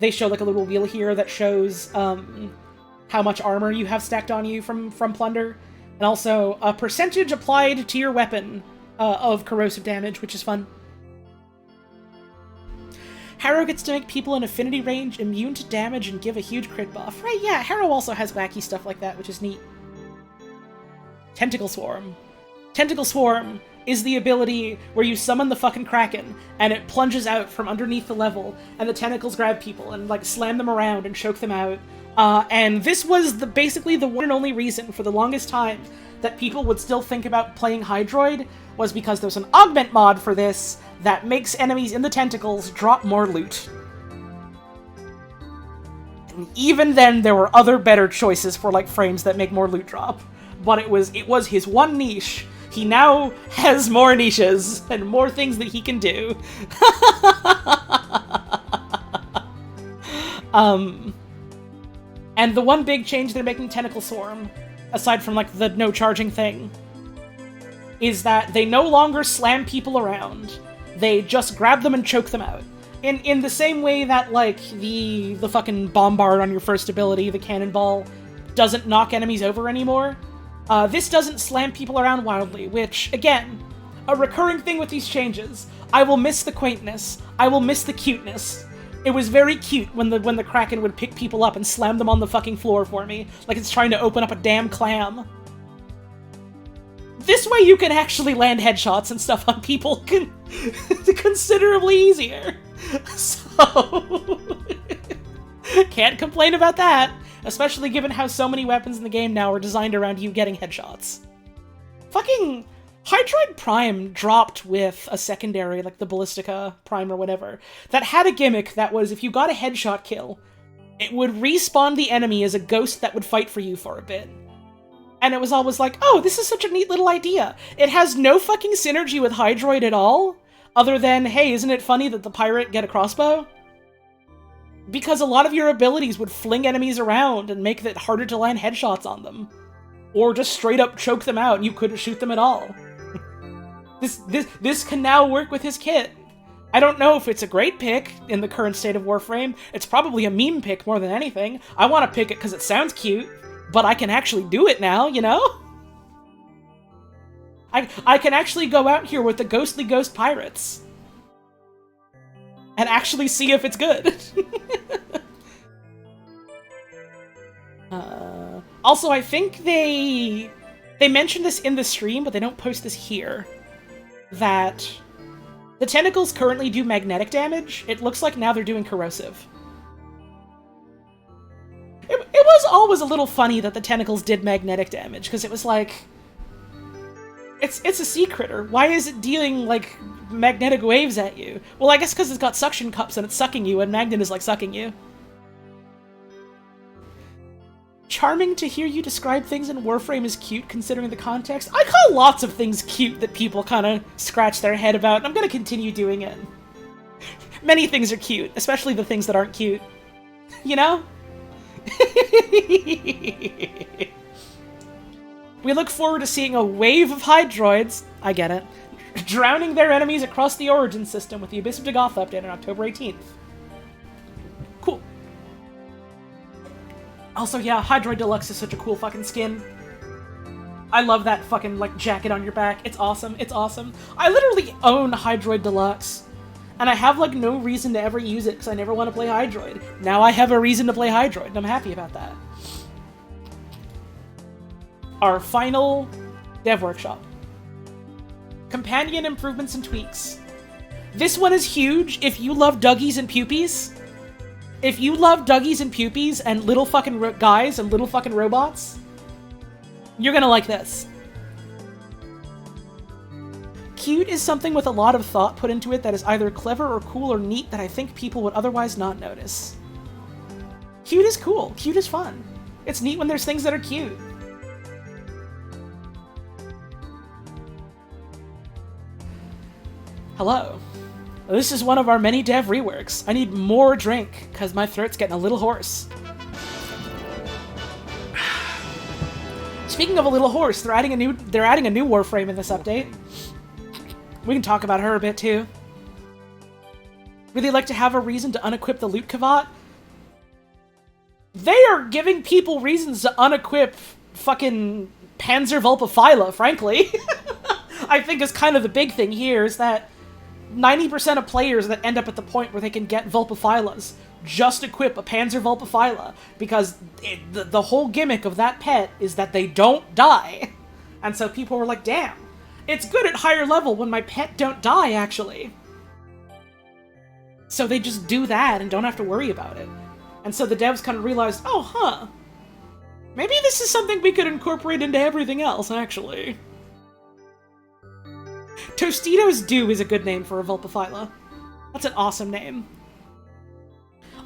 they show like a little wheel here that shows how much armor you have stacked on you from Plunder, and also a percentage applied to your weapon of corrosive damage, which is fun. Harrow gets to make people in affinity range immune to damage and give a huge crit buff. Right, yeah, Harrow also has wacky stuff like that, which is neat. Tentacle Swarm. Tentacle Swarm is the ability where you summon the fucking Kraken, and it plunges out from underneath the level, and the tentacles grab people and, like, slam them around and choke them out. And this was basically the one and only reason for the longest time that people would still think about playing Hydroid, was because there's an augment mod for this that makes enemies in the tentacles drop more loot. And even then, there were other better choices for, like, frames that make more loot drop. But it was his one niche. He now has more niches and more things that he can do. And the one big change they're making Tentacle Swarm, aside from like the no charging thing, is that they no longer slam people around. They just grab them and choke them out. In the same way that like the fucking bombard on your first ability, the cannonball, doesn't knock enemies over anymore. This doesn't slam people around wildly, which, again, a recurring thing with these changes. I will miss the quaintness. I will miss the cuteness. It was very cute when the Kraken would pick people up and slam them on the fucking floor for me, like it's trying to open up a damn clam. This way you can actually land headshots and stuff on people considerably easier. So, can't complain about that. Especially given how so many weapons in the game now are designed around you getting headshots. Fucking Hydroid Prime dropped with a secondary, like the Ballistica Prime or whatever, that had a gimmick that was if you got a headshot kill, it would respawn the enemy as a ghost that would fight for you for a bit. And it was always like, oh, this is such a neat little idea. It has no fucking synergy with Hydroid at all, other than, hey, isn't it funny that the pirate get a crossbow? Because a lot of your abilities would fling enemies around and make it harder to land headshots on them. Or just straight up choke them out and you couldn't shoot them at all. This can now work with his kit. I don't know if it's a great pick in the current state of Warframe. It's probably a meme pick more than anything. I want to pick it because it sounds cute, but I can actually do it now, you know? I can actually go out here with the ghostly ghost pirates. And actually see if it's good. Also, I think they mentioned this in the stream, but they don't post this here. That the tentacles currently do magnetic damage. It looks like now they're doing corrosive. It was always a little funny that the tentacles did magnetic damage, because it was like... It's a sea critter. Why is it dealing, like, magnetic waves at you? Well, I guess because it's got suction cups and it's sucking you, and magnet is like sucking you. Charming to hear you describe things in Warframe as cute, considering the context. I call lots of things cute that people kind of scratch their head about, and I'm going to continue doing it. Many things are cute, especially the things that aren't cute. You know? We look forward to seeing a wave of Hydroids, I get it, drowning their enemies across the Origin system with the Abyss of Dagoth update on October 18th. Cool. Also, yeah, Hydroid Deluxe is such a cool fucking skin. I love that fucking, like, jacket on your back. It's awesome. It's awesome. I literally own Hydroid Deluxe. And I have, like, no reason to ever use it because I never want to play Hydroid. Now I have a reason to play Hydroid, and I'm happy about that. Our final dev workshop. Companion improvements and tweaks. This one is huge if you love Dougies and Pupies. If you love Dougies and Pupies and little fucking guys and little fucking robots, you're gonna like this. Cute is something with a lot of thought put into it that is either clever or cool or neat that I think people would otherwise not notice. Cute is cool. Cute is fun. It's neat when there's things that are cute. Hello. This is one of our many dev reworks. I need more drink, because my throat's getting a little hoarse. Speaking of a little hoarse, they're adding a new Warframe in this update. We can talk about her a bit too. Really like to have a reason to unequip the loot cavat. They are giving people reasons to unequip fucking Panzer Vulpaphyla, frankly. I think is kind of the big thing here, is that 90% of players that end up at the point where they can get Vulpaphylas just equip a Panzer Vulpaphyla, because the whole gimmick of that pet is that they don't die. And so people were like, damn, it's good at higher level when my pet don't die, actually. So they just do that and don't have to worry about it. And so the devs kind of realized, oh, huh, maybe this is something we could incorporate into everything else, actually. Tostitos Dew is a good name for a Vulpaphyla. That's an awesome name.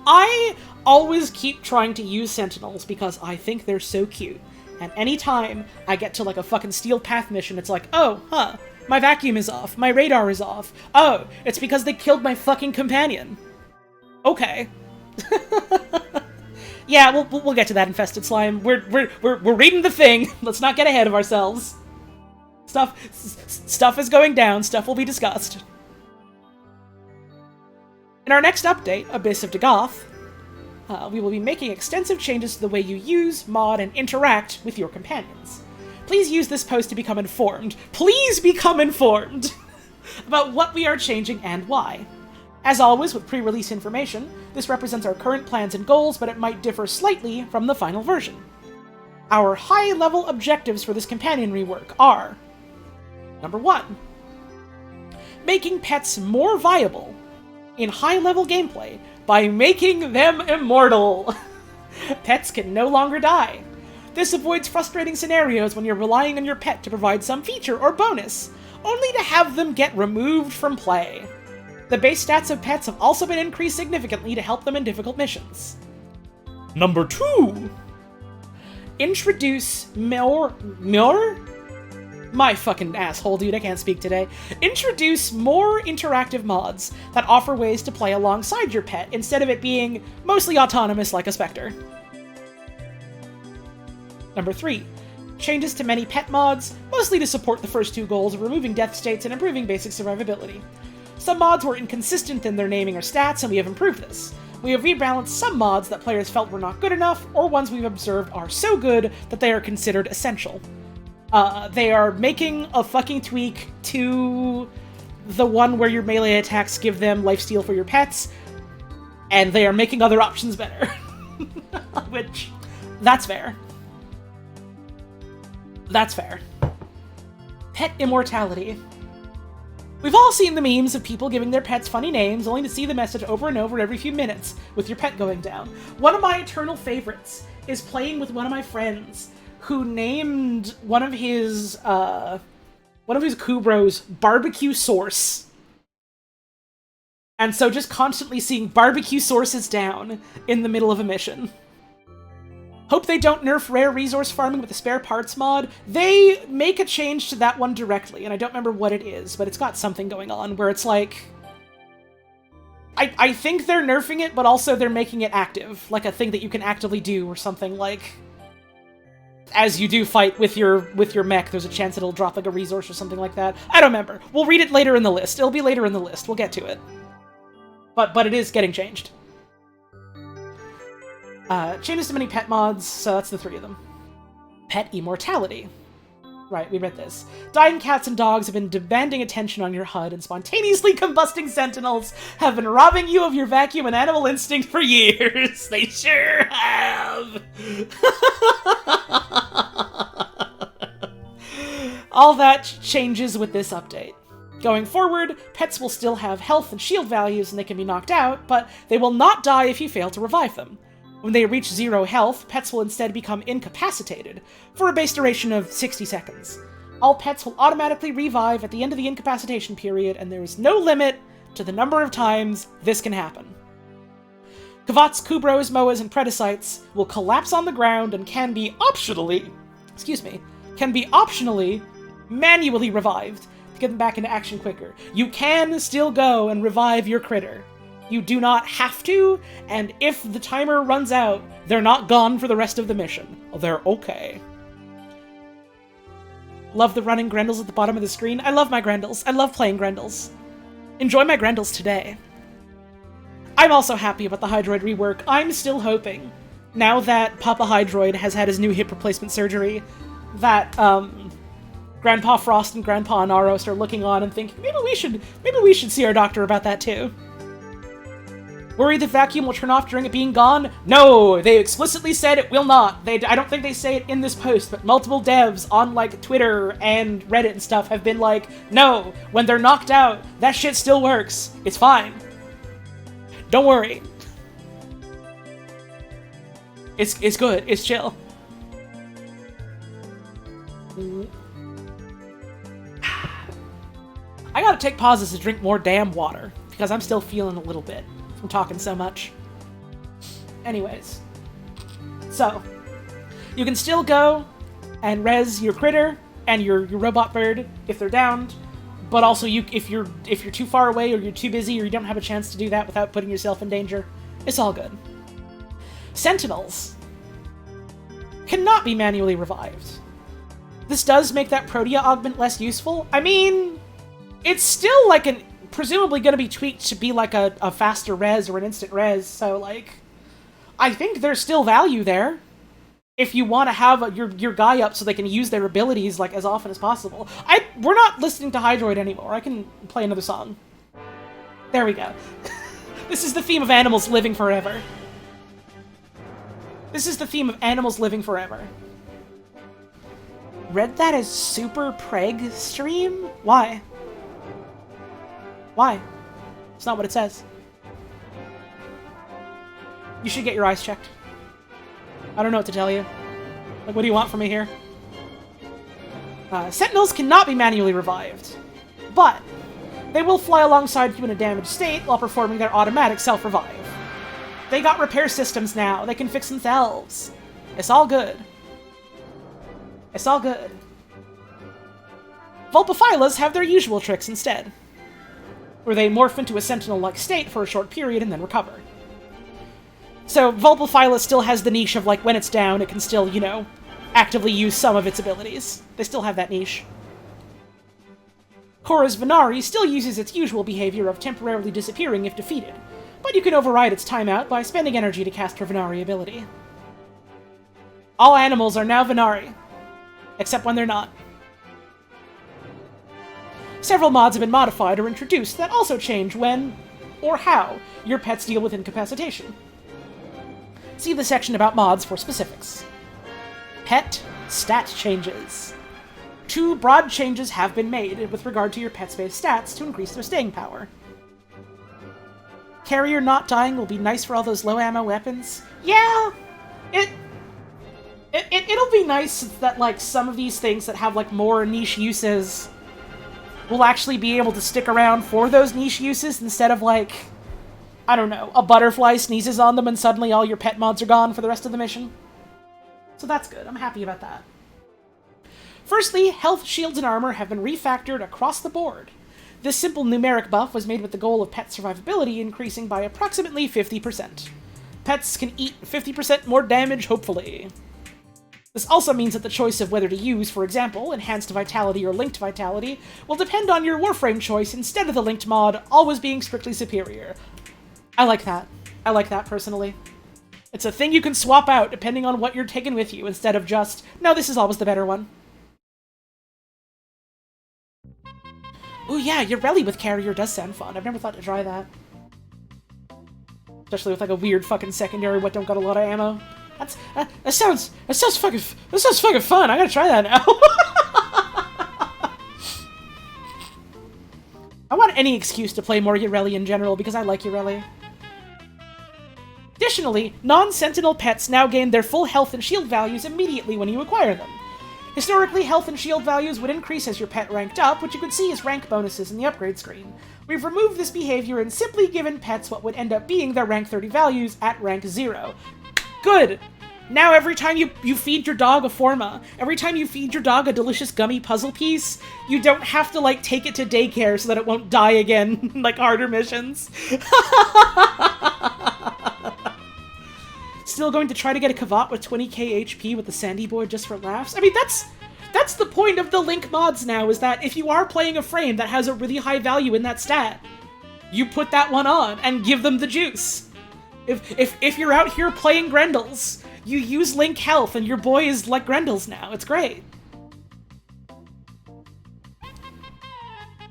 I always keep trying to use Sentinels because I think they're so cute. And anytime I get to like a fucking Steel Path mission, it's like, oh, huh, my vacuum is off, my radar is off. Oh, it's because they killed my fucking companion. Okay. Yeah, we'll get to that, Infested Slime. We're reading the thing. Let's not get ahead of ourselves. Stuff is going down. Stuff will be discussed. In our next update, Abyss of Dagoth, we will be making extensive changes to the way you use, mod, and interact with your companions. Please use this post to become informed. Please become informed about what we are changing and why. As always, with pre-release information, this represents our current plans and goals, but it might differ slightly from the final version. Our high-level objectives for this companion rework are: Number 1. Making pets more viable in high-level gameplay by making them immortal. Pets can no longer die. This avoids frustrating scenarios when you're relying on your pet to provide some feature or bonus, only to have them get removed from play. The base stats of pets have also been increased significantly to help them in difficult missions. Number 2. Introduce more? My fucking asshole, dude, I can't speak today. Introduce more interactive mods that offer ways to play alongside your pet, instead of it being mostly autonomous like a Spectre. Number 3. Changes to many pet mods, mostly to support the first 2 goals of removing death states and improving basic survivability. Some mods were inconsistent in their naming or stats, and we have improved this. We have rebalanced some mods that players felt were not good enough, or ones we've observed are so good that they are considered essential. They are making a fucking tweak to the one where your melee attacks give them lifesteal for your pets, and they are making other options better. Which, that's fair. That's fair. Pet immortality. We've all seen the memes of people giving their pets funny names, only to see the message over and over every few minutes with your pet going down. One of my eternal favorites is playing with one of my friends who named one of his Kubros Barbecue Source. And so just constantly seeing barbecue sources down in the middle of a mission. Hope they don't nerf rare resource farming with the spare parts mod. They make a change to that one directly, and I don't remember what it is, but it's got something going on where it's like... I think they're nerfing it, but also they're making it active, like a thing that you can actively do or something, like... As you do fight with your mech, there's a chance it'll drop like a resource or something like that. I don't remember. We'll read it later in the list. It'll be later in the list. We'll get to it. But it is getting changed. Changes to many pet mods, so that's the 3 of them. Pet immortality. Right, we read this. Dying cats and dogs have been demanding attention on your HUD, and spontaneously combusting sentinels have been robbing you of your vacuum and animal instinct for years. They sure have! All that changes with this update. Going forward, pets will still have health and shield values and they can be knocked out, but they will not die if you fail to revive them. When they reach 0 health, pets will instead become incapacitated, for a base duration of 60 seconds. All pets will automatically revive at the end of the incapacitation period, and there is no limit to the number of times this can happen. Kavats, Kubros, Moas, and Predicites will collapse on the ground and can be optionally manually revived to get them back into action quicker. You can still go and revive your critter. You do not have to, and if the timer runs out, they're not gone for the rest of the mission. They're okay. Love the running Grendels at the bottom of the screen. I love my Grendels. I love playing Grendels. Enjoy my Grendels today. I'm also happy about the Hydroid rework. I'm still hoping, now that Papa Hydroid has had his new hip replacement surgery, that Grandpa Frost and Grandpa Anaros are looking on and thinking, maybe we should see our doctor about that too. Worry the vacuum will turn off during it being gone? No, they explicitly said it will not. I don't think they say it in this post, but multiple devs on, like, Twitter and Reddit and stuff have been like, no, when they're knocked out, that shit still works. It's fine. Don't worry. It's good. It's chill. I gotta take pauses to drink more damn water, because I'm still feeling a little bit from talking so much. Anyways. So, you can still go and res your critter and your robot bird if they're downed, but also if you're too far away or you're too busy or you don't have a chance to do that without putting yourself in danger, it's all good. Sentinels cannot be manually revived. This does make that Protea augment less useful. I mean, it's still like presumably going to be tweaked to be like a faster res or an instant res, so like, I think there's still value there. If you want to have your guy up so they can use their abilities like as often as possible. We're not listening to Hydroid anymore. I can play another song. There we go. This is the theme of animals living forever. This is the theme of animals living forever. Read that as Superegg stream? Why? Why? It's not what it says. You should get your eyes checked. I don't know what to tell you. Like, what do you want from me here? Sentinels cannot be manually revived, but they will fly alongside you in a damaged state while performing their automatic self-revive. They got repair systems now. They can fix themselves. It's all good. It's all good. Vulpaphilas have their usual tricks instead, where they morph into a sentinel-like state for a short period and then recover. So Vulpaphyla still has the niche of, like, when it's down, it can still, you know, actively use some of its abilities. They still have that niche. Korra's Venari still uses its usual behavior of temporarily disappearing if defeated, but you can override its timeout by spending energy to cast her Venari ability. All animals are now Venari, except when they're not. Several mods have been modified or introduced that also change when, or how, your pets deal with incapacitation. See the section about mods for specifics. Pet Stat changes. 2 broad changes have been made with regard to your pet's base stats to increase their staying power. Carrier not dying will be nice for all those low ammo weapons. Yeah! It'll be nice that, like, some of these things that have, like, more niche uses will actually be able to stick around for those niche uses instead of, like, I don't know, a butterfly sneezes on them and suddenly all your pet mods are gone for the rest of the mission. So that's good. I'm happy about that. Firstly, health, shields, and armor have been refactored across the board. This simple numeric buff was made with the goal of pet survivability increasing by approximately 50%. Pets can eat 50% more damage, hopefully. This also means that the choice of whether to use, for example, Enhanced Vitality or Linked Vitality, will depend on your Warframe choice instead of the Linked mod always being strictly superior. I like that. I like that, personally. It's a thing you can swap out depending on what you're taking with you, instead of just, no, this is always the better one. Ooh, yeah, your rally with Carrier does sound fun. I've never thought to try that. Especially with, like, a weird fucking secondary what don't got a lot of ammo. That sounds fucking fun. I gotta try that now. I want any excuse to play more Ureli in general, because I like Ureli. Additionally, non-sentinel pets now gain their full health and shield values immediately when you acquire them. Historically, health and shield values would increase as your pet ranked up, which you could see as rank bonuses in the upgrade screen. We've removed this behavior and simply given pets what would end up being their rank 30 values at rank 0. Good! Now every time you feed your dog a Forma, every time you feed your dog a delicious gummy puzzle piece, you don't have to, like, take it to daycare so that it won't die again, like harder missions. Still going to try to get a Kavat with 20k HP with the Sandy Boy just for laughs? I mean, that's the point of the Link mods now, is that if you are playing a frame that has a really high value in that stat, you put that one on and give them the juice. If you're out here playing Grendels, you use Link health and your boy is like Grendels now. It's great.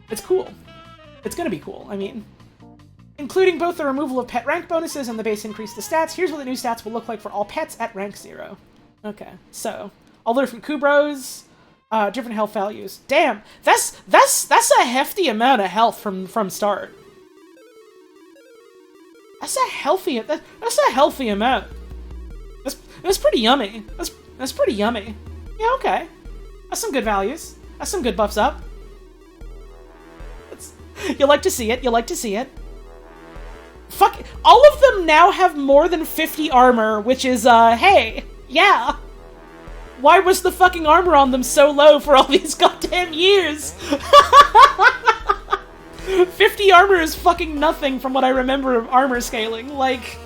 It's cool. It's gonna be cool, I mean. Including both the removal of pet rank bonuses and the base increase to stats, here's what the new stats will look like for all pets at rank 0. Okay, so, all the different Kubros, different health values. Damn, that's a hefty amount of health from start. That's a healthy amount. That's pretty yummy. That's pretty yummy. Yeah, okay. That's some good values. That's some good buffs up. You like to see it. You like to see it. Fuck, all of them now have more than 50 armor, which is, hey, yeah. Why was the fucking armor on them so low for all these goddamn years? 50 armor is fucking nothing from what I remember of armor scaling. Like,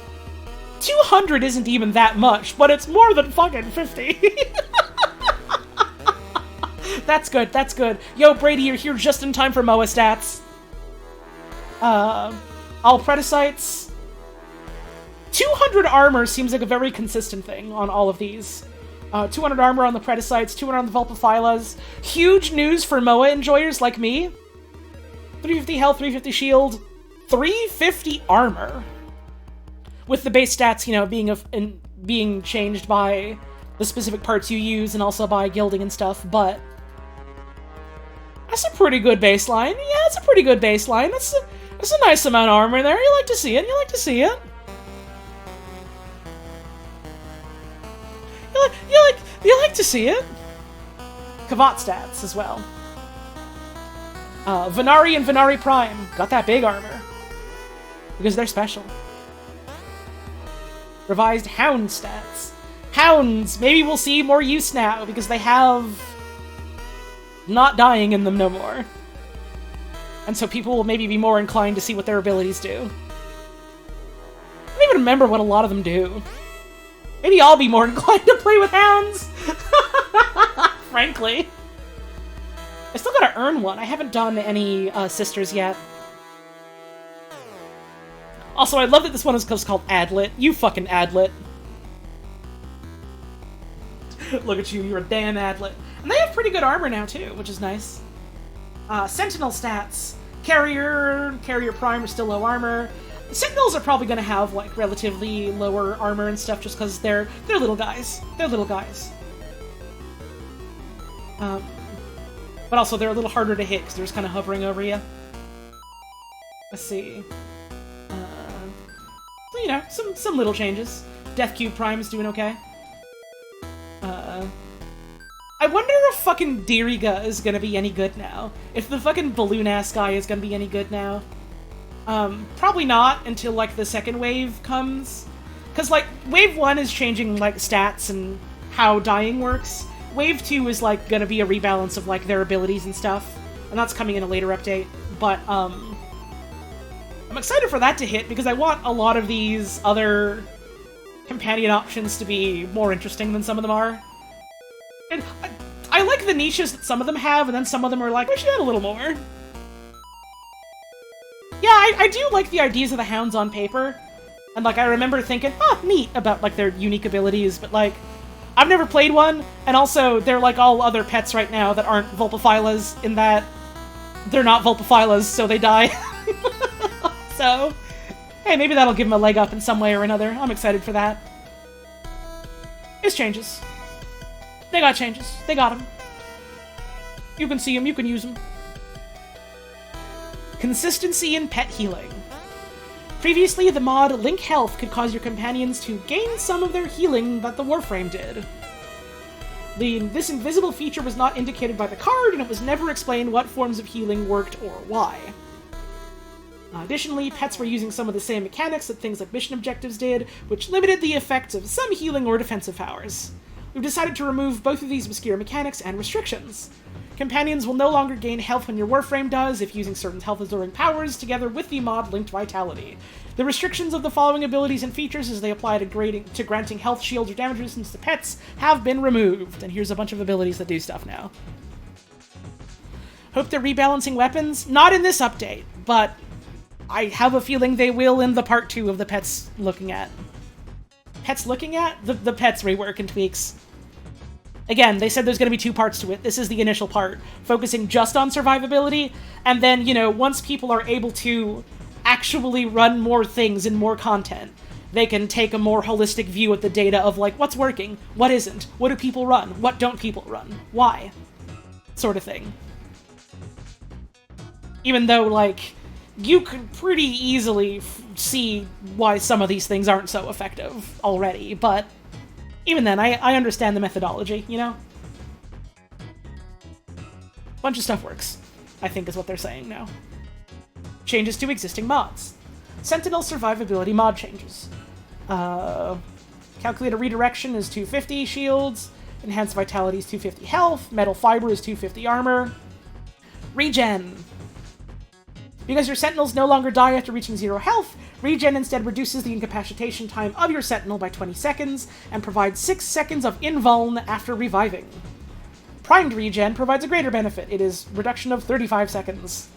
200 isn't even that much, but it's more than fucking 50. That's good, that's good. Yo, Brady, you're here just in time for MOA stats. All Predicites. 200 armor seems like a very consistent thing on all of these. 200 armor on the Predicites, 200 on the Vulpaphilas. Huge news for MOA enjoyers like me. 350 health, 350 shield, 350 armor. With the base stats, you know, being changed by the specific parts you use and also by gilding and stuff, but that's a pretty good baseline. Yeah, that's a pretty good baseline. That's a nice amount of armor there. You like to see it. You like to see it. You like to see it. Kavat stats as well. Venari and Venari Prime got that big armor because they're special. Revised Hound stats. Hounds, maybe we'll see more use now because they have not dying in them no more. And so people will maybe be more inclined to see what their abilities do. I don't even remember what a lot of them do. Maybe I'll be more inclined to play with hounds. Frankly. I still gotta earn one. I haven't done any sisters yet. Also, I love that this one is called Adlet. You fucking Adlet. Look at you, you're a damn Adlet. And they have pretty good armor now, too, which is nice. Sentinel stats. Carrier Prime are still low armor. Sentinels are probably gonna have, like, relatively lower armor and stuff just because they're little guys. They're little guys. But also, they're a little harder to hit because they're just kind of hovering over you. Let's see. So, you know, some little changes. Death Cube Prime is doing okay. I wonder if fucking Diriga is gonna be any good now. If the fucking balloon-ass guy is gonna be any good now. Probably not until, like, the second wave comes. Because, like, Wave 1 is changing, like, stats and how dying works. Wave 2 is, like, gonna be a rebalance of, like, their abilities and stuff. And that's coming in a later update. But, I'm excited for that to hit, because I want a lot of these other companion options to be more interesting than some of them are. And I like the niches that some of them have, and then some of them are like, we should add a little more. Yeah, I do like the ideas of the hounds on paper. And, like, I remember thinking, oh, neat, about, like, their unique abilities, but, like, I've never played one, and also, they're like all other pets right now that aren't Vulpaphilas, in that they're not Vulpaphilas, so they die. So, hey, maybe that'll give them a leg up in some way or another. I'm excited for that. It's changes. They got changes. They got them. You can see them, you can use them. Consistency in pet healing. Previously, the mod Link Health could cause your companions to gain some of their healing that the Warframe did. This invisible feature was not indicated by the card, and it was never explained what forms of healing worked or why. Additionally, pets were using some of the same mechanics that things like mission objectives did, which limited the effects of some healing or defensive powers. We've decided to remove both of these obscure mechanics and restrictions. Companions will no longer gain health when your Warframe does if using certain health-absorbing powers together with the mod Linked Vitality. The restrictions of the following abilities and features as they apply to granting health, shields, or damage resistance to pets have been removed. And here's a bunch of abilities that do stuff now. Hope they're rebalancing weapons? Not in this update, but I have a feeling they will in the part 2 of the Pets Looking At. Pets Looking At? The Pets rework and tweaks. Again, they said there's going to be 2 parts to it. This is the initial part, focusing just on survivability, and then, you know, once people are able to actually run more things and more content, they can take a more holistic view at the data of, like, what's working, what isn't, what do people run, what don't people run, why, sort of thing. Even though, like, you could pretty easily see why some of these things aren't so effective already, but even then, I understand the methodology, you know? Bunch of stuff works, I think is what they're saying now. Changes to existing mods. Sentinel survivability mod changes. Calculated redirection is 250 shields. Enhanced vitality is 250 health. Metal fiber is 250 armor. Regen. Because your sentinels no longer die after reaching 0 health, regen instead reduces the incapacitation time of your sentinel by 20 seconds and provides 6 seconds of invuln after reviving. Primed regen provides a greater benefit. It is reduction of 35 seconds.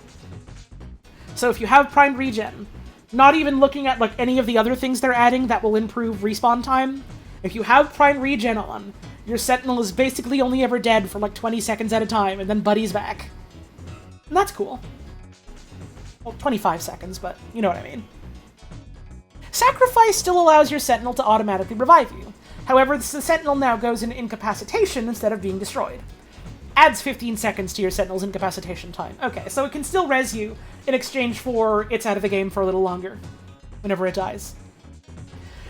So if you have primed regen, not even looking at like any of the other things they're adding that will improve respawn time, if you have primed regen on, your sentinel is basically only ever dead for like 20 seconds at a time, and then buddy's back. And that's cool. Well, 25 seconds, but you know what I mean. Sacrifice still allows your sentinel to automatically revive you. However, the sentinel now goes into incapacitation instead of being destroyed. Adds 15 seconds to your sentinel's incapacitation time. Okay, so it can still res you in exchange for it's out of the game for a little longer whenever it dies.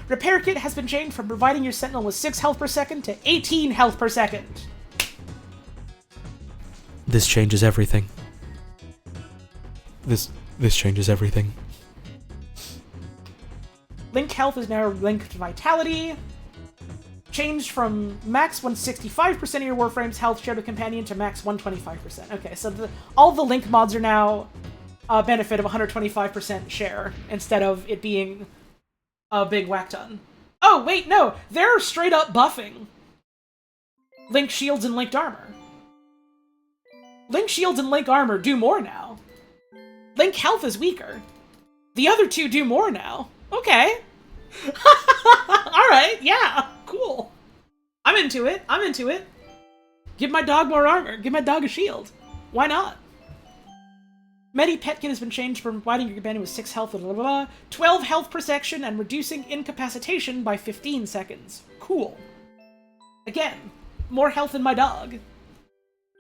Repair Kit has been changed from providing your sentinel with 6 health per second to 18 health per second. This changes everything. This changes everything. Link health is now linked to vitality. Changed from max 165% of your Warframe's health shared with companion to max 125%. Okay, so all the link mods are now a benefit of 125% share instead of it being a big whack ton. Oh, wait, no! They're straight up buffing Link shields and linked armor. Link shields and link armor do more now. Link health is weaker. The other two do more now. Okay. Alright, yeah, cool. I'm into it, I'm into it. Give my dog more armor, give my dog a shield. Why not? Medi Pet Kit has been changed from providing your companion with 6 health, blah, blah, blah, 12 health per section, and reducing incapacitation by 15 seconds. Cool. Again, more health in my dog.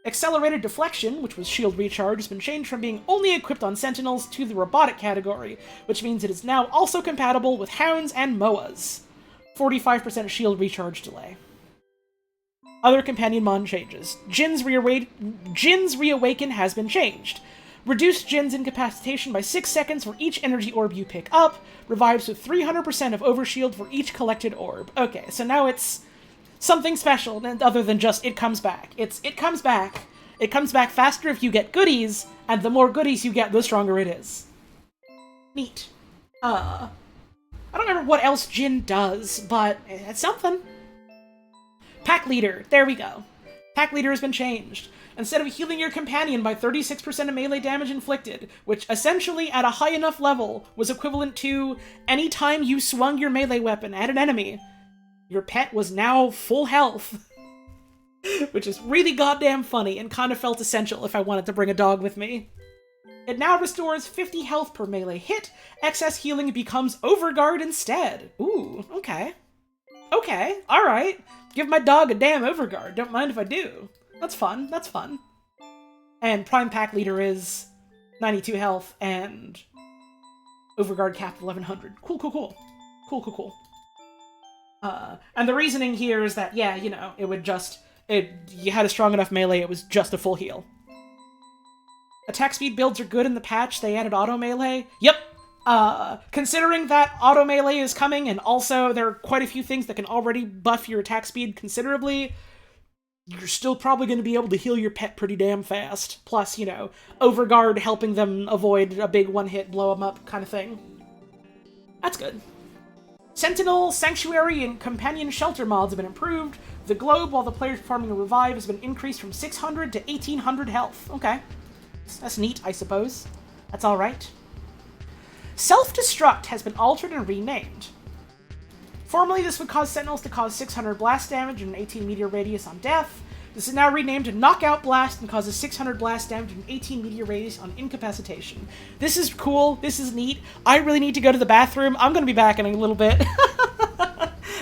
Accelerated deflection, which was shield recharge, has been changed from being only equipped on sentinels to the robotic category, which means it is now also compatible with hounds and moas. 45% shield recharge delay. Other companion mon changes. Jin's Reawaken has been changed. Reduce Jin's incapacitation by 6 seconds for each energy orb you pick up. Revives with 300% of overshield for each collected orb. Okay, so now it's something special, other than just it comes back. It comes back. It comes back faster if you get goodies, and the more goodies you get, the stronger it is. Neat. I don't remember what else Jin does, but it's something. Pack Leader. There we go. Pack Leader has been changed. Instead of healing your companion by 36% of melee damage inflicted, which essentially at a high enough level was equivalent to any time you swung your melee weapon at an enemy, your pet was now full health. Which is really goddamn funny and kind of felt essential if I wanted to bring a dog with me. It now restores 50 health per melee hit. Excess healing becomes Overguard instead. Ooh, okay. Okay, alright. Give my dog a damn Overguard. Don't mind if I do. That's fun, that's fun. And Prime Pack Leader is 92 health and Overguard capped 1100. Cool, cool, cool. Cool, cool, cool. And the reasoning here is that, yeah, you know, it would just... you had a strong enough melee, it was just a full heal. Attack speed builds are good in the patch. They added auto melee. Yep. Considering that auto melee is coming, and also there are quite a few things that can already buff your attack speed considerably, you're still probably going to be able to heal your pet pretty damn fast. Plus, you know, Overguard helping them avoid a big one-hit blow-em-up kind of thing. That's good. Sentinel, Sanctuary, and Companion Shelter mods have been improved. The globe, while the player's performing a revive, has been increased from 600 to 1800 health. Okay. That's neat, I suppose. That's alright. Self-Destruct has been altered and renamed. Formerly, this would cause Sentinels to cause 600 blast damage and an 18 meter radius on death. This is now renamed to Knockout Blast and causes 600 blast damage and an 18 meter radius on incapacitation. This is cool. This is neat. I really need to go to the bathroom. I'm going to be back in a little bit.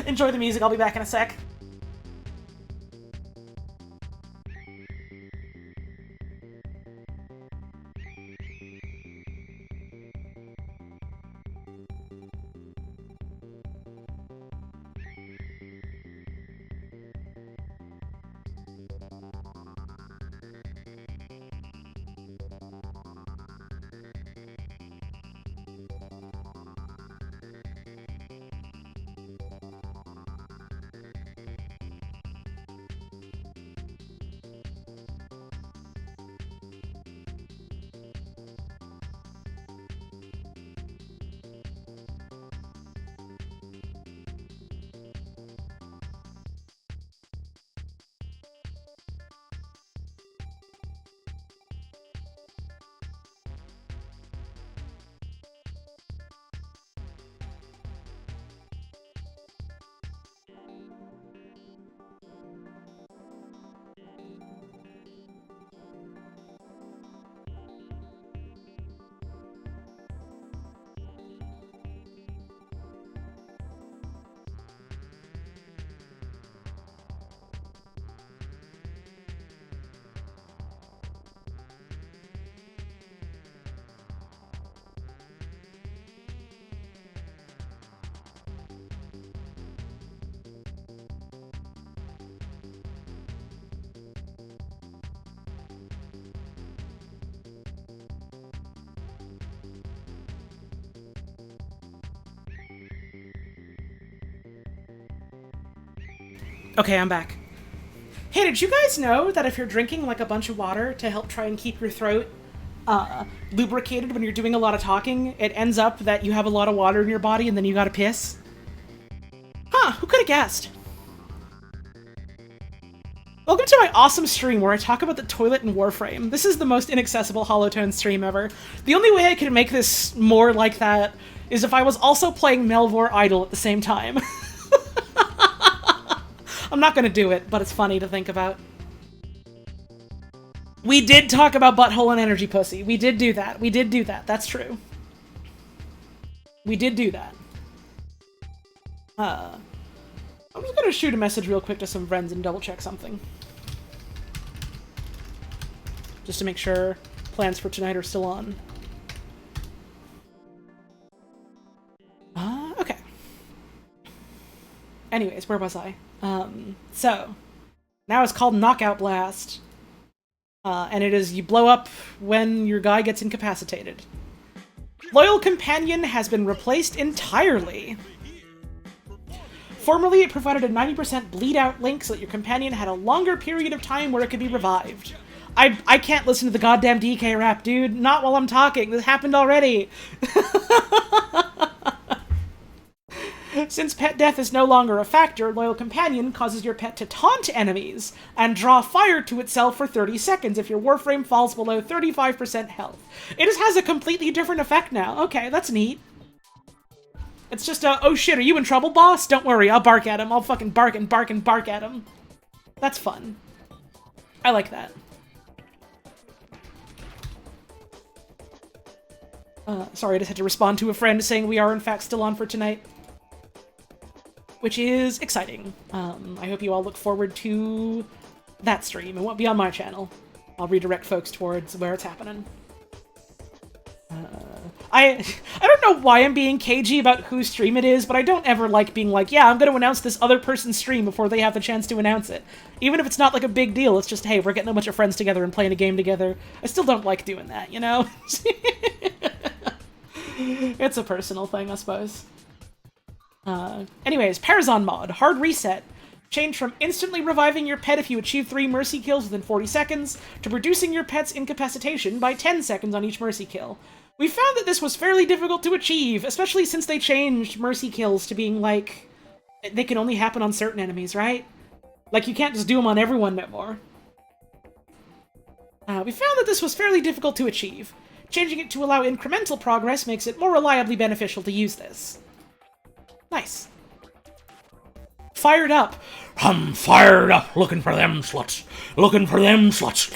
Enjoy the music. I'll be back in a sec. Okay, I'm back. Hey, did you guys know that if you're drinking like a bunch of water to help try and keep your throat lubricated when you're doing a lot of talking, it ends up that you have a lot of water in your body and then you gotta piss? Huh, who could have guessed? Welcome to my awesome stream where I talk about the toilet in Warframe. This is the most inaccessible holotone stream ever. The only way I could make this more like that is if I was also playing Melvor Idol at the same time. I'm not gonna do it, but it's funny to think about. We did talk about butthole and energy pussy. We did do that. We did do that. That's true. We did do that. I'm just gonna shoot a message real quick to some friends and double check something. just to make sure plans for tonight are still on. Okay. Anyways, where was I? So, now it's called Knockout Blast. And it is you blow up when your guy gets incapacitated. Loyal Companion has been replaced entirely. Formerly, it provided a 90% bleed out link so that your companion had a longer period of time where it could be revived. I can't listen to the goddamn DK rap, dude. Not while I'm talking. This happened already. Since pet death is no longer a factor, Loyal Companion causes your pet to taunt enemies and draw fire to itself for 30 seconds if your Warframe falls below 35% health. It just has a completely different effect now. Okay, that's neat. It's just a, oh shit, are you in trouble, boss? Don't worry, I'll bark at him. I'll fucking bark and bark and bark at him. That's fun. I like that. Sorry, I just had to respond to a friend saying we are in fact still on for tonight. Which is exciting. I hope you all look forward to that stream. It won't be on my channel. I'll redirect folks towards where it's happening. I don't know why I'm being cagey about whose stream it is, but I don't ever like being like, yeah, I'm going to announce this other person's stream before they have the chance to announce it. Even if it's not like a big deal, it's just, hey, we're getting a bunch of friends together and playing a game together. I still don't like doing that, you know? It's a personal thing, I suppose. Anyways, Parazon mod, hard reset. Change from instantly reviving your pet if you achieve 3 mercy kills within 40 seconds, to reducing your pet's incapacitation by 10 seconds on each mercy kill. We found that this was fairly difficult to achieve, especially since they changed mercy kills to being like, they can only happen on certain enemies, right? Like, you can't just do them on everyone no more. We found that this was fairly difficult to achieve. Changing it to allow incremental progress makes it more reliably beneficial to use this. Nice. Fired up. I'm fired up, looking for them sluts. Looking for them sluts.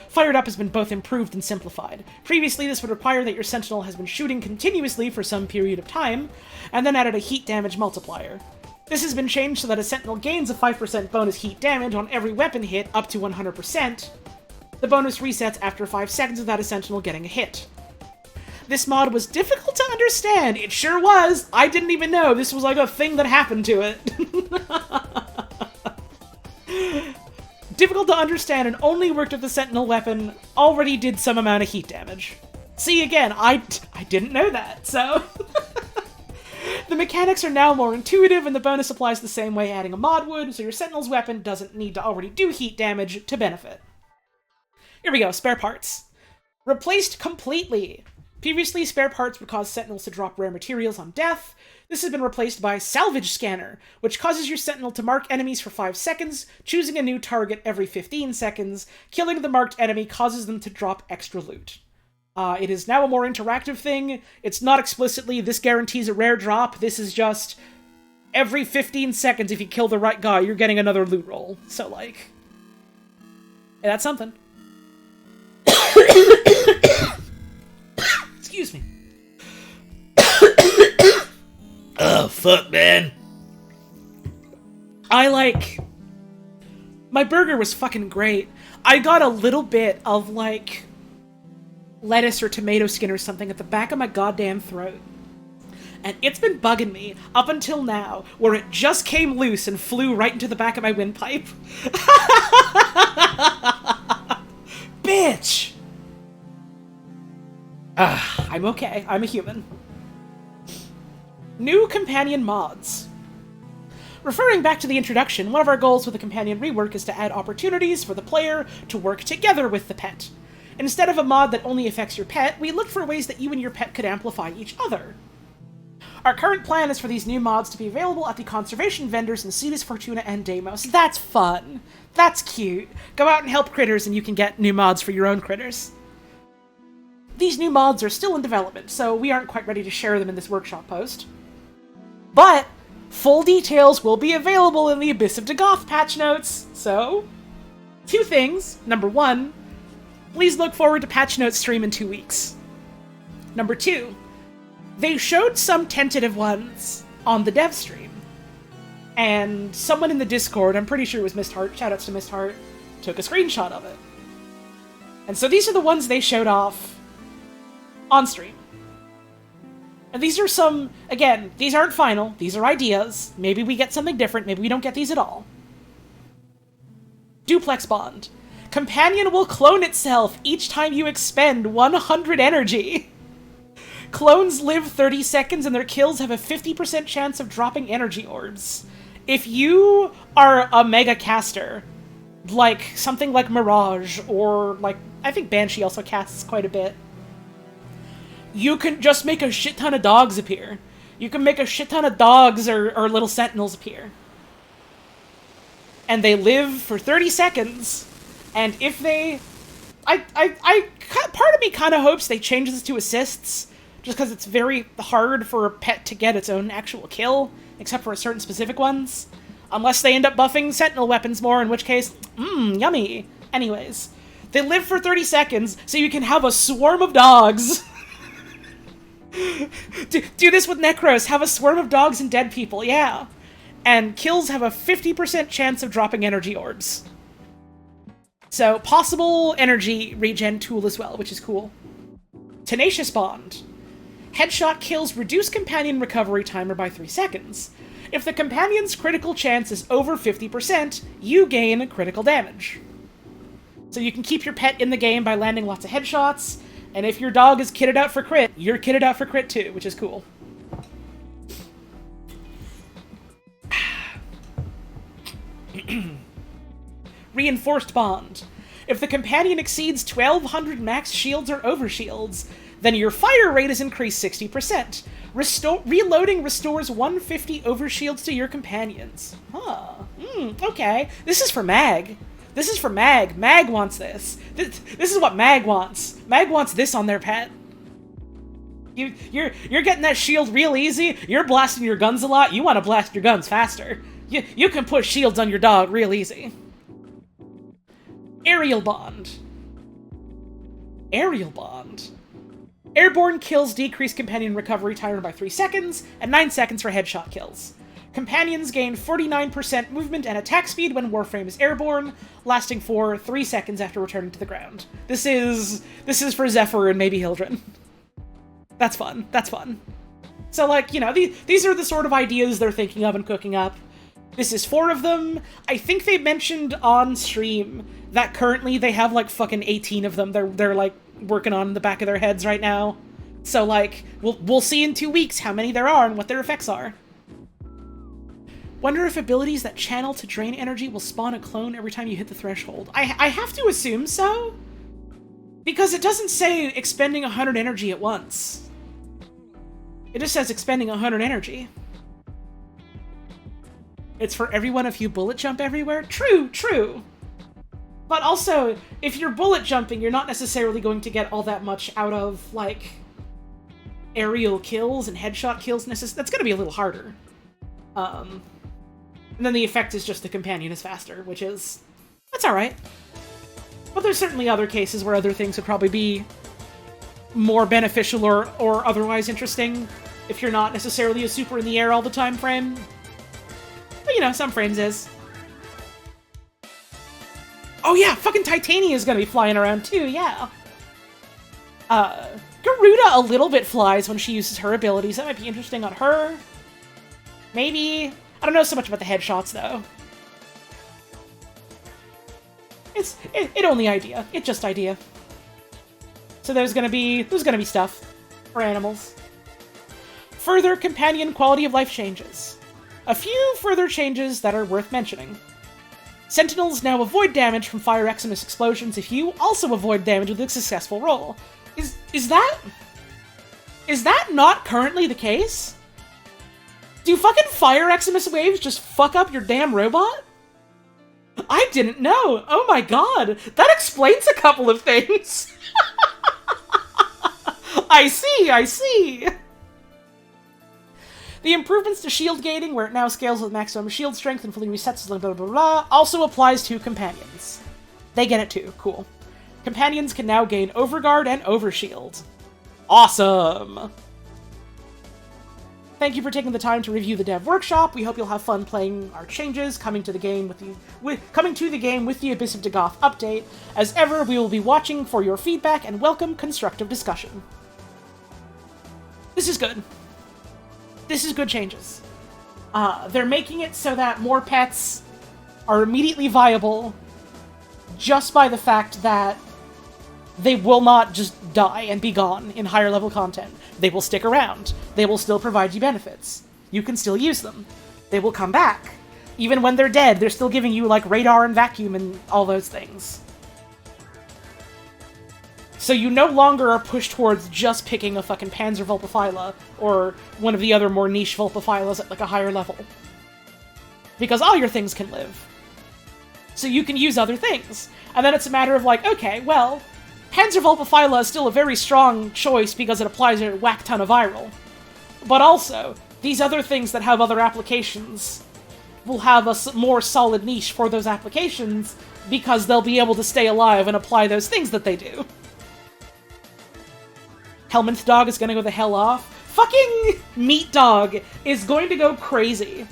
Fired up has been both improved and simplified. Previously, this would require that your Sentinel has been shooting continuously for some period of time, and then added a heat damage multiplier. This has been changed so that a Sentinel gains a 5% bonus heat damage on every weapon hit up to 100%. The bonus resets after 5 seconds without a Sentinel getting a hit. This mod was difficult to understand. It sure was. I didn't even know this was like a thing that happened to it. Difficult to understand and only worked if the Sentinel weapon already did some amount of heat damage. See, again, I didn't know that, so... The mechanics are now more intuitive, and the bonus applies the same way adding a mod would, so your Sentinel's weapon doesn't need to already do heat damage to benefit. Here we go, spare parts. Replaced completely. Previously, spare parts would cause Sentinels to drop rare materials on death. This has been replaced by Salvage Scanner, which causes your Sentinel to mark enemies for 5 seconds, choosing a new target every 15 seconds. Killing the marked enemy causes them to drop extra loot. It is now a more interactive thing. It's not explicitly, this guarantees a rare drop. This is just, every 15 seconds, if you kill the right guy, you're getting another loot roll. So, like, yeah, that's something. Excuse me. Oh, fuck, man. My burger was fucking great. I got a little bit of, like, lettuce or tomato skin or something at the back of my goddamn throat. And it's been bugging me up until now, where it just came loose and flew right into the back of my windpipe. Bitch! I'm okay. I'm a human. New companion mods. Referring back to the introduction, one of our goals with the companion rework is to add opportunities for the player to work together with the pet. Instead of a mod that only affects your pet, we looked for ways that you and your pet could amplify each other. Our current plan is for these new mods to be available at the conservation vendors in Cetus, Fortuna, and Deimos. That's fun. That's cute. Go out and help critters and you can get new mods for your own critters. These new mods are still in development, so we aren't quite ready to share them in this workshop post. But full details will be available in the Abyss of Dagoth patch notes, so... 2 things. Number 1, please look forward to patch notes stream in 2 weeks. Number 2, they showed some tentative ones on the dev stream. And someone in the Discord, I'm pretty sure it was Mist Heart, shoutouts to Mist Heart, took a screenshot of it. And so these are the ones they showed off on stream. And these are some, again, these aren't final, these are ideas. Maybe we get something different, maybe we don't get these at all. Duplex Bond. Companion will clone itself each time you expend 100 energy. Clones live 30 seconds and their kills have a 50% chance of dropping energy orbs. If you are a mega caster, like something like Mirage, or like, I think Banshee also casts quite a bit, you can just make a shit ton of dogs appear. You can make a shit ton of dogs or little sentinels appear. And they live for 30 seconds, and if they... part of me kind of hopes they change this to assists, just because it's very hard for a pet to get its own actual kill, except for certain specific ones. Unless they end up buffing sentinel weapons more, in which case, yummy. Anyways, they live for 30 seconds, so you can have a swarm of dogs. do this with Necros, have a swarm of dogs and dead people, yeah. And kills have a 50% chance of dropping energy orbs. So, possible energy regen tool as well, which is cool. Tenacious Bond. Headshot kills reduce companion recovery timer by 3 seconds. If the companion's critical chance is over 50%, you gain critical damage. So you can keep your pet in the game by landing lots of headshots, and if your dog is kitted out for crit, you're kitted out for crit too, which is cool. Reinforced Bond. If the companion exceeds 1200 max shields or overshields, then your fire rate is increased 60%. Reloading restores 150 overshields to your companions. Huh. Okay. This is for Mag. This is for Mag. Mag wants this. This is what Mag wants. Mag wants this on their pet. You're getting that shield real easy. You're blasting your guns a lot. You want to blast your guns faster. You can put shields on your dog real easy. Aerial Bond. Aerial Bond. Airborne kills decrease companion recovery timer by 3 seconds, and 9 seconds for headshot kills. Companions gain 49% movement and attack speed when Warframe is airborne, lasting for 3 seconds after returning to the ground. This is for Zephyr and maybe Hildren. That's fun. That's fun. So, like, you know, these are the sort of ideas they're thinking of and cooking up. This is 4 of them. I think they mentioned on stream that currently they have, like, fucking 18 of them they're like, working on in the back of their heads right now. So, like, we'll see in 2 weeks how many there are and what their effects are. Wonder if abilities that channel to drain energy will spawn a clone every time you hit the threshold. I have to assume so, because it doesn't say expending 100 energy at once. It just says expending 100 energy. It's for everyone if you bullet jump everywhere? True, true. But also, if you're bullet jumping, you're not necessarily going to get all that much out of, like, aerial kills and headshot kills. That's going to be a little harder. And then the effect is just the companion is faster, which is... that's alright. But there's certainly other cases where other things would probably be more beneficial or otherwise interesting if you're not necessarily a super in the air all the time frame. But, you know, some frames is. Oh yeah, fucking Titania is gonna be flying around too, yeah. Garuda a little bit flies when she uses her abilities. That might be interesting on her. Maybe. I don't know so much about the headshots, though. It only idea. It just idea. So there's gonna be stuff for animals. Further companion quality of life changes. A few further changes that are worth mentioning. Sentinels now avoid damage from Fire Eximus explosions if you also avoid damage with a successful roll. Is that not currently the case? Do fucking Fire Eximus waves just fuck up your damn robot? I didn't know. Oh my god. That explains a couple of things. I see. The improvements to shield gating, where it now scales with maximum shield strength and fully resets, blah blah blah blah, also applies to companions. They get it too. Cool. Companions can now gain overguard and overshield. Awesome! Thank you for taking the time to review the dev workshop. We hope you'll have fun playing our changes, coming to the game with the Abyss of Dagoth update. As ever, we will be watching for your feedback and welcome constructive discussion. This is good. This is good changes. They're making it so that more pets are immediately viable just by the fact that they will not just die and be gone in higher level content. They will stick around. They will still provide you benefits. You can still use them. They will come back. Even when they're dead, they're still giving you, like, radar and vacuum and all those things. So you no longer are pushed towards just picking a fucking Panzer Vulpaphyla or one of the other more niche Vulpaphylas at, like, a higher level. Because all your things can live. So you can use other things. And then it's a matter of, like, okay, well, Panzer Vulpaphyla is still a very strong choice because it applies a whack ton of viral. But also, these other things that have other applications will have a more solid niche for those applications because they'll be able to stay alive and apply those things that they do. Helminth Dog is gonna go the hell off. Fucking Meat Dog is going to go crazy.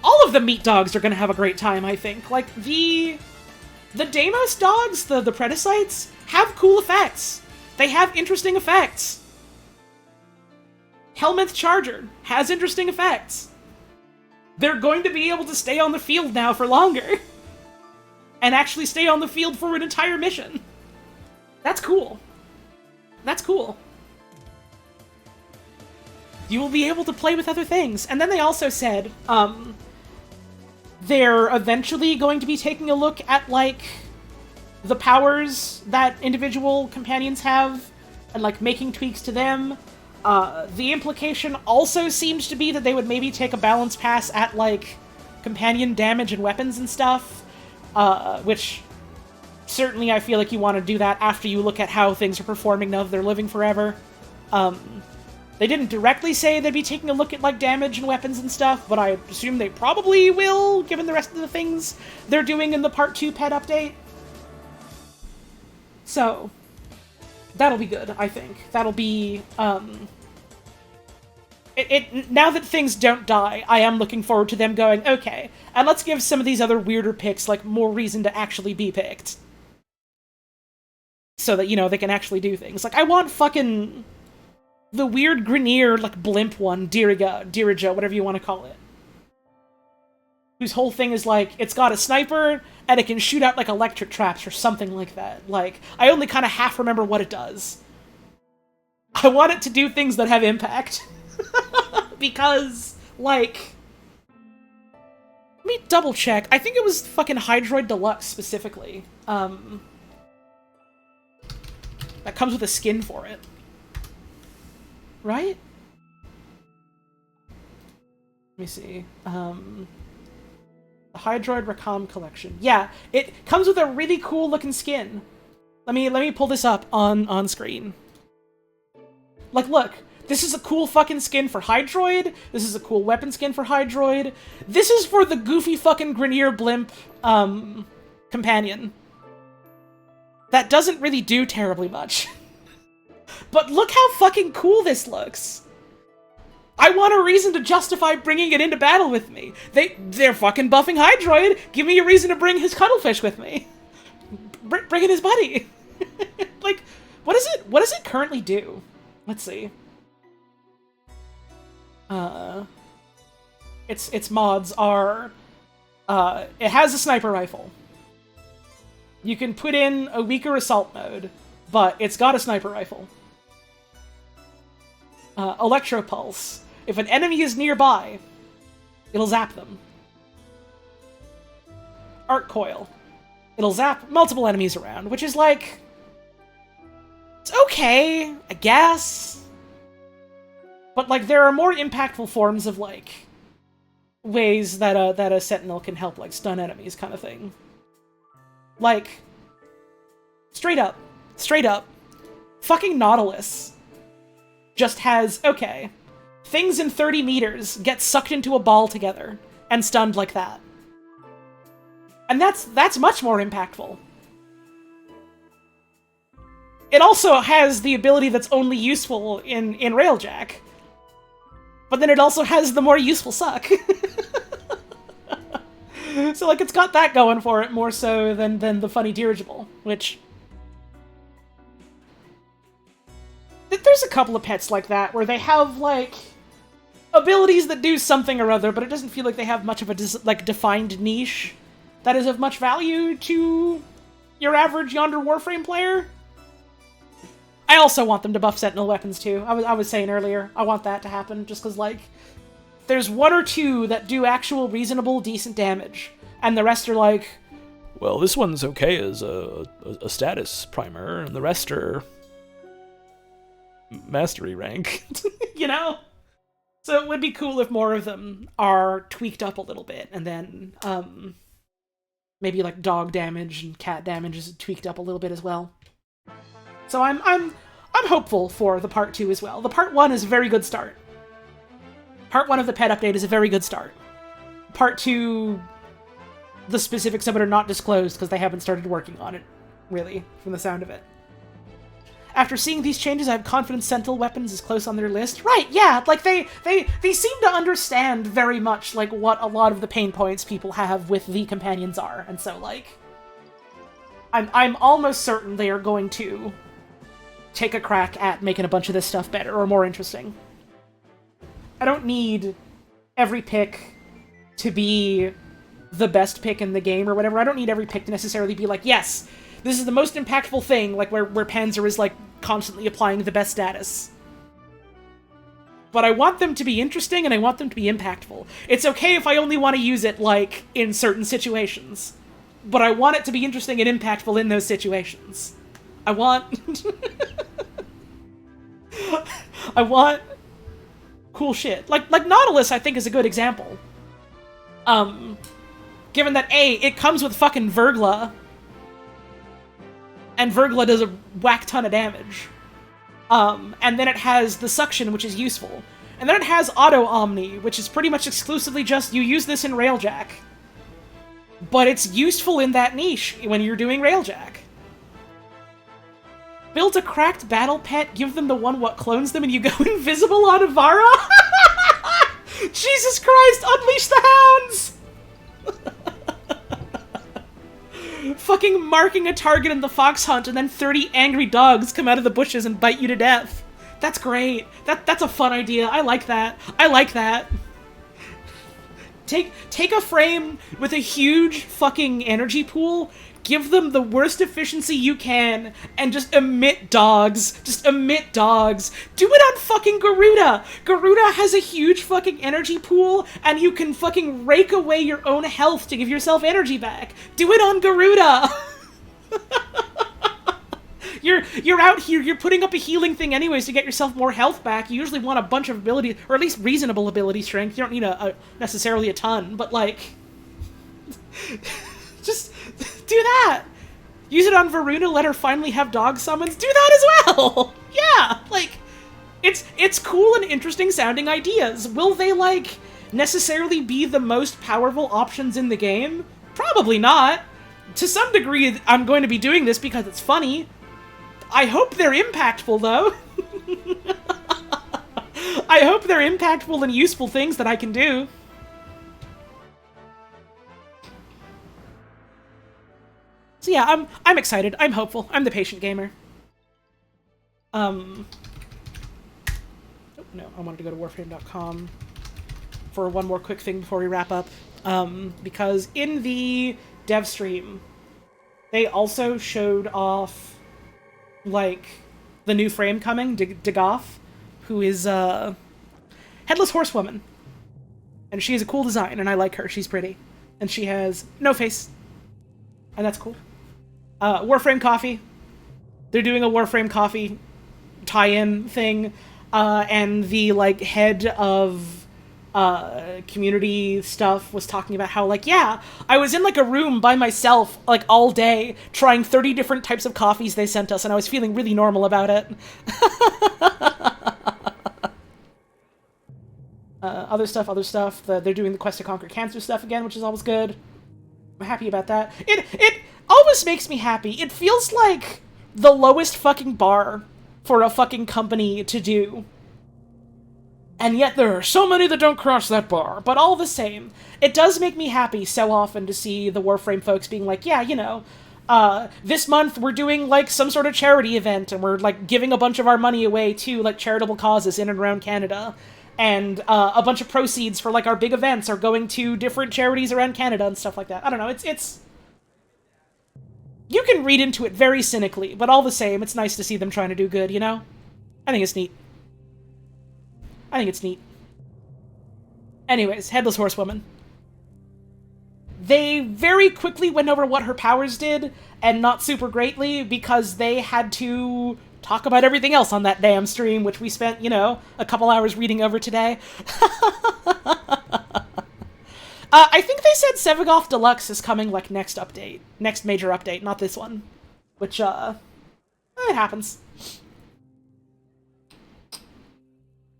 All of the Meat Dogs are gonna have a great time, I think. Like, the Deimos dogs, the Predicites, have cool effects. They have interesting effects. Helminth Charger has interesting effects. They're going to be able to stay on the field now for longer. And actually stay on the field for an entire mission. That's cool. That's cool. You will be able to play with other things. And then they also said, they're eventually going to be taking a look at, like, the powers that individual companions have, and, like, making tweaks to them. The implication also seems to be that they would maybe take a balance pass at, like, companion damage and weapons and stuff, which certainly I feel like you want to do that after you look at how things are performing now that they're living forever. They didn't directly say they'd be taking a look at, like, damage and weapons and stuff, but I assume they probably will, given the rest of the things they're doing in the Part 2 pet update. So, that'll be good, I think. That'll be, now that things don't die, I am looking forward to them going, okay, and let's give some of these other weirder picks, like, more reason to actually be picked. So that, you know, they can actually do things. Like, I want fucking the weird Grenier, like, blimp one, Diriga, whatever you want to call it. Whose whole thing is, like, it's got a sniper, and it can shoot out, like, electric traps or something like that. Like, I only kind of half remember what it does. I want it to do things that have impact. Because, like, let me double check. I think it was fucking Hydroid Deluxe, specifically. That comes with a skin for it. Right? Let me see. The Hydroid Recom Collection. Yeah, it comes with a really cool looking skin. Let me pull this up on screen. Like, look. This is a cool fucking skin for Hydroid. This is a cool weapon skin for Hydroid. This is for the goofy fucking Grenier blimp, companion. That doesn't really do terribly much. But look how fucking cool this looks. I want a reason to justify bringing it into battle with me. They're fucking buffing Hydroid. Give me a reason to bring his cuttlefish with me. Bring in his buddy. Like, what does it currently do? Let's see. Its mods are, it has a sniper rifle. You can put in a weaker assault mode, but it's got a sniper rifle. Electro Pulse. If an enemy is nearby, it'll zap them. Arc Coil. It'll zap multiple enemies around, which is like, it's okay, I guess. But, like, there are more impactful forms of, like, ways that a Sentinel can help, like, stun enemies kind of thing. Like, straight up, fucking Nautilus just has, okay, things in 30 meters get sucked into a ball together and stunned like that. And that's much more impactful. It also has the ability that's only useful in Railjack. but then it also has the more useful suck. So, like, it's got that going for it more so than the funny dirigible, which... There's a couple of pets like that, where they have, like, abilities that do something or other, but it doesn't feel like they have much of a, defined niche that is of much value to your average Yonder Warframe player. I also want them to buff Sentinel weapons, too. I was saying earlier, I want that to happen, just because, like, there's one or two that do actual reasonable, decent damage, and the rest are like, well, this one's okay as a status primer, and the rest are mastery rank, you know? So it would be cool if more of them are tweaked up a little bit, and then, maybe, like, dog damage and cat damage is tweaked up a little bit as well. So I'm hopeful for the Part 2 as well. The Part 1 is a very good start. Part 1 of the pet update is a very good start. Part 2, the specifics of it are not disclosed because they haven't started working on it, really, from the sound of it. After seeing these changes, I have confidence Sentinel weapons is close on their list. Right, yeah, like, they seem to understand very much, like, what a lot of the pain points people have with the companions are, and so, like, I'm almost certain they are going to take a crack at making a bunch of this stuff better or more interesting. I don't need every pick to be the best pick in the game or whatever. I don't need every pick to necessarily be like, yes, this is the most impactful thing, like where Panzer is, like, constantly applying the best status. But I want them to be interesting and I want them to be impactful. It's okay if I only want to use it, like, in certain situations. But I want it to be interesting and impactful in those situations. I want... I want cool shit. Like Nautilus, I think, is a good example. Given that, A, it comes with fucking Vergla, and Vergla does a whack ton of damage. And then it has the Suction, which is useful. And then it has Auto Omni, which is pretty much exclusively just, you use this in Railjack. But it's useful in that niche when you're doing Railjack. Build a cracked battle pet, give them the one what clones them, and you go invisible on Avara? Jesus Christ, unleash the hounds! Fucking marking a target in the fox hunt, and then 30 angry dogs come out of the bushes and bite you to death. That's great. That's a fun idea. I like that. I like that. Take a frame with a huge fucking energy pool, give them the worst efficiency you can, and just emit dogs. Just emit dogs. Do it on fucking Garuda! Garuda has a huge fucking energy pool, and you can fucking rake away your own health to give yourself energy back. Do it on Garuda! You're out here, you're putting up a healing thing anyways to get yourself more health back. You usually want a bunch of ability, or at least reasonable ability strength. You don't need necessarily a ton, but, like... just do that! Use it on Varuna, let her finally have dog summons. Do that as well! Yeah! Like, it's cool and interesting sounding ideas. Will they, like, necessarily be the most powerful options in the game? Probably not. To some degree, I'm going to be doing this because it's funny. I hope they're impactful, though. I hope they're impactful and useful things that I can do. So yeah, I'm excited. I'm hopeful. I'm the patient gamer. Oh, no, I wanted to go to warframe.com for one more quick thing before we wrap up. Because in the dev stream, they also showed off, like, the new frame coming, Dagoff, who is Headless Horsewoman. And she has a cool design, and I like her. She's pretty. And she has no face. And that's cool. Warframe Coffee. They're doing a Warframe Coffee tie-in thing. And the, like, head of community stuff was talking about how, like, yeah, I was in, like, a room by myself, like, all day, trying 30 different types of coffees they sent us, and I was feeling really normal about it. Other stuff. They're doing the Quest to Conquer Cancer stuff again, which is always good. I'm happy about that. It always makes me happy. It feels like the lowest fucking bar for a fucking company to do And yet there are so many that don't cross that bar. But all the same, it does make me happy so often to see the Warframe folks being like, yeah, you know, this month we're doing, like, some sort of charity event, and we're, like, giving a bunch of our money away to, like, charitable causes in and around Canada. And a bunch of proceeds for, like, our big events are going to different charities around Canada and stuff like that. I don't know, it's... You can read into it very cynically, but all the same, it's nice to see them trying to do good, you know? I think it's neat. I think it's neat. Anyways, Headless Horsewoman. They very quickly went over what her powers did, and not super greatly, because they had to talk about everything else on that damn stream, which we spent, you know, a couple hours reading over today. I think they said Sevagoth Deluxe is coming, like, next update. Next major update, not this one. Which, it happens.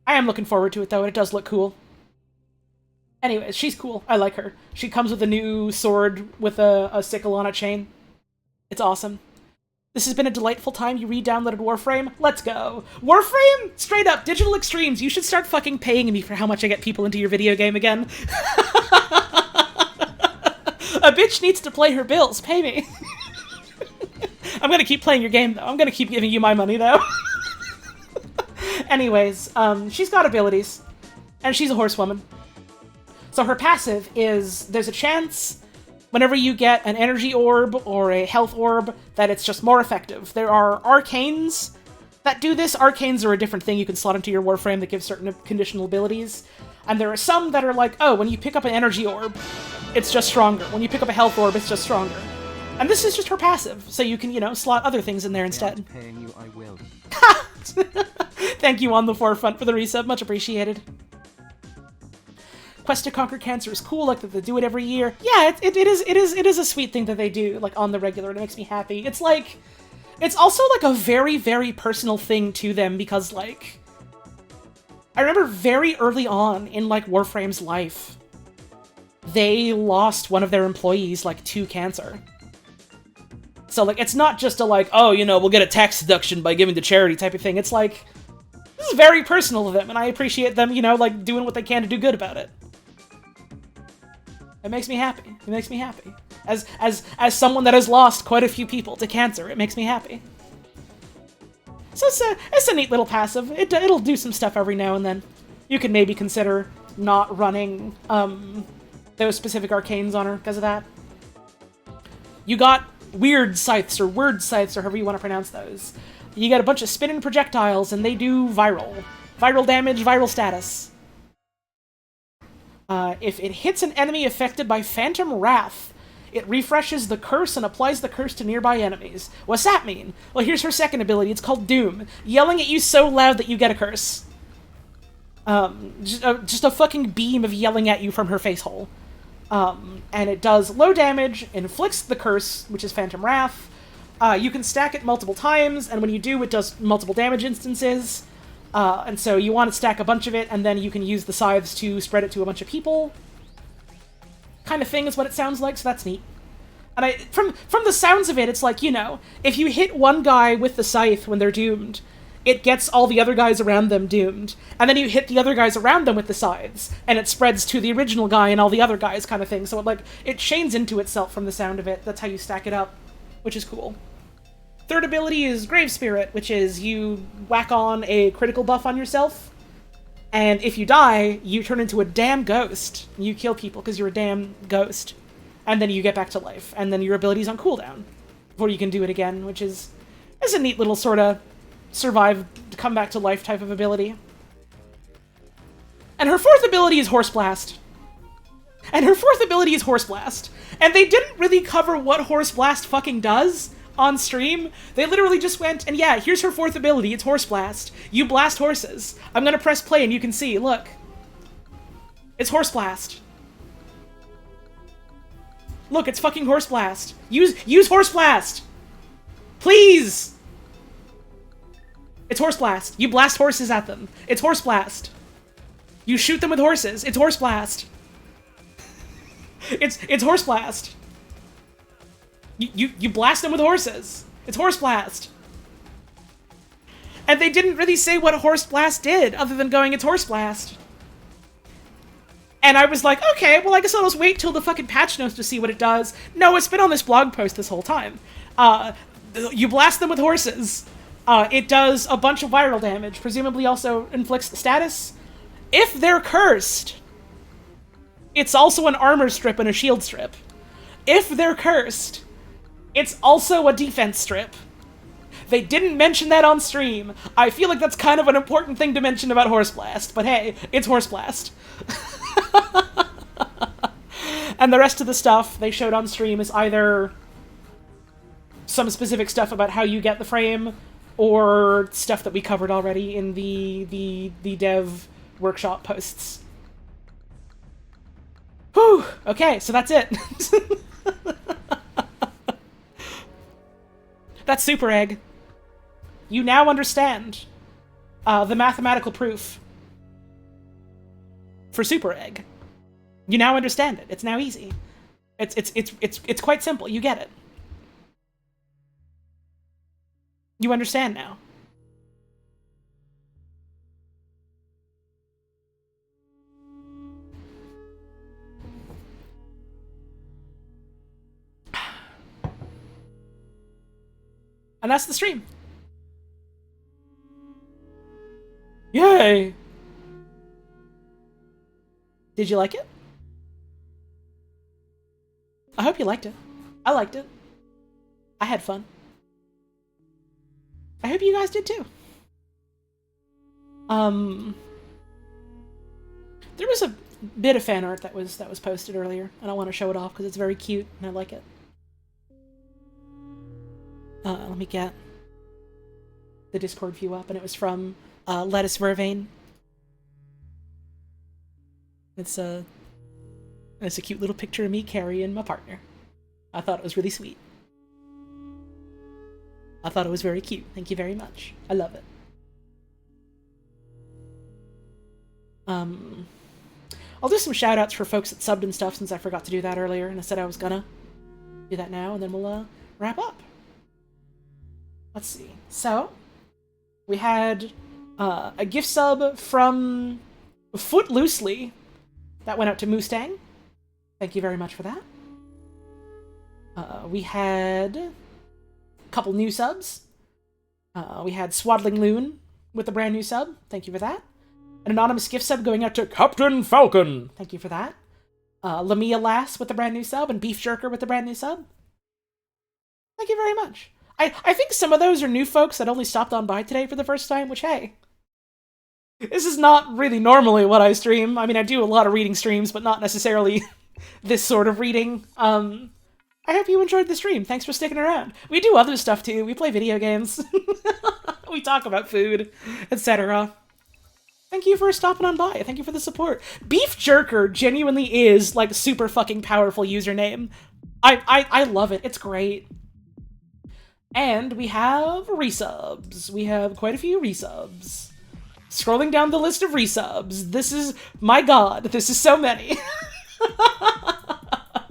I am looking forward to it, though, and it does look cool. Anyways, she's cool. I like her. She comes with a new sword with a sickle on a chain. It's awesome. This has been a delightful time. You re-downloaded Warframe? Let's go. Warframe? Straight up, Digital Extremes. You should start fucking paying me for how much I get people into your video game again. A bitch needs to play her bills. Pay me. I'm gonna keep playing your game, though. I'm gonna keep giving you my money, though. Anyways, she's got abilities. And she's a horsewoman. So her passive is, there's a chance whenever you get an energy orb or a health orb that it's just more effective. There are arcanes that do this. Arcanes are a different thing you can slot into your Warframe that gives certain conditional abilities. And there are some that are like, oh, when you pick up an energy orb, it's just stronger. When you pick up a health orb, it's just stronger. And this is just her passive, so you can, you know, slot other things in there instead. Paying you, I will. Thank you on the forefront for the resub, much appreciated. Quest to Conquer Cancer is cool, like that they do it every year. Yeah, it is a sweet thing that they do, like, on the regular, and it makes me happy. It's like, it's also, like, a very, very personal thing to them, because, like, I remember very early on in, like, Warframe's life, they lost one of their employees, like, to cancer. So, like, it's not just a, like, oh, you know, we'll get a tax deduction by giving to charity type of thing. It's like, this is very personal to them, and I appreciate them, you know, like, doing what they can to do good about it. It makes me happy. It makes me happy. As someone that has lost quite a few people to cancer, it makes me happy. So it's a neat little passive. It'll do some stuff every now and then. You could maybe consider not running those specific arcanes on her because of that. You got weird scythes, or word scythes, or however you want to pronounce those. You get a bunch of spinning projectiles, and they do viral. Viral damage, viral status. If it hits an enemy affected by Phantom Wrath, it refreshes the curse and applies the curse to nearby enemies. What's that mean? Well, here's her second ability. It's called Doom. Yelling at you so loud that you get a curse. Just a fucking beam of yelling at you from her face hole. And it does low damage, inflicts the curse, which is Phantom Wrath. You can stack it multiple times, and when you do, it does multiple damage instances. And so you want to stack a bunch of it, and then you can use the scythes to spread it to a bunch of people. Kind of thing is what it sounds like, so that's neat. And from the sounds of it, it's like, you know, if you hit one guy with the scythe when they're doomed, it gets all the other guys around them doomed. And then you hit the other guys around them with the scythes, and it spreads to the original guy and all the other guys kind of thing. So it chains into itself from the sound of it. That's how you stack it up, which is cool. Third ability is Grave Spirit, which is you whack on a critical buff on yourself, and if you die, you turn into a damn ghost. You kill people because you're a damn ghost. And then you get back to life, and then your ability's on cooldown before you can do it again, which is a neat little sort of survive, come back to life type of ability. And her fourth ability is Horse Blast. And they didn't really cover what Horse Blast fucking does on stream. They literally just went, and yeah, here's her fourth ability, it's Horse Blast. You blast horses. I'm gonna press play and you can see, look. It's Horse Blast. Look, it's fucking Horse Blast. Use Horse Blast! Please! It's Horse Blast. You blast horses at them. It's Horse Blast. You shoot them with horses. It's Horse Blast. It's Horse Blast. You blast them with horses. It's Horse Blast. And they didn't really say what Horse Blast did, other than going, it's Horse Blast. And I was like, okay, well, I guess I'll just wait till the fucking patch notes to see what it does. No, it's been on this blog post this whole time. You blast them with horses. It does a bunch of viral damage, presumably also inflicts the status. If they're cursed, it's also an armor strip and a shield strip. If they're cursed, it's also a defense strip. They didn't mention that on stream. I feel like that's kind of an important thing to mention about Horse Blast, but hey, it's Horse Blast. And the rest of the stuff they showed on stream is either some specific stuff about how you get the frame, or stuff that we covered already in the dev workshop posts. Whew! Okay, so that's it. That's Superegg. You now understand the mathematical proof for Superegg. You now understand it. It's now easy. It's quite simple. You get it. You understand now. And that's the stream. Yay! Did you like it? I hope you liked it. I liked it. I had fun. I hope you guys did too. There was a bit of fan art that was posted earlier, and I want to show it off because it's very cute and I like it. Let me get the Discord view up, and it was from Lettuce Vervain. It's a cute little picture of me carrying my partner. I thought it was really sweet. I thought it was very cute. Thank you very much. I love it. I'll do some shoutouts for folks that subbed and stuff since I forgot to do that earlier, and I said I was gonna do that now, and then we'll wrap up. Let's see. So, we had a gift sub from Foot Loosely that went out to Mustang. Thank you very much for that. We had a couple new subs. We had Swaddling Loon with a brand new sub. Thank you for that. An anonymous gift sub going out to Captain Falcon. Thank you for that. Lamia Lass with a brand new sub, and Beef Jerker with a brand new sub. Thank you very much. I think some of those are new folks that only stopped on by today for the first time, which, hey, this is not really normally what I stream. I mean, I do a lot of reading streams, but not necessarily this sort of reading. I hope you enjoyed the stream. Thanks for sticking around. We do other stuff too. We play video games. We talk about food, etc. Thank you for stopping on by. Thank you for the support. Beef Jerker genuinely is, like, super fucking powerful username. I love it. It's great. And we have resubs. We have quite a few resubs. Scrolling down the list of resubs. This is, my god, this is so many.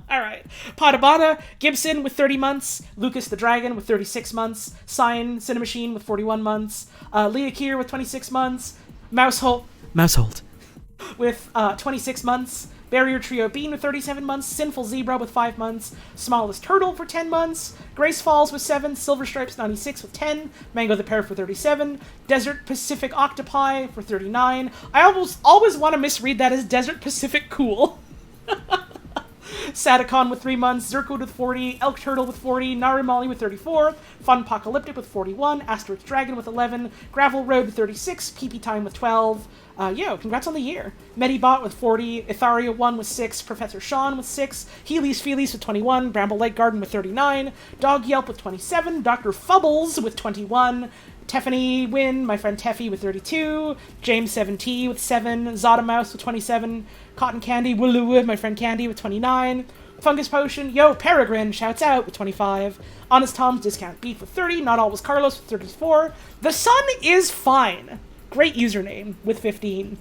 Alright. Padabana Gibson with 30 months. Lucas the Dragon with 36 months. Sign Cinemachine with 41 months. Leah Keir with 26 months. Mousehold with 26 months. Barrier Trio Bean with 37 months, Sinful Zebra with 5 months, Smallest Turtle for 10 months, Grace Falls with 7, Silver Stripes 96 with 10, Mango the Pear for 37, Desert Pacific Octopi for 39. I always want to misread that as Desert Pacific Cool. Sadicon with 3 months, Zirkwood with 40, Elk Turtle with 40, Narimali with 34, Fun Apocalyptic with 41, Asterisk Dragon with 11, Gravel Road with 36, PP Time with 12. Congrats on the year. Medibot with 40, Itharia 1 with 6, Professor Sean with 6, Healy's Feelies with 21, Bramble Lake Garden with 39, Dog Yelp with 27, Dr. Fubbles with 21, Tiffany Wynn, my friend Teffy with 32, James 7T with 7, Zada Mouse with 27, Cotton Candy Wooloo, my friend Candy with 29, Fungus Potion, Peregrine, shouts out with 25, Honest Tom's Discount Beef with 30, Not Always Carlos with 34, The Sun is Fine, great username, with 15,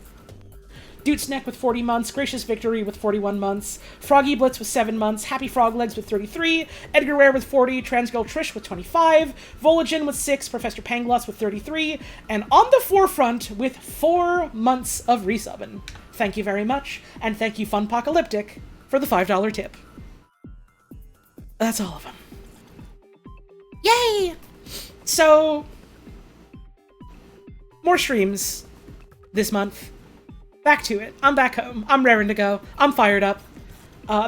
Dutesneck with 40 months, Gracious Victory with 41 months, Froggy Blitz with 7 months, Happy Frog Legs with 33, Edgar Ware with 40, Transgirl Trish with 25, Voligen with 6, Professor Pangloss with 33, and On the Forefront with 4 months of resubbing. Thank you very much, and thank you Funpocalyptic for the $5 tip. That's all of them. Yay! So, more streams this month. Back to it. I'm back home. I'm raring to go. I'm fired up.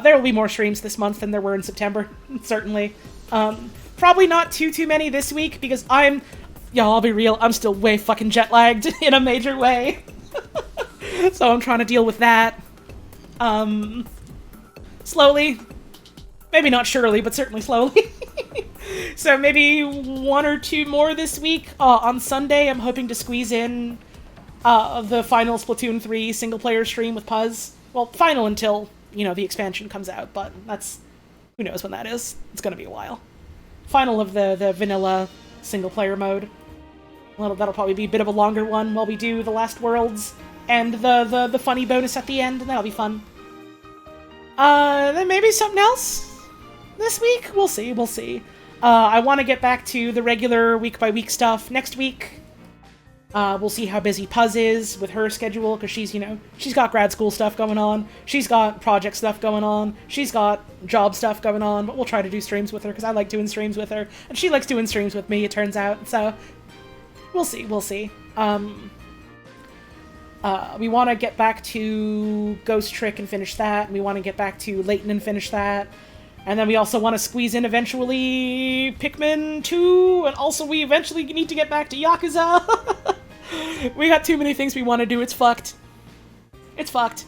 There will be more streams this month than there were in September, certainly. Probably not too many this week, because I'll be real, I'm still way fucking jet lagged in a major way. So I'm trying to deal with that. Slowly. Maybe not surely, but certainly slowly. So maybe 1 or 2 more this week. On Sunday, I'm hoping to squeeze in the final Splatoon 3 single-player stream with Puzz. Well, final until, the expansion comes out, but who knows when that is. It's gonna be a while. Final of the vanilla single-player mode. Well, that'll probably be a bit of a longer one while we do the Last Worlds and the funny bonus at the end, and that'll be fun. Then maybe something else this week? We'll see. I want to get back to the regular week-by-week stuff next week. We'll see how busy Puzz is with her schedule, because she's got grad school stuff going on, she's got project stuff going on, she's got job stuff going on, but we'll try to do streams with her, because I like doing streams with her, and she likes doing streams with me, it turns out, so we'll see. We want to get back to Ghost Trick and finish that, and we want to get back to Layton and finish that. And then we also want to squeeze in eventually Pikmin 2, and also we eventually need to get back to Yakuza. We got too many things we want to do, it's fucked. It's fucked.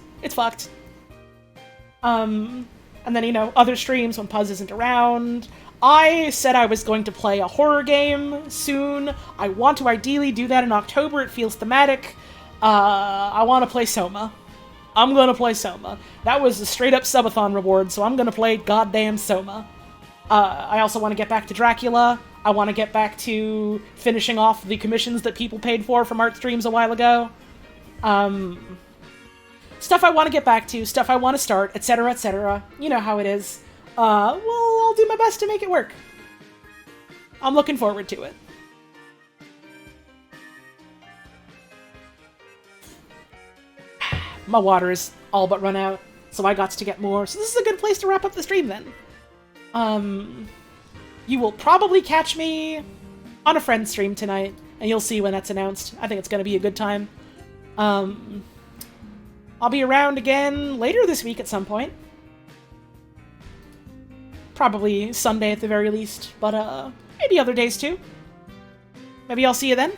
And then, other streams when Puzz isn't around. I said I was going to play a horror game soon. I want to ideally do that in October, it feels thematic. I want to play Soma. I'm gonna play Soma. That was a straight-up subathon reward, so I'm gonna play goddamn Soma. I also want to get back to Dracula. I want to get back to finishing off the commissions that people paid for from art streams a while ago. Stuff I want to get back to, stuff I want to start, etc., etc. You know how it is. I'll do my best to make it work. I'm looking forward to it. My water is all but run out, so I got to get more. So this is a good place to wrap up the stream then. You will probably catch me on a friend's stream tonight, and you'll see when that's announced. I think it's going to be a good time. I'll be around again later this week at some point. Probably Sunday at the very least, but maybe other days too. Maybe I'll see you then.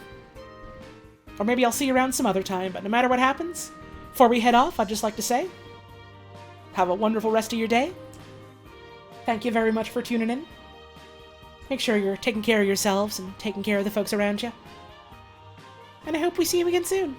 Or maybe I'll see you around some other time, but no matter what happens, before we head off, I'd just like to say, have a wonderful rest of your day. Thank you very much for tuning in. Make sure you're taking care of yourselves and taking care of the folks around you. And I hope we see you again soon.